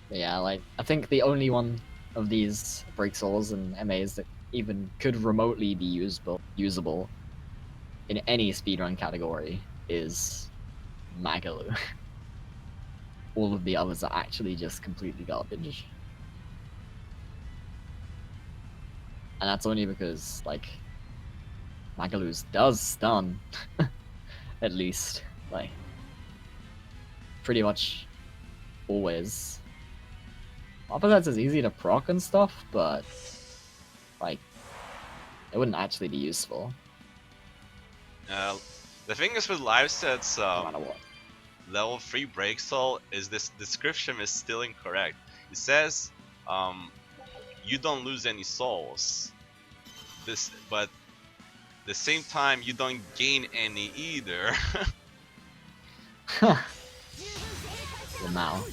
But yeah, like I think the only one of these break souls and MAs that even could remotely be usable in any speedrun category is Magalu. All of the others are actually just completely garbage. And that's only because, like, Magalu's does stun. At least. Like, pretty much always. Opposites is easy to proc and stuff, but, like, it wouldn't actually be useful. The thing is with live sets, No matter what. level 3 break soul is this description is still incorrect. It says you don't lose any souls. But the same time you don't gain any either. The Mao.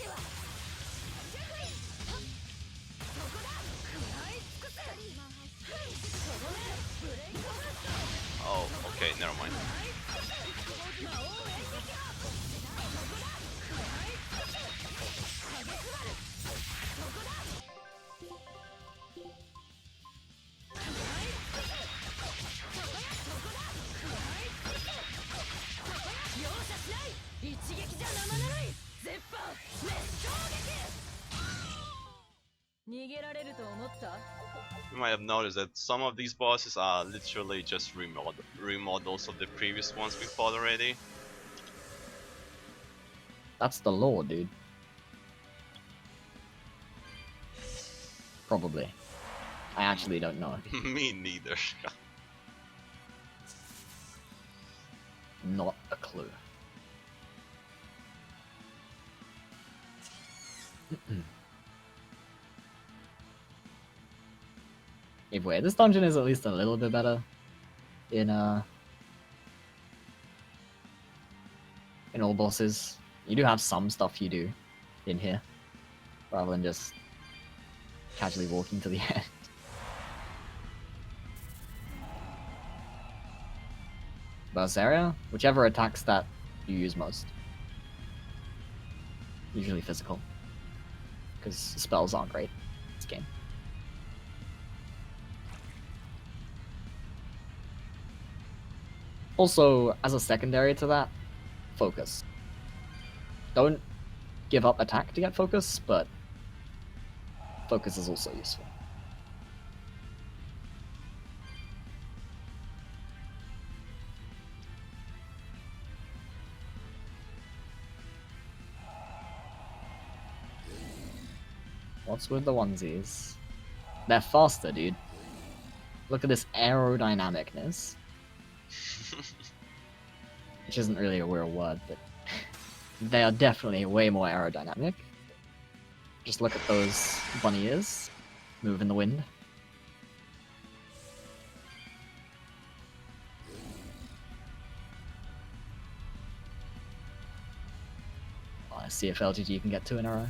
Oh, okay, never mind. You might have noticed that some of these bosses are literally just remodels of the previous ones we fought already. That's the law, dude. Probably. I actually don't know. Me neither. Not a clue. Either way, this dungeon is at least a little bit better in all bosses. You do have some stuff you do in here, rather than just casually walking to the end. Berseria, whichever attacks that you use most. Usually physical, because spells aren't great in this game. Also, as a secondary to that, focus. Don't give up attack to get focus, but focus is also useful. What's with the onesies? They're faster, dude. Look at this aerodynamicness. Which isn't really a real word, but they are definitely way more aerodynamic. Just look at those bunny ears move in the wind. Oh, let's see if LGG can get 2 in a row.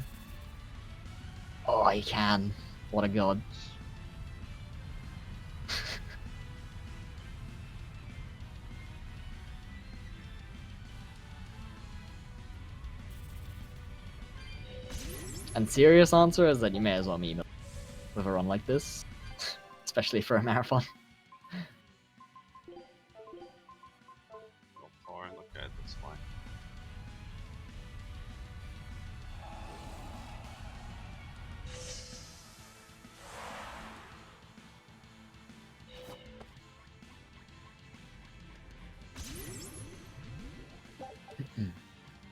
Oh, he can. What a god. And serious answer is that you may as well meme it with a run like this, especially for a marathon. Go far, okay, that's fine.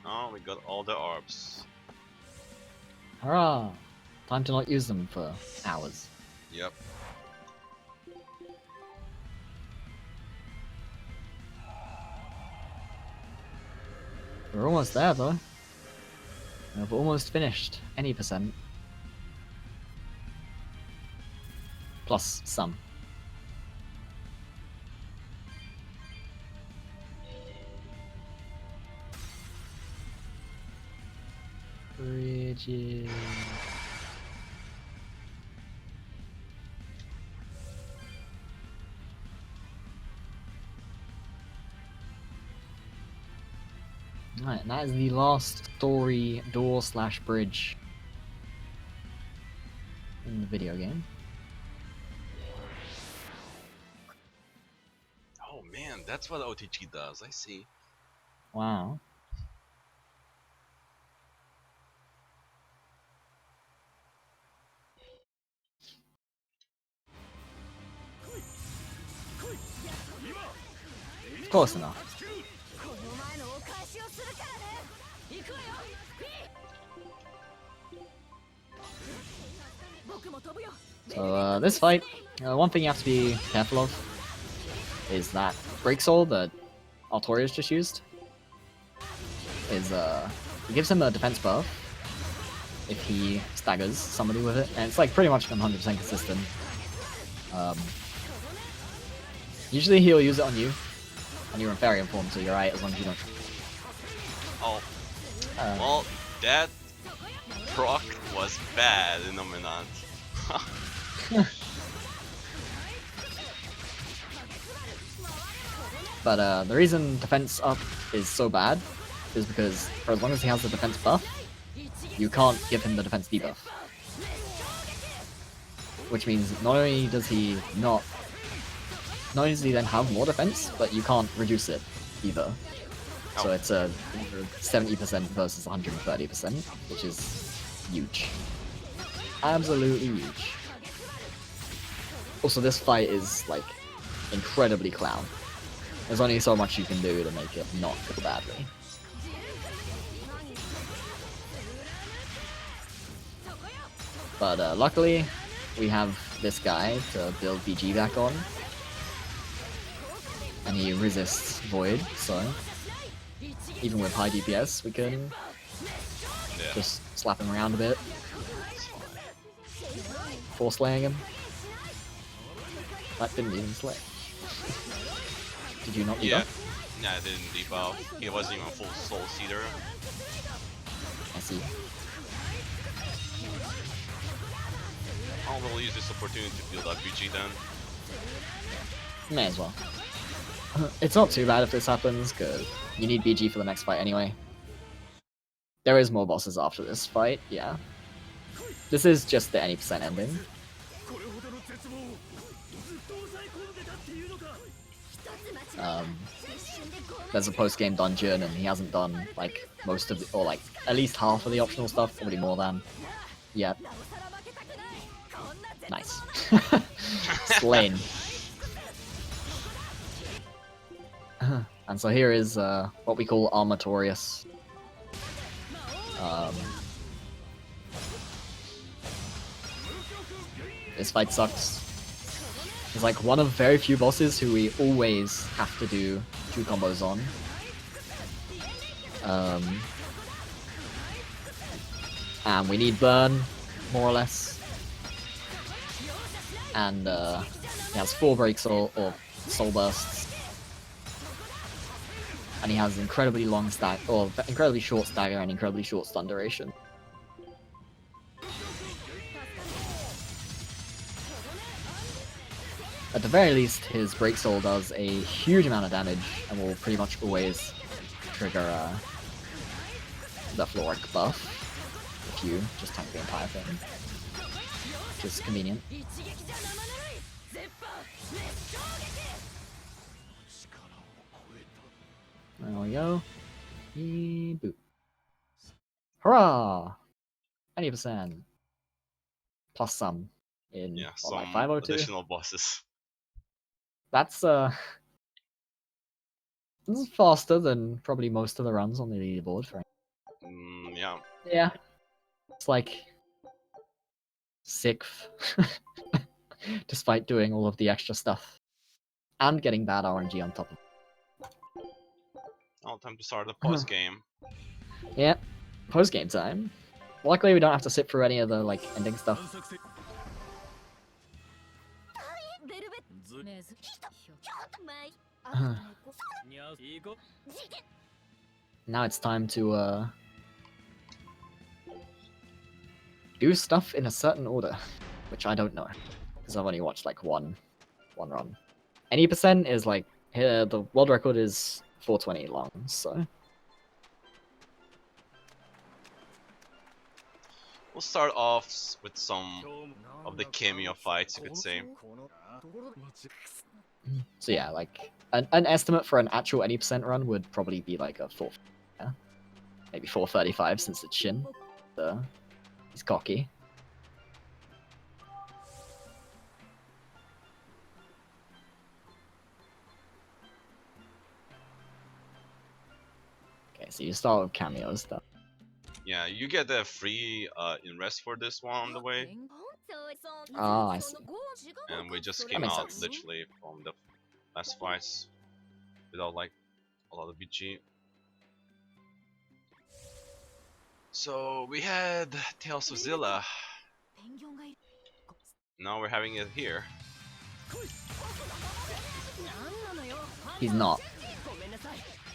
Oh, we got all the orbs. Hurrah! Time to not use them for hours. Yep. We're almost there though. We're almost finished. Any percent. Plus some. Bridges. Right, and that is the last story door / bridge in the video game. Oh man, that's what OTG does, I see. Wow. Close enough. この前のお返しをするからね。行くわよ。僕も飛ぶよ。 So this fight, one thing you have to be careful of is that Break Soul that Artorias just used is it gives him a defense buff if he staggers somebody with it, and it's like pretty much 100% consistent. Usually he'll use it on you, and you're in Variant form, so you're right as long as you don't. Oh, well, that proc was bad in Dominant. But the reason defense up is so bad is because for as long as he has the defense buff, you can't give him the defense debuff. Which means not only does he then have more defense, but you can't reduce it either. So it's a 70% versus 130%, which is huge. Absolutely huge. Also, this fight is like incredibly clown. There's only so much you can do to make it not go badly. But luckily, we have this guy to build BG back on. And he resists Void, so even with high DPS, we can just slap him around a bit. Force slaying him. That didn't even slay. Did you not debuff? Yeah, I didn't debuff. He wasn't even full soul seeder. I see. I'll really use this opportunity to build up BG then. May as well. It's not too bad if this happens, because you need BG for the next fight anyway. There is more bosses after this fight, yeah. This is just the any percent ending. There's a post-game dungeon, and he hasn't done like most of the, or like at least half of the optional stuff, probably more than yet. Nice. Slain. And so here is what we call This fight sucks. It's like one of very few bosses who we always have to do 2 combos on. And we need burn, more or less. And he has 4 break soul or soul bursts. And he has incredibly long stack or incredibly short stagger and incredibly short stun duration. At the very least, his break soul does a huge amount of damage and will pretty much always trigger the Floric buff if you just tank the entire thing, which is convenient. There we go. Boop. Hurrah! 90%. Plus some in Yeah, what, like some 502? additional bosses. That's this is faster than probably most of the runs on the leaderboard for Yeah. Yeah. It's like 6th. Despite doing all of the extra stuff. And getting bad RNG on top of it. Now time to start the post game. Yeah. Post game time. Luckily we don't have to sit through any of the like ending stuff. Now it's time to do stuff in a certain order, which I don't know because I've only watched like one run. Any percent is like here the world record is 420 long, so We'll start off with some of the cameo fights, you could say. yeah, like an estimate for an actual any percent run would probably be like a 4, yeah? Maybe 435 since it's Shin. He's cocky. Okay, so you start with cameo stuff. Yeah, you get a free in-rest for this one on the way. Ah, I see. And we just That came makes out sense. literally from the last fights without like a lot of BG. So we had Tales of Zilla. Now we're having it here. He's not.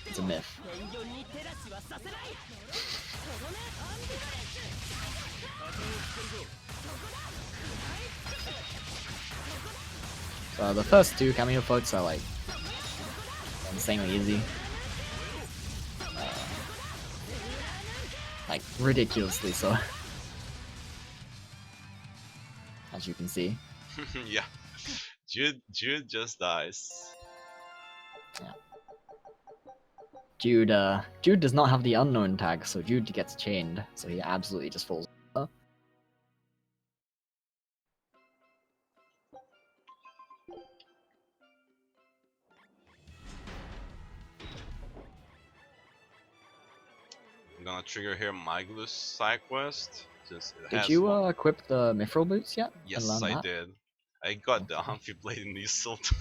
It's a myth. So the first 2 cameo fights are like insanely easy. Like ridiculously so. As you can see. Yeah, Jude just dies. Yeah. Jude does not have the unknown tag, so Jude gets chained, so he absolutely just falls. I'm gonna trigger here Maglus side quest. Since it Did has you one. equip the mithril boots yet? and Yes, learn I that? did. I got the Amphiblade in Insult.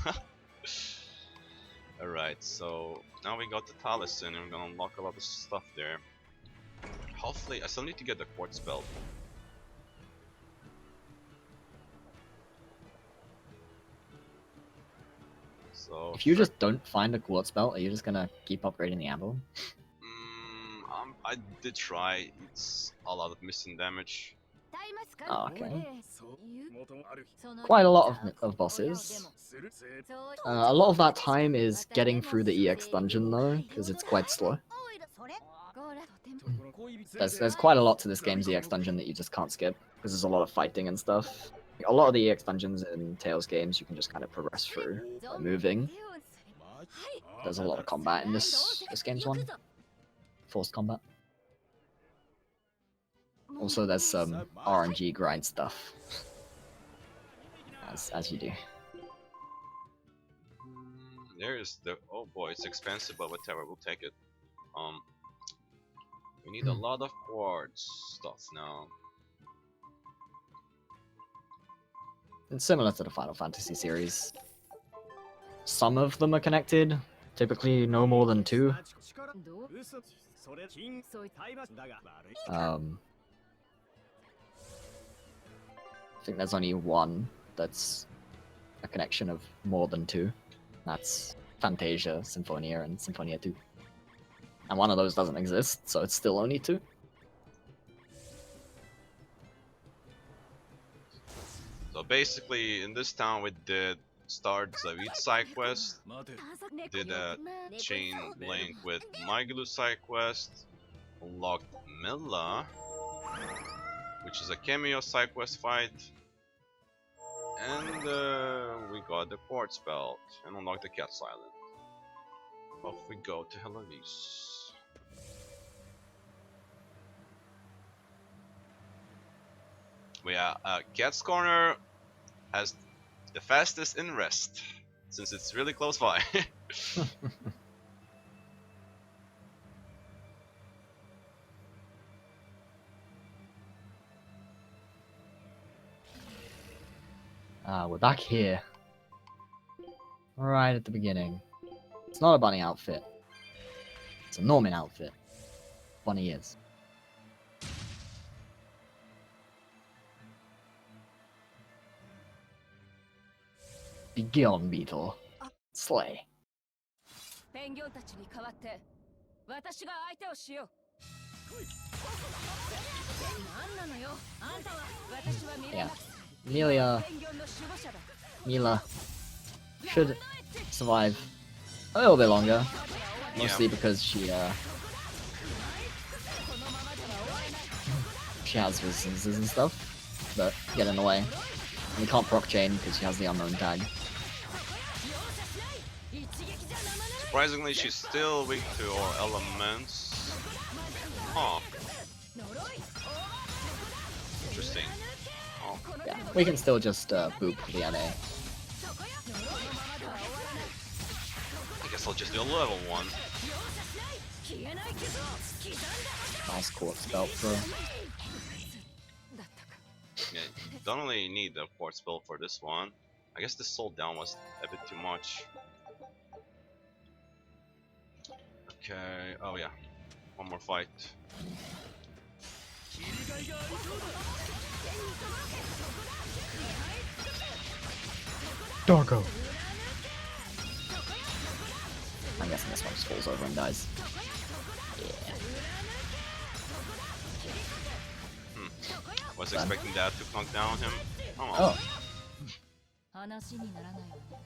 Alright, so now we got the Talisman and we're gonna unlock a lot of stuff there. Hopefully, I still need to get the Quartz Belt. So If you just don't find a quartz belt, are you just gonna keep upgrading the ammo? I did try. It's a lot of missing damage. Oh, okay. Quite a lot of bosses. A lot of that time is getting through the EX dungeon though, because it's quite slow. There's quite a lot to this game's EX dungeon that you just can't skip, because there's a lot of fighting and stuff. A lot of the EX dungeons in Tales games you can just kind of progress through by moving. There's a lot of combat in this game's one. Forced combat. Also there's some RNG grind stuff. As you do. There's the oh boy, it's expensive, but whatever, we'll take it. We need a lot of quartz stuff now. It's similar to the Final Fantasy series. Some of them are connected, typically no more than 2. どう嘘それ金そい体罰だが悪い I think there's only one that's a connection of more than 2. That's Fantasia, Symphonia, and Symphonia 2. And one of those doesn't exist, so it's still only 2. So basically, in this town, we did start Zavid side quest, 待て did a chain link with Maglu side quest, unlocked Milla, which is a cameo side quest fight, and we got the quartz belt and unlocked the Cat's Island. Off we go to Helavis. Cat's Corner has the fastest in rest, since it's really close by. We're back here. Right at the beginning. It's not a bunny outfit. It's a Norman outfit. Bunny is. Begone, Beetle. Slay. ペンギョンたちに代わって私が相手をしよう何なのよあんたは私はミレ Yeah. ナ Amelia, ペンギョンの守護者だ Mila should survive a little bit longer. Mostly because she has resistances and stuff that get in the way. And you can't proc chain because she has the unknown tag. Surprisingly, she's still weak to our elements. Huh. Interesting. Oh, Yeah, we can still just boop the NA. I guess I'll just do a level 1. Nice quartz belt for Yeah, don't really need the quartz belt for this one. I guess the soul down was a bit too much. Okay, oh yeah. One more fight. Darko. I'm guessing this one just falls over and dies. Yeah. Was Done. expecting that to knock down him. Oh, Oh, 話にならないわね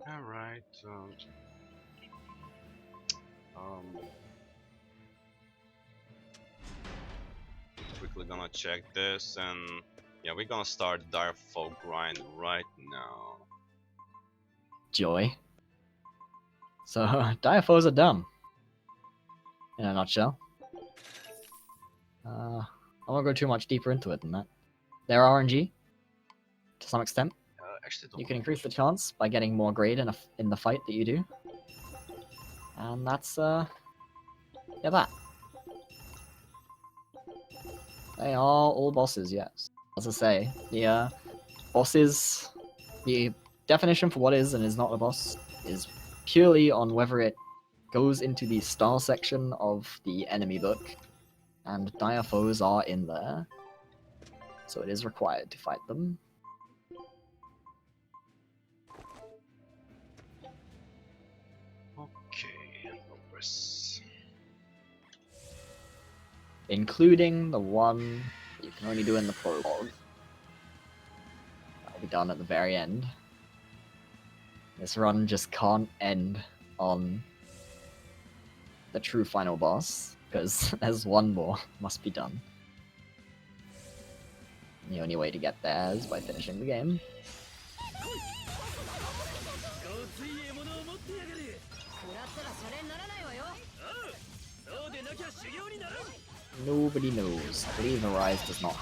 alright. Quickly gonna check this, and yeah, we're gonna start Dire Foe grind right now. joy. So, Diaphos are dumb. In a nutshell. I won't go too much deeper into it than that. They're RNG, to some extent. Actually, don't You can increase the chance by getting more grade in the fight that you do. And that's, yeah, that. They are all bosses, yes. As I say, the bosses, the definition for what is and is not a boss is purely on whether it goes into the star section of the enemy book, and dire foes are in there, so it is required to fight them. Okay, progress. Including the one that you can only do in the prologue. That'll be done at the very end. This run just can't end on the true final boss, because there's one more must be done. And the only way to get there is by finishing the game. ごつい獲物を持ってやがれ食らったらそれにならないわよそうでなきゃ修行にならん Nobody knows. I believe Arise does not.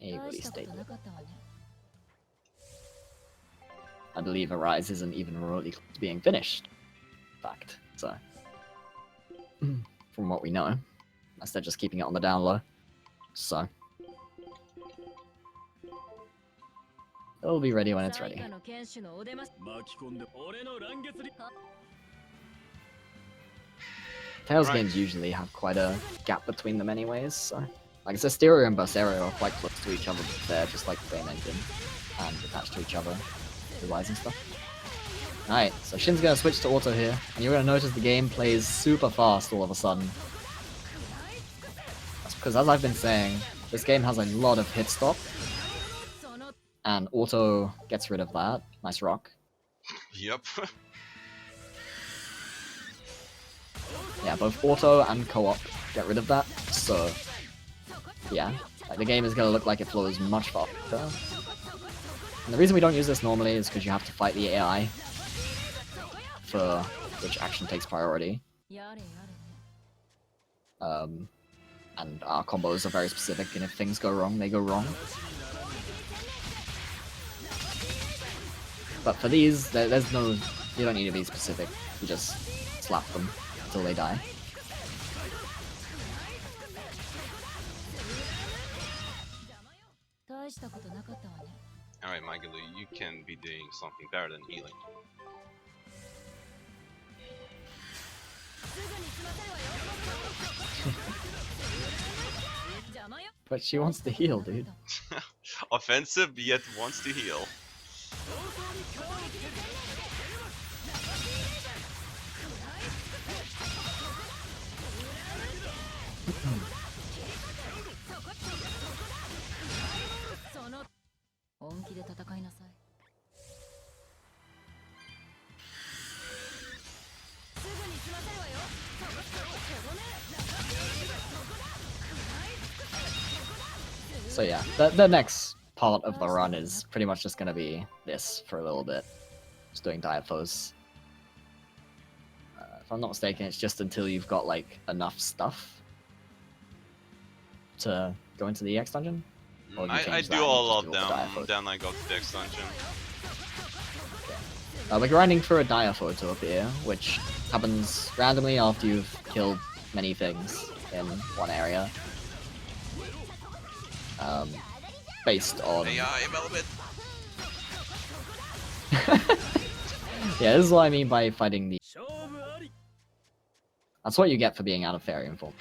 A 大 release したこ date. となかったわね I believe Arise isn't even remotely close to being finished. In fact, so from what we know, unless they're just keeping it on the down low. So It'll be ready when it's ready. 最下の剣士のお出まし巻き込んで俺の乱月に Tails Right. games usually have quite a gap between them anyways, so... Like, Zestiria and Berseria are quite close to each other, but they're just like the same engine, and attached to each other, device and stuff. Alright, so Shin's gonna switch to auto here, and you're gonna notice the game plays super fast all of a sudden. That's because, as I've been saying, this game has a lot of hit stop, その and auto gets rid of that. Nice rock. Yep. Yeah, both auto and co-op get rid of that, so yeah, like the game is gonna look like it flows much faster. And the reason we don't use this normally is because you have to fight the AI for which action takes priority. やれやれね And our combos are very specific, and if things go wrong, they go wrong. But for these, there's no... You don't need to be specific. You just slap them until they die. 大したことなかったわね Alright, Magalu, you can be doing something better than healing. すぐに済ませるわよ邪魔よ But she wants to heal, dude. Offensive, yet wants to heal. So その本気で戦いなさいすぐに済ませるわよそこね So yeah, the next part of the run is pretty much just gonna be this for a little bit. Just doing diaphos. If I'm not mistaken, it's just until you've got like enough stuff to go into the EX dungeon. Or do you I change do that and all just of do all the them, diaphos? then I go to the extension. We're grinding for a diapho to appear, which happens randomly after you've killed many things in one area. Based on... AI element. Yeah, this is what I mean by fighting the... 勝負あり That's what you get for being out of Fairy Form.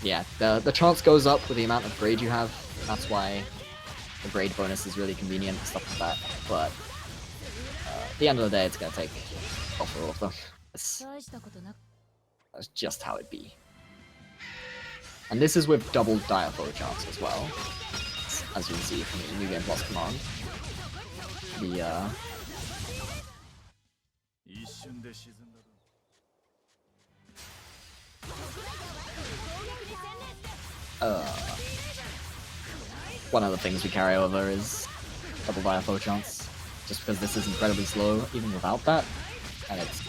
Yeah, the chance goes up with the amount of grade you have. That's why the grade bonus is really convenient and stuff like that. But at the end of the day, it's gonna take off all of them. That's 大したことなく just how it be. And this is with double diapho chance as well, as you can see from the New Game Plus command. The 一瞬で沈んだ分 one of the things we carry over is double diapho chance, just because this is incredibly slow even without that, and it's,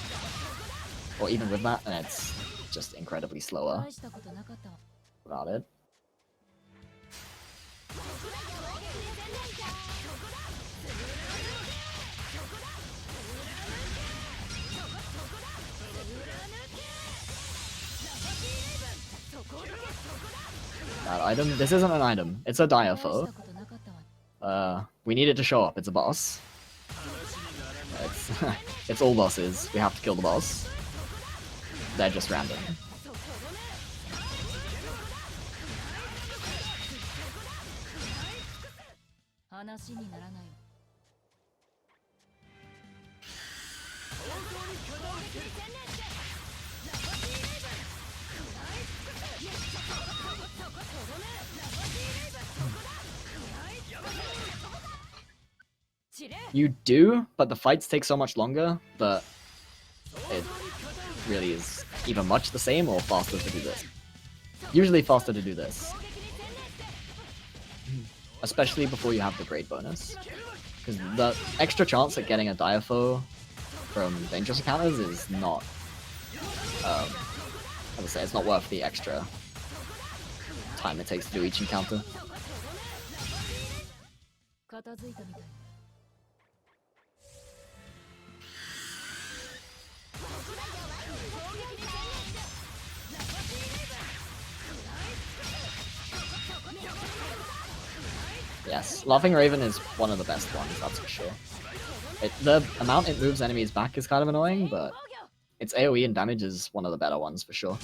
or even with that, and it's just incredibly slower 大したことなかったわ without it. That item? This isn't an item. It's a 大し diapho. たことなかったわ We need it to show up. It's a boss. It's it's all bosses. We have to kill the boss. They're just random. 話にならないわ You do, but the fights take so much longer that it really is either much the same or faster to do this. Usually faster to do this. Especially before you have the grade bonus. Because the extra chance at getting a diapho from dangerous encounters is not... as I say, it's not worth the extra time it takes to do each encounter. 片付いたみたい 攻撃に専念して Yes, Laughing Raven is one of the best ones, that's for sure. The amount it moves enemies back is kind of annoying, but its AoE and damage is one of the better ones for sure.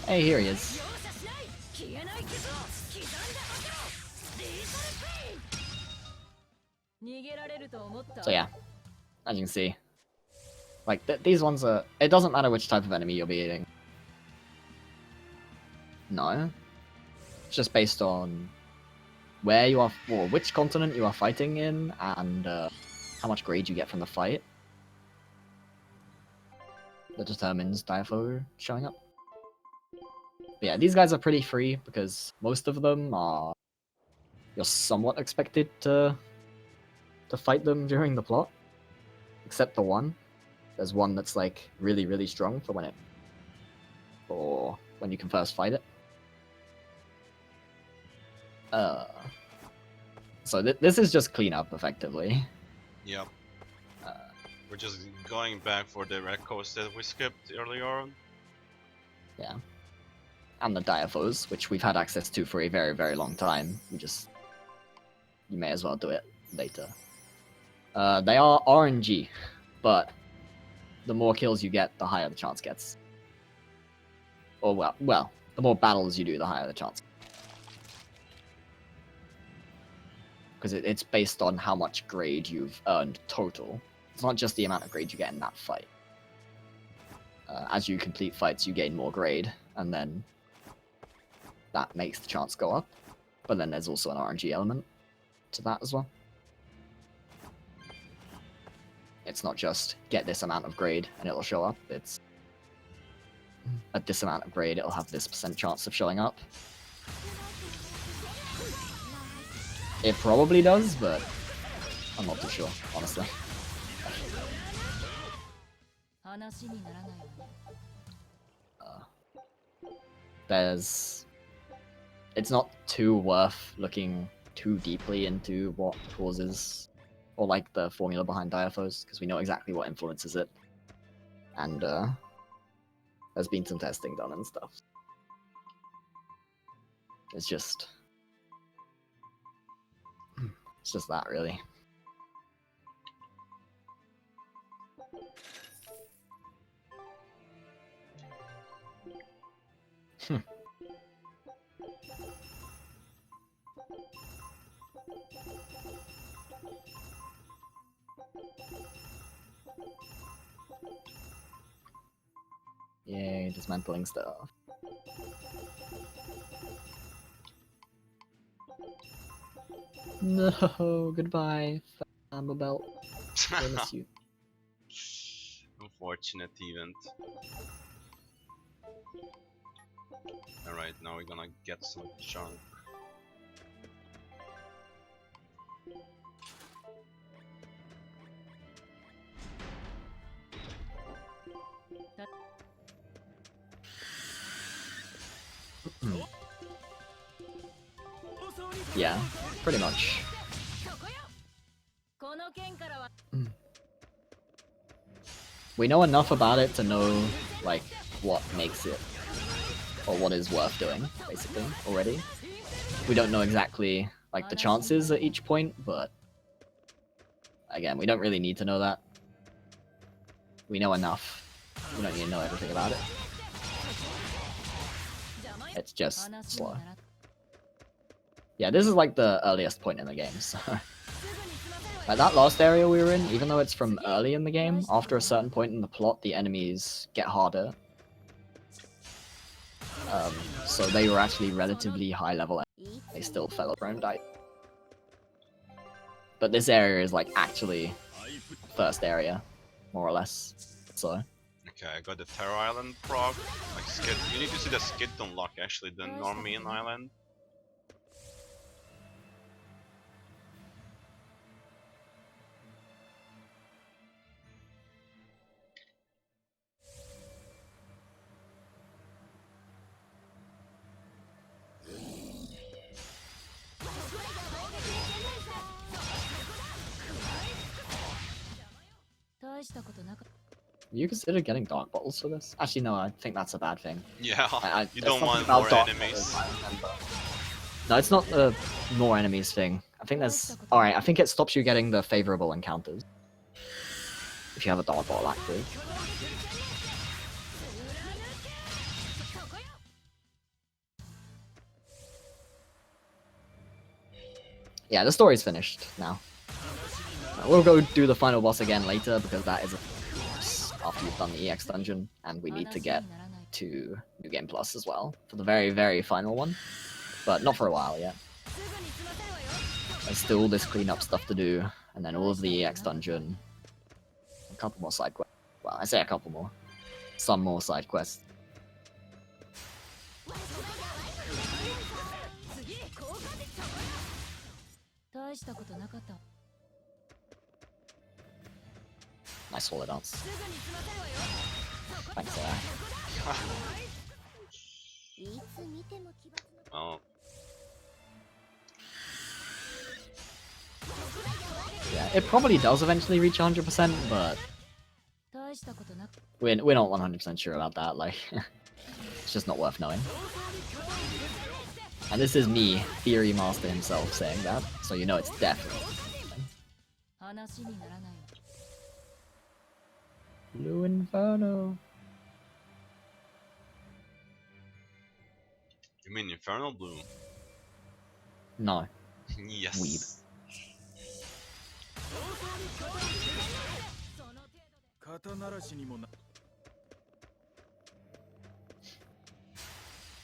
Hey, here he is. So yeah, as you can see, like these ones are. It doesn't matter which type of enemy you're beating. No, it's just based on where you are, or which continent you are fighting in, and how much grade you get from the fight. That determines Diafo showing up. But yeah, these guys are pretty free because most of them are. You're somewhat expected to fight them during the plot, except the one. There's one that's like really, really strong for when you can first fight it. So this is just cleanup, effectively. Yep. We're just going back for the records that we skipped earlier on. Yeah. And the Diafos, which we've had access to for a very, very long time. You may as well do it later. They are RNG, but the more kills you get, the higher the chance gets. Or well, the more battles you do, the higher the chance. Because it's based on how much grade you've earned total. It's not just the amount of grade you get in that fight. As you complete fights, you gain more grade, and then that makes the chance go up. But then there's also an RNG element to that as well. It's not just get this amount of grade and it'll show up. It's at this amount of grade, it'll have this % chance of showing up. It probably does, but I'm not too sure, honestly. It's not too worth looking too deeply into what causes, or like the formula behind Diafos, because we know exactly what influences it. And there's been some testing done and stuff. It's just that, really. Yay, dismantling stuff. No, goodbye, Amber Belt. I miss you. Unfortunate event. Alright, now we're gonna get some chunk. Yeah, pretty much. We know enough about it to know, like, what makes it, or what is worth doing, basically, already. We don't know exactly, like, the chances at each point, but again, we don't really need to know that. We know enough. We don't need to know everything about it. It's just slow. Yeah, this is like the earliest point in the game, so... Like that last area we were in, even though it's from early in the game, after a certain point in the plot, the enemies get harder. So they were actually relatively high level. They still fell over and died. But this area is like actually first area, more or less. So. Okay, I got the Terror Island prog. Like skid. You need to see the skid to unlock actually the Normian Island. You consider getting dark bottles for this? Actually, no. I think that's a bad thing. Yeah, you there's don't something want about more dark enemies. bottles I remember. No, it's not the more enemies thing. I think there's... Alright, I think it stops you getting the favorable encounters. If you have a dark bottle active. Yeah, the story's finished now. We'll go do the final boss again later, because that is a after you've done the EX dungeon, and we need to get to New Game Plus as well, for the very, very final one. But not for a while yet. There's still all this cleanup stuff to do, and then all of the EX dungeon. A couple more side quests. Well, I say a couple more. Some more side quests. Nice solo dance. Thanks, Well, yeah, it probably does eventually reach 100%, but we're not 100% sure about that. Like, it's just not worth knowing. And this is me, Theory Master himself, saying that, so you know it's definitely. Blue Inferno. you mean Infernal Bloom? No. Yes. Weeb. 肩慣らしにもな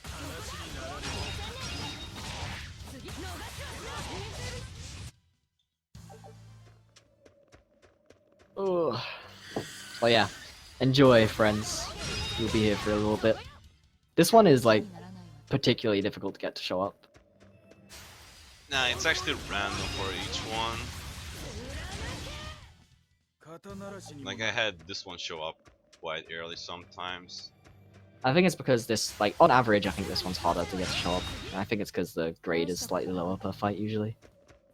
話にならね Ugh. Well, yeah. Enjoy, friends. We'll be here for a little bit. This one is, like, particularly difficult to get to show up. Nah, it's actually random for each one. 肩慣らしにも Like I had this one show up quite early sometimes. I think it's because this, like, on average, I think this one's harder to get to show up. And I think it's because the grade is slightly lower per fight, usually.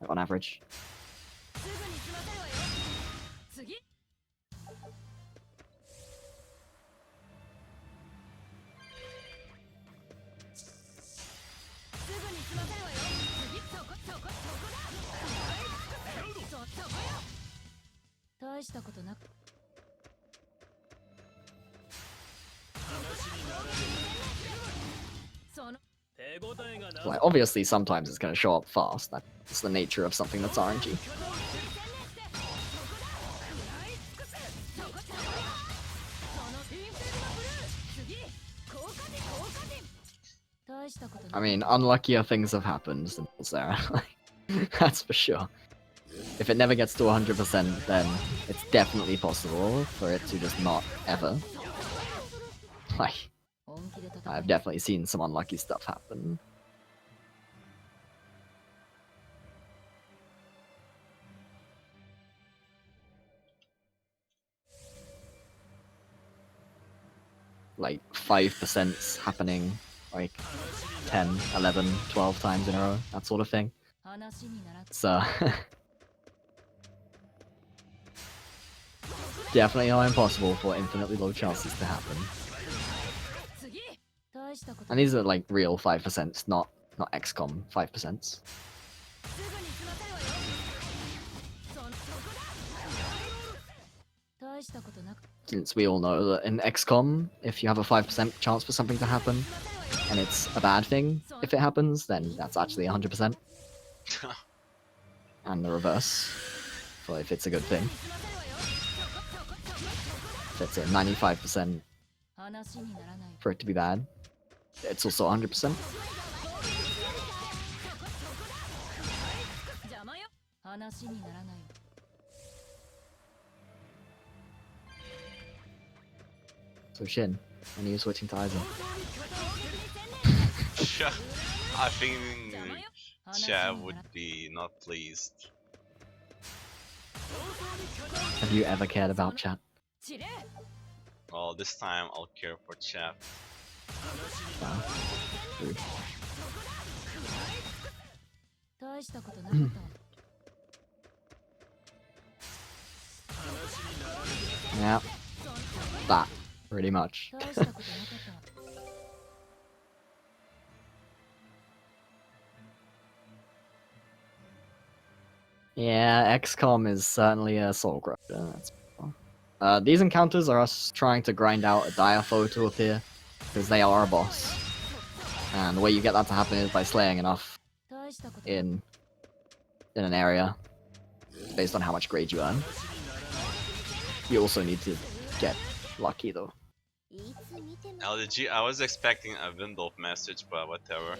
Like, on average. Like, obviously, sometimes it's going to show up fast. That's the nature of something that's RNG. I mean, unluckier things have happened than Berseria. That's for sure. If it never gets to 100%, then it's definitely possible for it to just not ever. Like, I've definitely seen some unlucky stuff happen. Like 5% happening like 10, 11, 12 times in a row, that sort of thing. So definitely not impossible for infinitely low chances to happen. And these are like real 5%, not XCOM 5%. Since we all know that in XCOM, if you have a 5% chance for something to happen, and it's a bad thing if it happens, then that's actually 100%. And the reverse, for if it's a good thing. If it's a 95% for it to be bad, it's also 100%. So Shin, when are you switching to Aizen? I think Chad would be not pleased. Have you ever cared about chat? Well, this time I'll care for Chad. Wow. Rude. Yeah. that, pretty much. 大したことなかった Yeah, XCOM is certainly a soul crusher. That's these encounters are us trying to grind out a dire foe to appear, because they are a boss. And the way you get that to happen is by slaying enough 大したこと in an area, based on how much grade you earn. You also need to get lucky though. いつ見ても LG, I was expecting a Windolf message, but whatever.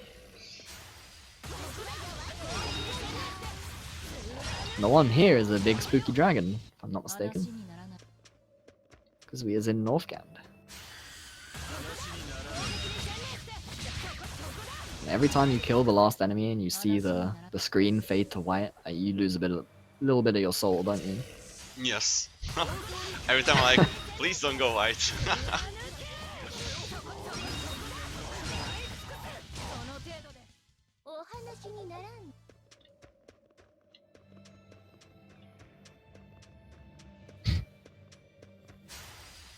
The one here is a big spooky dragon, if I'm not 話 mistaken, にならない because we is in Northgand. And every time you kill the last enemy and you see the screen fade to white, you lose a little bit of your soul, don't you? Yes. Every time I'm like, please don't go white. その程度でお話にならん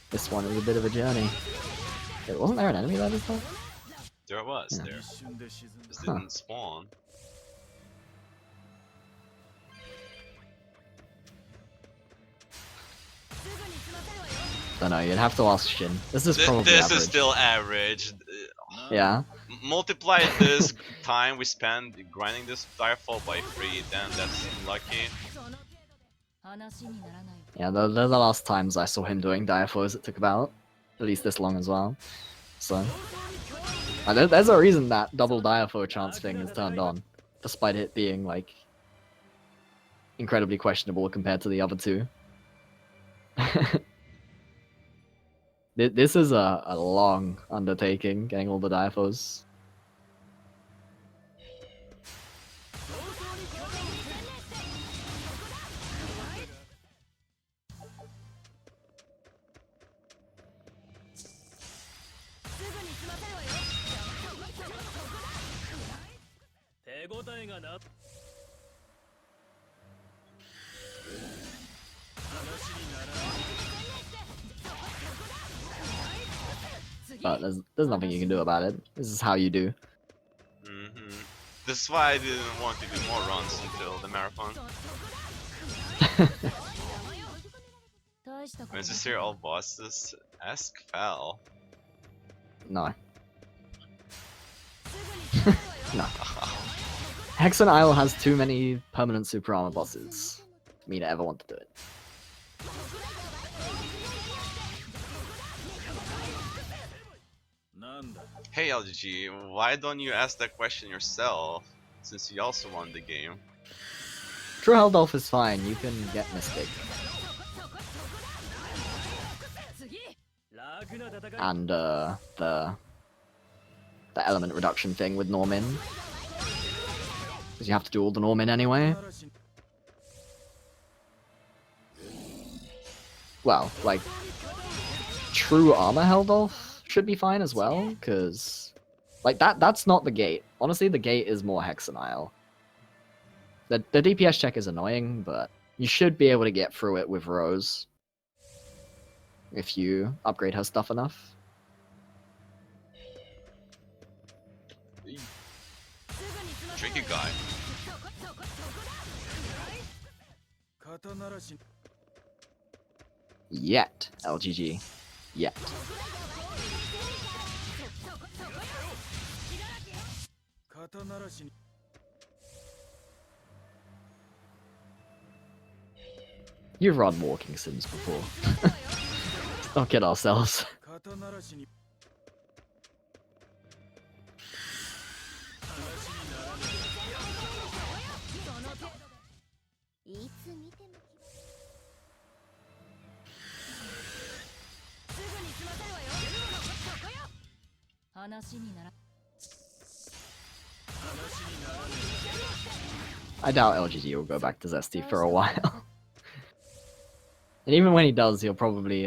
This one is a bit of a journey. Wait, wasn't there an enemy there this time? There was, Yeah. there. 一瞬で沈んだ Just didn't spawn. Don't know, you'd have to ask Shin. This is probably This average. is still average. Yeah. Multiply this time we spend grinding this direfall by 3, then that's lucky. その程度で話にならない Yeah, they're the last times I saw him doing diaphoes, it took about at least this long as well. So there's a reason that double diapho chance thing is turned on, despite it being like incredibly questionable compared to the other two. This is a long undertaking, getting all the diaphos. すぐに済ませるわよ 手応えがな話にならない But there's nothing you can do about it. This is how you do. This is why I didn't want to do more runs until the marathon. 大したことなかっ Berseria All Bosses, ask Val. No. No. Hexen Isle has too many permanent super armor bosses for me to ever want to do it. Hey LGG, why don't you ask that question yourself, since you also won the game? True Heldolf is fine, you can get Mystic. 楽な戦い And the element reduction thing with Normin. Because you have to do all the Normin anyway. Well, like, true armor Heldolf should be fine as well, because like that's not the gate. Honestly, the gate is more Hexen Isle. The DPS check is annoying, but you should be able to get through it with Rose if you upgrade her stuff enough. Tricky guy. 肩慣らし Yet, LGG. Yet. 肩慣らしに You've run walking sims before. Let's not kid ourselves. 肩慣らしに話にならない その程度でいつ見てもすぐに済ませるわよそこよ 話になら I doubt LGG will go back to Zesty for a while. And even when he does, he'll probably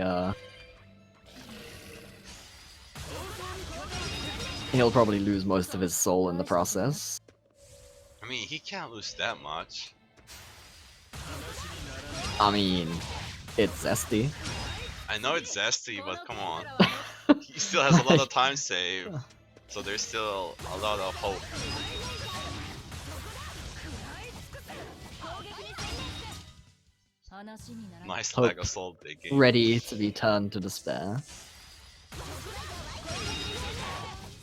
he'll probably lose most of his soul in the process. I mean, he can't lose that much. I mean, it's Zesty. I know it's zesty, but come on. He still has a lot of time save, so there's still a lot of hope. Nice Hope. lag assault they gave. Ready to be turned to despair.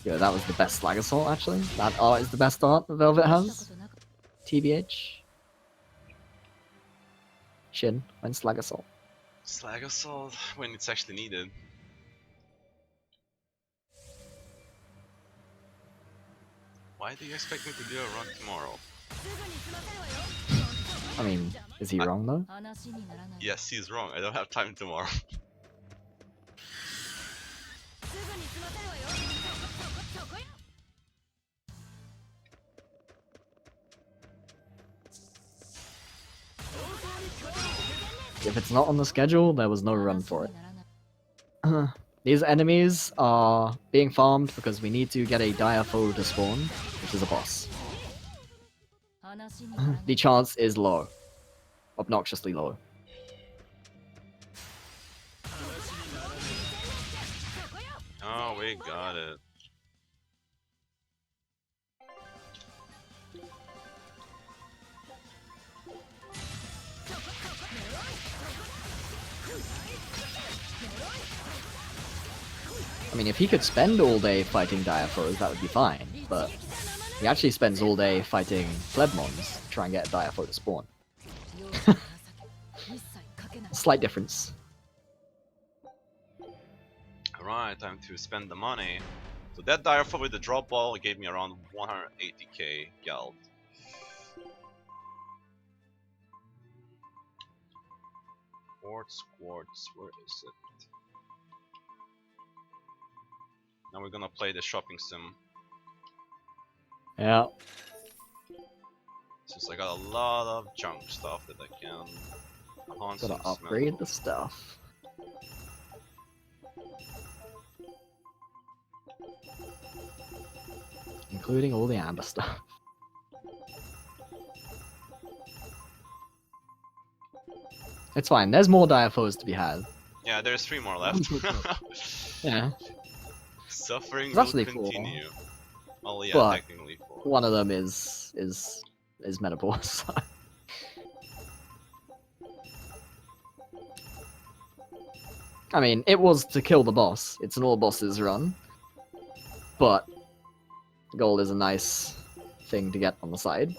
Yeah, that was the best slag assault actually. That art is the best art that Velvet has. TBH. Shin when slag assault. Slag assault when it's actually needed. Why do you expect me to do a run tomorrow? I mean, is he wrong though? Yes, he's wrong. I don't have time tomorrow. If it's not on the schedule, there was no run for it. These enemies are being farmed because we need to get a dire foe to spawn, which is a boss. The chance is low. Obnoxiously low. Oh, we got it. I mean, if he could spend all day fighting dire foes, that would be fine, but he actually spends all day fighting plebmons to try and get a dire foe to spawn. Slight difference. Alright, time to spend the money. So that dire foe with the drop ball gave me around 180k geld. Quartz, where is it? Now we're gonna play the shopping sim. Yeah. Since I got a lot of junk stuff that I can enhance Gotta and upgrade smell. the stuff. Including all the amber stuff. It's fine, there's more dire foes to be had. Yeah, there's 3 more left. Yeah. Suffering There's will actually 4. continue. Oh yeah, But technically 4. one of them is Menopause. I mean, it was to kill the boss. It's an all bosses run. But gold is a nice thing to get on the side.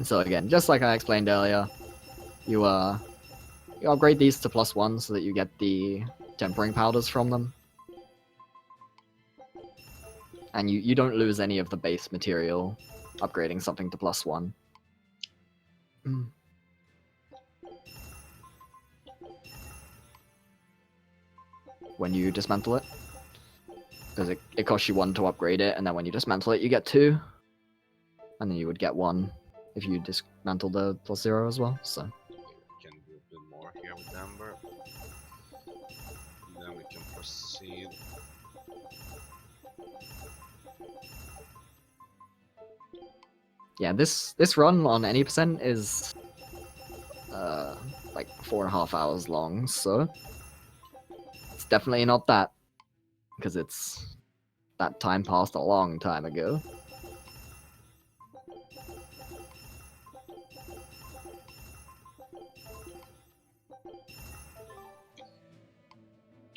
So again, just like I explained earlier, you upgrade these to +1 so that you get the tempering powders from them. And you don't lose any of the base material upgrading something to +1. When you dismantle it. Because it costs you 1 to upgrade it, and then when you dismantle it you get 2. And then you would get 1 if you dismantle the +0 as well, so. We can do a bit more here with Amber. And then we can proceed. Yeah, this run on any percent is like 4.5 hours long, so it's definitely not that, because it's that time passed a long time ago.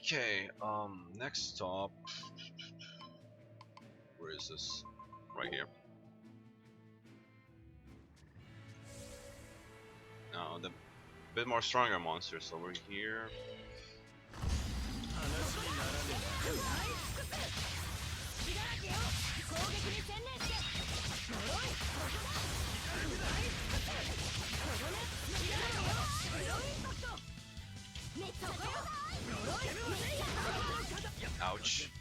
Okay, next stop. Where is this? Right here. No, the bit more stronger monsters over here. Ouch.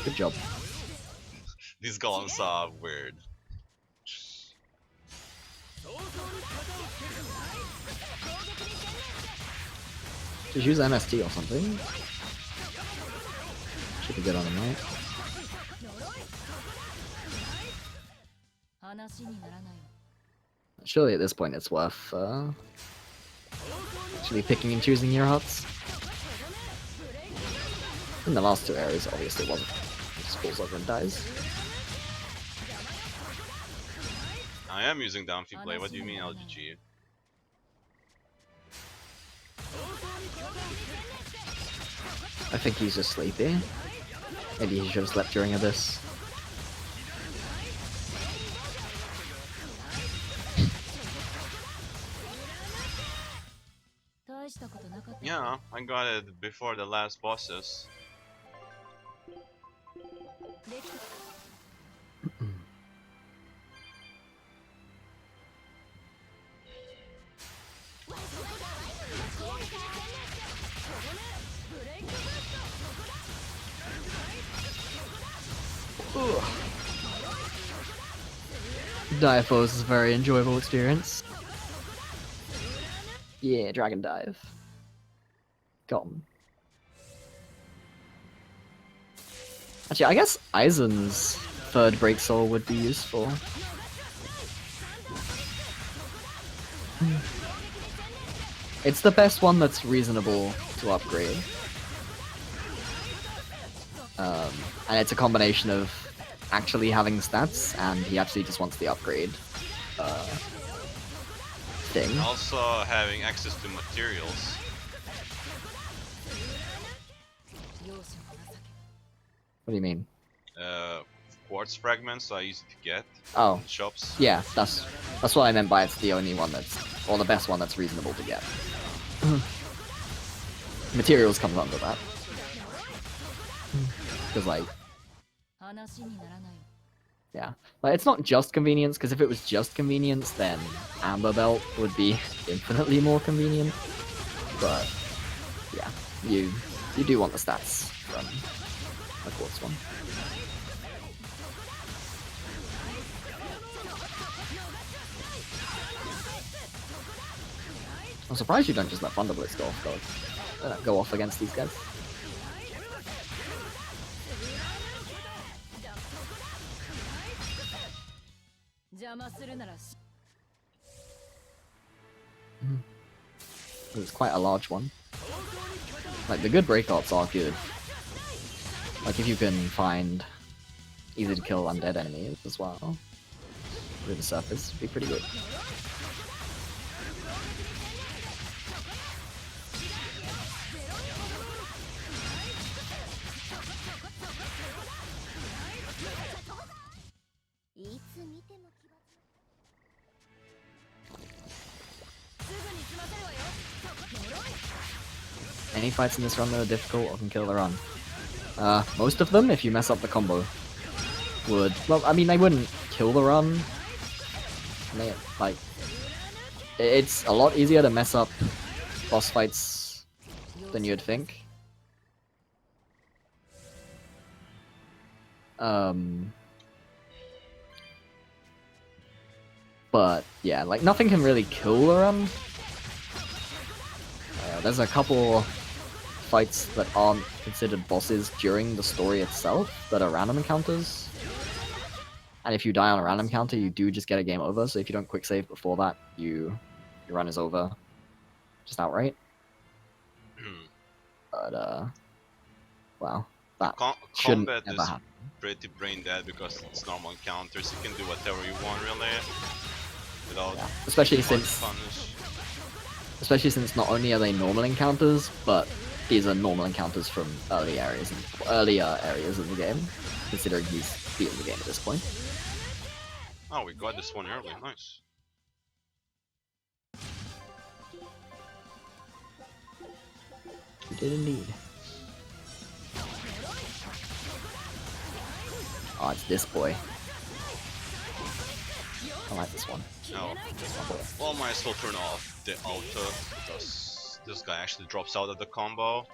Good job. These golems are weird. Just use MST or something. Should be good on him, right? 話にならない Surely at this point it's worth actually picking and choosing your hearts. In the last two areas, obviously it wasn't. It just falls over and dies. I am using downfeed blade. What do you mean LGG? I think he's just sleepy. Maybe he should have slept during Abyss. Yeah, I got it before the last bosses. Dive is a very enjoyable experience. Yeah, Dragon Dive. Got him. Actually, I guess Aizen's third Break Soul would be useful. It's the best one that's reasonable to upgrade. And it's a combination of actually having stats and he actually just wants the upgrade thing. Also having access to materials. What do you mean? Quartz fragments are easy to get Oh, in shops. yeah, that's what I meant by it's the only one that's, or the best one that's reasonable to get. Materials comes under that. Because like, yeah, like it's not just convenience, because if it was just convenience, then Amber Belt would be infinitely more convenient. But yeah, you do want the stats from the Quartz one. I'm surprised you don't just let Thunder Blitz go off, though. Go off against these guys. It's quite a large one. Like, the good break arts are good. Like, if you can find easy to kill undead enemies as well through the surface, it'd be pretty good. Any fights in this run that are difficult or can kill the run? Most of them, if you mess up the combo, would. Well, I mean, they wouldn't kill the run. Like, it's a lot easier to mess up boss fights than you'd think. But yeah, like nothing can really kill the run. There's a couple fights that aren't considered bosses during the story itself that are random encounters. And if you die on a random encounter, you do just get a game over. So if you don't quick save before that, your run is over just outright. But wow, that shouldn't Combat ever is happen. pretty brain dead because it's normal encounters. You can do whatever you want really, without Especially much since punish. not only are they normal encounters, but these are normal encounters from earlier areas of the game, considering he's beaten the game at this point. Oh, we got this one early. Nice. We did indeed. Oh, it's this boy. I like this one. Oh. Well, might as well turn off the auto because this guy actually drops out of the combo.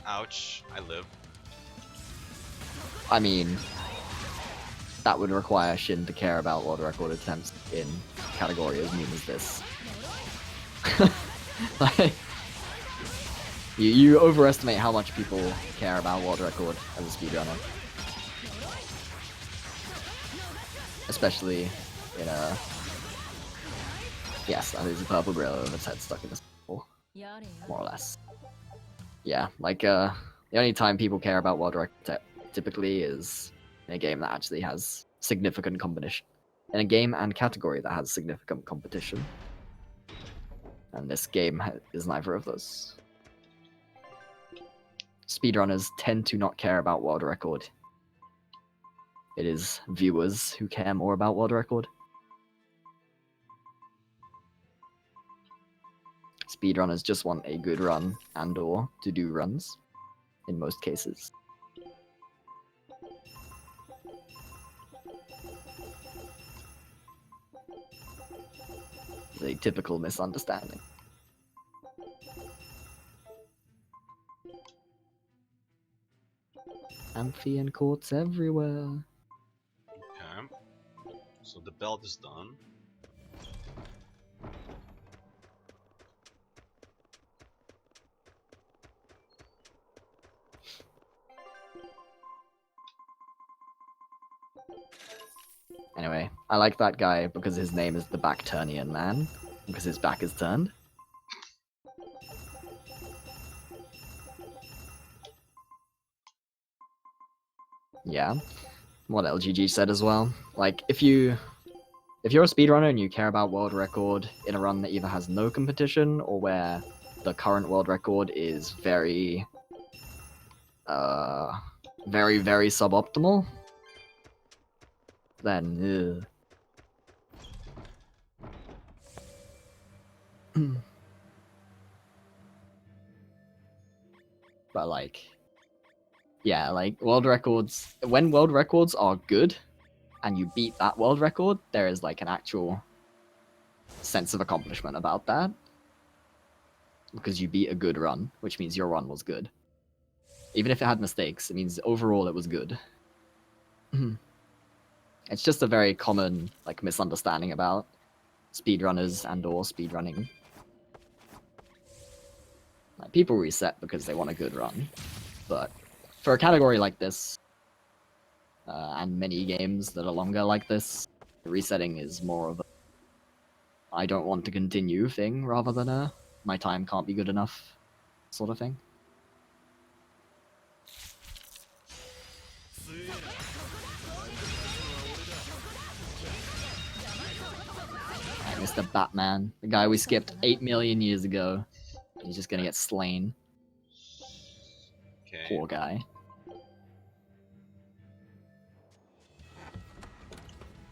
Ouch, I live. I mean, that would require Shin to care about world record attempts in category as mean as this. Like, you overestimate how much people care about world record as a speedrunner. Especially in a... Yes, that is a purple brillo with its head stuck in a hole, more or less. Yeah, like, the only time people care about world record typically is in a game that actually has significant competition. In a game and category that has significant competition. And this game is neither of those. Speedrunners tend to not care about world record. It is viewers who care more about world record. Speedrunners just want a good run and or to do runs, in most cases. It's a typical misunderstanding. Amphibian courts everywhere. Okay. So the belt is done. Anyway, I like that guy because his name is the Backturnian Man, because his back is turned. Yeah, what LGG said as well. Like, if you're a speedrunner and you care about world record in a run that either has no competition or where the current world record is very, very suboptimal, then but like, yeah, like world records, when world records are good and you beat that world record, there is like an actual sense of accomplishment about that, because you beat a good run, which means your run was good. Even if it had mistakes, it means overall it was good. It's just a very common like misunderstanding about speedrunners and or speedrunning. Like, people reset because they want a good run, but for a category like this, and many games that are longer like this, resetting is more of a I don't want to continue thing rather than a my time can't be good enough sort of thing. Alright, Mr. Batman, the guy we skipped 8 million years ago. He's just gonna get slain. Okay. Poor guy.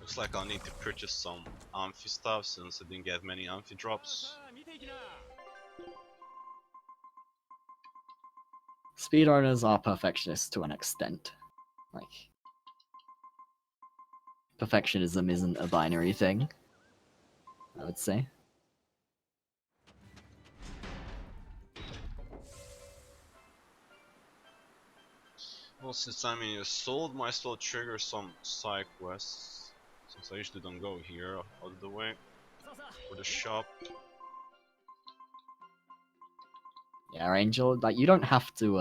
Looks like I'll need to purchase some Amphi stuff since I didn't get many Amphi drops. Speedrunners are perfectionists to an extent. Like, perfectionism isn't a binary thing, I would say. Well, since I mean, sold might still trigger some side quests, since I usually don't go here out of the way for the shop. Yeah, Angel, like you don't have to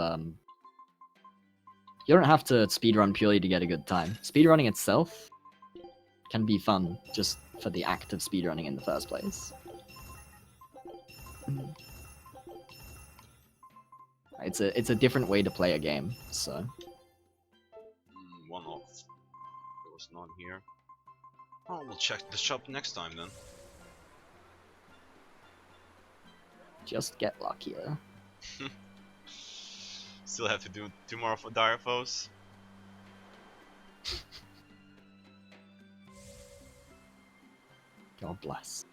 speedrun purely to get a good time. Speedrunning itself can be fun just for the act of speedrunning in the first place. It's a different way to play a game, so One off. There was none here. Oh, we'll check the shop next time then. just get luckier. Still have to do 2 more for Dire Foes. God bless.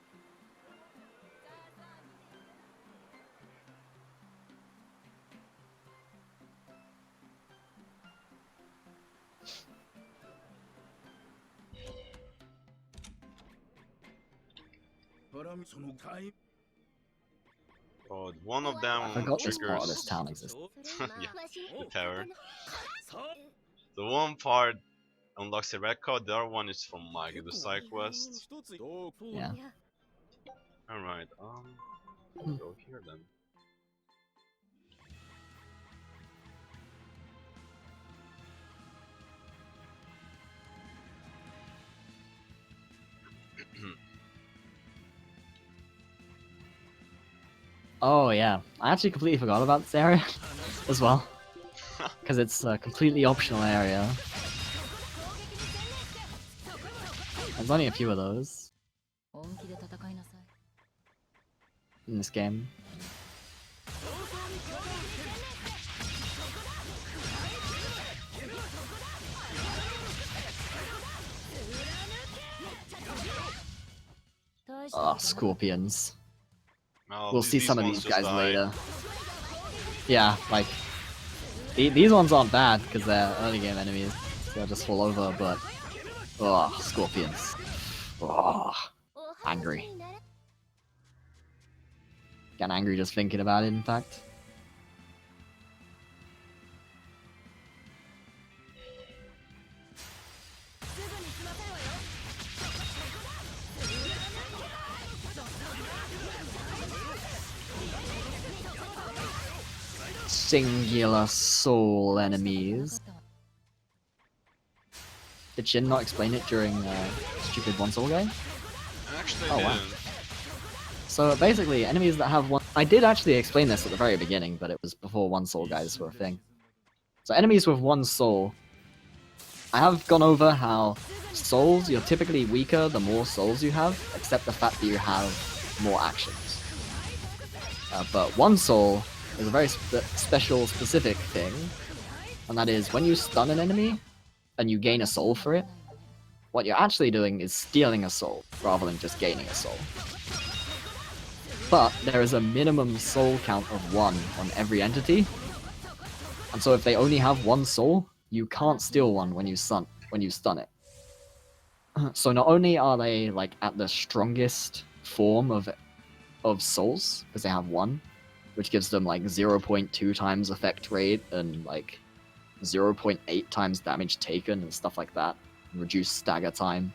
Oh, one of them I forgot this triggers part of this town exists. yeah, the tower. The one part unlocks a record. The other one is from Mike, the side quest. 一つどう Yeah. いや Alright, go here then. Oh yeah, I actually completely forgot about this area as well, because it's a completely optional area. There's only a few of those 本気で戦いなさい in this game. Oh, scorpions. Oh, We'll these- see these some of ones these just guys die. later. Yeah, like these ones aren't bad because they're early game enemies. They'll just fall over, but oh, scorpions. Oh, お Angry. 話になれ getting angry just thinking about it. In fact. すぐに済ませるわよ Singular soul enemies. Did Shin not explain it during stupid one soul game? Actually, Oh, I wow. didn't. So basically, enemies that have one. I did actually explain this at the very beginning, but it was before one soul guys were a thing. So enemies with one soul. I have gone over how souls, you're typically weaker the more souls you have, except the fact that you have more actions. But one soul is a very special, specific thing, and that is when you stun an enemy and you gain a soul for it, what you're actually doing is stealing a soul rather than just gaining a soul. But there is a minimum soul count of 1 on every entity, and so if they only have 1 soul, you can't steal one when you stun it. So not only are they like at the strongest form of souls because they have 1, which gives them like 0.2 times effect rate and like 0.8 times damage taken and stuff like that, and reduced stagger time.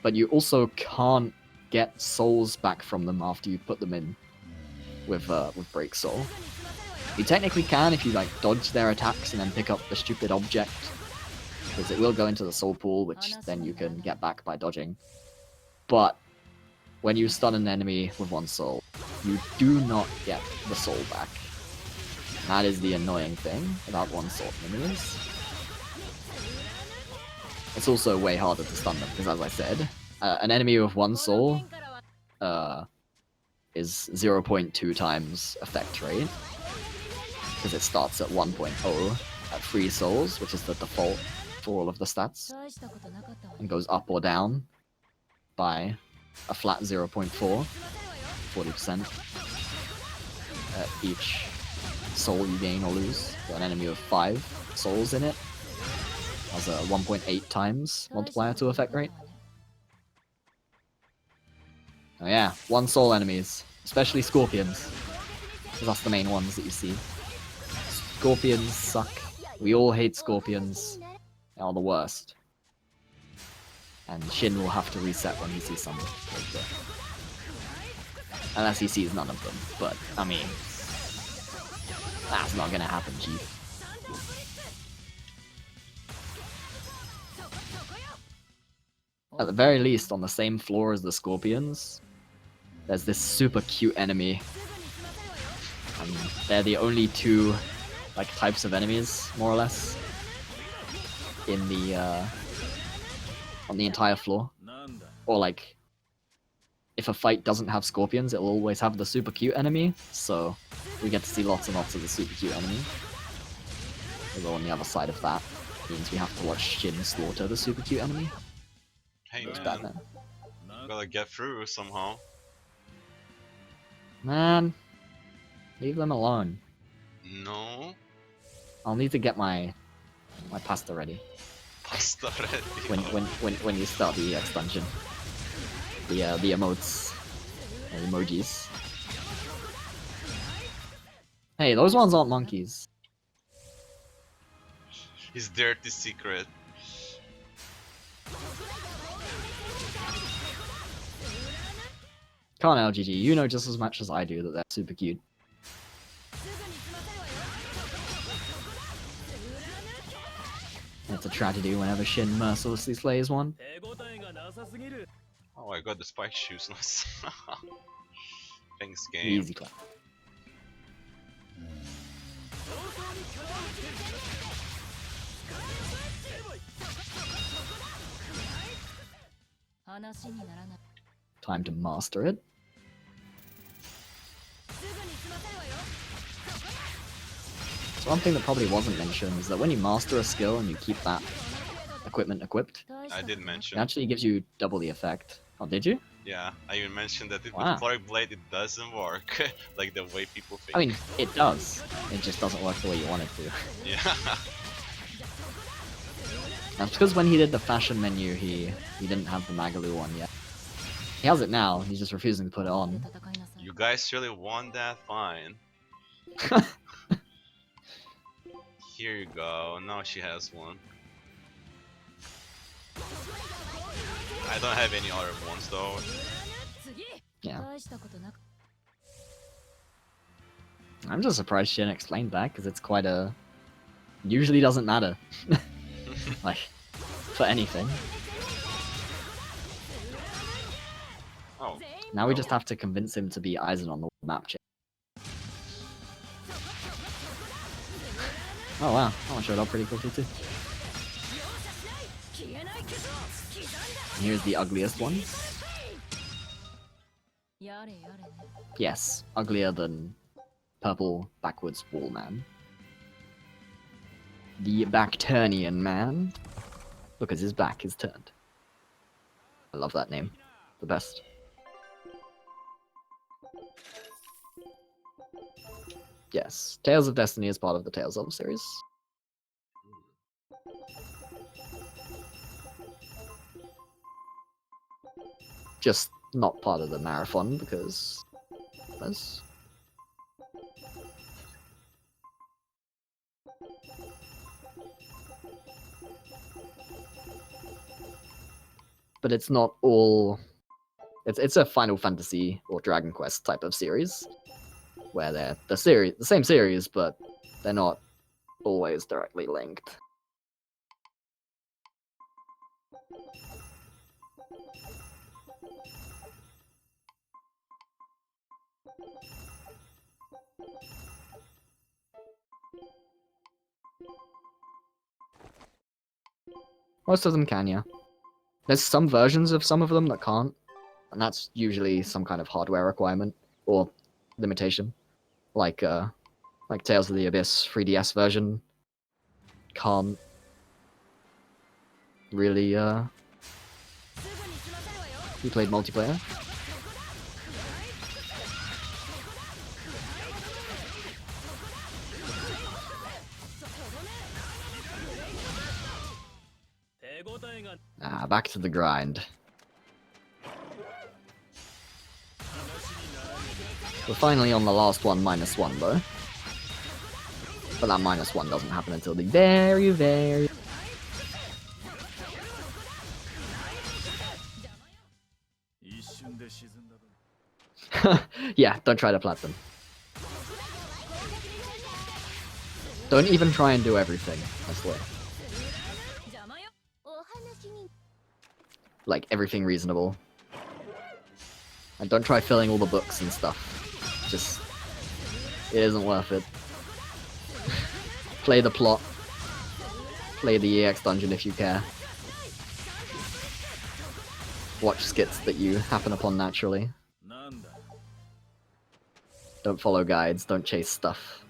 But you also can't get souls back from them after you put them in with break soul. You technically can if you like dodge their attacks and then pick up the stupid object, because it will go into the soul pool, which then you can get back by dodging. But when you stun an enemy with 1 soul, you do not get the soul back. That is the annoying thing about 1 soul enemies. It's also way harder to stun them, because as I said, an enemy with 1 soul is 0.2 times effect rate, because it starts at 1.0 at 3 souls, which is the default for all of the stats, 大したことなかったわ and goes up or down by a flat 0.4, 40% each soul you gain or lose. So an enemy with 5 souls in it has a 1.8 times multiplier to effect rate. Oh yeah, 1 soul enemies, especially scorpions, because that's the main ones that you see. Scorpions suck. We all hate scorpions. They are the worst. And Shin will have to reset when he sees some later. Unless he sees none of them, but I mean, that's not gonna happen, Chief. At the very least, on the same floor as the scorpions, there's this super cute enemy. And they're the only 2 like types of enemies, more or less, in the on the entire floor. なんだ Or like, if a fight doesn't have scorpions, it'll always have the super cute enemy. So we get to see lots and lots of the super cute enemy. Although on the other side of that means we have to watch Shin slaughter the super cute enemy. Hey It's man, bad, man. gotta get through somehow. Man, leave them alone. No, I'll need to get my pasta ready pasta ready. when you start the EX dungeon. The emotes, or emojis. Hey, those ones aren't monkeys. His dirty secret. Can't LGG, you know just as much as I do that they're super cute. すぐに済ませるわよ。貫け。 It's a tragedy whenever Shin mercilessly slays one. 手応えがなさすぎる。 Oh, I got the spike shoes. Nice. Thanks, game. Easy clap. 話にならない。 Time to master it. すぐに済ませるわよ。 So one thing that probably wasn't mentioned is that when you master a skill and you keep that equipment equipped, I did it mention. actually gives you double the effect. Oh, did you? Yeah, I even mentioned that Wow. with Clark Blade it doesn't work like the way people think. I mean, it does. It just doesn't work the way you want it to. yeah. That's because when he did the fashion menu, he didn't have the Magalu one yet. He has it now, he's just refusing to put it on. 戦いなさい。 You guys really want that? Fine. Here you go. Now she has one. I don't have any other ones though. 次。 Yeah. 大したことなく。 I'm just surprised she didn't explain that, because it's quite a... Usually doesn't matter. Like, for anything. Oh, Now we just have to convince him to be Aizen on the map change. Oh wow, that one showed up pretty quickly too. 消えないけど。刻んだ。 And here's the ugliest one. やれやれね。 Yes, uglier than purple backwards wall man. The Bacturnian man. Look, as his back is turned. I love that name. The best. Yes, Tales of Destiny is part of the Tales of series. Just not part of the marathon because... There's... But it's not all... It's a Final Fantasy or Dragon Quest type of series, where they're the same series, but they're not always directly linked. Most of them can, yeah. There's some versions of some of them that can't, and that's usually some kind of hardware requirement or limitation. Like Tales of the Abyss 3DS version can't really be played multiplayer. Back to the grind. We're finally on the last one, -1 though. But that -1 doesn't happen until the very... Yeah, don't try to plat them. Don't even try and do everything, I swear. Like, everything reasonable. And don't try filling all the books and stuff. Just... It isn't worth it. Play the plot. Play the EX dungeon if you care. Watch skits that you happen upon naturally. Don't follow guides, don't chase stuff.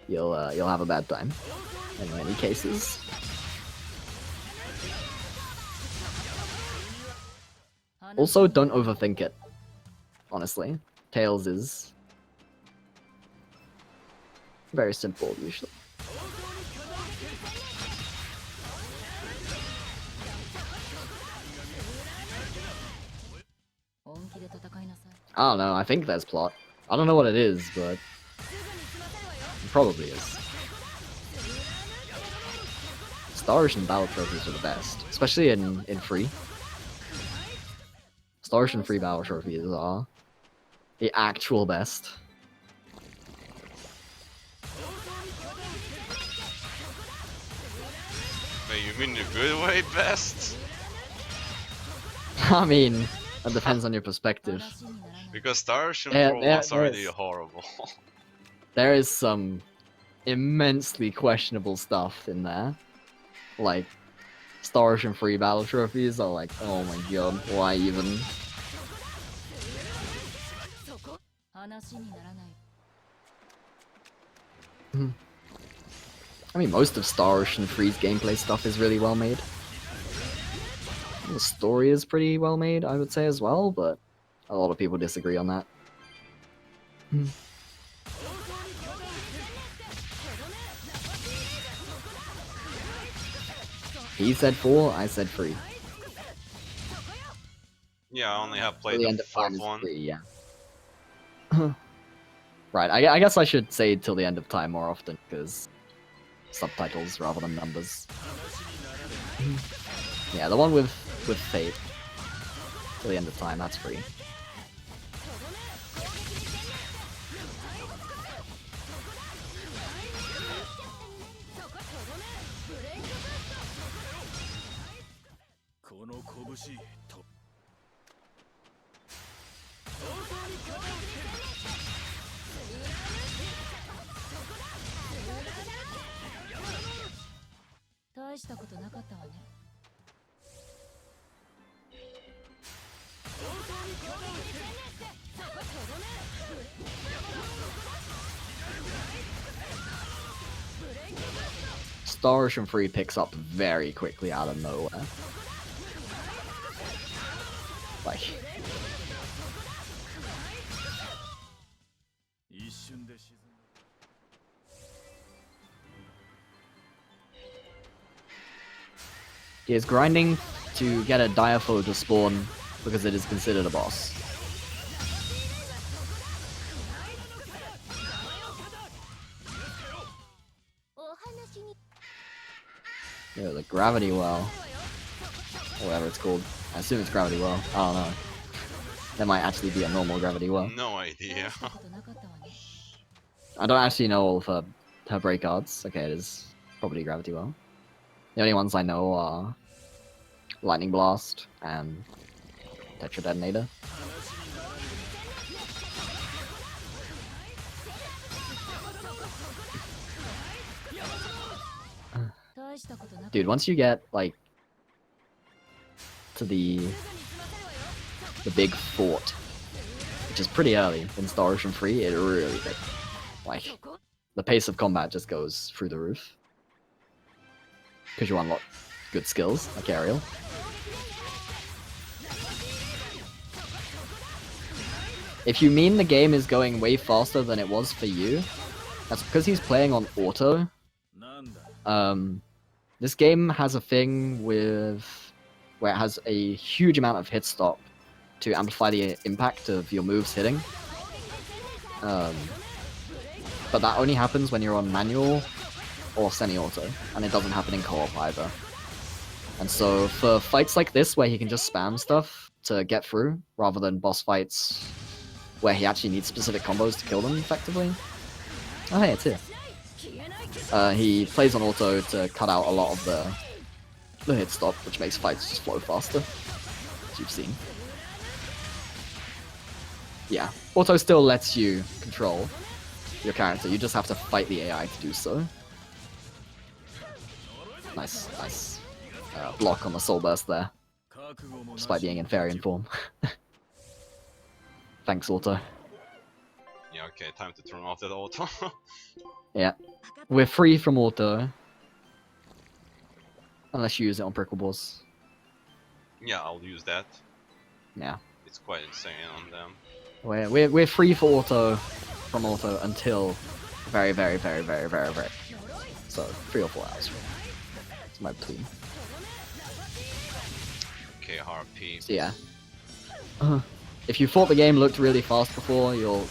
You'll have a bad time. In many cases. Also, don't overthink it. Honestly. Tails is very simple, usually. I don't know, I think there's plot. I don't know what it is, but it probably is. Star Ocean battle trophies are the best, especially in free. Star Ocean free battle trophies are the actual best. Wait, you mean the good way best? I mean, that depends on your perspective. Because Star Ocean Yeah, Pro there- was already there's- horrible. There is some immensely questionable stuff in there. Like, Star Ocean free battle trophies are like, oh my god, why even? 話にならない I mean, most of Star Ocean Free's gameplay stuff is really well made. The story is pretty well made, I would say, as well, but a lot of people disagree on that. He said 4, I said 3. Yeah, I only have Till played the the end of time fourth is one. 3, yeah. Right, I guess I should say till the end of time more often, because subtitles rather than numbers. Yeah, the one with Fate. Till the end of time, that's free. "大したことなかったわね Star Ocean Free picks up very quickly out of nowhere. Like, 一瞬で沈む he is grinding to get a Diafoe to spawn because it is considered a boss. Yeah, the Gravity Well. Or whatever it's called. I assume it's Gravity Well. I don't know. There might actually be a normal Gravity Well. No idea. 大したことなかったわね I don't actually know all of her break cards. Okay, it is probably Gravity Well. The only ones I know are Lightning Blast and Tetra Detonator. Dude, once you get like to the big fort, which is pretty early in Star Ocean Free, it really like the pace of combat just goes through the roof because you unlock good skills like aerial. If you mean the game is going way faster than it was for you, that's because he's playing on auto. なんだ This game has a thing with where it has a huge amount of hit stop to amplify the impact of your moves hitting. But that only happens when you're on manual or semi-auto, and it doesn't happen in co-op either. And so for fights like this where he can just spam stuff to get through, rather than boss fights where he actually needs specific combos to kill them effectively. Oh hey, it's here. He plays on auto to cut out a lot of the hit stop, which makes fights just flow faster, as you've seen. Yeah, auto still lets you control your character, you just have to fight the AI to do so. Nice, nice block on the Soul Burst there, 覚悟もなし despite being in Varian form. Thanks, auto. Yeah, okay, time to turn off that auto. Yeah, we're free from auto. Unless you use it on prickle balls. Yeah, I'll use that. Yeah. It's quite insane on them. We're free for auto from auto until very. So 3 or 4 hours. It's my plea. Okay, RP. So yeah. If you thought the game looked really fast before, you'll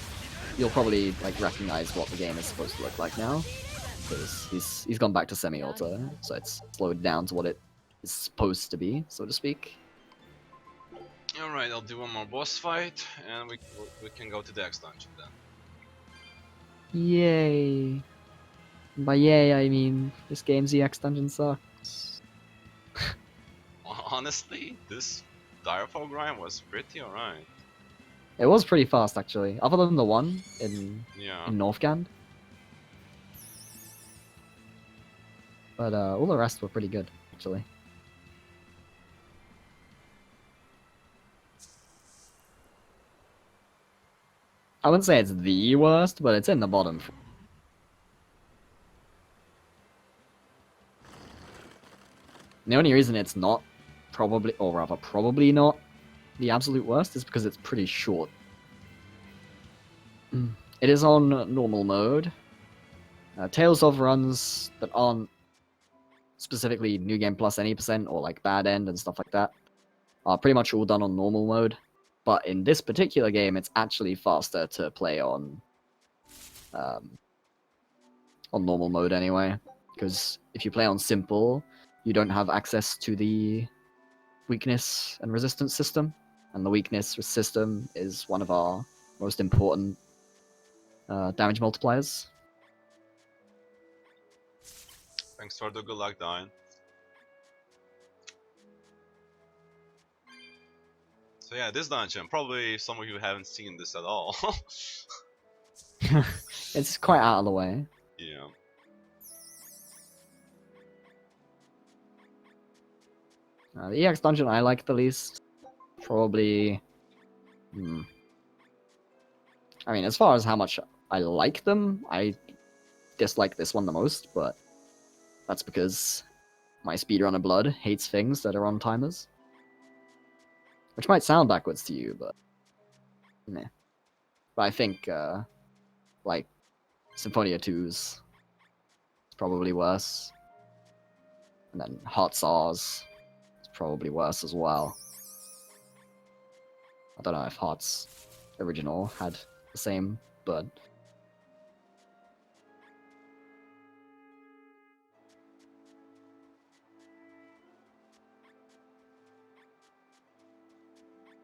probably like recognize what the game is supposed to look like now. Because he's gone back to semi-auto, so it's slowed down to what it is supposed to be, so to speak. Alright, I'll do one more boss fight, and we can go to the X dungeon then. Yay! By yay, I mean this game's EX dungeon sucks. Honestly, this Direfall grind was pretty alright. It was pretty fast actually, other than the one in Yeah. Northgand. But all the rest were pretty good actually. I wouldn't say it's the worst, but it's in the bottom. The only reason it's not probably, or rather probably not, the absolute worst is because it's pretty short. It is on normal mode. Tales of runs that aren't specifically New Game Plus any percent or like Bad End and stuff like that are pretty much all done on normal mode. But in this particular game, it's actually faster to play on normal mode anyway. Because if you play on simple, you don't have access to the weakness and resistance system, and the weakness system is one of our most important damage multipliers. Thanks for the good luck, Dine. So yeah, this dungeon, probably some of you haven't seen this at all. It's quite out of the way. Yeah. The EX dungeon I like the least. Probably... I mean, as far as how much I like them, I dislike this one the most, but that's because my speedrunner blood hates things that are on timers. Which might sound backwards to you, but... meh. But I think, like, Symphonia 2's is probably worse. And then Hot Sauce is probably worse as well. I don't know if Heart's original had the same, but...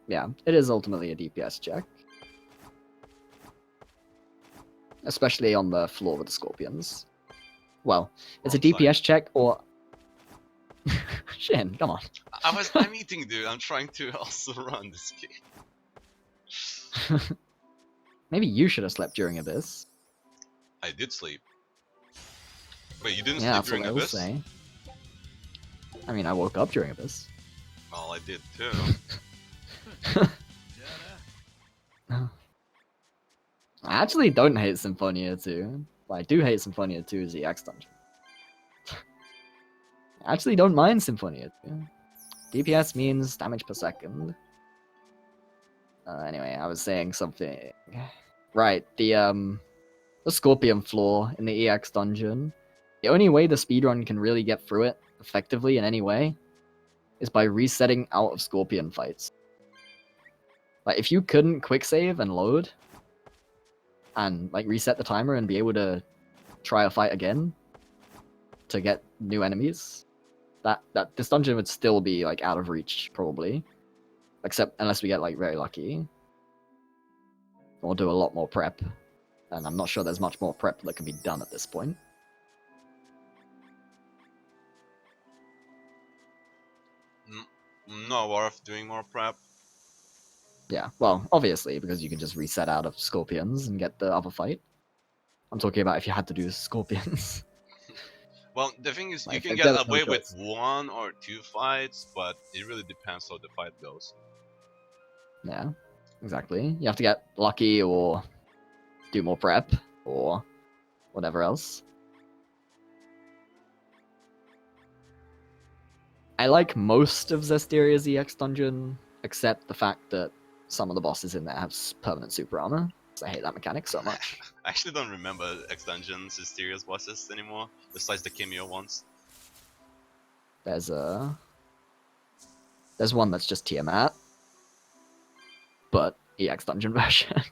yeah, it is ultimately a DPS check. Especially on the floor with the scorpions. Well, it's a DPS check or... Shin, come on. I'm eating, dude. I'm trying to also run this game. Maybe you should have slept during Abyss. I did sleep. Wait, you didn't Yeah, sleep that's during what I will Abyss? say. I mean, I woke up during Abyss. Well, I did too. I actually don't hate Symphonia 2. But I do hate Symphonia 2's EX dungeon. I actually don't mind Symphonia 2. DPS means damage per second. Anyway, I was saying something. Right, the Scorpion floor in the EX dungeon. The only way the speedrun can really get through it effectively in any way is by resetting out of Scorpion fights. Like, if you couldn't quick save and load, and like reset the timer and be able to try a fight again to get new enemies, that this dungeon would still be like out of reach probably, except unless we get like very lucky or do a lot more prep, and I'm not sure there's much more prep that can be done at this point. Not worth doing more prep. Yeah, well, obviously, because you can just reset out of Scorpions and get the other fight. I'm talking about if you had to do Scorpions. Well, the thing is, you Like, can there was get no away with choice. 1 or 2 fights, but it really depends how the fight goes. Yeah, exactly. You have to get lucky or do more prep or whatever else. I like most of Zesteria's EX dungeon, except the fact that some of the bosses in there have permanent super armor. So I hate that mechanic so much. I actually don't remember X Dungeon's mysterious bosses anymore, besides the cameo ones. There's one that's just Tiamat, but EX dungeon version.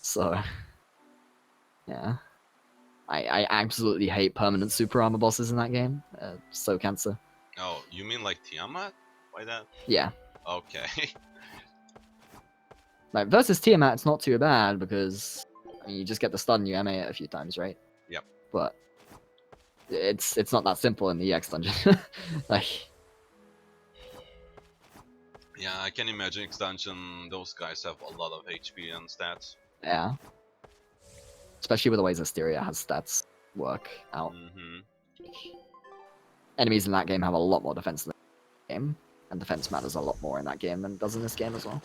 So yeah, I absolutely hate permanent super armor bosses in that game. So cancer. Oh, you mean like Tiamat? Why that? Yeah, Okay. Like versus Tiamat, it's not too bad because I mean, you just get the stun, you MA it a few times, right? Yep. But it's not that simple in the EX dungeon. Like, Yeah, I can imagine extension. Those guys have a lot of HP and stats. yeah. Especially with the ways Asteria has stats work out. Enemies in that game have a lot more defense than the game, and defense matters a lot more in that game than it does in this game as well.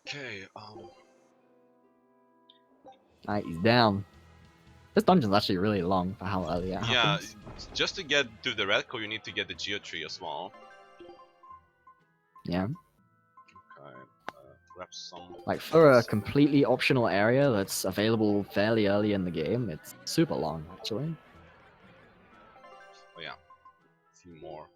Okay. Alright, he's down. This dungeon's actually really long for how early it Yeah, happens. just to get to the red core, you need to get the Geo tree as well. Yeah. Okay. Grab some. Like, for a completely optional area that's available fairly early in the game, it's super long, actually. Oh yeah. A few more.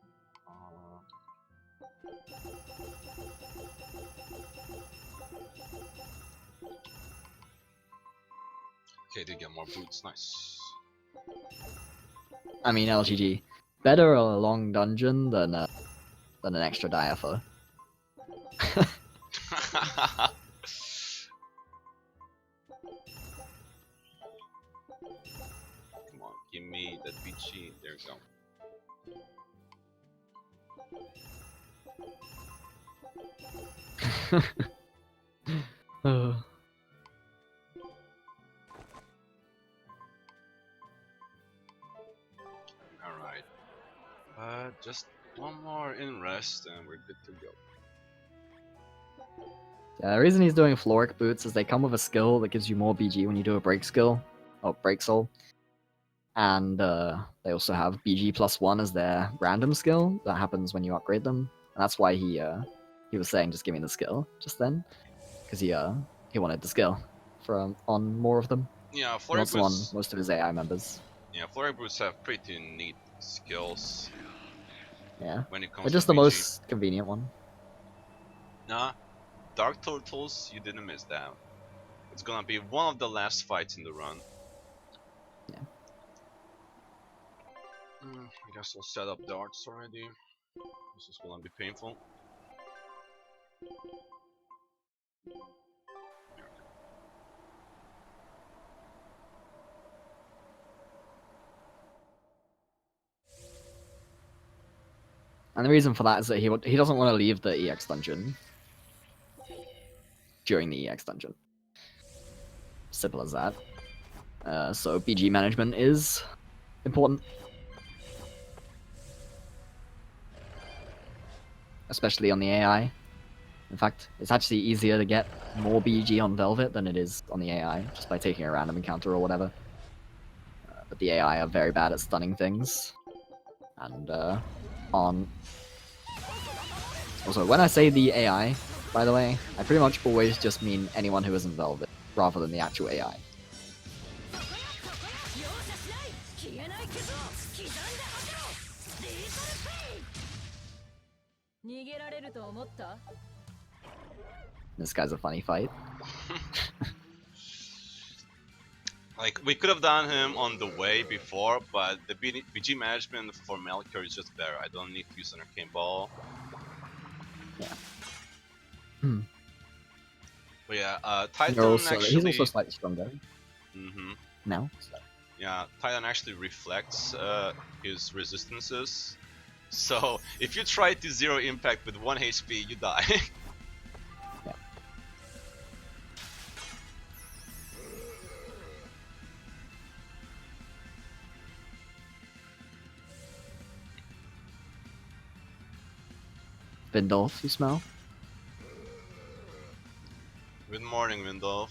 Okay, they get more boots. Nice. I mean, LGG. Better a long dungeon than an extra diapher. Come on, give me that BG. There we go. Alright. Just one more in rest and we're good to go. Yeah, the reason he's doing Floric boots is they come with a skill that gives you more BG when you do a break skill, or break soul. And they also have BG +1 as their random skill that happens when you upgrade them. And that's why he was saying just give me the skill just then, because he wanted the skill on more of them. Yeah, He Floric wants them on boots. most of his AI members. Yeah, Floric boots have pretty neat skills Yeah, when it comes they're to just the BG. most convenient one. Nah, Dark Turtles, you didn't miss that. It's gonna be one of the last fights in the run. Yeah. I guess I'll set up darts already. This is gonna be painful. And the reason for that is that he doesn't want to leave the EX dungeon during the EX dungeon. Simple as that. So BG management is important. Especially on the AI. In fact, it's actually easier to get more BG on Velvet than it is on the AI, just by taking a random encounter or whatever. But the AI are very bad at stunning things. And on... Also, when I say the AI, by the way, I pretty much always just mean anyone who isn't Velvet, rather than the actual AI. This guy's a funny fight. Like, we could have done him on the way before, but the BG management for Melchior is just better. I don't need to use an arcane ball. Yeah. But yeah, Titan Also, actually... he's also slightly stronger. Now. So. Yeah, Titan actually reflects his resistances. So, if you try to zero impact with 1 HP, you die. Yeah. Vindolf, you smell? Good morning, Windolf.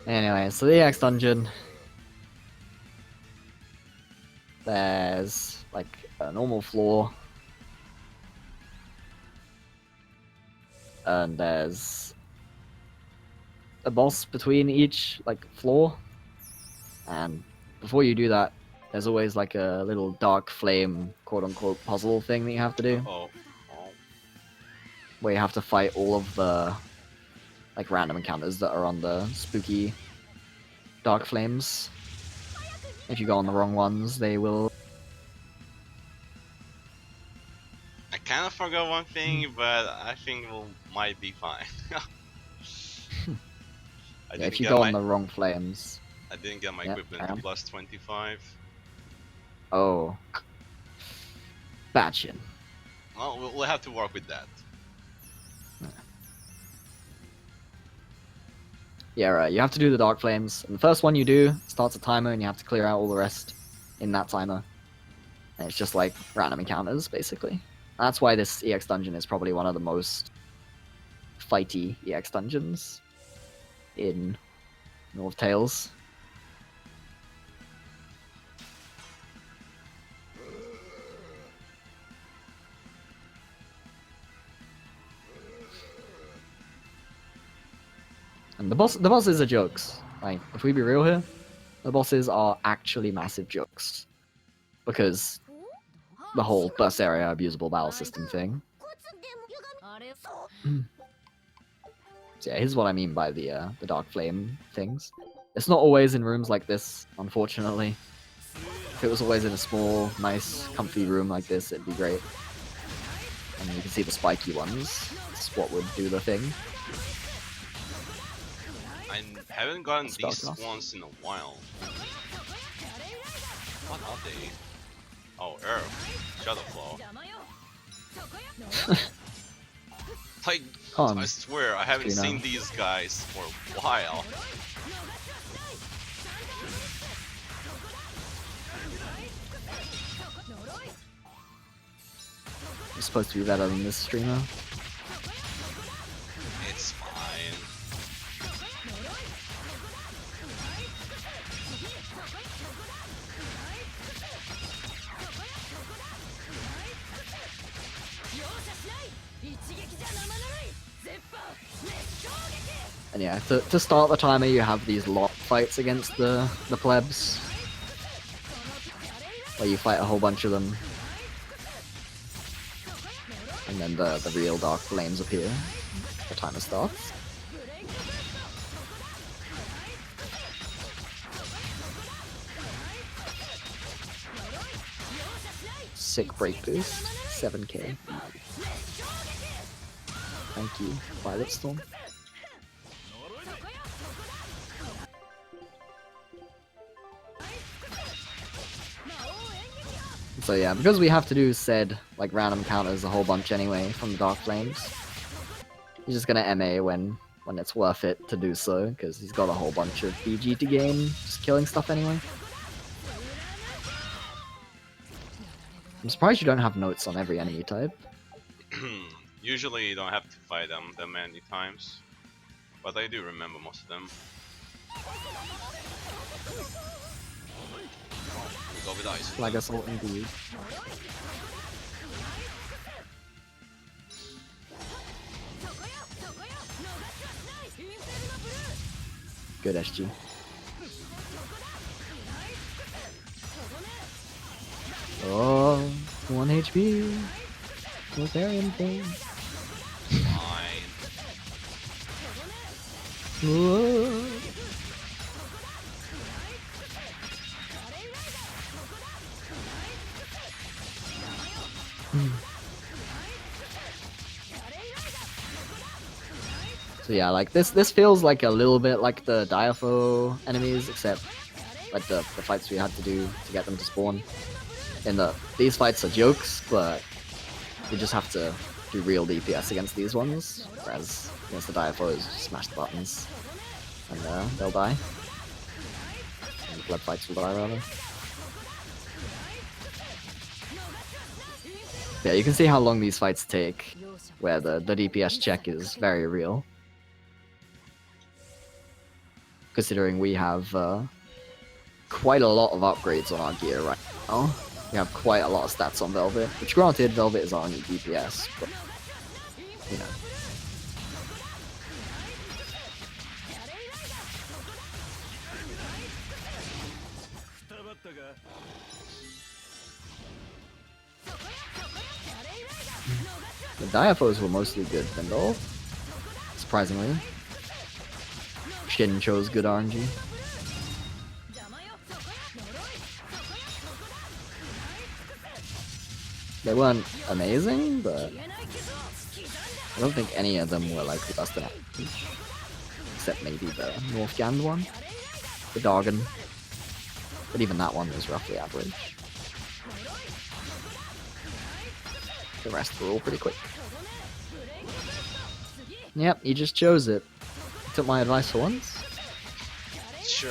Anyway, so the EX dungeon. There's like a normal floor. And there's a boss between each like floor. And before you do that, there's always like a little dark flame quote unquote puzzle thing that you have to do. Oh. Where you have to fight all of the like random encounters that are on the spooky dark flames. If you go on the wrong ones, they will. I kind of forgot one thing, but I think might be fine. Yeah, if you go on the wrong flames. I didn't get my Yep, equipment carry on. to plus 25. Oh. Batchin. Well, we'll have to work with that. Yeah, right. You have to do the dark flames. And the first one you do starts a timer, and you have to clear out all the rest in that timer. And it's just like random encounters, basically. That's why this EX dungeon is probably one of the most fighty EX dungeons in North Tales. And the bosses are jokes. Like, if we be real here, the bosses are actually massive jokes. Because the whole Berseria abusable battle system thing. So yeah, here's what I mean by the dark flame things. It's not always in rooms like this, unfortunately. If it was always in a small, nice, comfy room like this, it'd be great. And you can see the spiky ones. That's what would do the thing. I haven't gotten Spell these class. ones in a while. What are they? Oh, Earth. Shadowflow. Like, Come on. I swear, I haven't Screen seen out. these guys for a while. I'm supposed to be better than this streamer. It's fine. And yeah, to start the timer, you have these lot fights against the plebs. Where you fight a whole bunch of them. And then the real dark flames appear. The timer starts. Sick break boost. 7k. Thank you, Violet Storm. So yeah, because we have to do said like random counters a whole bunch anyway from the Dark Flames, he's just gonna MA when it's worth it to do so, because he's got a whole bunch of BG to gain, just killing stuff anyway. I'm surprised you don't have notes on every enemy type. Usually you don't have to fight them that many times, but I do remember most of them. We'll go with ice. Flag Assault indeed. Good SG. Oh, 1 HP. No variant thing. Fine. Whoa. So yeah, like this feels like a little bit like the Diafo enemies, except like the fights we had to do to get them to spawn. These fights are jokes, but you just have to do real DPS against these ones, whereas against the Diafos, just smash the buttons and they'll die. And the blood fights will die rather. Yeah, you can see how long these fights take, where the DPS check is very real. considering we have quite a lot of upgrades on our gear right now. We have quite a lot of stats on Velvet, which granted, Velvet is our only DPS, but you know. The Diaphos were mostly good, Vendol. Surprisingly. Shin chose good RNG. They weren't amazing, but I don't think any of them were like the best in average. Except maybe the Northgand one. The Dargon. But even that one was roughly average. The rest were all pretty quick. Yep, he just chose it. Took my advice for once. Sure.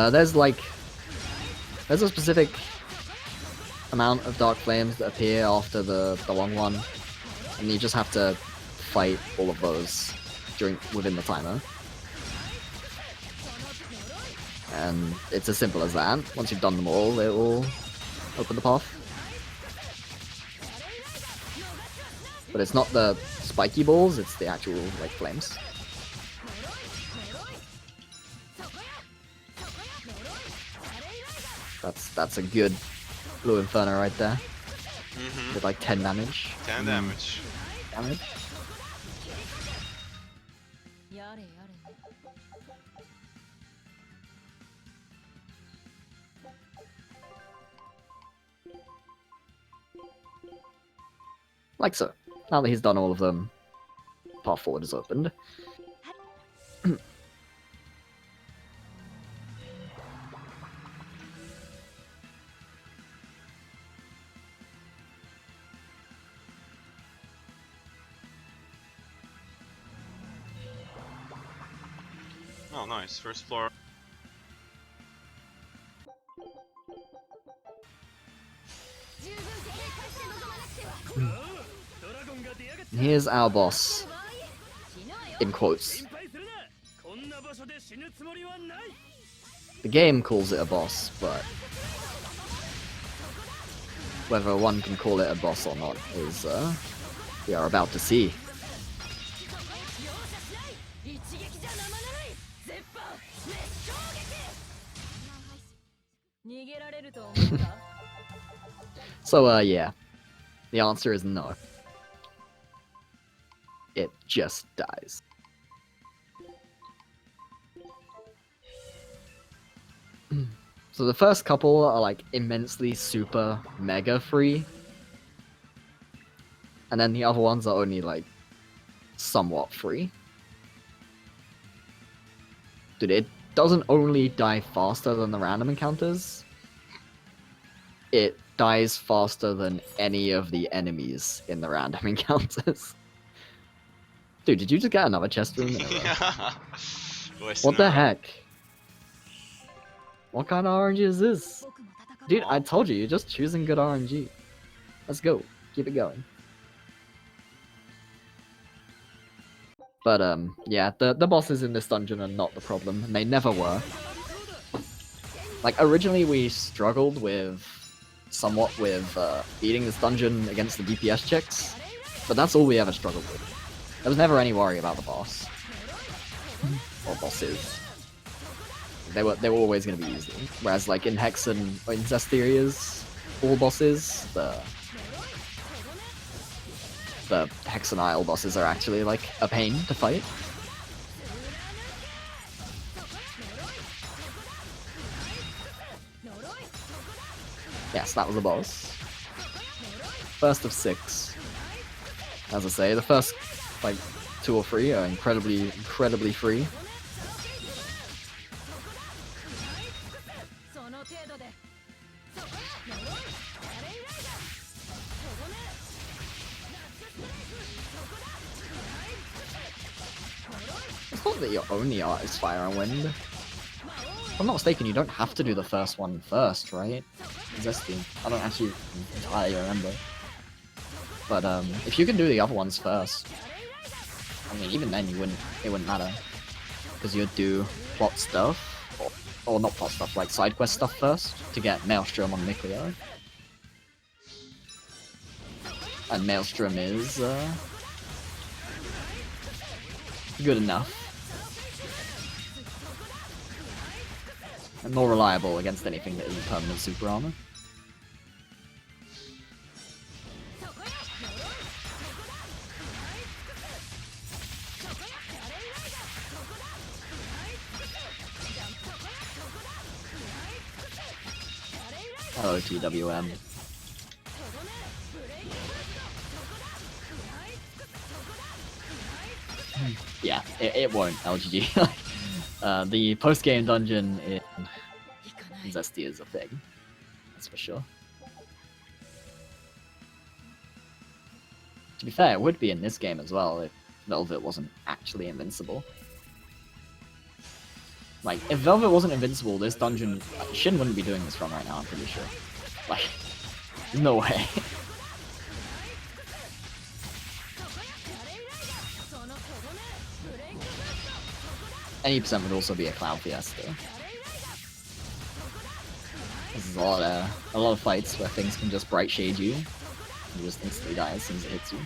There's a specific amount of Dark Flames that appear after the long one, and you just have to fight all of those within the timer. And it's as simple as that. Once you've done them all, it will open the path. But it's not the spiky balls, it's the actual like flames. That's a good Blue Inferno right there. With like 10 damage. 10 damage. Damage. Like so. Now that he's done all of them, path forward is opened. Oh, nice. First floor. Here's our boss. In quotes. The game calls it a boss, but whether one can call it a boss or not is, we are about to see. So, yeah. The answer is no. It just dies. So the first couple are like immensely super mega free. And then the other ones are only like somewhat free. Dude, it doesn't only die faster than the random encounters. It dies faster than any of the enemies in the random encounters. Dude, did you just get another chest room? What the heck? What kind of RNG is this? Dude, I told you, you're just choosing good RNG. Let's go. Keep it going. But, yeah, the bosses in this dungeon are not the problem, and they never were. Like, originally we struggled somewhat with beating this dungeon against the DPS checks, but that's all we ever struggled with. There was never any worry about the boss. Or bosses. They were always going to be easy. Whereas like in Hex and in Zesteria's all bosses, the Hex and Isle bosses are actually like a pain to fight. Yes, that was a boss. First of 6. As I say, the first like 2 or 3 are incredibly free. 程度でそこよ呪いバレンライダーとどめナックストライクそこだ食らい尽くせ呪い It's not that your only art is fire and wind. If I'm not mistaken, you don't have to do the first one first, right? Zesty. I don't actually entirely remember. But if you can do the other ones first, I mean, even then it wouldn't matter. Because you'd do plot stuff, or not plot stuff, like side quest stuff first, to get Maelstrom on Nuclear. And Maelstrom is, good enough. And more reliable against anything that isn't permanent super armor. Hello, TWM. Yeah, it won't, LGG. The post-game dungeon in Zesty is a thing. That's for sure. To be fair, it would be in this game as well if Velvet wasn't actually invincible. Like, if Velvet wasn't invincible, this dungeon... Shin wouldn't be doing this run right now, I'm pretty sure. Like, there's no way. Any percent would also be a Cloud Fiesta. This is a lot of fights where things can just bright shade you. You just instantly die as soon as it hits you.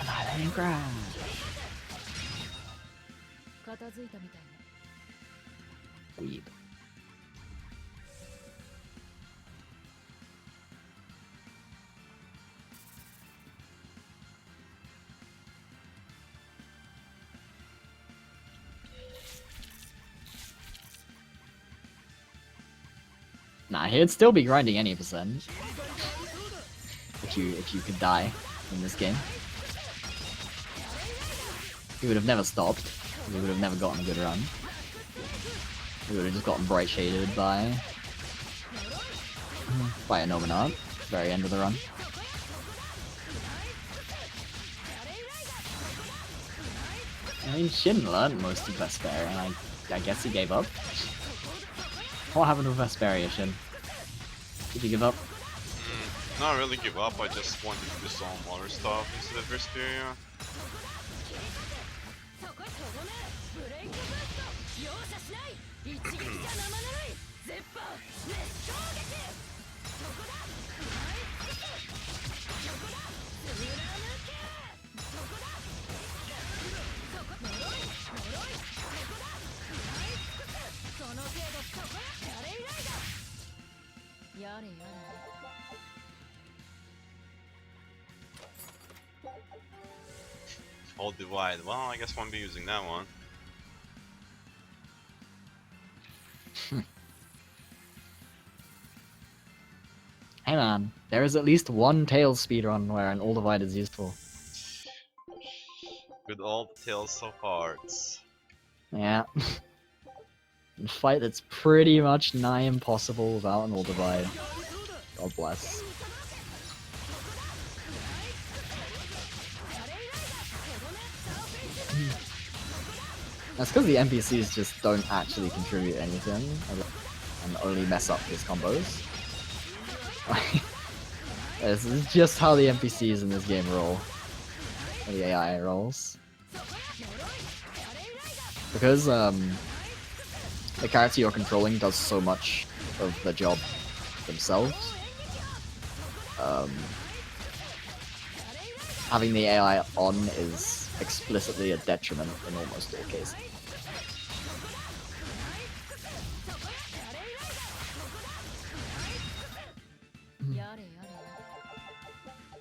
Annihilating Crash! 片付いたみたいね Weeb. Nah, he'd still be grinding any percent. If you could die in this game. He would have never stopped. He would have never gotten a good run. He would have just gotten bright shaded by a Nominat at the very end of the run. I mean, Shin learned most of Vesperia, and I guess he gave up. What happened with Vesperia, Shin? Did you give up? Not really give up, I just wanted to do some other stuff instead of Berseria. All divide. Well, I guess won't be using that one. Hey man, there is at least one Tails speedrun where an all divide is useful. With all the Tales of Hearts. Yeah. A fight that's pretty much nigh impossible without an all divide. God bless. That's because the NPCs just don't actually contribute anything and only mess up his combos. This is just how the NPCs in this game roll. Or the AI rolls. Because the character you're controlling does so much of the job themselves. Having the AI on is explicitly a detriment in almost all cases.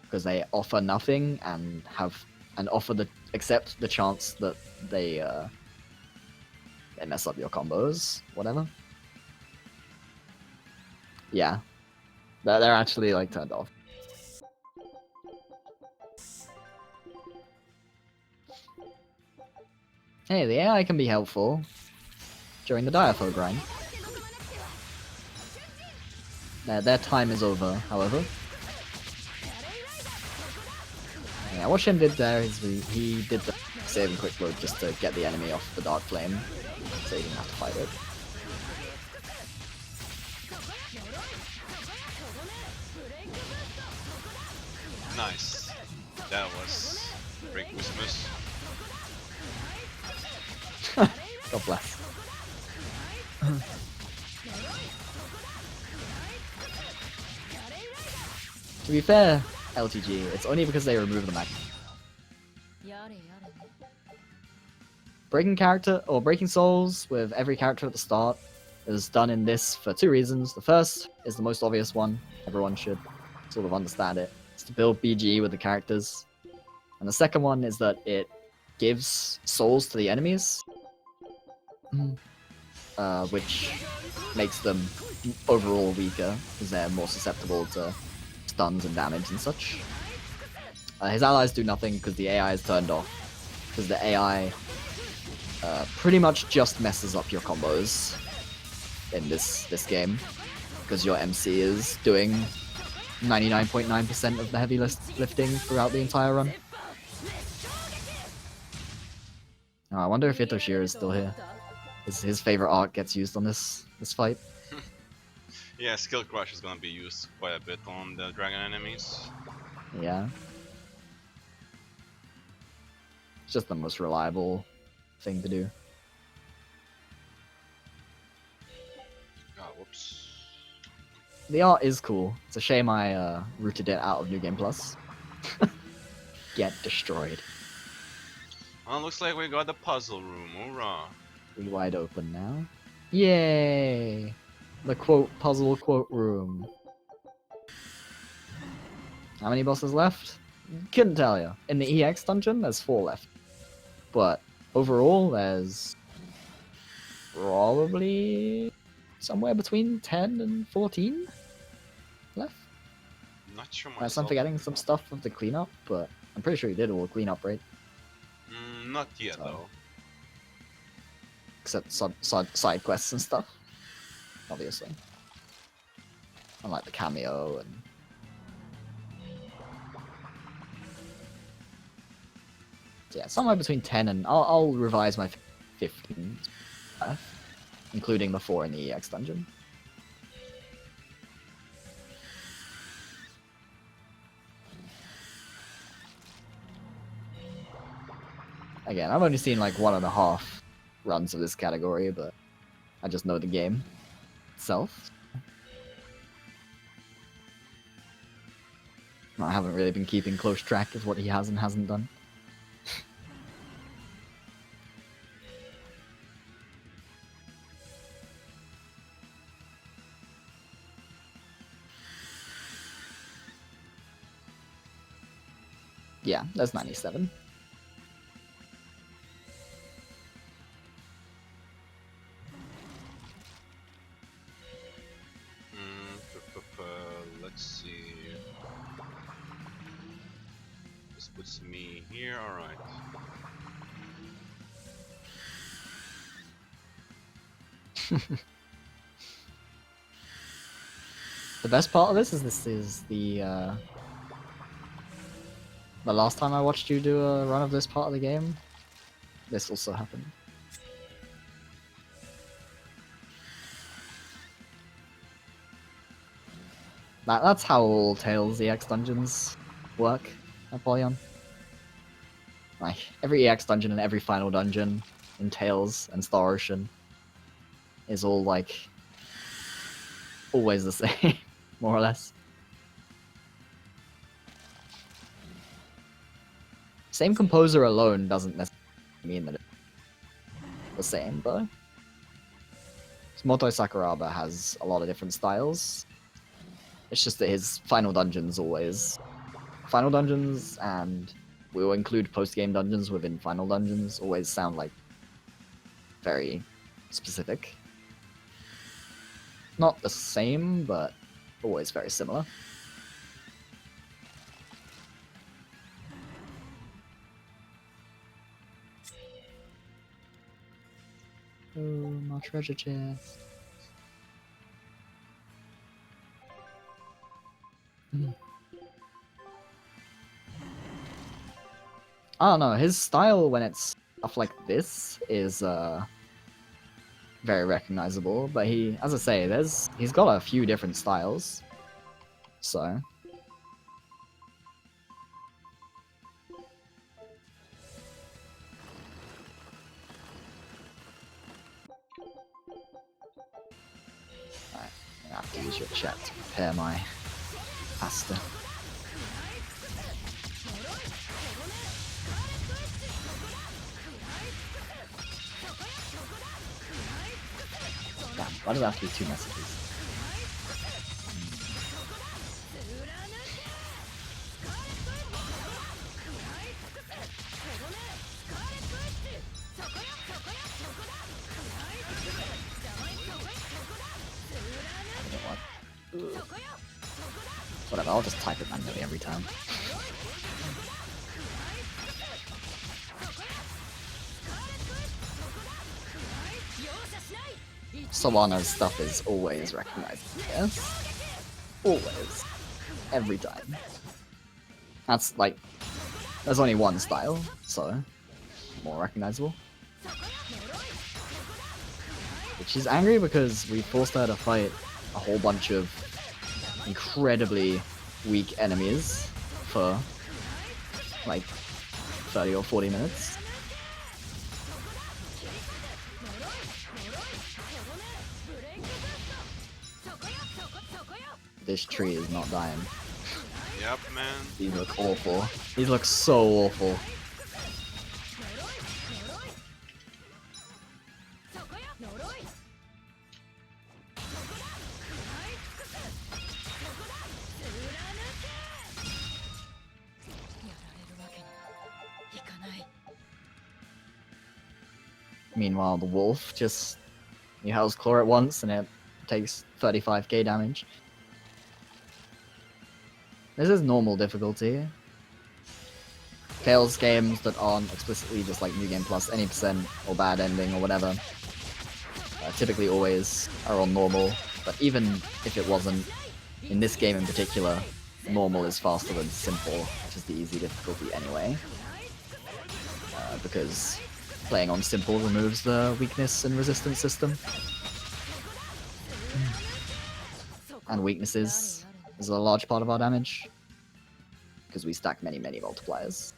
Because they offer nothing and accept the chance that they mess up your combos, whatever. Yeah, they're actually like turned off. Hey, the AI can be helpful during the Diapho grind. Their time is over, however. Yeah, what Shin did there is he did the save and quick load just to get the enemy off the Dark Flame, so he didn't have to fight it. Nice. That was great Christmas. God bless. To be fair, LTG, it's only because they remove the mag. やれやれ Breaking character or breaking souls with every character at the start is done in this for two reasons. The first is the most obvious one. Everyone should sort of understand it. It's to build BGE with the characters. And the second one is that it gives souls to the enemies, which makes them overall weaker because they're more susceptible to stuns and damage and such. His allies do nothing because the AI is turned off, because the AI pretty much just messes up your combos in this game, because your MC is doing 99.9% of the heavy lifting throughout the entire run. Oh, I wonder if Itoshira is still here. His favorite art gets used on this fight. Yeah, Skill Crush is gonna be used quite a bit on the dragon enemies. Yeah. It's just the most reliable thing to do. Oh, whoops. The art is cool. It's a shame I rooted it out of New Game Plus. Get destroyed. Oh, looks like we got the puzzle room. Hoorah! Be wide open now. Yay! The puzzle quote room. How many bosses left? Couldn't tell you. In the EX dungeon, there's 4 left. But overall, there's probably somewhere between 10 and 14 left. Not sure Unless I'm myself. forgetting some stuff with the cleanup, but I'm pretty sure he did all the cleanup, right? Not yet So- though. Except side quests and stuff, obviously. Unlike the cameo and... So yeah, somewhere between 10 and... I'll revise my 15, including the 4 in the EX dungeon. Again, I've only seen like 1.5 runs of this category, but I just know the game itself. I haven't really been keeping close track of what he has and hasn't done. Yeah, that's 97. Let's see. This puts me here. All right. The best part of this is the last time I watched you do a run of this part of the game, this also happened. That's how all Tales EX dungeons work at Polygon. Like, every EX dungeon and every final dungeon in Tales and Star Ocean is all, like, always the same, more or less. Same composer alone doesn't necessarily mean that it's the same, though. Moto Sakuraba has a lot of different styles. It's just that his final dungeons always... Final dungeons, and we will include post-game dungeons within final dungeons, always sound like very specific. Not the same, but always very similar. Oh, my treasure chest. I don't know, his style when it's stuff like this is very recognizable, but he, as I say, he's got a few different styles. So Alright, I'm gonna have to use your chat to prepare my pasta. Damn, why does it have to be 2 messages? You know what? Whatever, I'll just type it manually every time. Solana's stuff is always recognized, yes? Always. Every time. That's like, there's only one style, so more recognizable. But she's angry because we forced her to fight a whole bunch of incredibly weak enemies for like 30 or 40 minutes. This tree is not dying. Yep, man. These look awful. These look so awful. Meanwhile, the wolf just yells claw at once and it takes 35k damage. This is normal difficulty. Tales games that aren't explicitly just like New Game Plus, any percent, or bad ending, or whatever, typically always are on normal. But even if it wasn't, in this game in particular, normal is faster than simple, which is the easy difficulty anyway. Because playing on simple removes the weakness and resistance system. And weaknesses is a large part of our damage, because we stack many multipliers.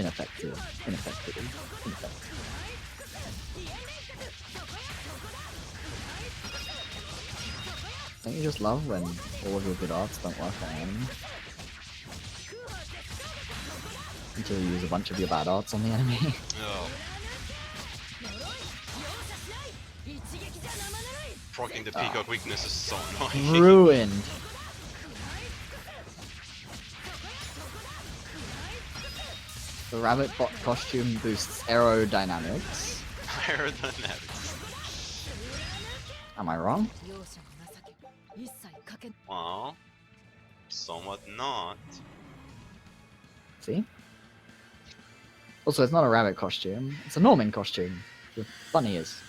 Ineffective. Don't you just love when all of your good arts don't work on an enemy? Until you use a bunch of your bad arts on the enemy. Oh. Proccing the peacock weakness is so annoying. Ruined! The rabbit bot costume boosts aerodynamics. Aerodynamics. Am I wrong? Well, somewhat not. See? Also, it's not a rabbit costume. It's a Norman costume. With bunny ears.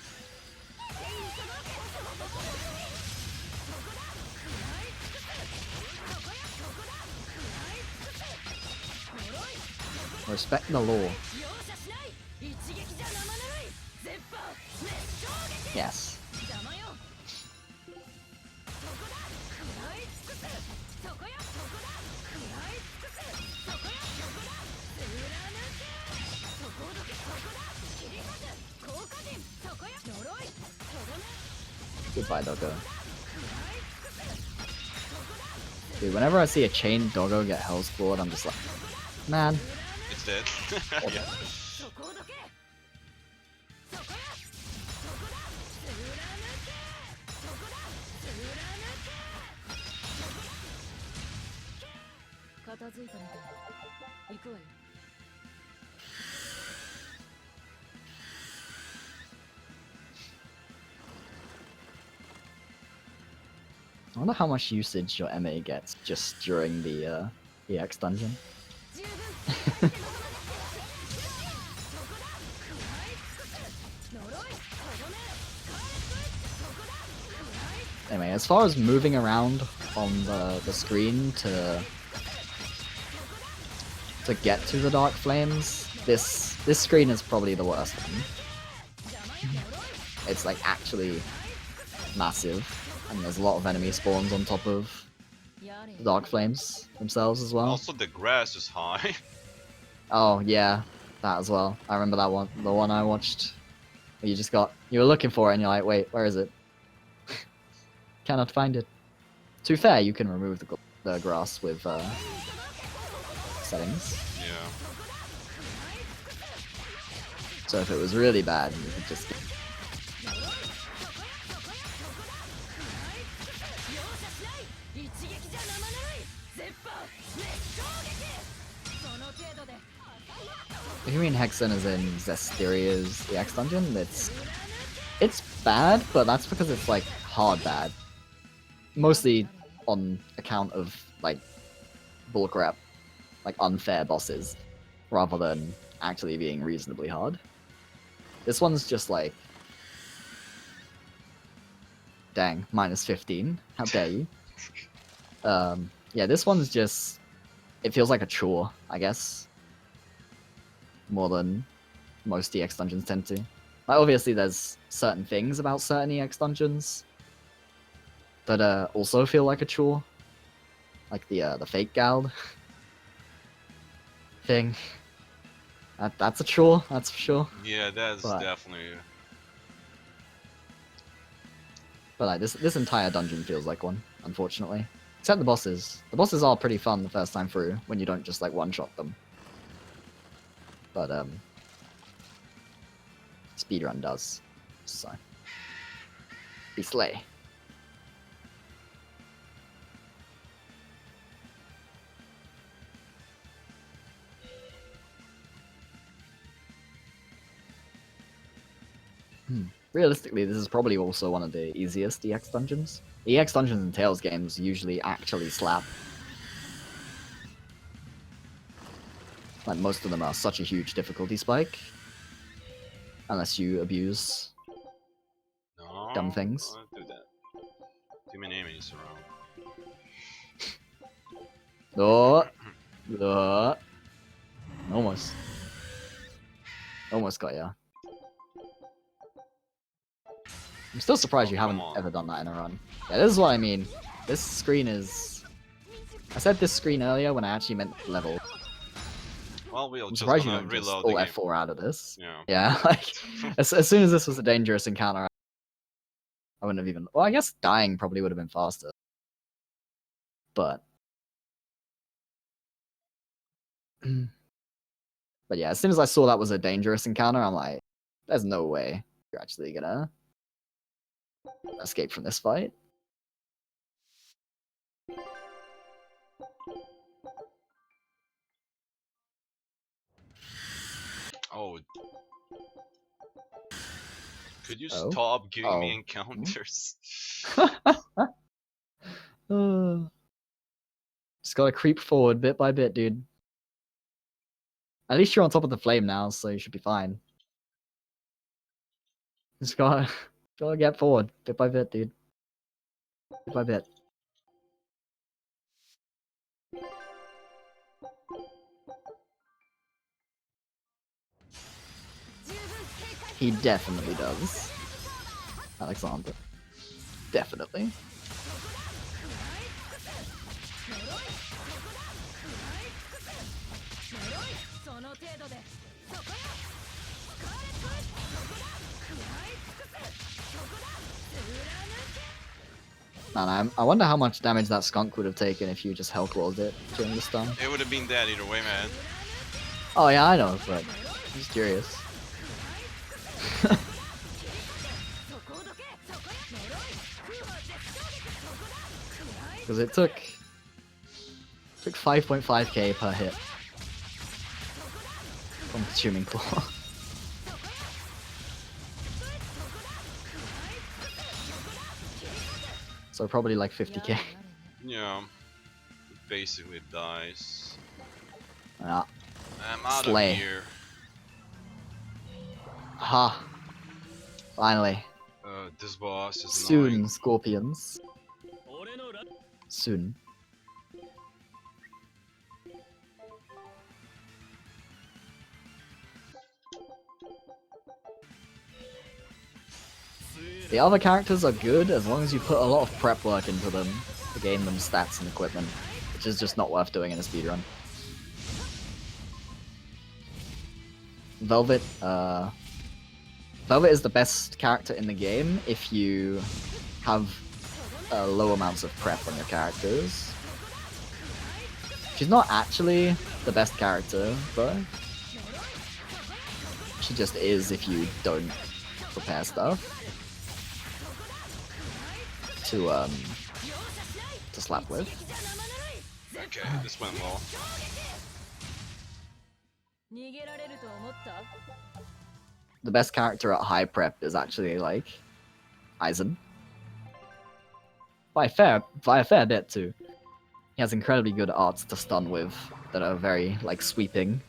Respect the law. Yes. Goodbye, doggo. Dude, whenever I see a chained doggo get Hell's Clawed, I'm just like, man. It's dead. Yeah. そこをどけそこやそこだ貫けそこだ貫け片付いたみたい行くわよ I wonder how much usage your MA gets just during the EX dungeon. 十分 Anyway, as far as moving around on the screen to get to the Dark Flames, this screen is probably the worst one. It's like actually massive, and there's a lot of enemy spawns on top of the Dark Flames themselves as well. Also, the grass is high. Oh yeah, that as well. I remember that one, the one I watched. Where you were looking for it and you're like, wait, where is it? Cannot find it. To be fair, you can remove the grass with settings. Yeah. So if it was really bad, you could just. If you mean Hexen as in Zesteria's EX dungeon, it's bad, but that's because it's like hard bad. Mostly on account of like bullcrap, like unfair bosses, rather than actually being reasonably hard. This one's just like, dang, minus 15. How dare you? Yeah, this one's just, it feels like a chore, I guess. More than most EX dungeons tend to. Like, obviously there's certain things about certain EX dungeons that also feel like a chore. Like the fake gald thing. That's a chore, that's for sure. Yeah, that's But- definitely. But like this entire dungeon feels like one, unfortunately. Except the bosses. The bosses are pretty fun the first time through when you don't just like one-shot them. But speedrun does. So be slay. Realistically, this is probably also one of the easiest EX dungeons. EX dungeons and Tales games usually actually slap. Like, most of them are such a huge difficulty spike. Unless you abuse No. dumb things. Don't do that. Too many enemies around. Almost. Almost got ya. I'm still surprised you come haven't on. ever done that in a run. Yeah, this is what I mean. This screen is... I said this screen earlier when I actually meant level. Well, we'll I'm just surprised you gonna don't just reload all the game. F4 out of this. Yeah. Yeah, like, as soon as this was a dangerous encounter, I wouldn't have even... Well, I guess dying probably would have been faster. But... But yeah, as soon as I saw that was a dangerous encounter, I'm like, there's no way you're actually gonna escape from this fight. Oh. Could you Oh? stop giving me Oh. encounters? Just gotta creep forward bit by bit, dude. At least you're on top of the flame now, so you should be fine. Just gotta get forward bit by bit, dude. Bit by bit. He definitely does. Alexander. Definitely. Man, I wonder how much damage that skunk would have taken if you just held walled it during the stun. It would have been dead either way, man. Oh yeah, I know, but I'm just curious. Because it took 5.5k per hit from Consuming Claw. So probably like 50k. Yeah. It basically dies. Yeah. I'm out Slay. of here. Ha! Finally. This boss is Soon, annoying. Scorpions. 俺のラ Soon. The other characters are good as long as you put a lot of prep work into them to gain them stats and equipment, which is just not worth doing in a speedrun. Velvet, Velvet is the best character in the game if you have low amounts of prep on your characters. She's not actually the best character, though. She just is if you don't prepare stuff to slap with. Okay, this went well. 逃げられると思った？ The best character at high prep is actually like Aizen. By a fair bit too. He has incredibly good arts to stun with that are very like sweeping.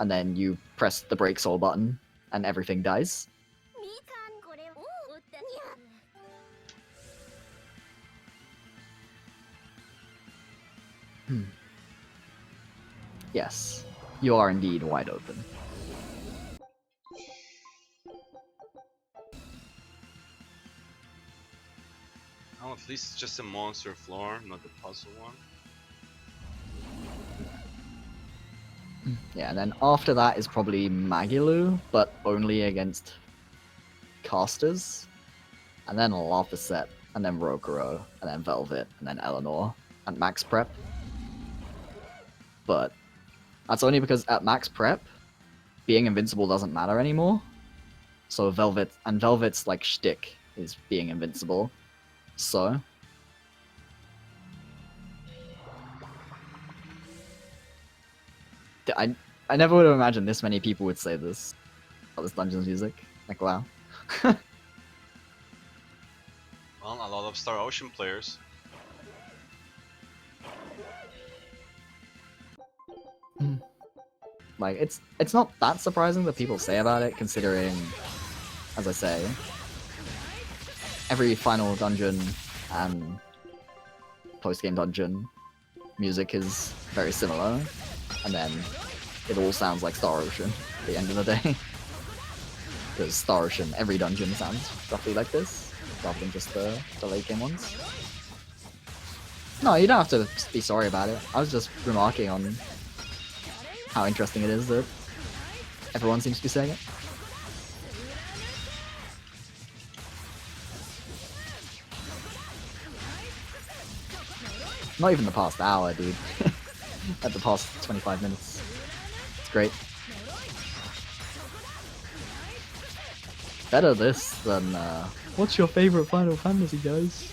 And then you press the break soul button and everything dies. みかんこれを打ったにゃ。 Yes, you are indeed wide open. Oh, at least it's just a monster floor, not the puzzle one. Yeah, and then after that is probably Magilu, but only against casters. And then Lava Set, and then Rokuro, and then Velvet, and then Eleanor, and max prep. But that's only because at max prep, being invincible doesn't matter anymore. So Velvet's like shtick is being invincible. So I never would have imagined this many people would say this about this Dungeons music. Like, wow. Well, a lot of Star Ocean players. Like, it's not that surprising that people say about it, considering, as I say, every final dungeon and post-game dungeon music is very similar, and then it all sounds like Star Ocean at the end of the day. Because Star Ocean, every dungeon sounds roughly like this, rather than just the late game ones. No, you don't have to be sorry about it. I was just remarking on how interesting it is that everyone seems to be saying it. Not even the past hour, dude. At the past 25 minutes. It's great. Better this than, what's your favorite Final Fantasy, guys?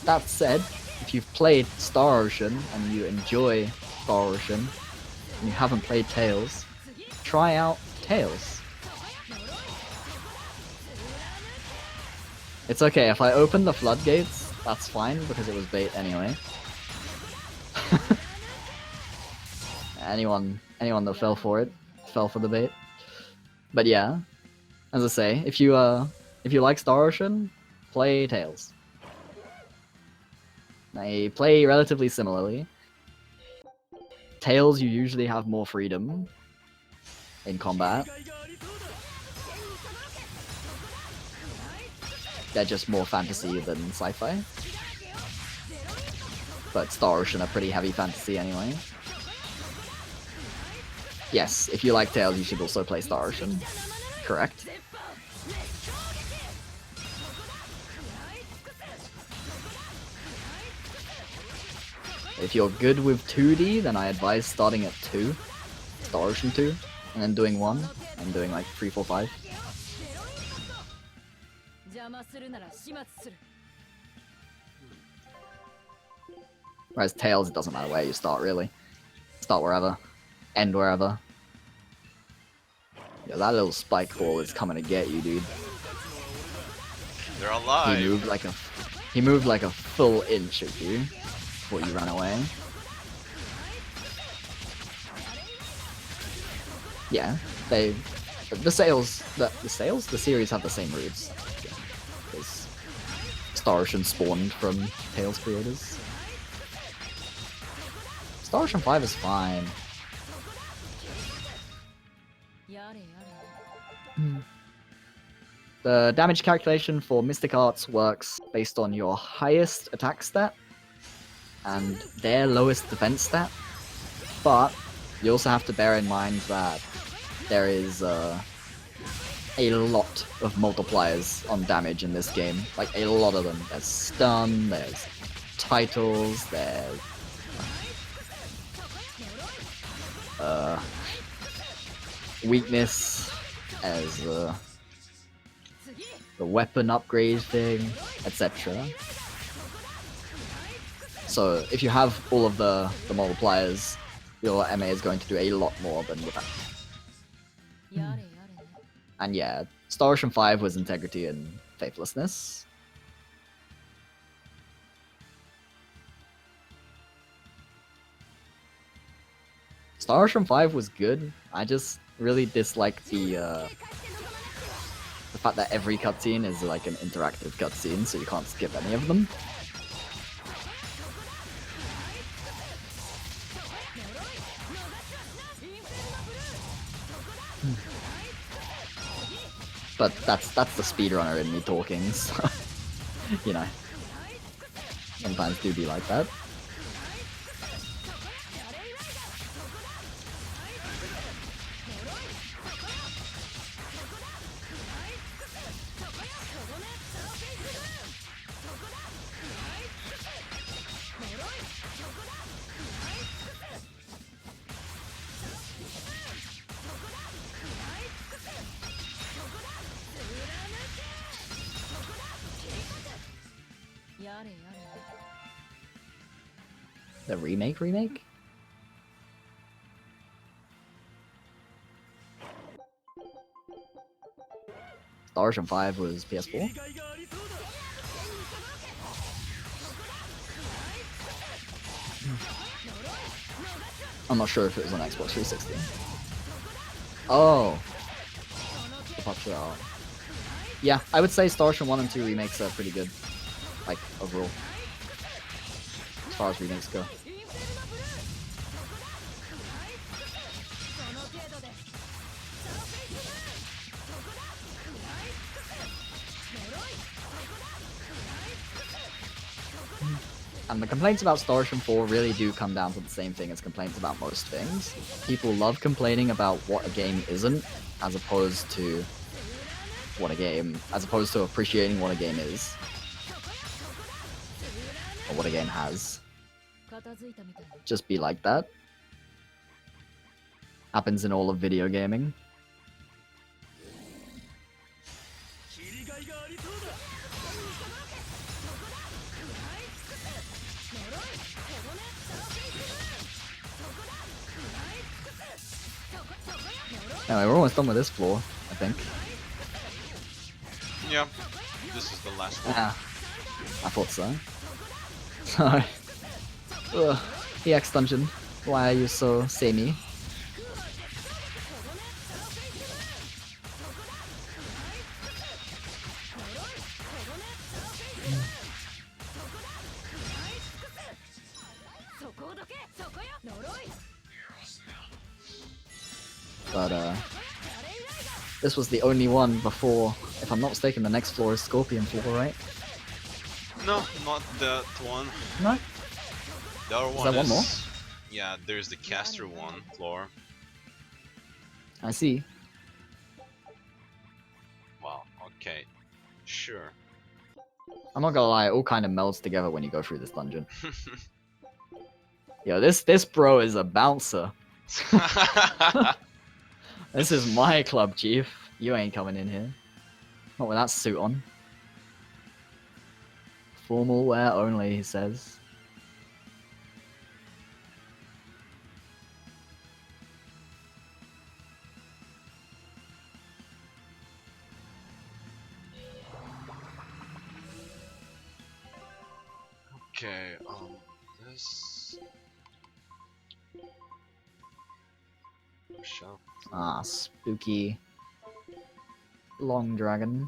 That said, if you've played Star Ocean and you enjoy Star Ocean and you haven't played Tales, try out Tales. It's okay, if I open the floodgates, that's fine because it was bait anyway. anyone that fell for it, fell for the bait. But yeah, as I say, if you like Star Ocean, play Tales. They play relatively similarly. Tales, you usually have more freedom in combat. They're just more fantasy than sci-fi. but Star Ocean are pretty heavy fantasy anyway. Yes, if you like Tales, you should also play Star Ocean. Correct. If you're good with 2D, then I advise starting at 2, Star Ocean 2, and then doing 1, and doing like 3, 4, 5. 邪魔するなら始末する Whereas Tails, it doesn't matter where you start, really. Start wherever. End wherever. Yeah, that little spike ball is coming to get you, dude. They're alive. He moved like a full inch at you before you ran away. Yeah, the series have the same roots. Because Star Ocean spawned from Tales creators. Star Ocean 5 is fine. やれやれ The damage calculation for Mystic Arts works based on your highest attack stat and their lowest defense stat, but you also have to bear in mind that there is a lot of multipliers on damage in this game. Like, a lot of them. There's stun, there's titles, there's weakness, as the weapon upgrade thing, etc. So if you have all of the multipliers, your MA is going to do a lot more than without. やれやれ And yeah, Star Ocean 5 was Integrity and Faithlessness. Star Ocean 5 was good. I just really dislike the fact that every cutscene is like an interactive cutscene, so you can't skip any of them. But that's the speedrunner in me talking, so you know. Sometimes do be like that. The remake? Star Ocean 5 was PS4? I'm not sure if it was on Xbox 360. Oh! The popular art. Yeah, I would say Star Ocean 1 and 2 remakes are pretty good. Like, overall. As far as remakes go. And the complaints about Star Ocean 4 really do come down to the same thing as complaints about most things. People love complaining about what a game isn't, as opposed to appreciating what a game is. Or what a game has. 片付いたみたい Just be like that. Happens in all of video gaming. 切りがいがありそうだ Anyway, we're almost done with this floor, I think. Yeah, this is the last one. Ah, I thought so. Sorry. Ugh, EX dungeon. Why are you so samey? But this was the only one before, if I'm not mistaken, the next floor is Scorpion floor, right? No, not that one. No? The other Is one there one more? Yeah, there's the caster one floor. I see. Wow. Okay. Sure. I'm not gonna lie, it all kind of melds together when you go through this dungeon. Yo, this bro is a bouncer. This is my club, chief. You ain't coming in here. Not with that suit on. Formal wear only, he says. Okay. This. Shut. Ah, spooky. Long dragon.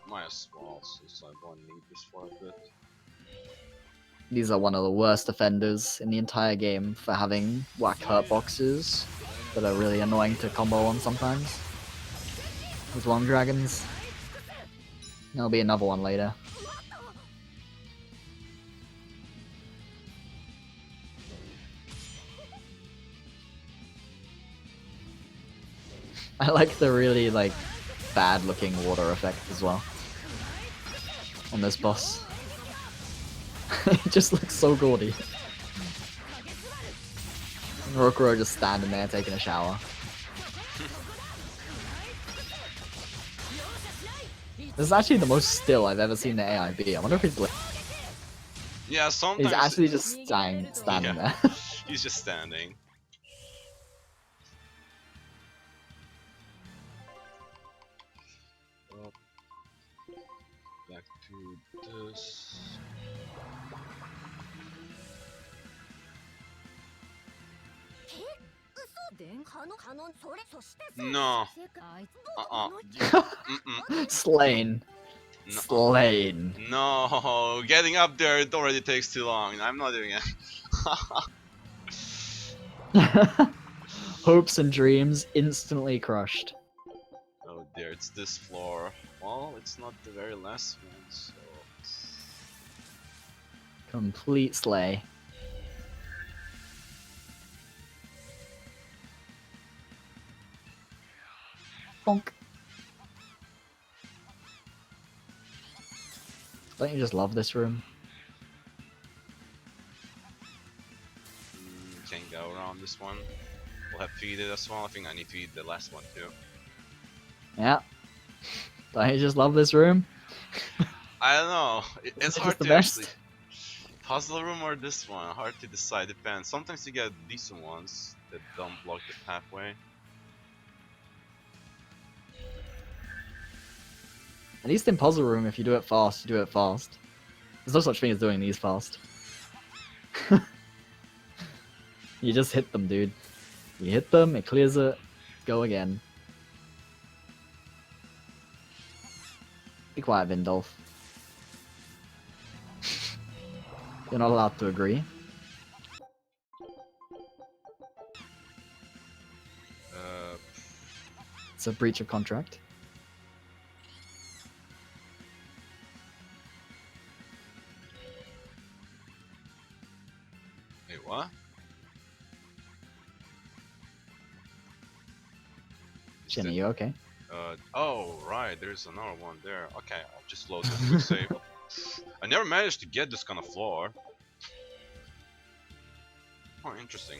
Might as well, since I won't need this for a bit. These are one of the worst offenders in the entire game for having whack hurt boxes that are really annoying to combo on sometimes. With long dragons. There'll be another one later. I like the really like bad looking water effect as well on this boss. It just looks so gaudy. And Rokuro just standing there taking a shower. This is actually the most still I've ever seen the AI be. I wonder if he's Yeah, sometimes he's actually just standing Yeah. there. he's just standing. Back to this. No. Mm-mm. Slain. No. Slain. No, getting up there it already takes too long. I'm not doing it. Hopes and dreams instantly crushed. Oh dear, it's this floor. Well, it's not the very last one, so. Complete slay. Bonk. Don't you just love this room? Can't go around this one. We'll have to eat it as well. I think I need to eat the last one too. Yeah. Don't you just love this room? I don't know. It's Is it hard just the to best? actually. Puzzle room or this one? Hard to decide. Depends. Sometimes you get decent ones that don't block the pathway. At least in puzzle room, if you do it fast, you do it fast. There's no such thing as doing these fast. You just hit them, dude. You hit them, it clears it, go again. Be quiet, Vindolf. You're not allowed to agree. It's a breach of contract. Wait, what? Is Shin, are it- you okay? Oh, right, there's another one there. Okay, I'll just load this quick save. I never managed to get this kind of floor. Oh, interesting.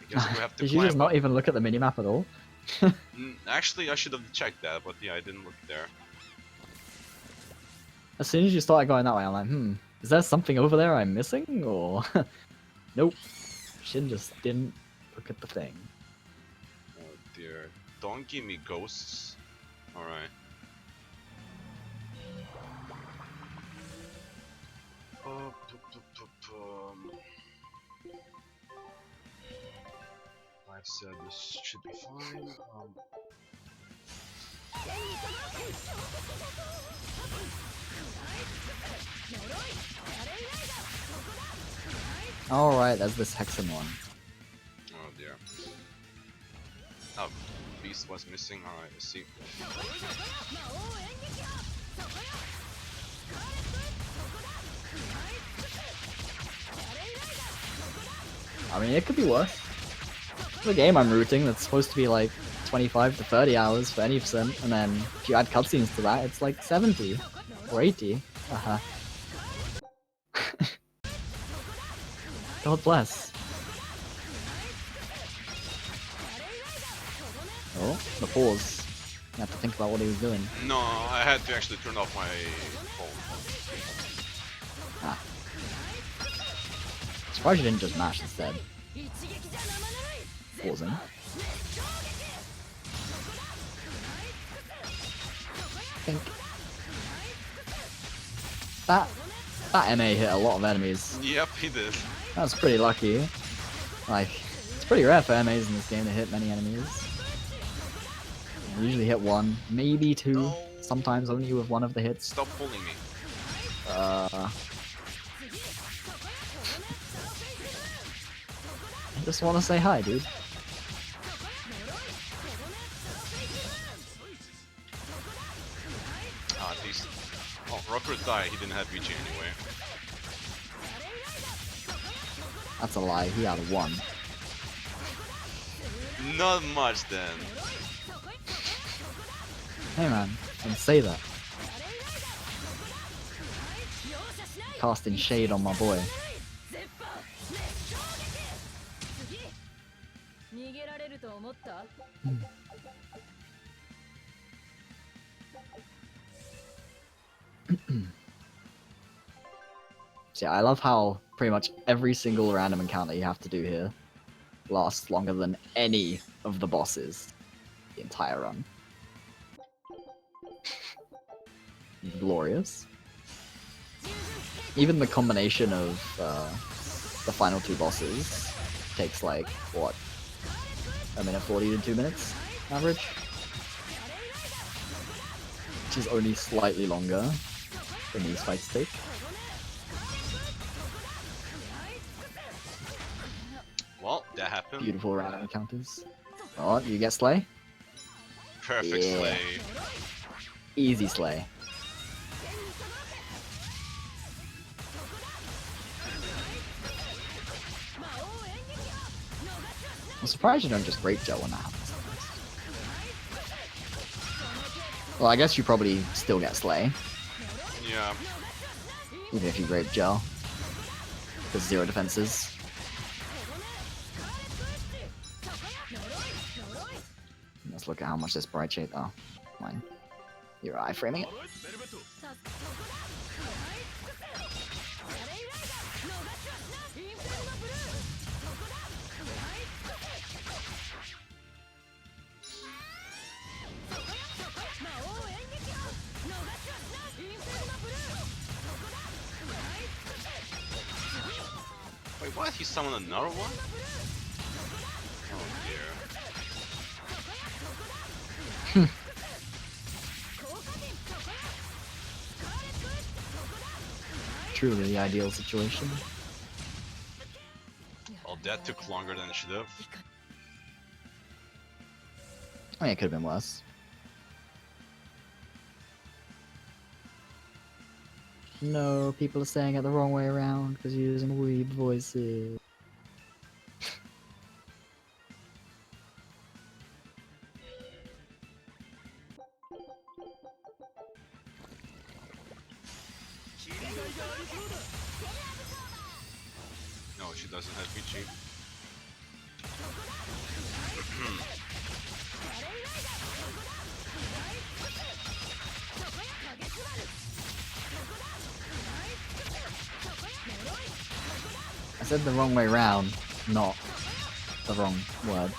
I guess we have to Did you just climb not up. even look at the minimap at all? Actually, I should have checked that, but yeah, I didn't look there. As soon as you started going that way, I'm like, is there something over there I'm missing? Or nope. Shin just didn't look at the thing. Oh dear. Don't give me ghosts. Alright. I said this should be fine. Alright, there's this Hexen one. Oh dear. Oh, Beast was missing. Alright, let's see. I mean, it could be worse. The game I'm rooting that's supposed to be like 25 to 30 hours for any percent, and then if you add cutscenes to that, it's like 70 or 80. God bless. Oh, the pause. You have to think about what he was doing. No, I had to actually turn off my phone. Ah. Surprised you didn't just mash instead. Pausing. Think. That MA hit a lot of enemies. Yep, he did. That's pretty lucky. Like, it's pretty rare for MAs in this game to hit many enemies. You usually hit one, maybe two, No. sometimes only with one of the hits. Stop pulling me. I just want to say hi, dude. Ah, at least. Oh, Rocker died. He didn't have VG anyway. That's a lie, he had one. Not much then. Hey man, don't say that. Casting shade on my boy. So yeah, I love how pretty much every single random encounter you have to do here lasts longer than any of the bosses the entire run. Glorious. Even the combination of the final two bosses takes like, what, a minute 40 to 2 minutes average? Which is only slightly longer than these fights take. Well, that happened. Beautiful random encounters. Oh, you get Slay? Perfect Yeah. slay. Easy Slay. I'm surprised you don't just Grape Gel when that happens. Well, I guess you probably still get Slay, Yeah. even if you Grape Gel. Because 0 defenses. Let's look at how much this bright shade. Oh, mine. You're iframing it. Wait, what? He summoned another one? Oh dear. Truly the ideal situation. Well, that took longer than it should have. I mean, it could have been worse. No, people are saying it the wrong way around because you're using weeb voices. No, she doesn't have VG. I said the wrong way round, not the wrong word.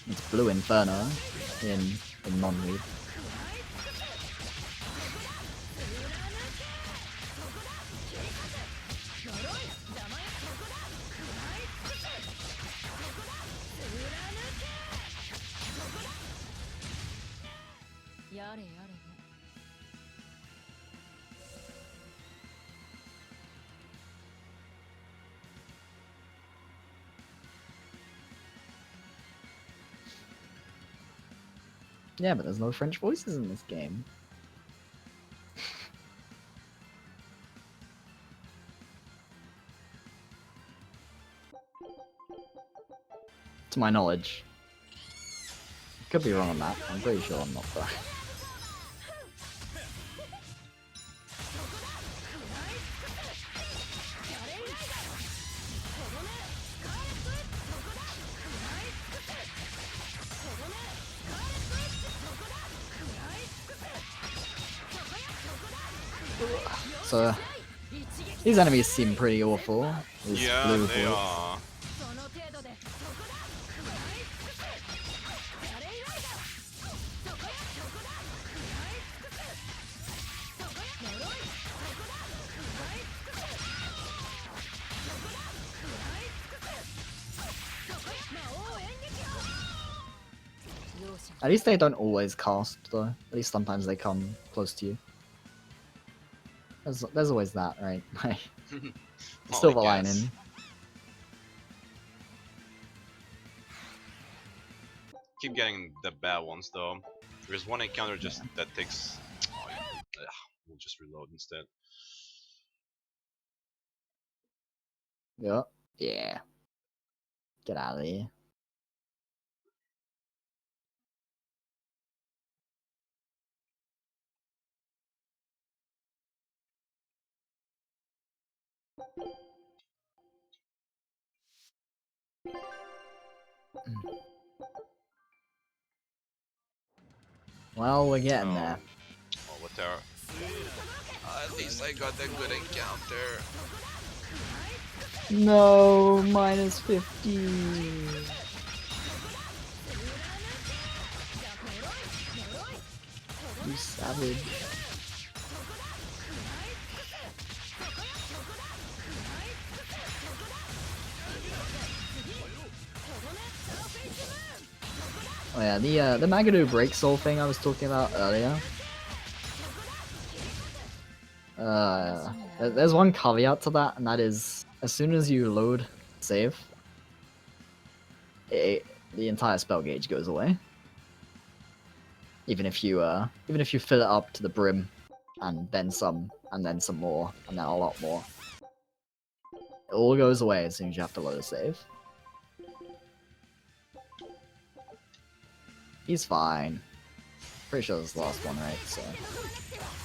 It's Blue Inferno in non-weeb. Yeah, but there's no French voices in this game. To my knowledge. Could be wrong on that. I'm pretty sure I'm not though. So these enemies seem pretty awful. These Yeah, blue they bullets. are. その程度でそこだ食らい尽くせガレイライダーそこやそこだ食らい尽くせそこや呪いそこだ食らい尽くせそこや食らい尽くせそこや魔王演劇を容赦 At least they don't always cast though. At least sometimes they come close to you. There's always that, right? Like Well, silver I guess. lining. Keep getting the bad ones though. There's one encounter just that takes. Oh, yeah. We'll just reload instead. Yep. Yeah. Get out of here. Well, we're getting there. Oh, what terror? At least I got that good encounter. No, minus 50. You savage. Oh yeah, the Magadoo break soul thing I was talking about earlier. There's one caveat to that, and that is as soon as you load save, the entire spell gauge goes away. Even if you fill it up to the brim, and then some more, and then a lot more. It all goes away as soon as you have to load a save. He's fine. Pretty sure this is the last one, right? So,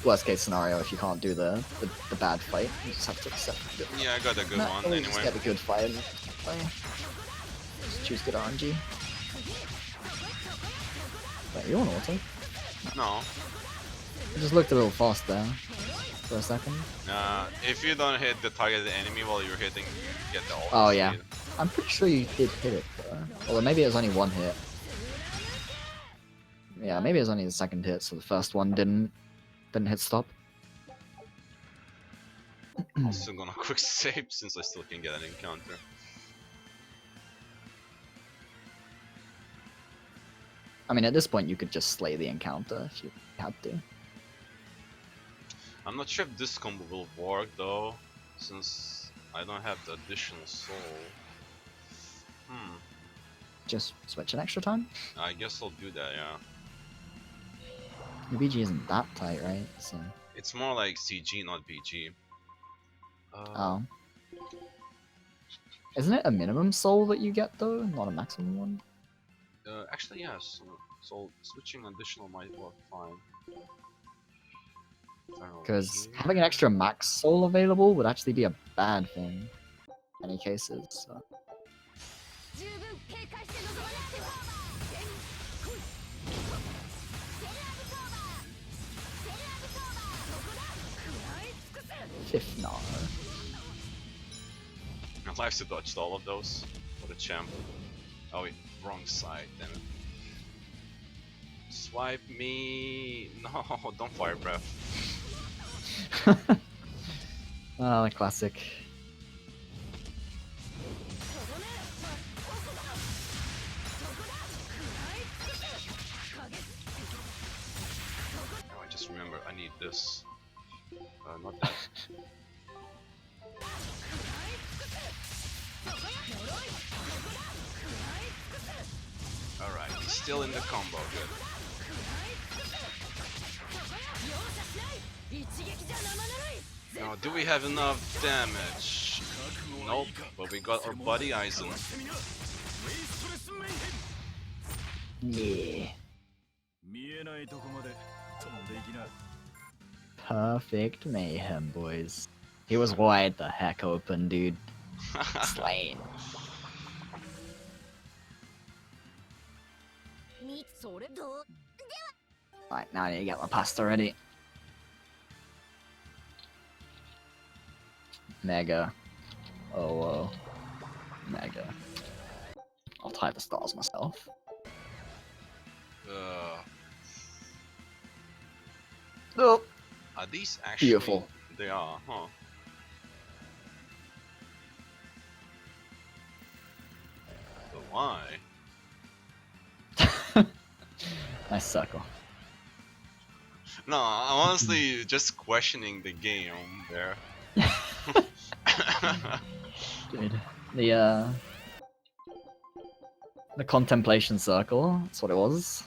worst case scenario, if you can't do the bad fight, you just have to accept it. Yeah, I got a good one Just anyway. get a good fight and play. Just choose good RNG. Wait, you want auto? No. I just looked a little fast there for a second. If you don't hit the targeted enemy while you're hitting, you get the ult. Oh yeah, speed. I'm pretty sure you did hit it though. Although maybe it was only one hit. Yeah, maybe it was only the second hit, so the first one didn't hit stop. I'm still gonna quick save since I still can get an encounter. I mean, at this point, you could just slay the encounter if you had to. I'm not sure if this combo will work though, since I don't have the additional soul. Just switch an extra time? I guess I'll do that, yeah. Your BG isn't that tight, right? So. It's more like CG, not BG. Oh. Isn't it a minimum soul that you get though, not a maximum one? Actually, yes. So switching additional might work fine. Because having an extra max soul available would actually be a bad thing. In any cases, so. 十分警戒して臨まなくてはセラブソーバーセラブソーバーそこだ食らい尽くせ Fifth no. Life's dodged all of those. What a champ. Oh wait, wrong side, damn it. Swipe me! No, don't fire breath. Ah, the classic. Oh, I just remember I need this. Not that. Alright, he's still in the combo, good. Now, do we have enough damage? Nope, but we got our buddy Aizen. Yeah. 見えないとこまで飛んでいきな Perfect mayhem, boys. He was wide the heck open, dude. Slain. それどう Right, now I need to get my pasta ready. Mega. Oh, whoa. Mega. I'll tie the stars myself. Oh, Are these actually... beautiful. They are, huh? But why? Nice circle. No, I'm honestly just questioning the game there. Dude. The contemplation circle, that's what it was.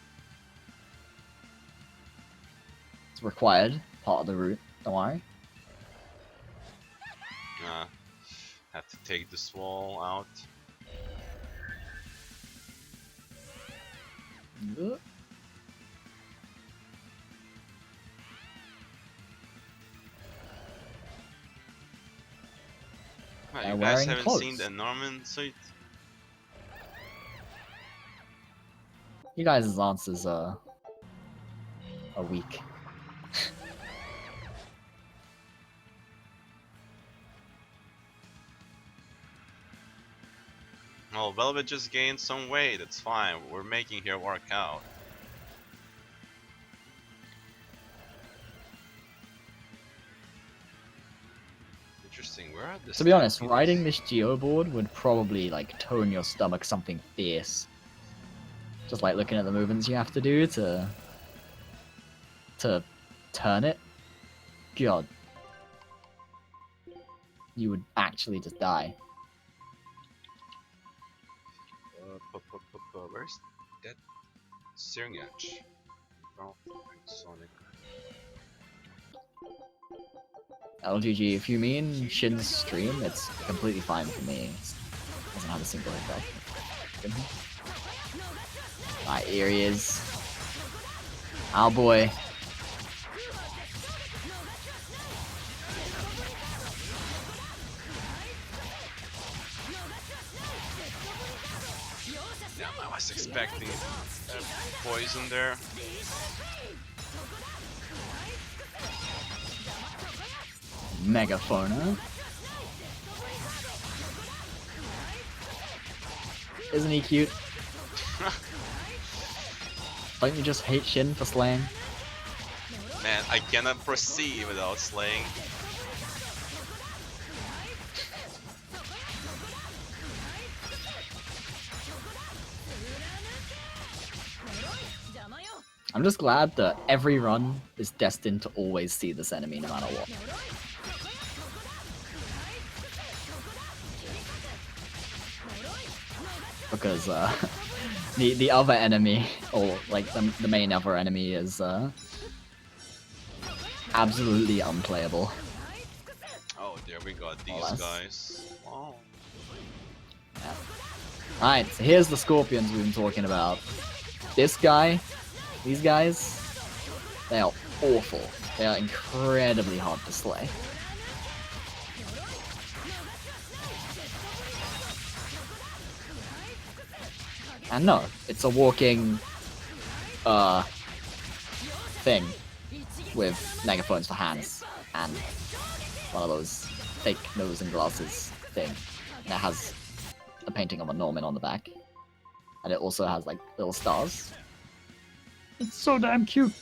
It's required, part of the route, don't worry. Have to take this wall out. Wow, They're you guys wearing haven't seen clothes. the Norman suit? You guys' answers are weak. Well, Velvet just gained some weight, it's fine. We're making her work out. Interesting, where are the To be honest, statues? riding this geoboard would probably like tone your stomach something fierce. Just like looking at the movements you have to do to turn it. God. You would actually just die. Where's that steering edge? Oh, Sonic. LGG, if you mean Shin's stream, it's completely fine for me. It doesn't have a single effect. Alright, here he is. Our boy. Damn, I was expecting poison there. Megaphona. Isn't he cute? Don't you just hate Shin for slaying? Man, I cannot proceed without slaying. I'm just glad that every run is destined to always see this enemy no matter what. Because the other enemy, or like the main other enemy, is absolutely unplayable. Oh, there we got these Alas. guys. Wow. Yeah. Alright, so here's the scorpions we've been talking about. This guy, these guys, they are awful. They are incredibly hard to slay. And no, it's a walking thing with megaphones for hands and one of those fake nose and glasses thing that has a painting of a Norman on the back. And it also has like little stars. It's so damn cute.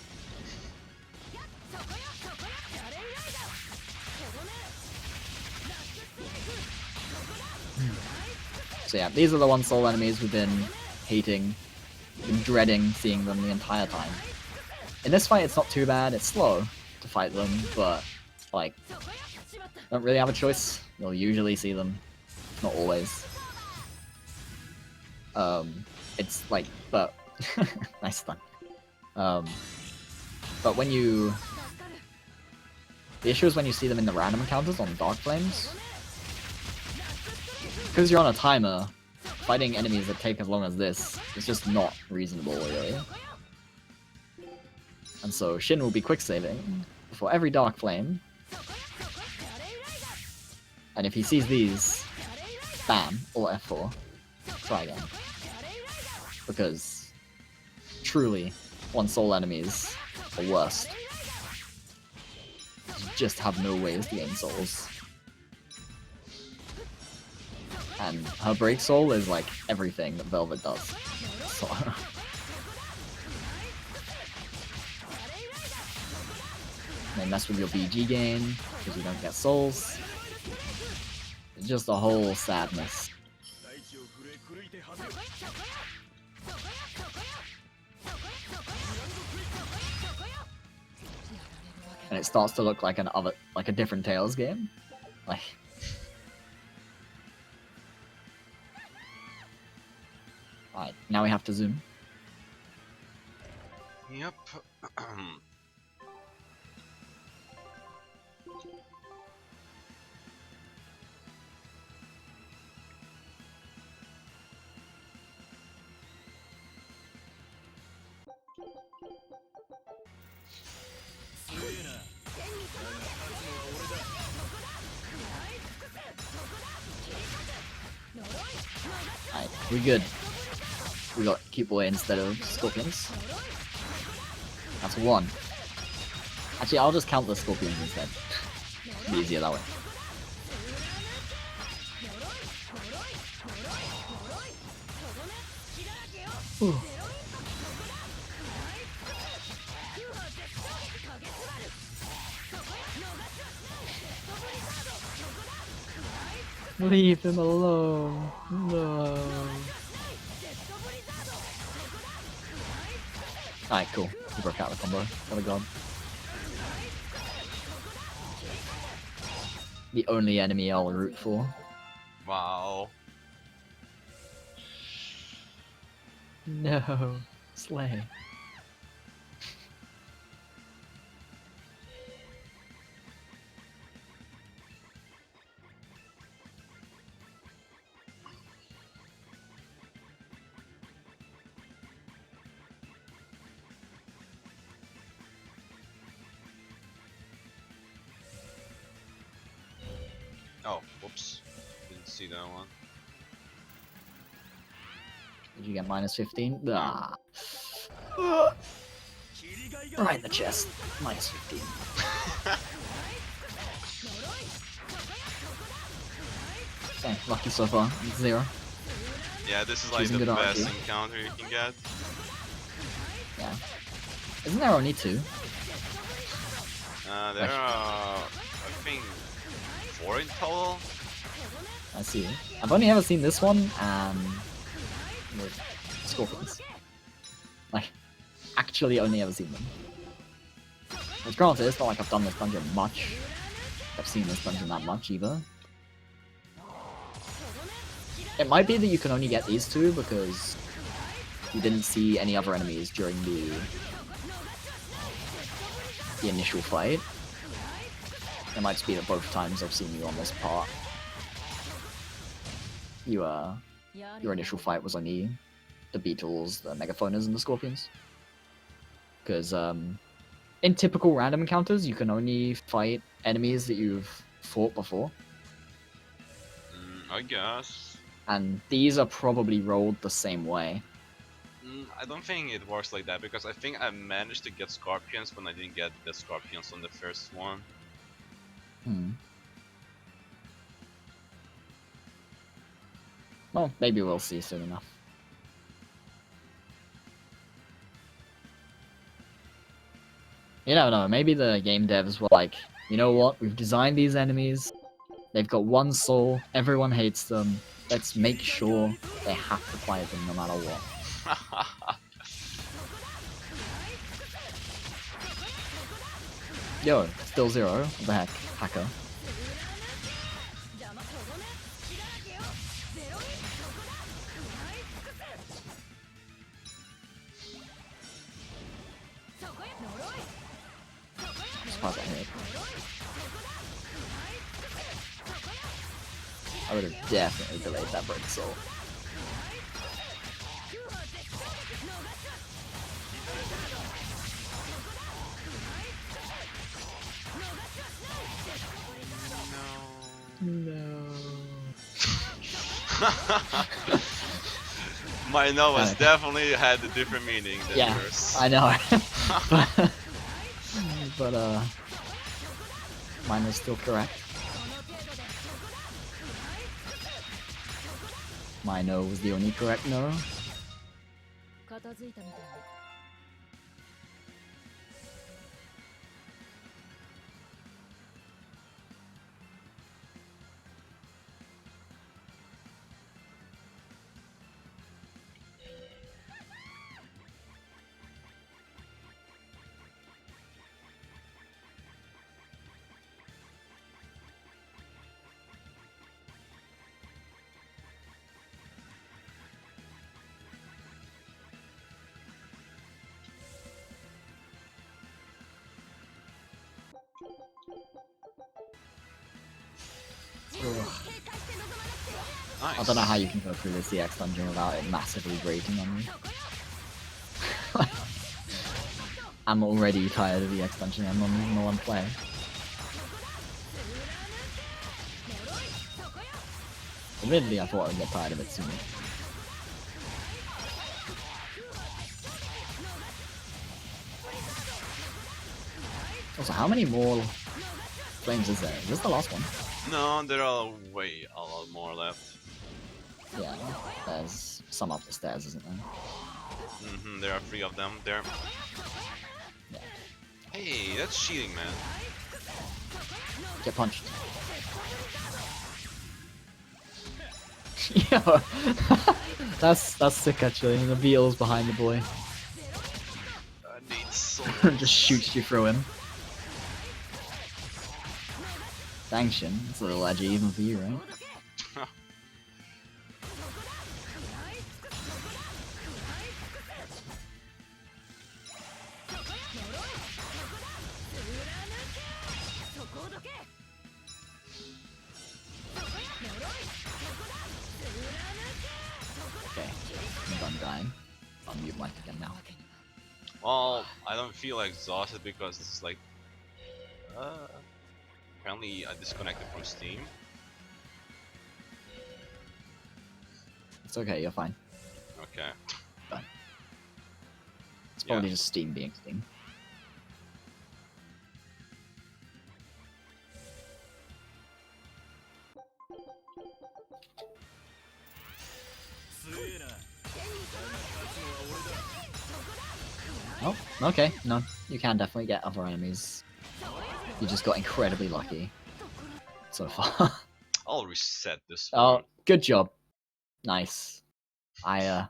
So yeah, these are the one soul enemies we've been hating, been dreading seeing them the entire time. In this fight it's not too bad, it's slow to fight them, but like, don't really have a choice. You'll usually see them, not always. It's like, but nice stun. But when you The issue is when you see them in the random encounters on Dark Flames. Because you're on a timer, fighting enemies that take as long as this is just not reasonable, really. And so Shin will be quick saving before every Dark Flame. And if he sees these, bam, or F4, try again. Because truly, one soul enemies are worst. You just have no ways to gain souls. And her break soul is like everything that Velvet does. So they mess with your BG gain because you don't get souls. It's just a whole sadness. And it starts to look like a different Tales game. Like alright, now we have to zoom. Yep. Alright, we good. We got keep away instead of scorpions. That's one. Actually, I'll just count the scorpions instead. It'll be easier that way. Ooh. Leave him alone. No. Alright, cool. He broke out the combo. What a god. The only enemy I'll root for. Wow. No. Slay. Oh, whoops. Didn't see that one. Did you get minus 15? Ah. Right in the chest. Minus 15. Okay, lucky so far. 0. Yeah, this is like Choosing the good best RNG. encounter you can get. Yeah. Isn't there only 2? There are, I think, 4 in total. I see. I've only ever seen this one with scorpions. Like, actually only ever seen them. Which granted, it's not like I've done this dungeon much. I've seen this dungeon that much either. It might be that you can only get these 2 because you didn't see any other enemies during the initial fight. It might just be that both times I've seen you on this part, your initial fight was only the beetles, the megaphoners, and the scorpions. Because in typical random encounters, you can only fight enemies that you've fought before. I guess. And these are probably rolled the same way. I don't think it works like that because I think I managed to get scorpions when I didn't get the scorpions on the first one. Well, maybe we'll see soon enough. You never know, maybe the game devs were like, you know what, we've designed these enemies, they've got 1 soul, everyone hates them, let's make sure they have to fight them no matter what. Yo, still 0, what the heck, hacker. surprised I hit. I would have definitely delayed that break soul. No. My no has Okay. definitely had a different meaning than Yeah, yours. I know. but mine was still correct. My no was the only correct no. 片付いたみたいな。I Nice. don't know how you can go through this EX dungeon without it massively grating on you. I'm already tired of the EX dungeon, I'm not even the one playing. Admittedly, I thought I would get tired of it sooner. Also, how many more flames is there? Is this the last one? No, there are way a lot more left. Yeah, there's some up the stairs, isn't there? There are 3 of them there. Yeah. Hey, that's cheating, man. Get punched. Yo, that's sick actually. The beetle's behind the boy. I need so Just shoots you through him. Sanction. It's a little edgy even for you, right? Okay, I'm done dying. I'll mute mic again now. Well, I don't feel exhausted because it's like apparently I disconnected from Steam. It's okay, you're fine. Okay. It's probably just Steam being Steam. Oh, okay, no, you can definitely get other enemies. You just got incredibly lucky so far. I'll reset this Oh, one. good job. Nice. I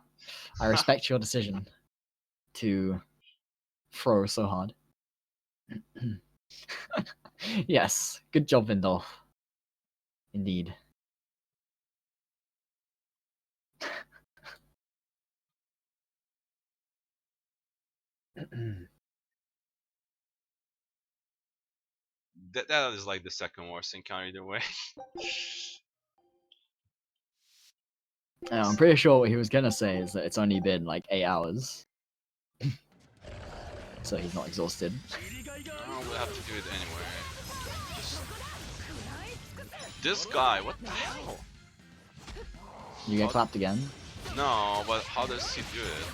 respect your decision to throw so hard. Yes, good job, Vindolf. Indeed. That is like the second worst encounter either way. I'm pretty sure what he was gonna say is that it's only been like 8 hours. So he's not exhausted. Oh, we'll have to do it anyway. Just... This guy, what the hell? You get clapped again? No, but how does he do it?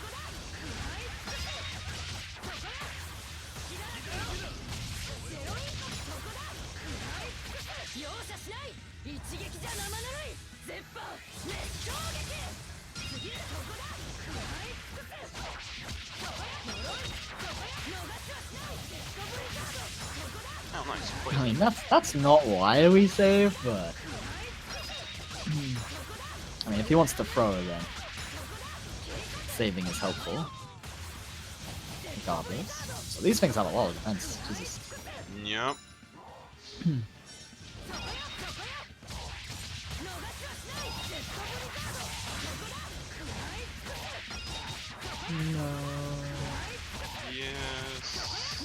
Oh, nice. Poison. I mean, that's not why we save, but... I mean, if he wants to throw, then saving is helpful. Regardless. So these things have a lot of defense. Jesus. Yep. No. Yes.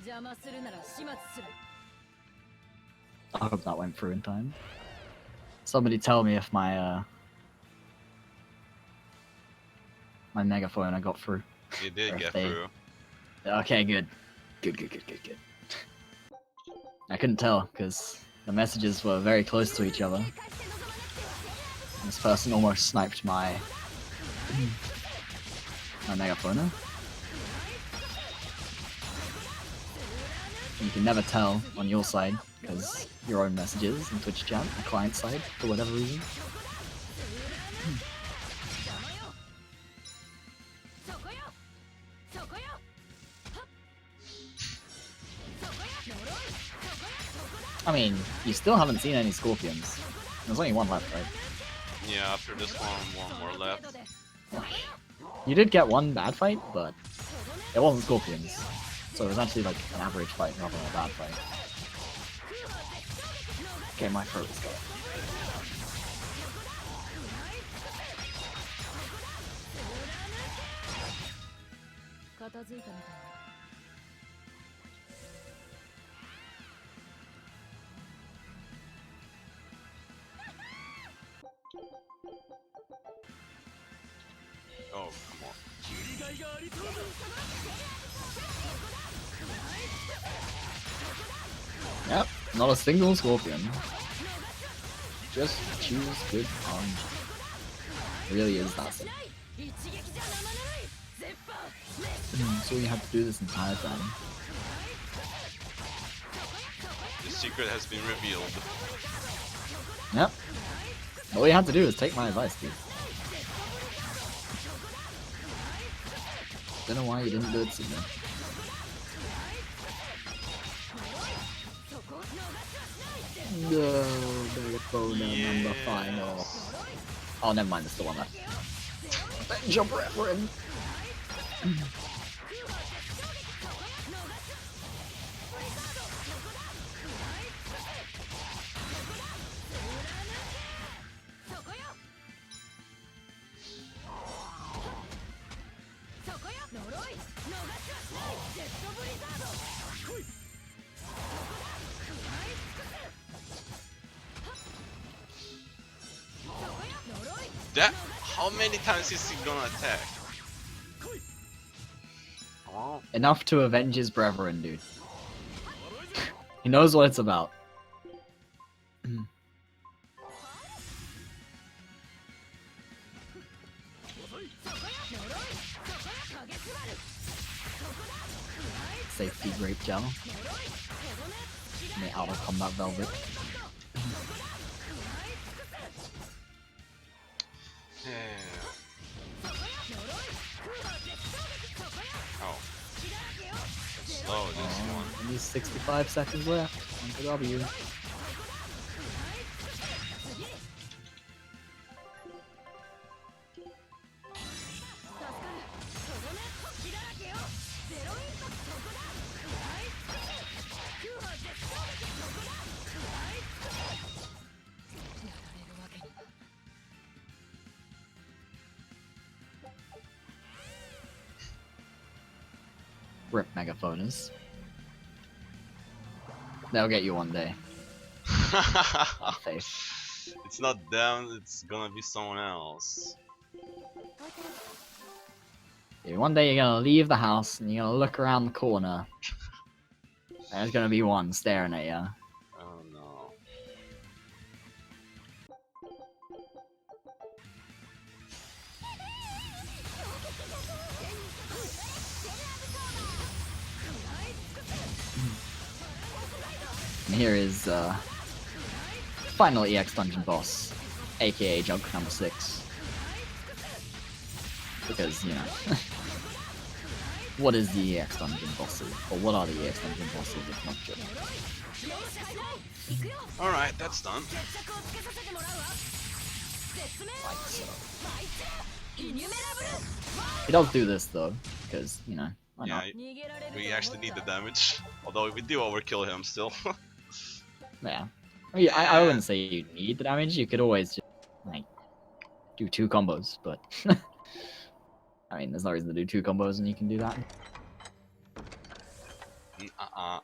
邪魔するなら始末する。 I hope that went through in time. Somebody tell me if my my megaphone I got through. You did Or if get they- through. Okay, good. Good. I couldn't tell because the messages were very close to each other. This person almost sniped my megaphone. You can never tell on your side because your own messages in Twitch chat, the client side, for whatever reason. そこよそこよはっそこよ呪いそこよそこだ I mean, you still haven't seen any scorpions. There's only one left, right? Yeah, after this one more left. You did get one bad fight, but it wasn't scorpions. So it was actually like an average fight rather than a bad fight. Okay, my throat is going. 片付いたみたいな。 Oh, come on. 切りがいがありそうだ。 Yep, not a single scorpion. Just choose good punch. It really is that simple. 一撃じゃ生ぬるい絶版 So you have to do this entire time. The secret has been revealed. Yep. All you have to do is take my advice, dude. Don't know why you didn't do it sooner. No, megaphone number final. Oh, never mind, it's the one left. Jump reference. That. How many times is he gonna attack? Oh, Enough to avenge his brethren, dude. He knows what it's about. Safety grape gel. The outer combat velvet. yeah. Oh. Slow this one. Only 65 seconds left. On to W. Rip megaphoners. They'll get you one day. Have faith. It's not them, it's gonna be someone else. Dude, one day you're gonna leave the house and you're gonna look around the corner. And there's gonna be one staring at you. Oh no. And here is final EX dungeon boss, aka Junk number 6. Because, you know, what is the EX dungeon bosses? Or what are the EX dungeon bosses if not Junk? Alright, that's done. Like so. He does do this though, because, you know, why Yeah, not? we actually need the damage. Although we do overkill him still. Yeah. I mean, I wouldn't say you need the damage, you could always just, like, do 2 combos, but... I mean, there's no reason to do 2 combos and you can do that. Uh-uh.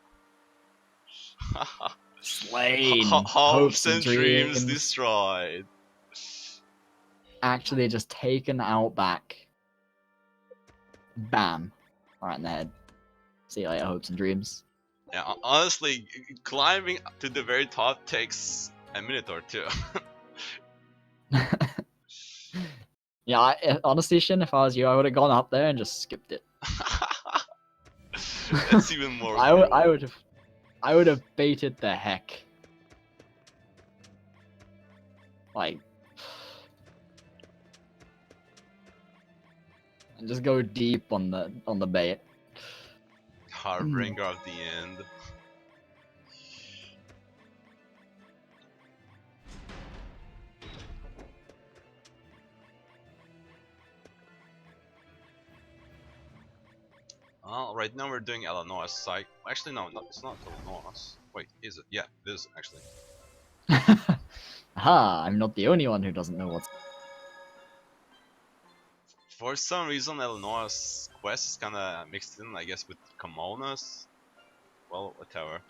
Slain. Hopes and dreams destroyed. Actually, just taken out back. Bam. Right in the head. See you later, hopes and dreams. Yeah, honestly, climbing to the very top takes a minute or two. Yeah, honestly, Shin, if I was you, I would have gone up there and just skipped it. That's even more. I cruel. would have baited the heck. Like, and just go deep on the bait. Harbinger of the end. Right now we're doing Illinois psych. Actually, no, it's not Illinois. Wait, is it? Yeah, it is actually. Aha! I'm not the only one who doesn't know what's. For some reason, Illinois quest is kind of mixed in, I guess, with Kimonos. Well, whatever.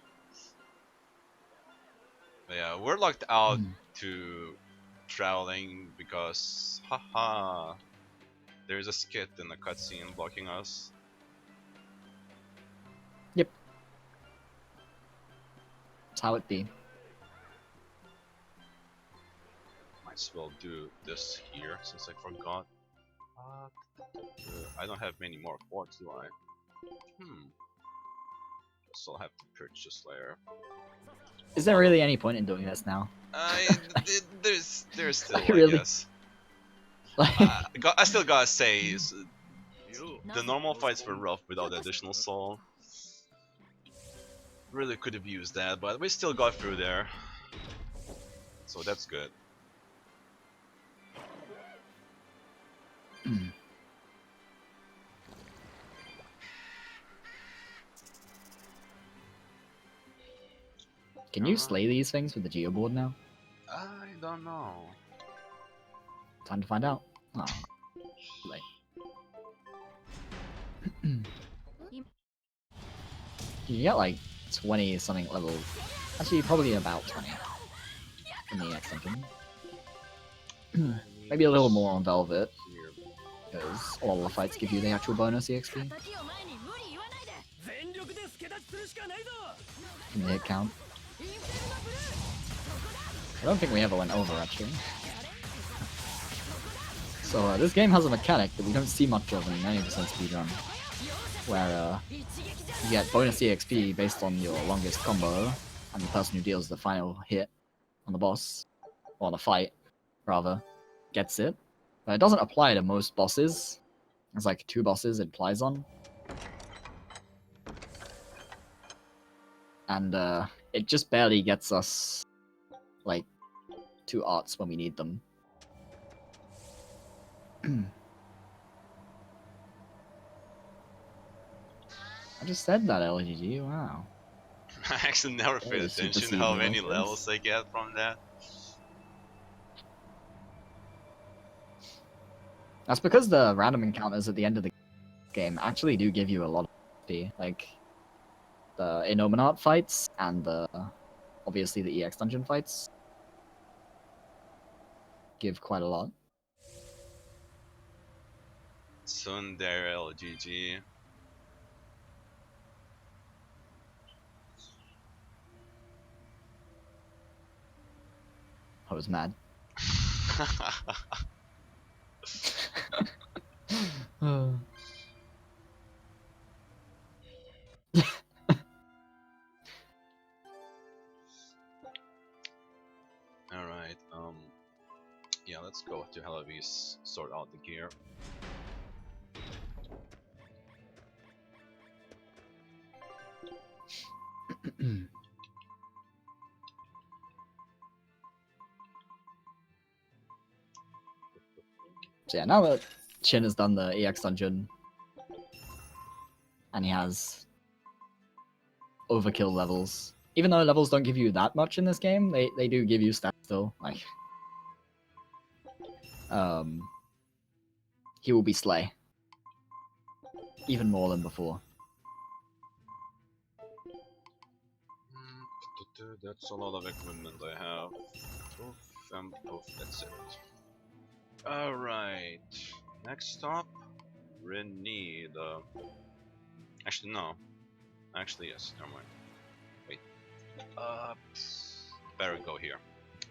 But yeah, we're locked out to traveling because, haha, there's a skit in the cutscene blocking us. Yep. That's how it be. Might as well do this here since I forgot. I don't have many more quartz, do I? So I'll have to purchase layer. Is there really any point in doing this now? There's still, Really? I guess. I still gotta say, the normal fights were rough without the additional soul. Really could have used that, but we still got through there. So that's good. Can you slay these things with the geoboard now? I don't know. Time to find out. Oh, late. You get like 20 something levels. Actually, probably about 20 in the extension. Maybe a little more on Velvet, because all the fights give you the actual bonus EXP 敵を前に無理言わないで全力で助太刀するしかないぞ in the hit count. インフェルノブルーそこだ I don't think we ever went over actually. So this game has a mechanic that we don't see much of in 90% speedrun, where you get bonus EXP based on your longest combo, and the person who deals the final hit on the boss, or on the fight, rather, gets it. But it doesn't apply to most bosses. There's like 2 bosses it applies on. And it just barely gets us like 2 arts when we need them. I just said that, LGG, wow. I actually never paid Yeah, attention super how seed many levels. levels I get from that. That's because the random encounters at the end of the game actually do give you a lot of XP. Like, the Inominat fights and obviously the EX dungeon fights give quite a lot. Tsundere LGG. I was mad. Alright, yeah, let's go to Halavis, sort out the gear. So yeah, now that Shin has done the EX dungeon, and he has overkill levels, even though levels don't give you that much in this game, they do give you stats still. Like, he will be Slay, even more than before. That's a lot of equipment I have. Poof, that's it. Alright. Next stop. We need. Actually, no. Actually, yes. Never mind. Wait. Better go here.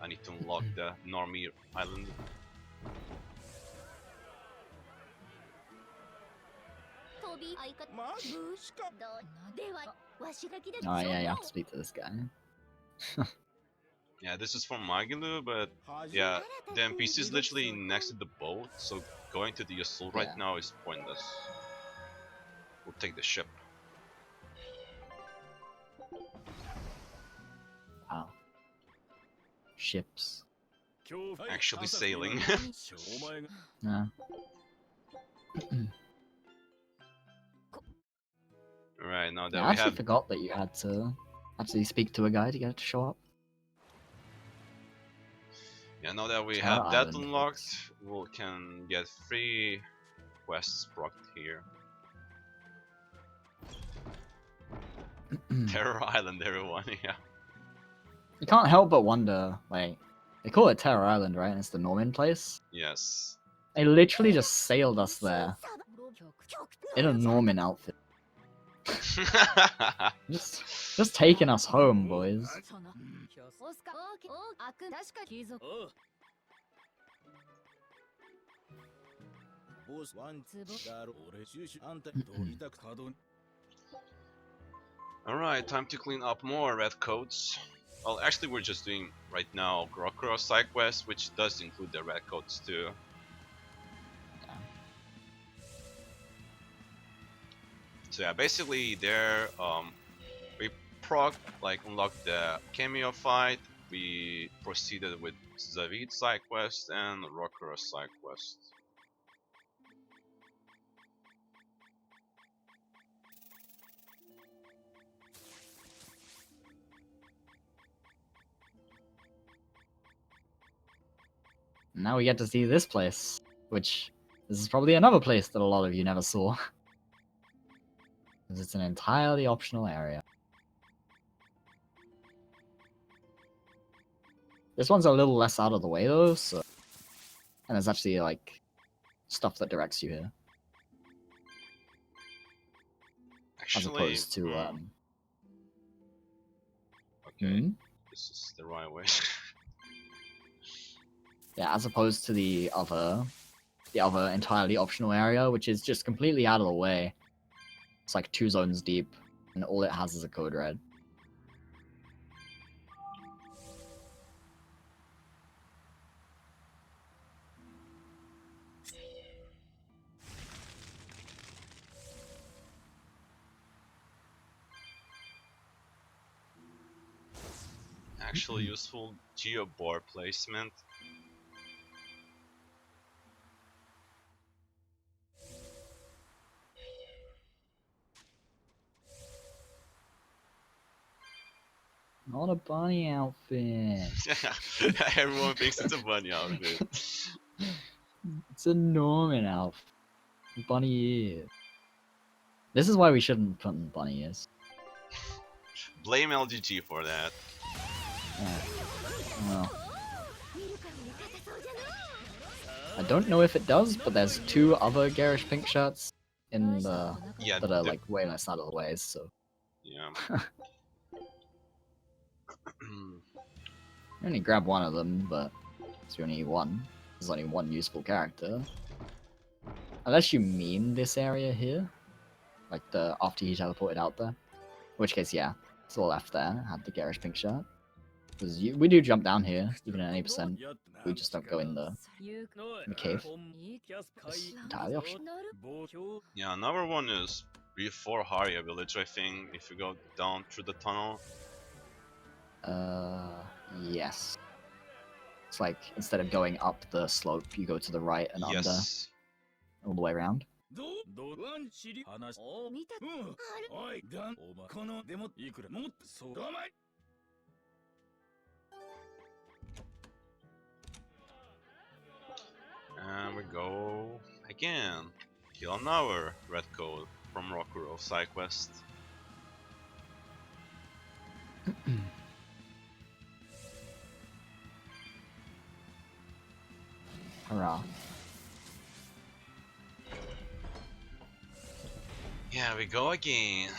I need to unlock the Normie Island. Oh yeah, you have to speak to this guy. Yeah, this is from Magilu, but yeah, the NPC is literally next to the boat, so going to the assault right Yeah. now is pointless. We'll take the ship. Wow. Ships. Actually sailing. Yeah. Right, now that Yeah, I we actually have... forgot that you had to actually speak to a guy to get it to show up. Yeah, now that we Terra have that Island, unlocked, folks. we can get 3 quests procced here. Terror Island, everyone, yeah. You can't help but wonder, like, they call it Terror Island, right? And it's the Norman place. Yes. They literally just sailed us there in a Norman outfit. Just taking us home, boys. ボスワンツボだろ俺シュシュあんたどういた稼働 Alright, time to clean up more red coats. Well, actually we're just doing right now Grokuro side quest, which does include the red coats too. So yeah, basically there we unlocked the cameo fight, we proceeded with Zavid side quest and Rokuro side quest. Now we get to see this place, which this is probably another place that a lot of you never saw. Because it's an entirely optional area. This one's a little less out of the way though, so... And there's actually, like, stuff that directs you here. Actually, As opposed to, okay, this is the right way. Yeah, as opposed to the other entirely optional area, which is just completely out of the way. It's like 2 zones deep, and all it has is a code red. Actually useful geobar placement. Not a bunny outfit. Everyone thinks it's a bunny outfit. It's a Norman outfit. Bunny ears. This is why we shouldn't put in bunny ears. Blame LGG for that. Yeah. Well, I don't know if it does, but there's 2 other garish pink shirts in the Yeah, that are like way less out of the way, so yeah. you only grab one of them, but it's only one. There's only one useful character. Unless you mean this area here, like the after he teleported out there. In which case, yeah, it's all left there. Had the garish pink shirt. Because we do jump down here, even at 8%. We just don't go in the cave. It's entirely optional. Yeah, another one is before Haria village, I think, if you go down through the tunnel. Yes. It's like, instead of going up the slope, you go to the right and under, Yes. all the way around. どワン知り話お見たおいダンお前このでもいくらもっとそうお前 And we go again. Kill another red code from Rokuro side quest. Rah. Yeah, we go again.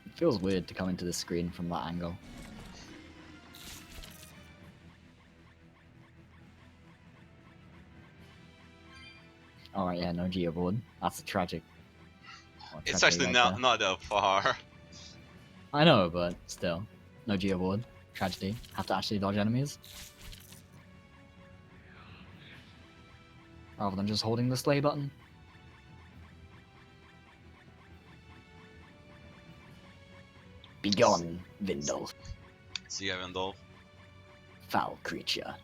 It feels weird to come into the screen from that angle. Alright, yeah, no geoboard. That's a tragic. It's tragedy actually right not there. not that far. I know, but still. No geoboard. Tragedy. Have to actually dodge enemies. Rather than just holding the slay button. Begone, Vindolf, See you, Vendolf. foul creature.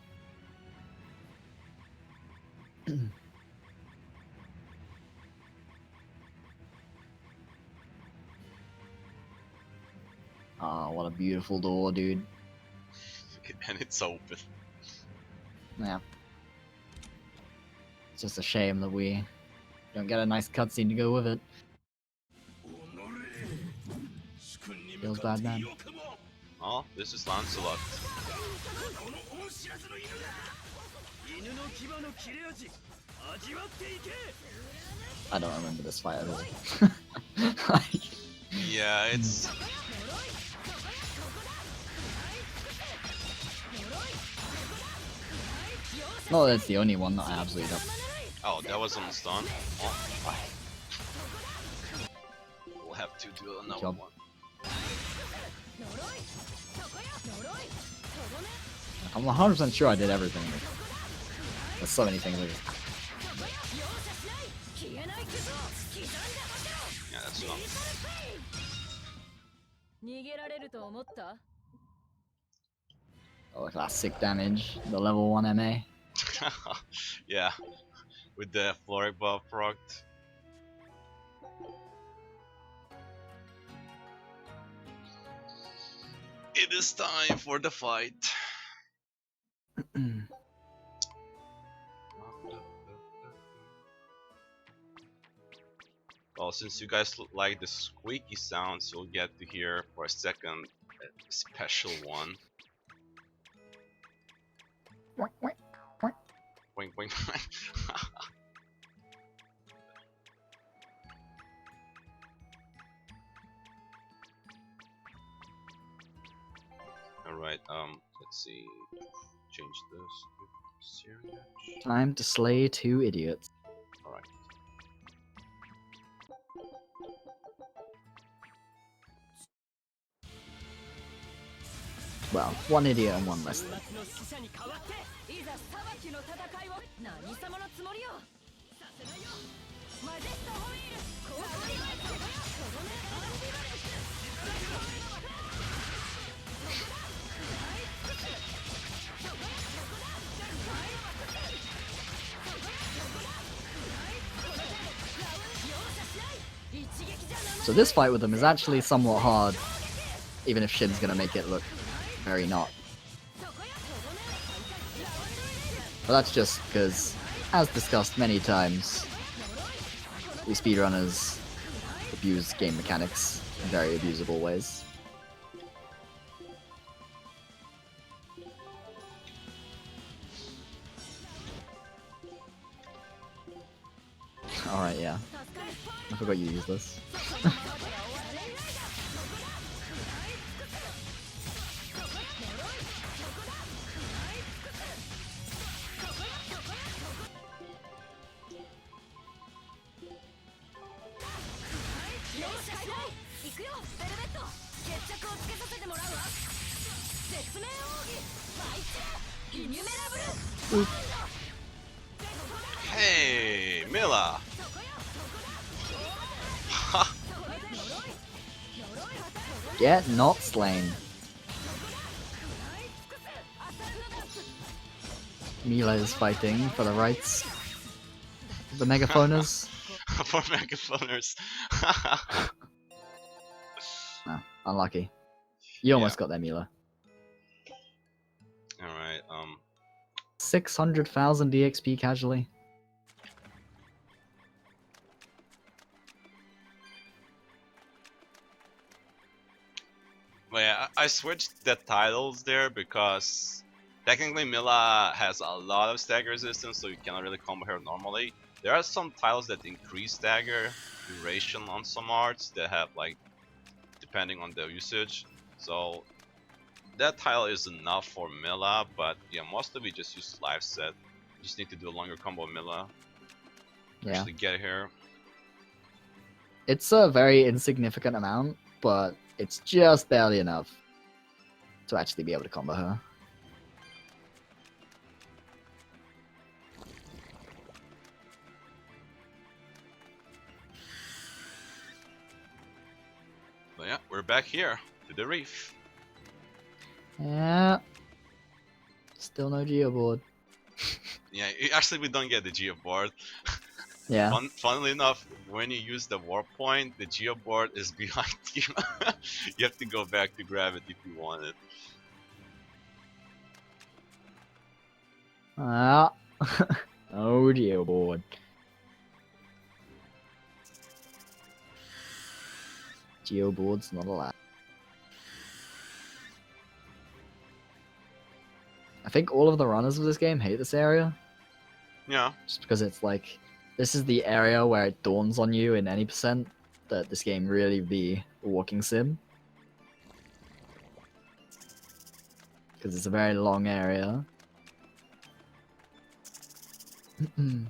Ah, what a beautiful door, dude. And it's open. Yeah. It's just a shame that we don't get a nice cutscene to go with it. Feels bad, man. Oh, this is Lancelot. この恩知らずの犬が犬の牙の切れ味味わっていけ I don't remember this fight at all. Yeah, it's No, that's the only one that I absolutely don't. oh, that was almost done. Oh. We'll have to do another job. one. I'm 100% sure I did everything. There's so many things. Yeah, that's enough. 逃げられると思った？ Oh, look at that sick damage. The level 1 MA. Yeah, with the flurry buff procced. It is time for the fight. Well, since you guys like the squeaky sounds, you'll get to hear for a second a special one. Wink, wink. Alright, let's see. Change this to Berseria. Time to slay 2 idiots. Alright. Well, 1 idiot and 1 less. 夏の使者に代わっていざ裁きの戦いを何様のつもりよさせないよマジェストホイールコースリバイトとどめアンビバレンスSo this fight with them is actually somewhat hard, even if Shin's gonna make it look very not. But that's just because, as discussed many times, we speedrunners abuse game mechanics in very abusable ways. Alright, yeah. I forgot you use this. Hey, Mila! Get not slain. Mila is fighting for the rights of the megaphoners. For megaphoners. No, unlucky. You almost got there, Mila. Alright, 600,000 DXP casually. I switched the titles there because technically Mila has a lot of stagger resistance, so you cannot really combo her normally. There are some titles that increase stagger duration on some arts that have like depending on the usage. So that tile is enough for Mila, but yeah, most of it just use life set. You just need to do a longer combo of Mila. Yeah. Actually get here. It's a very insignificant amount, but it's just barely enough to actually be able to combo her. But yeah, we're back here to the reef. Yeah. Still no geoboard. Yeah, actually we don't get the geoboard. Yeah. Funnily enough, when you use the warp point, the geoboard is behind you. You have to go back to grab it if you want it. Ah. No geoboard. Geoboard's not allowed. I think all of the runners of this game hate this area, Yeah. just because it's like, this is the area where it dawns on you in any percent that this game really be a walking sim. Because it's a very long area. Hmm.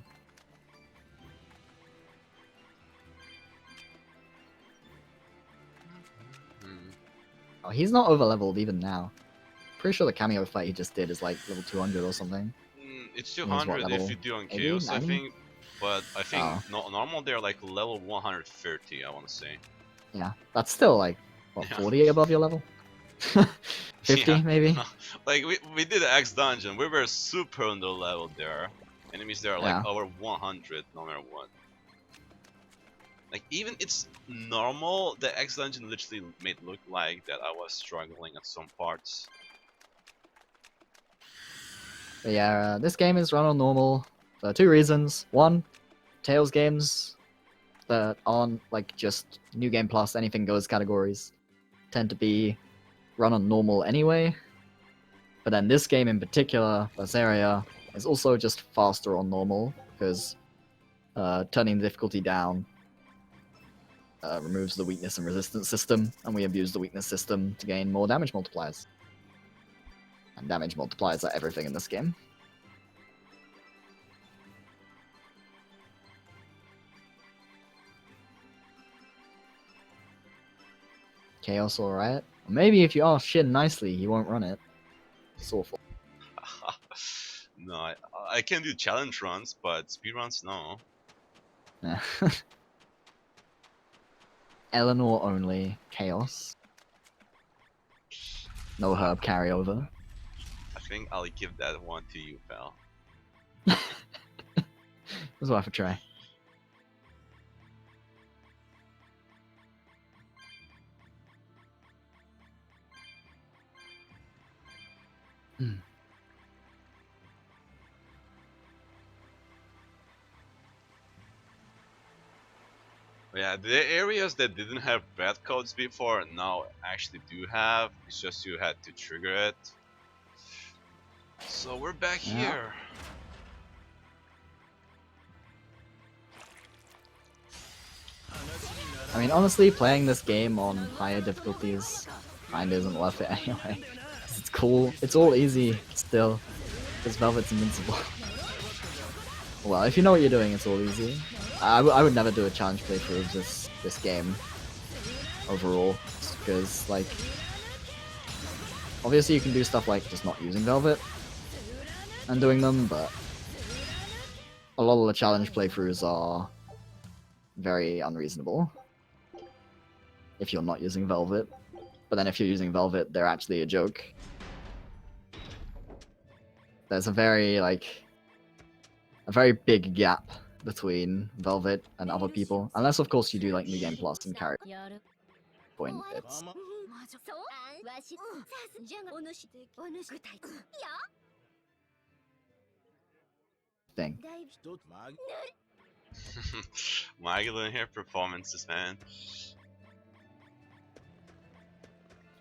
Oh, he's not over leveled even now. Pretty sure the cameo fight he just did is like level 200 or something. It's what 200 if level? you do on 80, chaos, I 90? think. But I think Oh. normal they're like level 130, I want to say. Yeah, that's still like, what, Yeah. 40 above your level? 50 Yeah. maybe? Like we did the X dungeon, we were super under level there. Enemies there are like Yeah. over 100 no matter what. Like even it's normal, the X dungeon literally made look like that I was struggling at some parts. But yeah, this game is run on normal for two reasons. One, Tales games that aren't like just New Game Plus, anything goes categories tend to be run on normal anyway. But then this game in particular, Berseria, is also just faster on normal because turning the difficulty down removes the weakness and resistance system, and we abuse the weakness system to gain more damage multipliers. And damage multipliers are everything in this game. Chaos or Riot? Maybe if you ask Shin nicely, he won't run it. It's awful. No, I can do challenge runs, but speed runs no. Yeah. Eleanor only. Chaos. No herb carryover. I think I'll give that one to you, pal. It was worth a try. Yeah, the areas that didn't have bad codes before now actually do have. It's just you had to trigger it. So we're back Yeah. here. I mean, honestly, playing this game on higher difficulties kinda isn't worth it anyway. It's cool. It's all easy still. Because Velvet's invincible. Well, if you know what you're doing, it's all easy. I would never do a challenge playthrough of this game overall, because like obviously you can do stuff like just not using Velvet and doing them, but a lot of the challenge playthroughs are very unreasonable if you're not using Velvet. But then if you're using Velvet, they're actually a joke. There's a very big gap between Velvet and other people, unless of course you do like New Game Plus and carry point. It's thing. Magdalene here performances, man.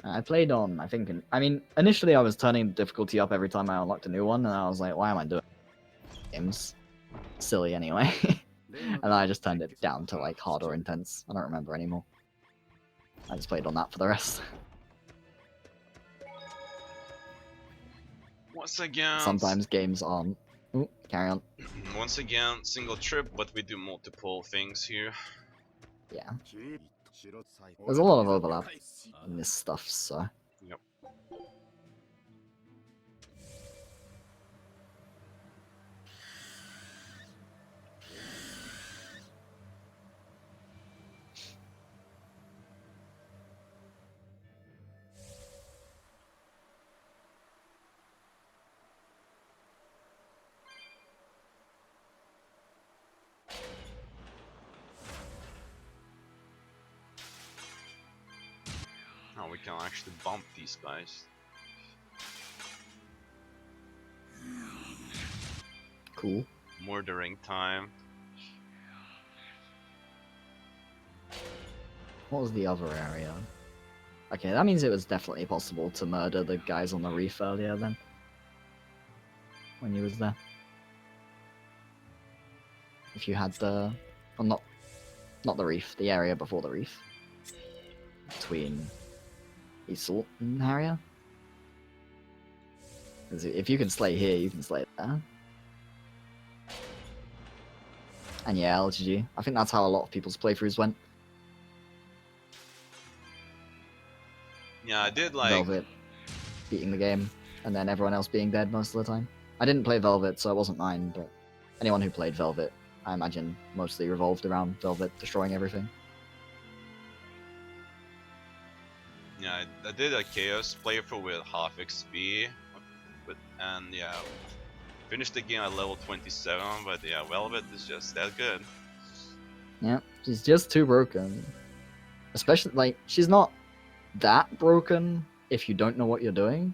I played on, I think, I mean, initially I was turning the difficulty up every time I unlocked a new one, and I was like, why am I doing games? Silly anyway. And then I just turned it down to like hard or intense. I don't remember anymore. I just played on that for the rest. Once again, Sometimes games aren't. Ooh, carry on. once again, single trip, but we do multiple things here. Yeah. There's a lot of overlap in this stuff, so. Yep. Now we can actually bump these guys. Cool. Murdering time. What was the other area? Okay, that means it was definitely possible to murder the guys on the reef earlier then. When you was there. If you had the... Well, not the reef, the area before the reef. Between Iseult and Harrier. Because if you can slay here, you can slay there. And yeah, LGG. I think that's how a lot of people's playthroughs went. Yeah, I did like. Velvet beating the game, and then everyone else being dead most of the time. I didn't play Velvet, so it wasn't mine, but anyone who played Velvet, I imagine, mostly revolved around Velvet destroying everything. Yeah, I did a Chaos playthrough with half XP, and yeah, finished the game at level 27. But yeah, Velvet is just that good. Yeah, she's just too broken. Especially, like, she's not that broken if you don't know what you're doing,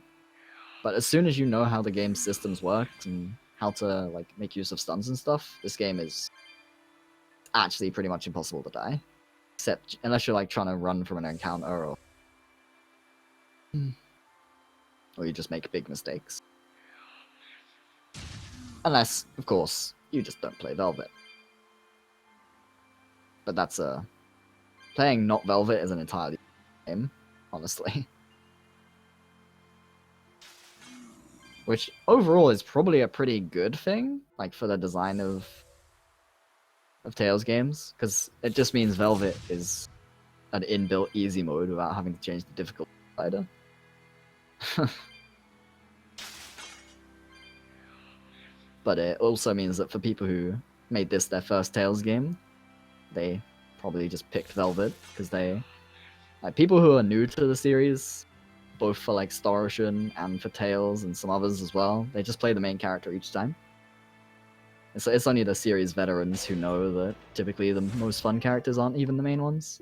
but as soon as you know how the game's systems work and how to like make use of stuns and stuff, this game is actually pretty much impossible to die, except unless you're like trying to run from an encounter or you just make big mistakes. Unless, of course, you just don't play Velvet. But that's playing not Velvet is an entirely game, honestly. Which overall is probably a pretty good thing, like for the design of Tales games, because it just means Velvet is an inbuilt easy mode without having to change the difficulty slider. But it also means that for people who made this their first Tales game, they probably just picked Velvet because they, like, people who are new to the series, both for like Star Ocean and for Tales and some others as well, they just play the main character each time. And so it's only the series veterans who know that typically the most fun characters aren't even the main ones.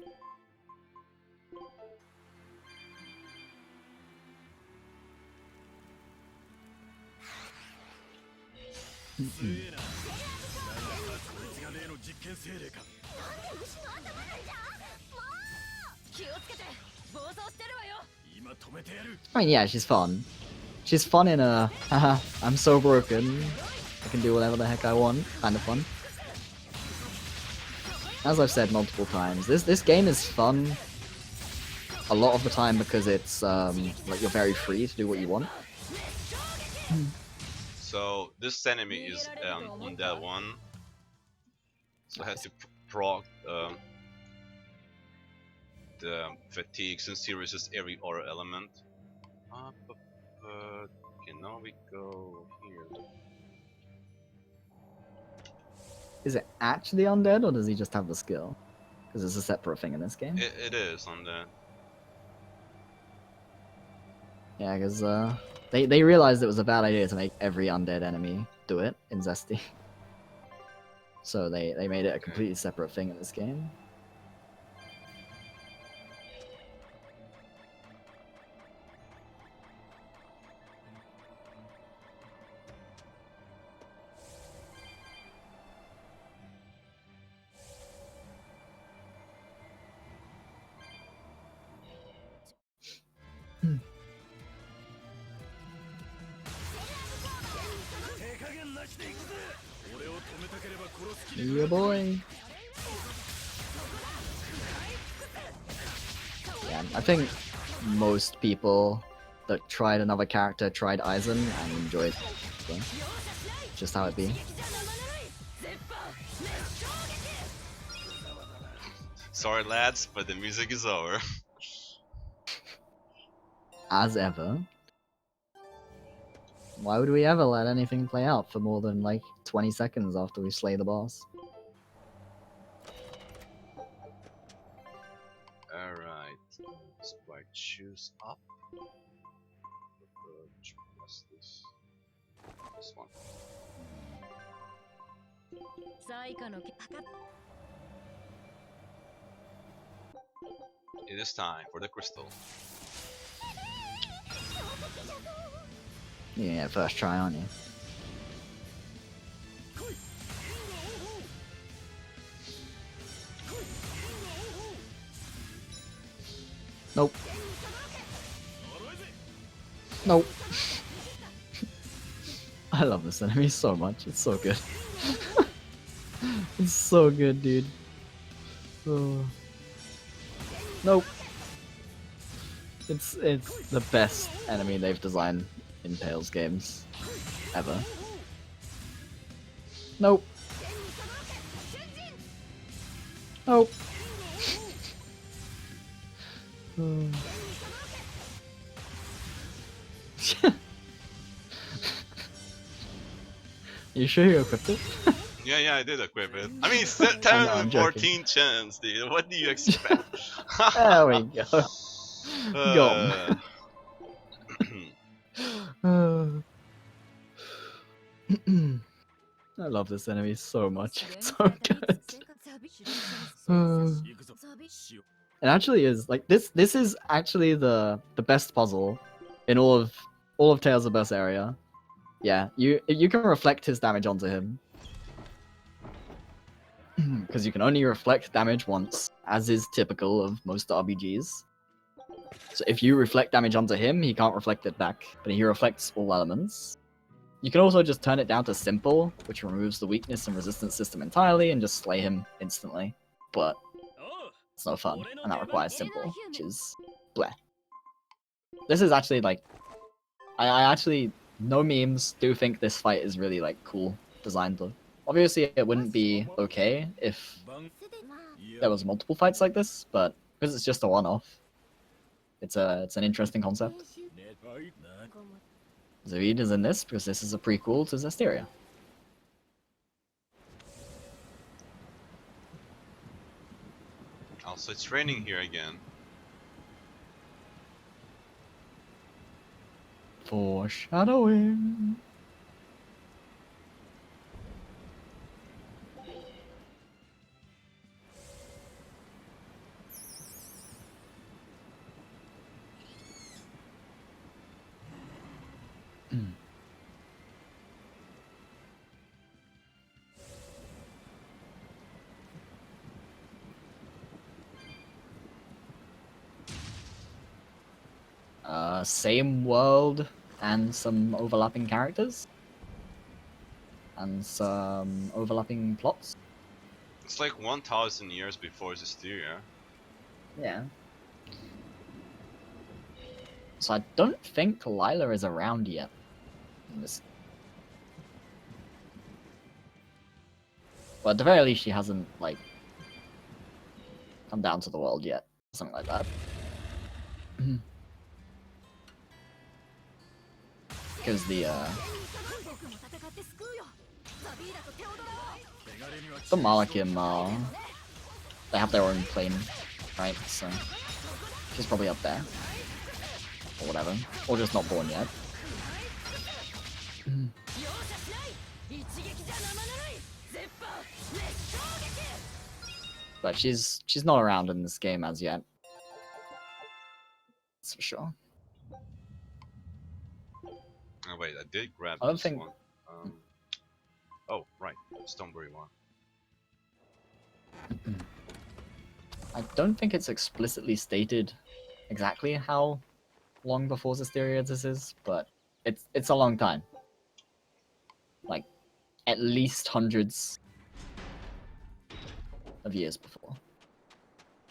I mean, yeah, she's fun. She's fun in a, haha, I'm so broken, I can do whatever the heck I want, kind of fun. As I've said multiple times, this game is fun a lot of the time because it's, like, you're very free to do what you want. So this enemy is on that one. So I had to proc the fatigue since he resists every aura element. Okay, now we go here. Is it actually undead, or does he just have the skill? Because it's a separate thing in this game. It is on the. Yeah, because they realized it was a bad idea to make every undead enemy do it in Zesty. So they made it a completely separate thing in this game. Yeah, boy. Yeah, I think most people that tried another character tried Aizen and enjoyed it. So, just how it be. Sorry, lads, but the music is over. As ever. Why would we ever let anything play out for more than like 20 seconds after we slay the boss? Alright, Spike choose up. What's this? This one. 最下の It is time for the crystal. Yeah, first try, aren't you? Nope. Nope. I love this enemy so much. It's so good. It's so good, dude. Oh. Nope. It's the best enemy they've designed in Tales games ever. Nope. Nope. Oh. You sure you equipped it? Yeah, I did equip it. I mean, 10 I know, I'm and joking. 14 chance, dude. What do you expect? There we go. Uh, I love this enemy so much. It's so good. It actually is like this. This is actually the best puzzle in all of Tales of Berseria. Yeah, you can reflect his damage onto him because you can only reflect damage once, as is typical of most RPGs. So if you reflect damage onto him, he can't reflect it back, but he reflects all elements. You can also just turn it down to simple, which removes the weakness and resistance system entirely and just slay him instantly. But it's no fun, and that requires simple, which is bleh. This is actually like, I actually, no memes, do think this fight is really like cool designed though. Obviously it wouldn't be okay if there was multiple fights like this, but because it's just a one-off, it's an interesting concept. Zaid is in this because this is a prequel to Zestiria. also, it's raining here again. Foreshadowing. Same world and some overlapping characters and some overlapping plots. It's like 1,000 years before Zestiria. Yeah. So I don't think Lila is around yet. But at the very least, she hasn't like come down to the world yet, something like that. Because the Malakim, they have their own plane, right? So she's probably up there, or whatever, or just not born yet. But she's not around in this game as yet. That's for sure. Oh wait, I did grab I don't this think- one. Oh, right, Stoneberry one. I don't think it's explicitly stated exactly how long before Zestiria this is, but it's a long time. Like at least hundreds of years before.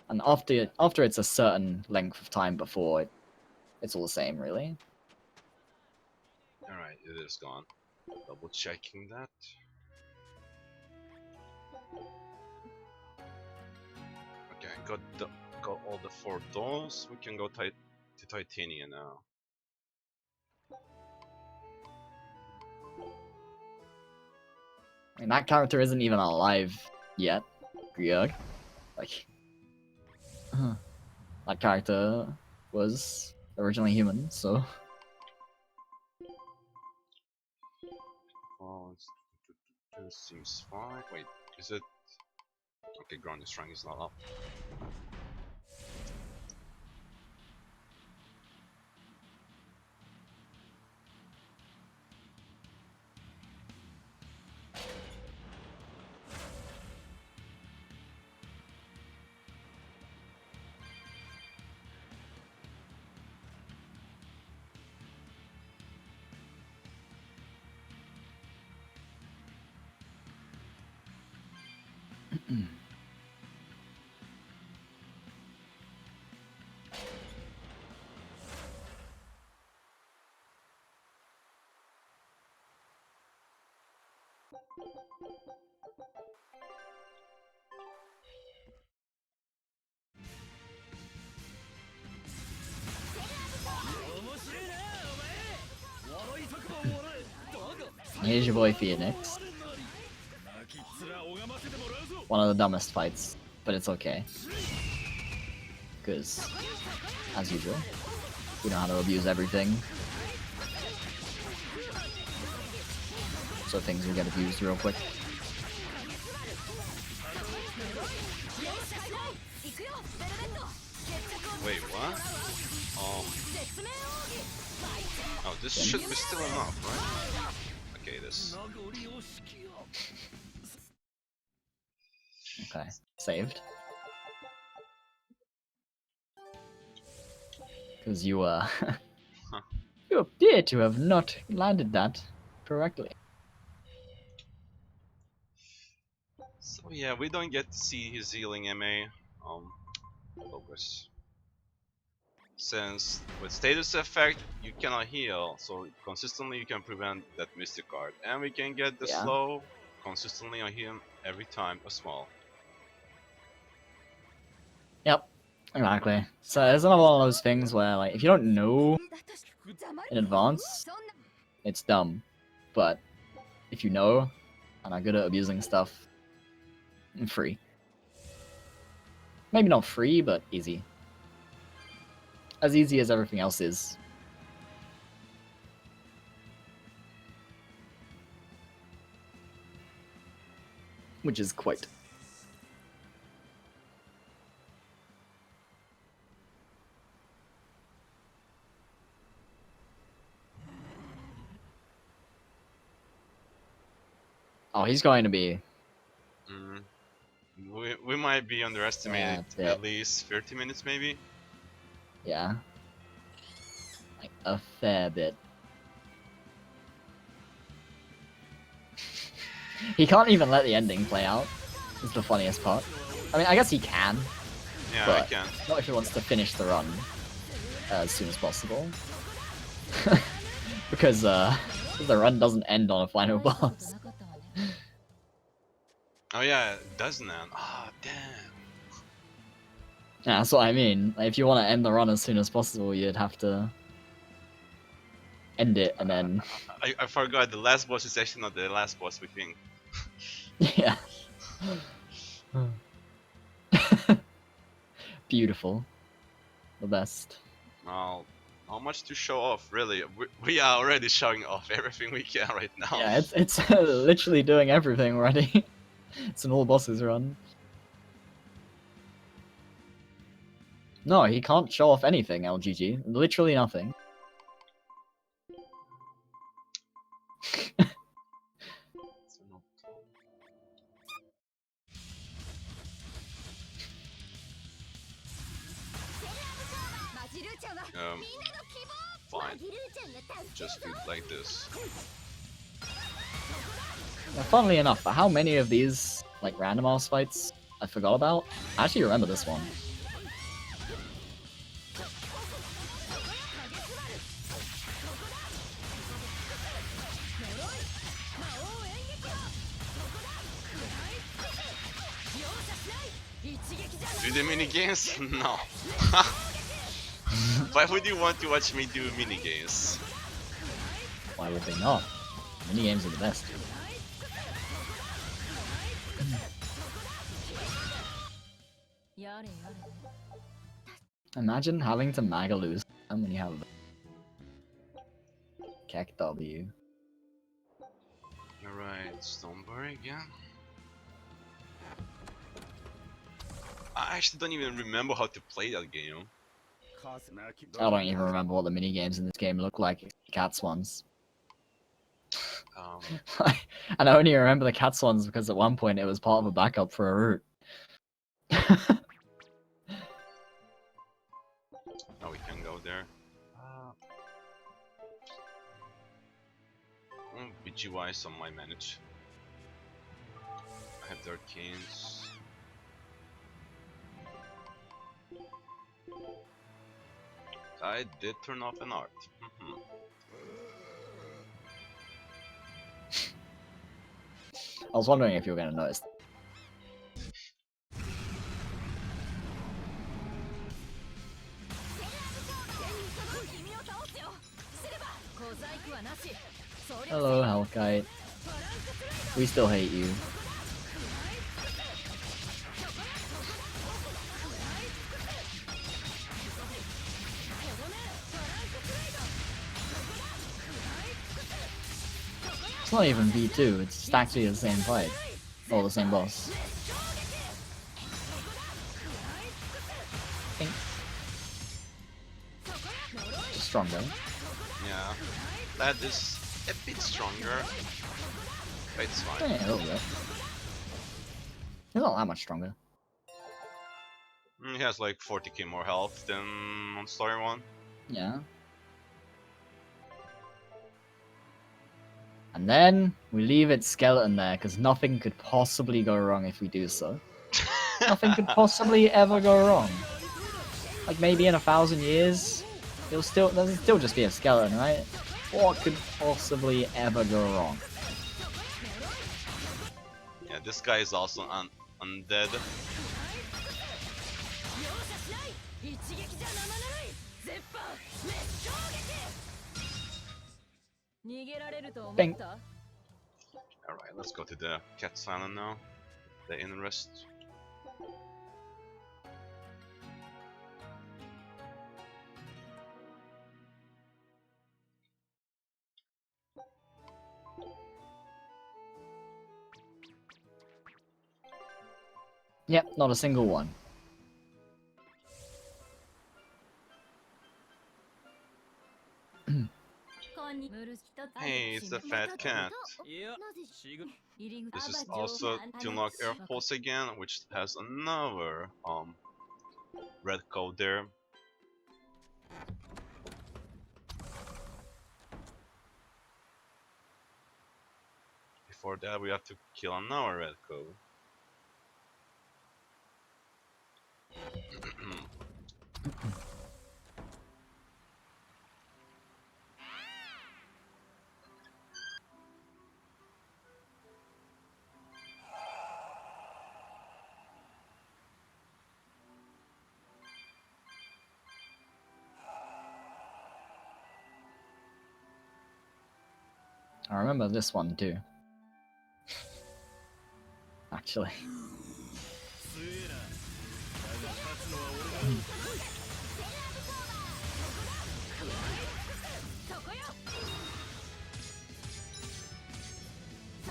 And after it's a certain length of time before it's all the same, really. Alright, it is gone. Double checking that. Okay, got all the 4 dolls. We can go to Titania now. I mean, that character isn't even alive yet, Grieg. Like, that character was originally human, so... Oh, it seems fine. Wait, is it? Okay, ground is strong is not up. Here's your boy Phoenix. One of the dumbest fights, but it's okay. Because, as usual, we know how to abuse everything. So things will get abused real quick. Wait, what? Oh, this should be still enough, right? Okay, this. Okay, saved. Because you, you appear to have not landed that correctly. So yeah, we don't get to see his healing MA. Focus. Since with status effect you cannot heal, so consistently you can prevent that mystic card, and we can get the slow consistently on him every time as well. Yep, exactly. So it's another one of those things where, like, if you don't know in advance, it's dumb. But if you know and are good at abusing stuff, free. Maybe not free, but easy. As easy as everything else is. Which is quite. Oh, he's going to be... We might be underestimated at least 30 minutes maybe? Yeah. Like, a fair bit. He can't even let the ending play out. Is the funniest part. I mean, I guess he can. Yeah, but I can. Not if he wants to finish the run as soon as possible. Because the run doesn't end on a final boss. Oh yeah, it doesn't end. Ah, damn. Yeah, that's what I mean. Like, if you want to end the run as soon as possible, you'd have to end it and then... I forgot, the last boss is actually not the last boss, we think. Yeah. Beautiful. The best. Well, how much to show off, really? We are already showing off everything we can right now. Yeah, it's literally doing everything already. It's an all bosses run. No, he can't show off anything, LGG. Literally nothing. Fine. Just do it like this. Now, funnily enough, how many of these like random ass fights I forgot about? I actually remember this one. Do the minigames? No. Why would you want to watch me do minigames? Why would they not? Minigames are the best. Imagine having to Magalose and when you have Kek W. Alright, Stoneberry again. I actually don't even remember how to play that game. I don't even remember what the minigames in this game look like. Cats ones. And I only remember the cats ones because at one point it was part of a backup for a route. Oh, we can go there. BGY, some might manage. I have the arcanes. I did turn off an art. I was wondering if you were going to notice. Hello, Hellkite. We still hate you. It's not even V2, it's actually the same fight. Or the same boss. Just stronger. Yeah, that is a bit stronger. But it's fine. Yeah, a little bit. It's not that much stronger. He has like 40k more health than on story 1. Yeah. And then we leave its skeleton there because nothing could possibly go wrong if we do so. Nothing could possibly ever go wrong. Like maybe in 1,000 years, there'll still just be a skeleton, right? What could possibly ever go wrong? Yeah, this guy is also undead. Bing. Alright, let's go to the Cat Island now. The Inner Rest. Yep, not a single one. Hey, it's the fat cat. This is also to unlock Air Pulse again, which has another red code there. Before that, we have to kill another red code. I remember this one too. Actually.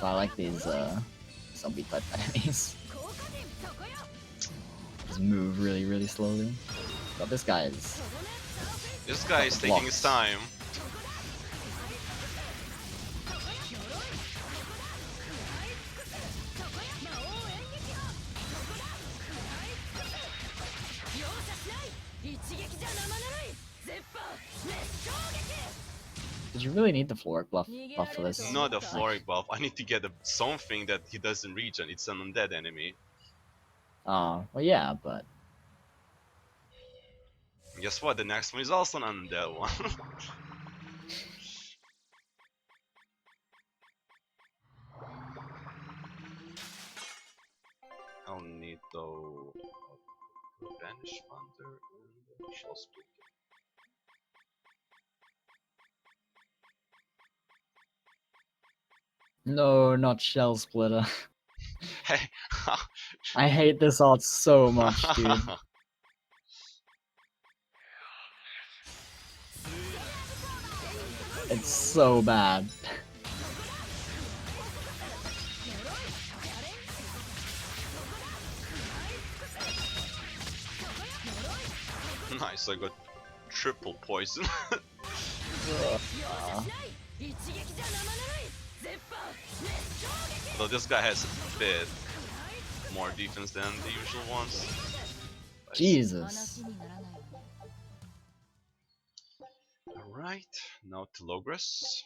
I like these zombie type enemies. Just move really slowly. But this guy is... This guy is taking his time. Did you really need the Floric buff for this? Not a flooring buff. I need to get something that he doesn't regen. It's an undead enemy. Oh, well, yeah, but Guess what? The next one is also an undead one. I'll need though Banish Thunder and Shell Split. no, not Shell Splitter. Hey, I hate this art so much, dude. It's so bad. Nice, I got triple poison. Though this guy has a bit more defense than the usual ones. Jesus. Alright, now to Logres.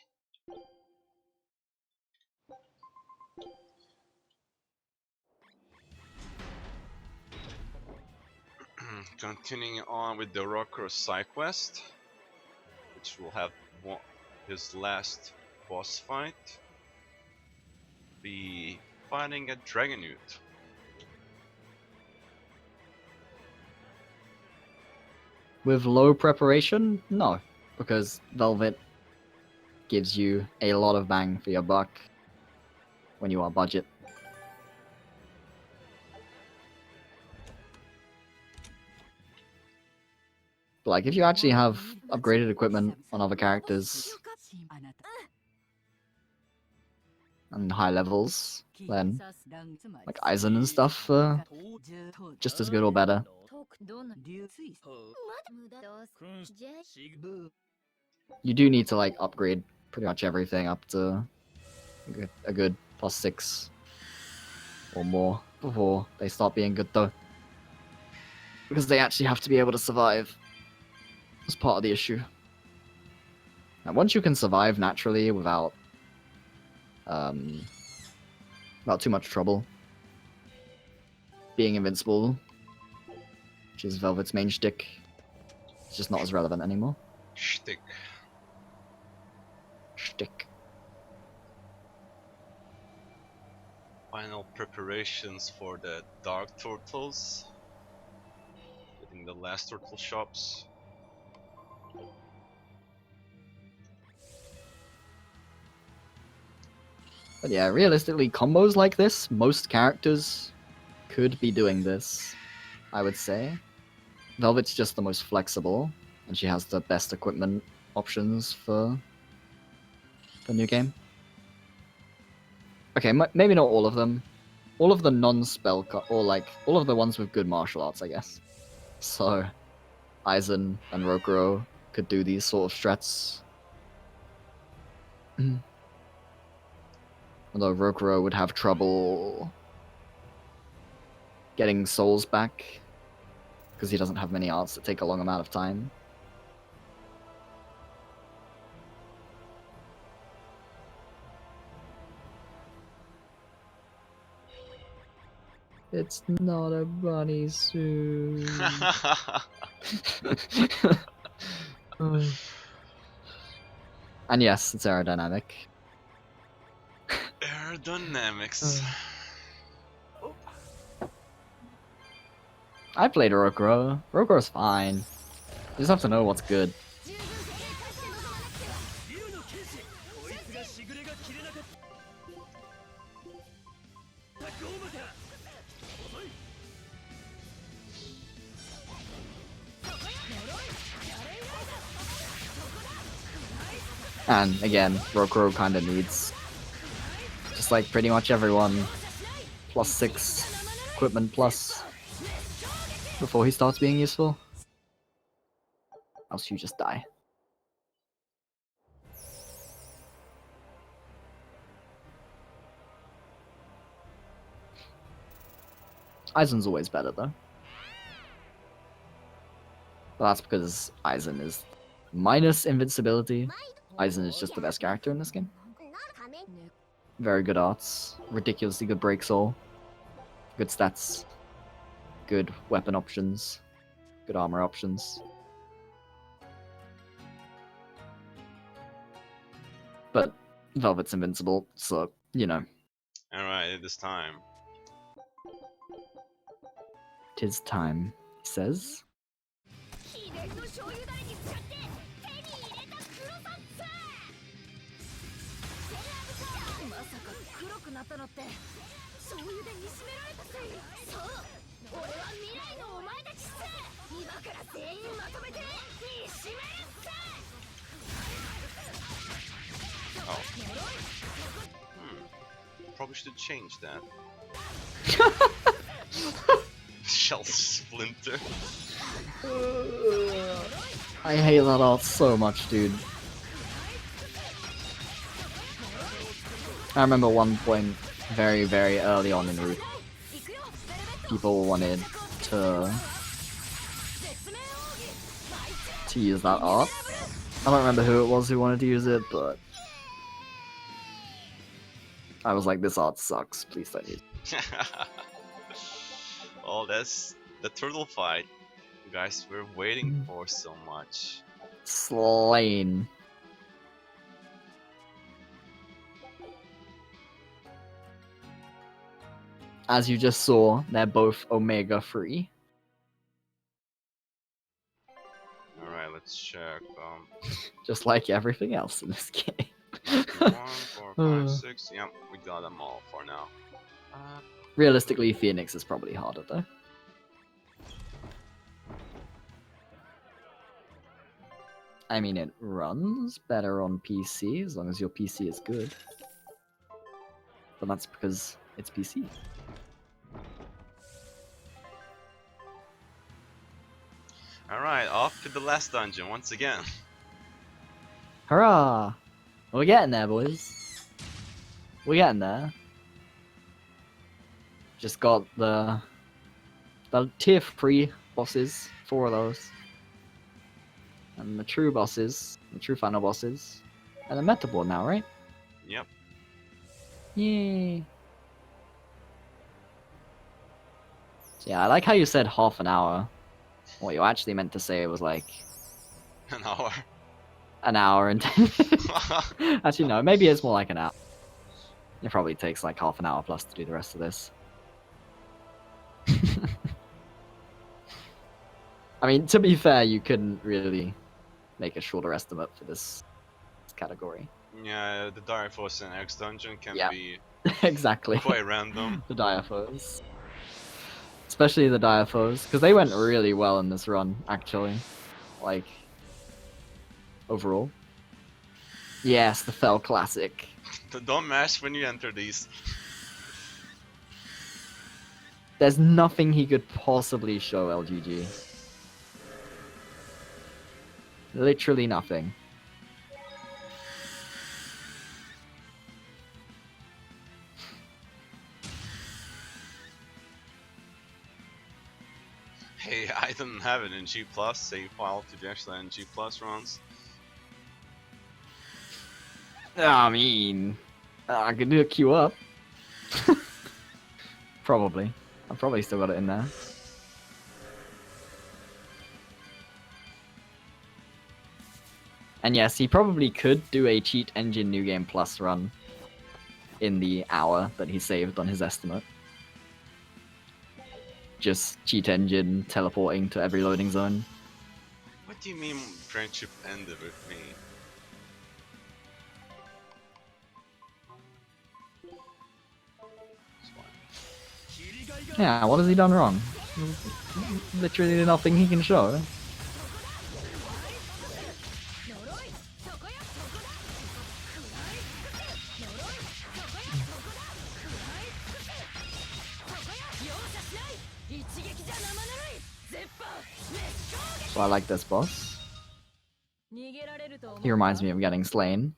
Continuing on with the Rocker side quest, which will have his last boss fight. Be fighting a Dragonute. With low preparation? No, because Velvet gives you a lot of bang for your buck when you are budget. Like, if you actually have upgraded equipment on other characters and high levels, then like Aizen and stuff, just as good or better. You do need to like upgrade pretty much everything up to a good +6 or more before they start being good though. Because they actually have to be able to survive. That's part of the issue. Now, once you can survive naturally without too much trouble, being invincible, which is Velvet's main shtick, it's just not as relevant anymore. Shtick. Shtick. Final preparations for the Dark Turtles. Getting the last turtle shops. But yeah, realistically, combos like this, most characters could be doing this, I would say. Velvet's just the most flexible, and she has the best equipment options for the new game. Okay, maybe not all of them. All of the non-spell or like all of the ones with good martial arts, I guess. So, Aizen and Rokuro could do these sort of strats. Although Rokuro would have trouble getting souls back because he doesn't have many arts that take a long amount of time. It's not a bunny suit. And yes, it's aerodynamic. Aerodynamics. I played Rokuro. Rokuro's fine. You just have to know what's good. And again, Rokuro kind of needs, just like pretty much everyone, +6 equipment plus before he starts being useful. Else you just die. Aizen's always better though. But that's because Aizen is minus invincibility. Aizen is just the best character in this game. Very good arts, ridiculously good break soul, good stats, good weapon options, good armor options. But Velvet's invincible, so, you know, Alright, this time. 'tis time, he says. 秘伝の醤油だれに使って手に入れた黒サッツまさか黒くなったのって醤油で煮しめられたせい。そう俺は未来のお前たちっす。今から全員まとめて煮しめるっす。 Oh. Probably should change that. Shell splinter. I hate that art so much, dude. I remember one point very, very early on in Root, people wanted to use that art. I don't remember who it was who wanted to use it, but I was like, this art sucks, please don't use it. Oh, that's the turtle fight. You guys were waiting for so much. Slain. As you just saw, they're both Omega free. Alright, let's check. Just like everything else in this game. 1, 4, 5, 6. Yep, we got them all for now. Realistically, Phoenix is probably harder though. I mean, it runs better on PC as long as your PC is good. But that's because it's PC. Alright, off to the last dungeon once again. Hurrah! We're getting there, boys. We're getting there. Just got the tier 3 bosses, 4 of those. And the true bosses, the true final bosses. And the meta board now, right? Yep. Yay! So yeah, I like how you said half an hour. What you actually meant to say was like An hour. an hour and 10 minutes. Actually, no, maybe it's more like an hour. It probably takes like half an hour plus to do the rest of this. I mean, to be fair, you couldn't really make a shorter estimate for this category. Yeah, the Dire Force and X dungeon can Yeah. be Exactly. quite random. The Diaphos. Especially the Diaphos, because they went really well in this run, actually. Like, overall. Yes, the Fell Classic. Don't mash when you enter these. There's nothing he could possibly show LGG. Literally nothing. Hey, I didn't have it in G+, save file to actually in G+ runs. I mean, I could do a queue up. Probably. I've probably still got it in there. And yes, he probably could do a cheat engine new game plus run in the hour that he saved on his estimate. Just cheat engine teleporting to every loading zone. What do you mean friendship ended with me? It's fine. Yeah, what has he done wrong? Literally nothing he can show. So I like this boss. He reminds me of getting slain.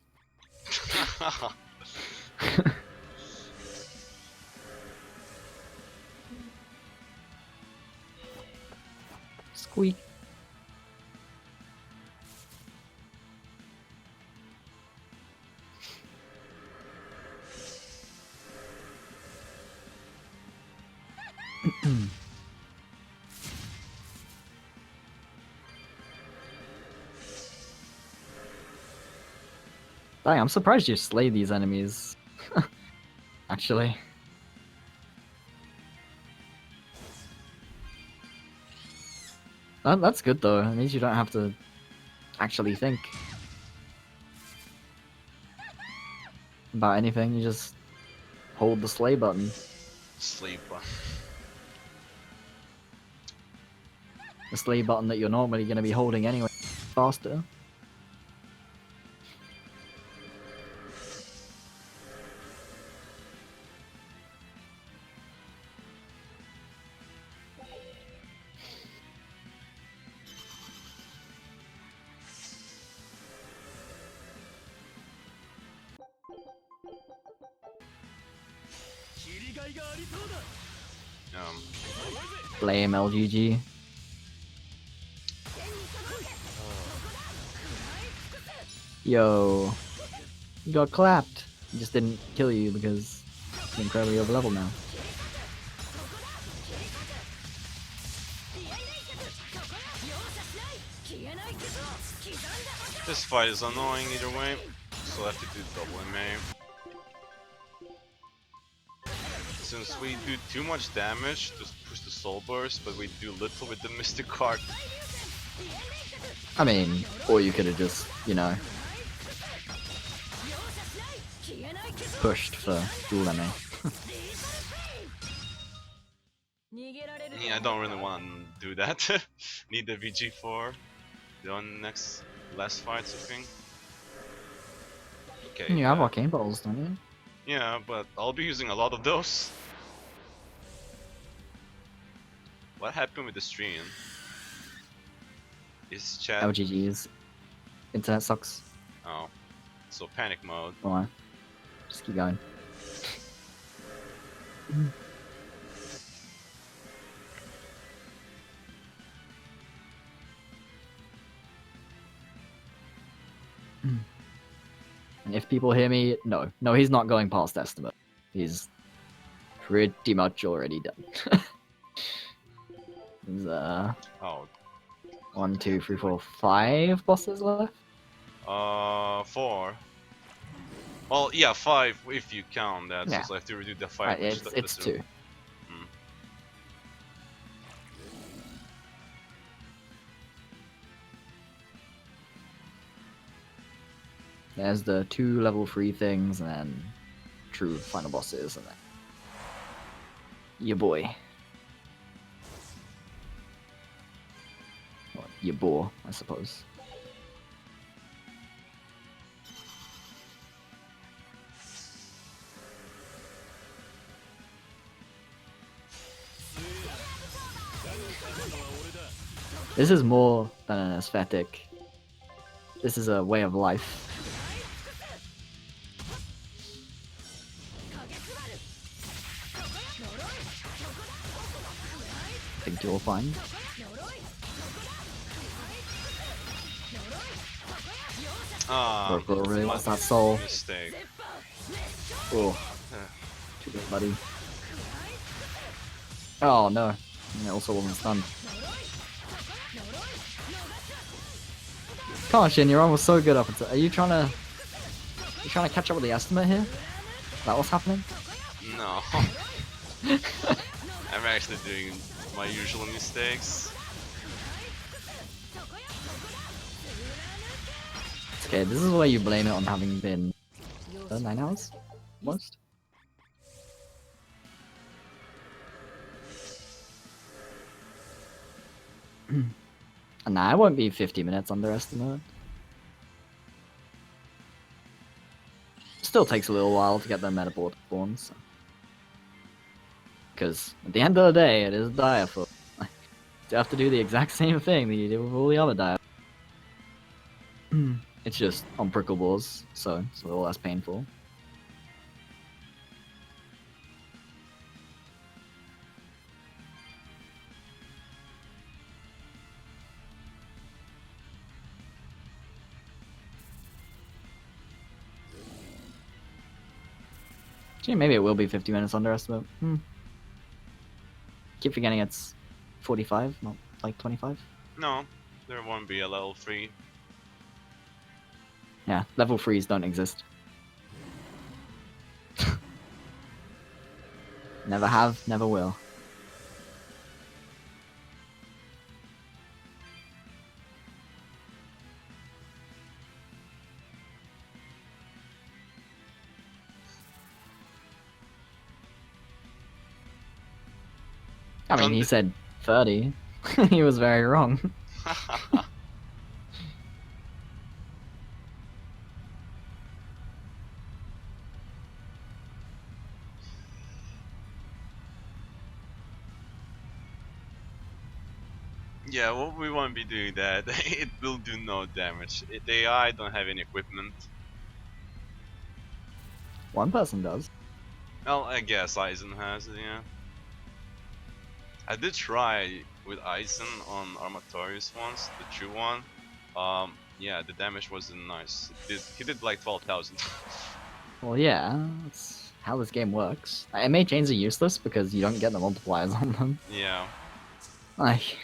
Squeak. Dang, I'm surprised you slay these enemies. Actually. That's good though. It means you don't have to actually think about anything. You just hold the slay button. Sleep. The slay button that you're normally going to be holding anyway. Faster. Blame LGG. Yo. You got clapped. He just didn't kill you because he's incredibly over level now. This fight is annoying either way, so I have to do double MA. Since we do too much damage to push the soul burst, but we do little with the mystic card. I mean, or you could have just, you know, pushed for dual MA. Yeah, I don't really want to do that. Need the VG4. On next last fights, I think. Okay. You have arcane balls, don't you? Yeah, but I'll be using a lot of those. What happened with the stream? Is chat? LGG's internet sucks. Oh, so panic mode. Alright. Just keep going. And if people hear me, no, he's not going past estimate. He's pretty much already done. There's Oh. 1, 2, 3, 4, 5 bosses left. 4. Well, yeah, 5 if you count that. Yeah. So I have to redo the 5. Right, which it's 2. Hmm. There's the 2 level 3 things, and then true final bosses, and then your boy. Or your boar, I suppose. This is more than an aesthetic. This is a way of life. I think you'll find. Ah, Bro really wants that soul. mistake. Oh, too good, buddy. Oh no, and it also wasn't stunned. Come on, Shin, you're almost so good up until. Are you trying to catch up with the estimate here? Is that what's happening? No. I'm actually doing my usual mistakes. It's okay, this is where you blame it on having been 9 hours? Almost? Nah, it won't be 50 minutes underestimate. Still takes a little while to get the meta board spawns. So. Because at the end of the day, it is dire for. You have to do the exact same thing that you did with all the other dire. It's just on prickle balls, so it's a little less painful. Gee, maybe it will be 50 minutes underestimate. keep forgetting it's 45, not like 25. No, there won't be a level 3. Yeah, level 3s don't exist. Never have, never will. I mean, he said 30. He was very wrong. Yeah, well, we won't be doing that. It will do no damage. The AI don't have any equipment. One person does. Well, I guess Eisen has it, yeah. I did try with Eisen on Armatorius once, the true one. Yeah, the damage wasn't nice. He did like 12,000. Well, yeah, that's how this game works. MA chains are useless because you don't get the multipliers on them. Yeah. Like,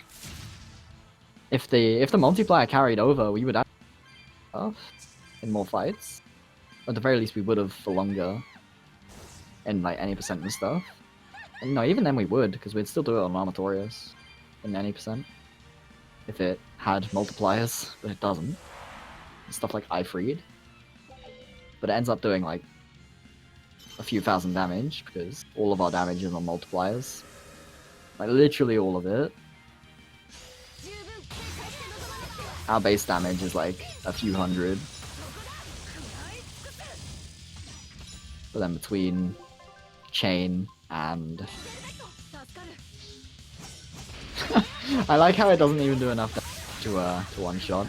if the multiplier carried over, we would have stuff in more fights. At the very least, we would have for longer, in like any percent and stuff. And no, even then we would, because we'd still do it on Armatorius in any percent if it had multipliers, but it doesn't. Stuff like I freed, but it ends up doing like a few thousand damage because all of our damage is on multipliers, like literally all of it. Our base damage is like a few hundred, but then between chain and I like how it doesn't even do enough to one shot.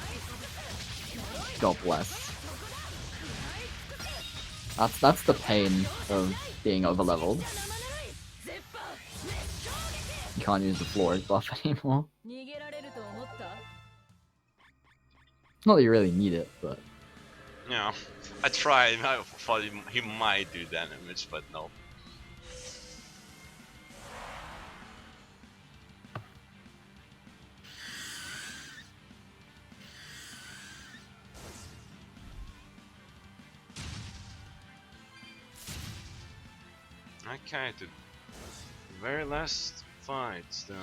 God bless. That's the pain of being overleveled. You can't use the floor as buff anymore. Not that you really need it, but Yeah. I tried. I thought he might do damage, but no. Okay, the very last fights then.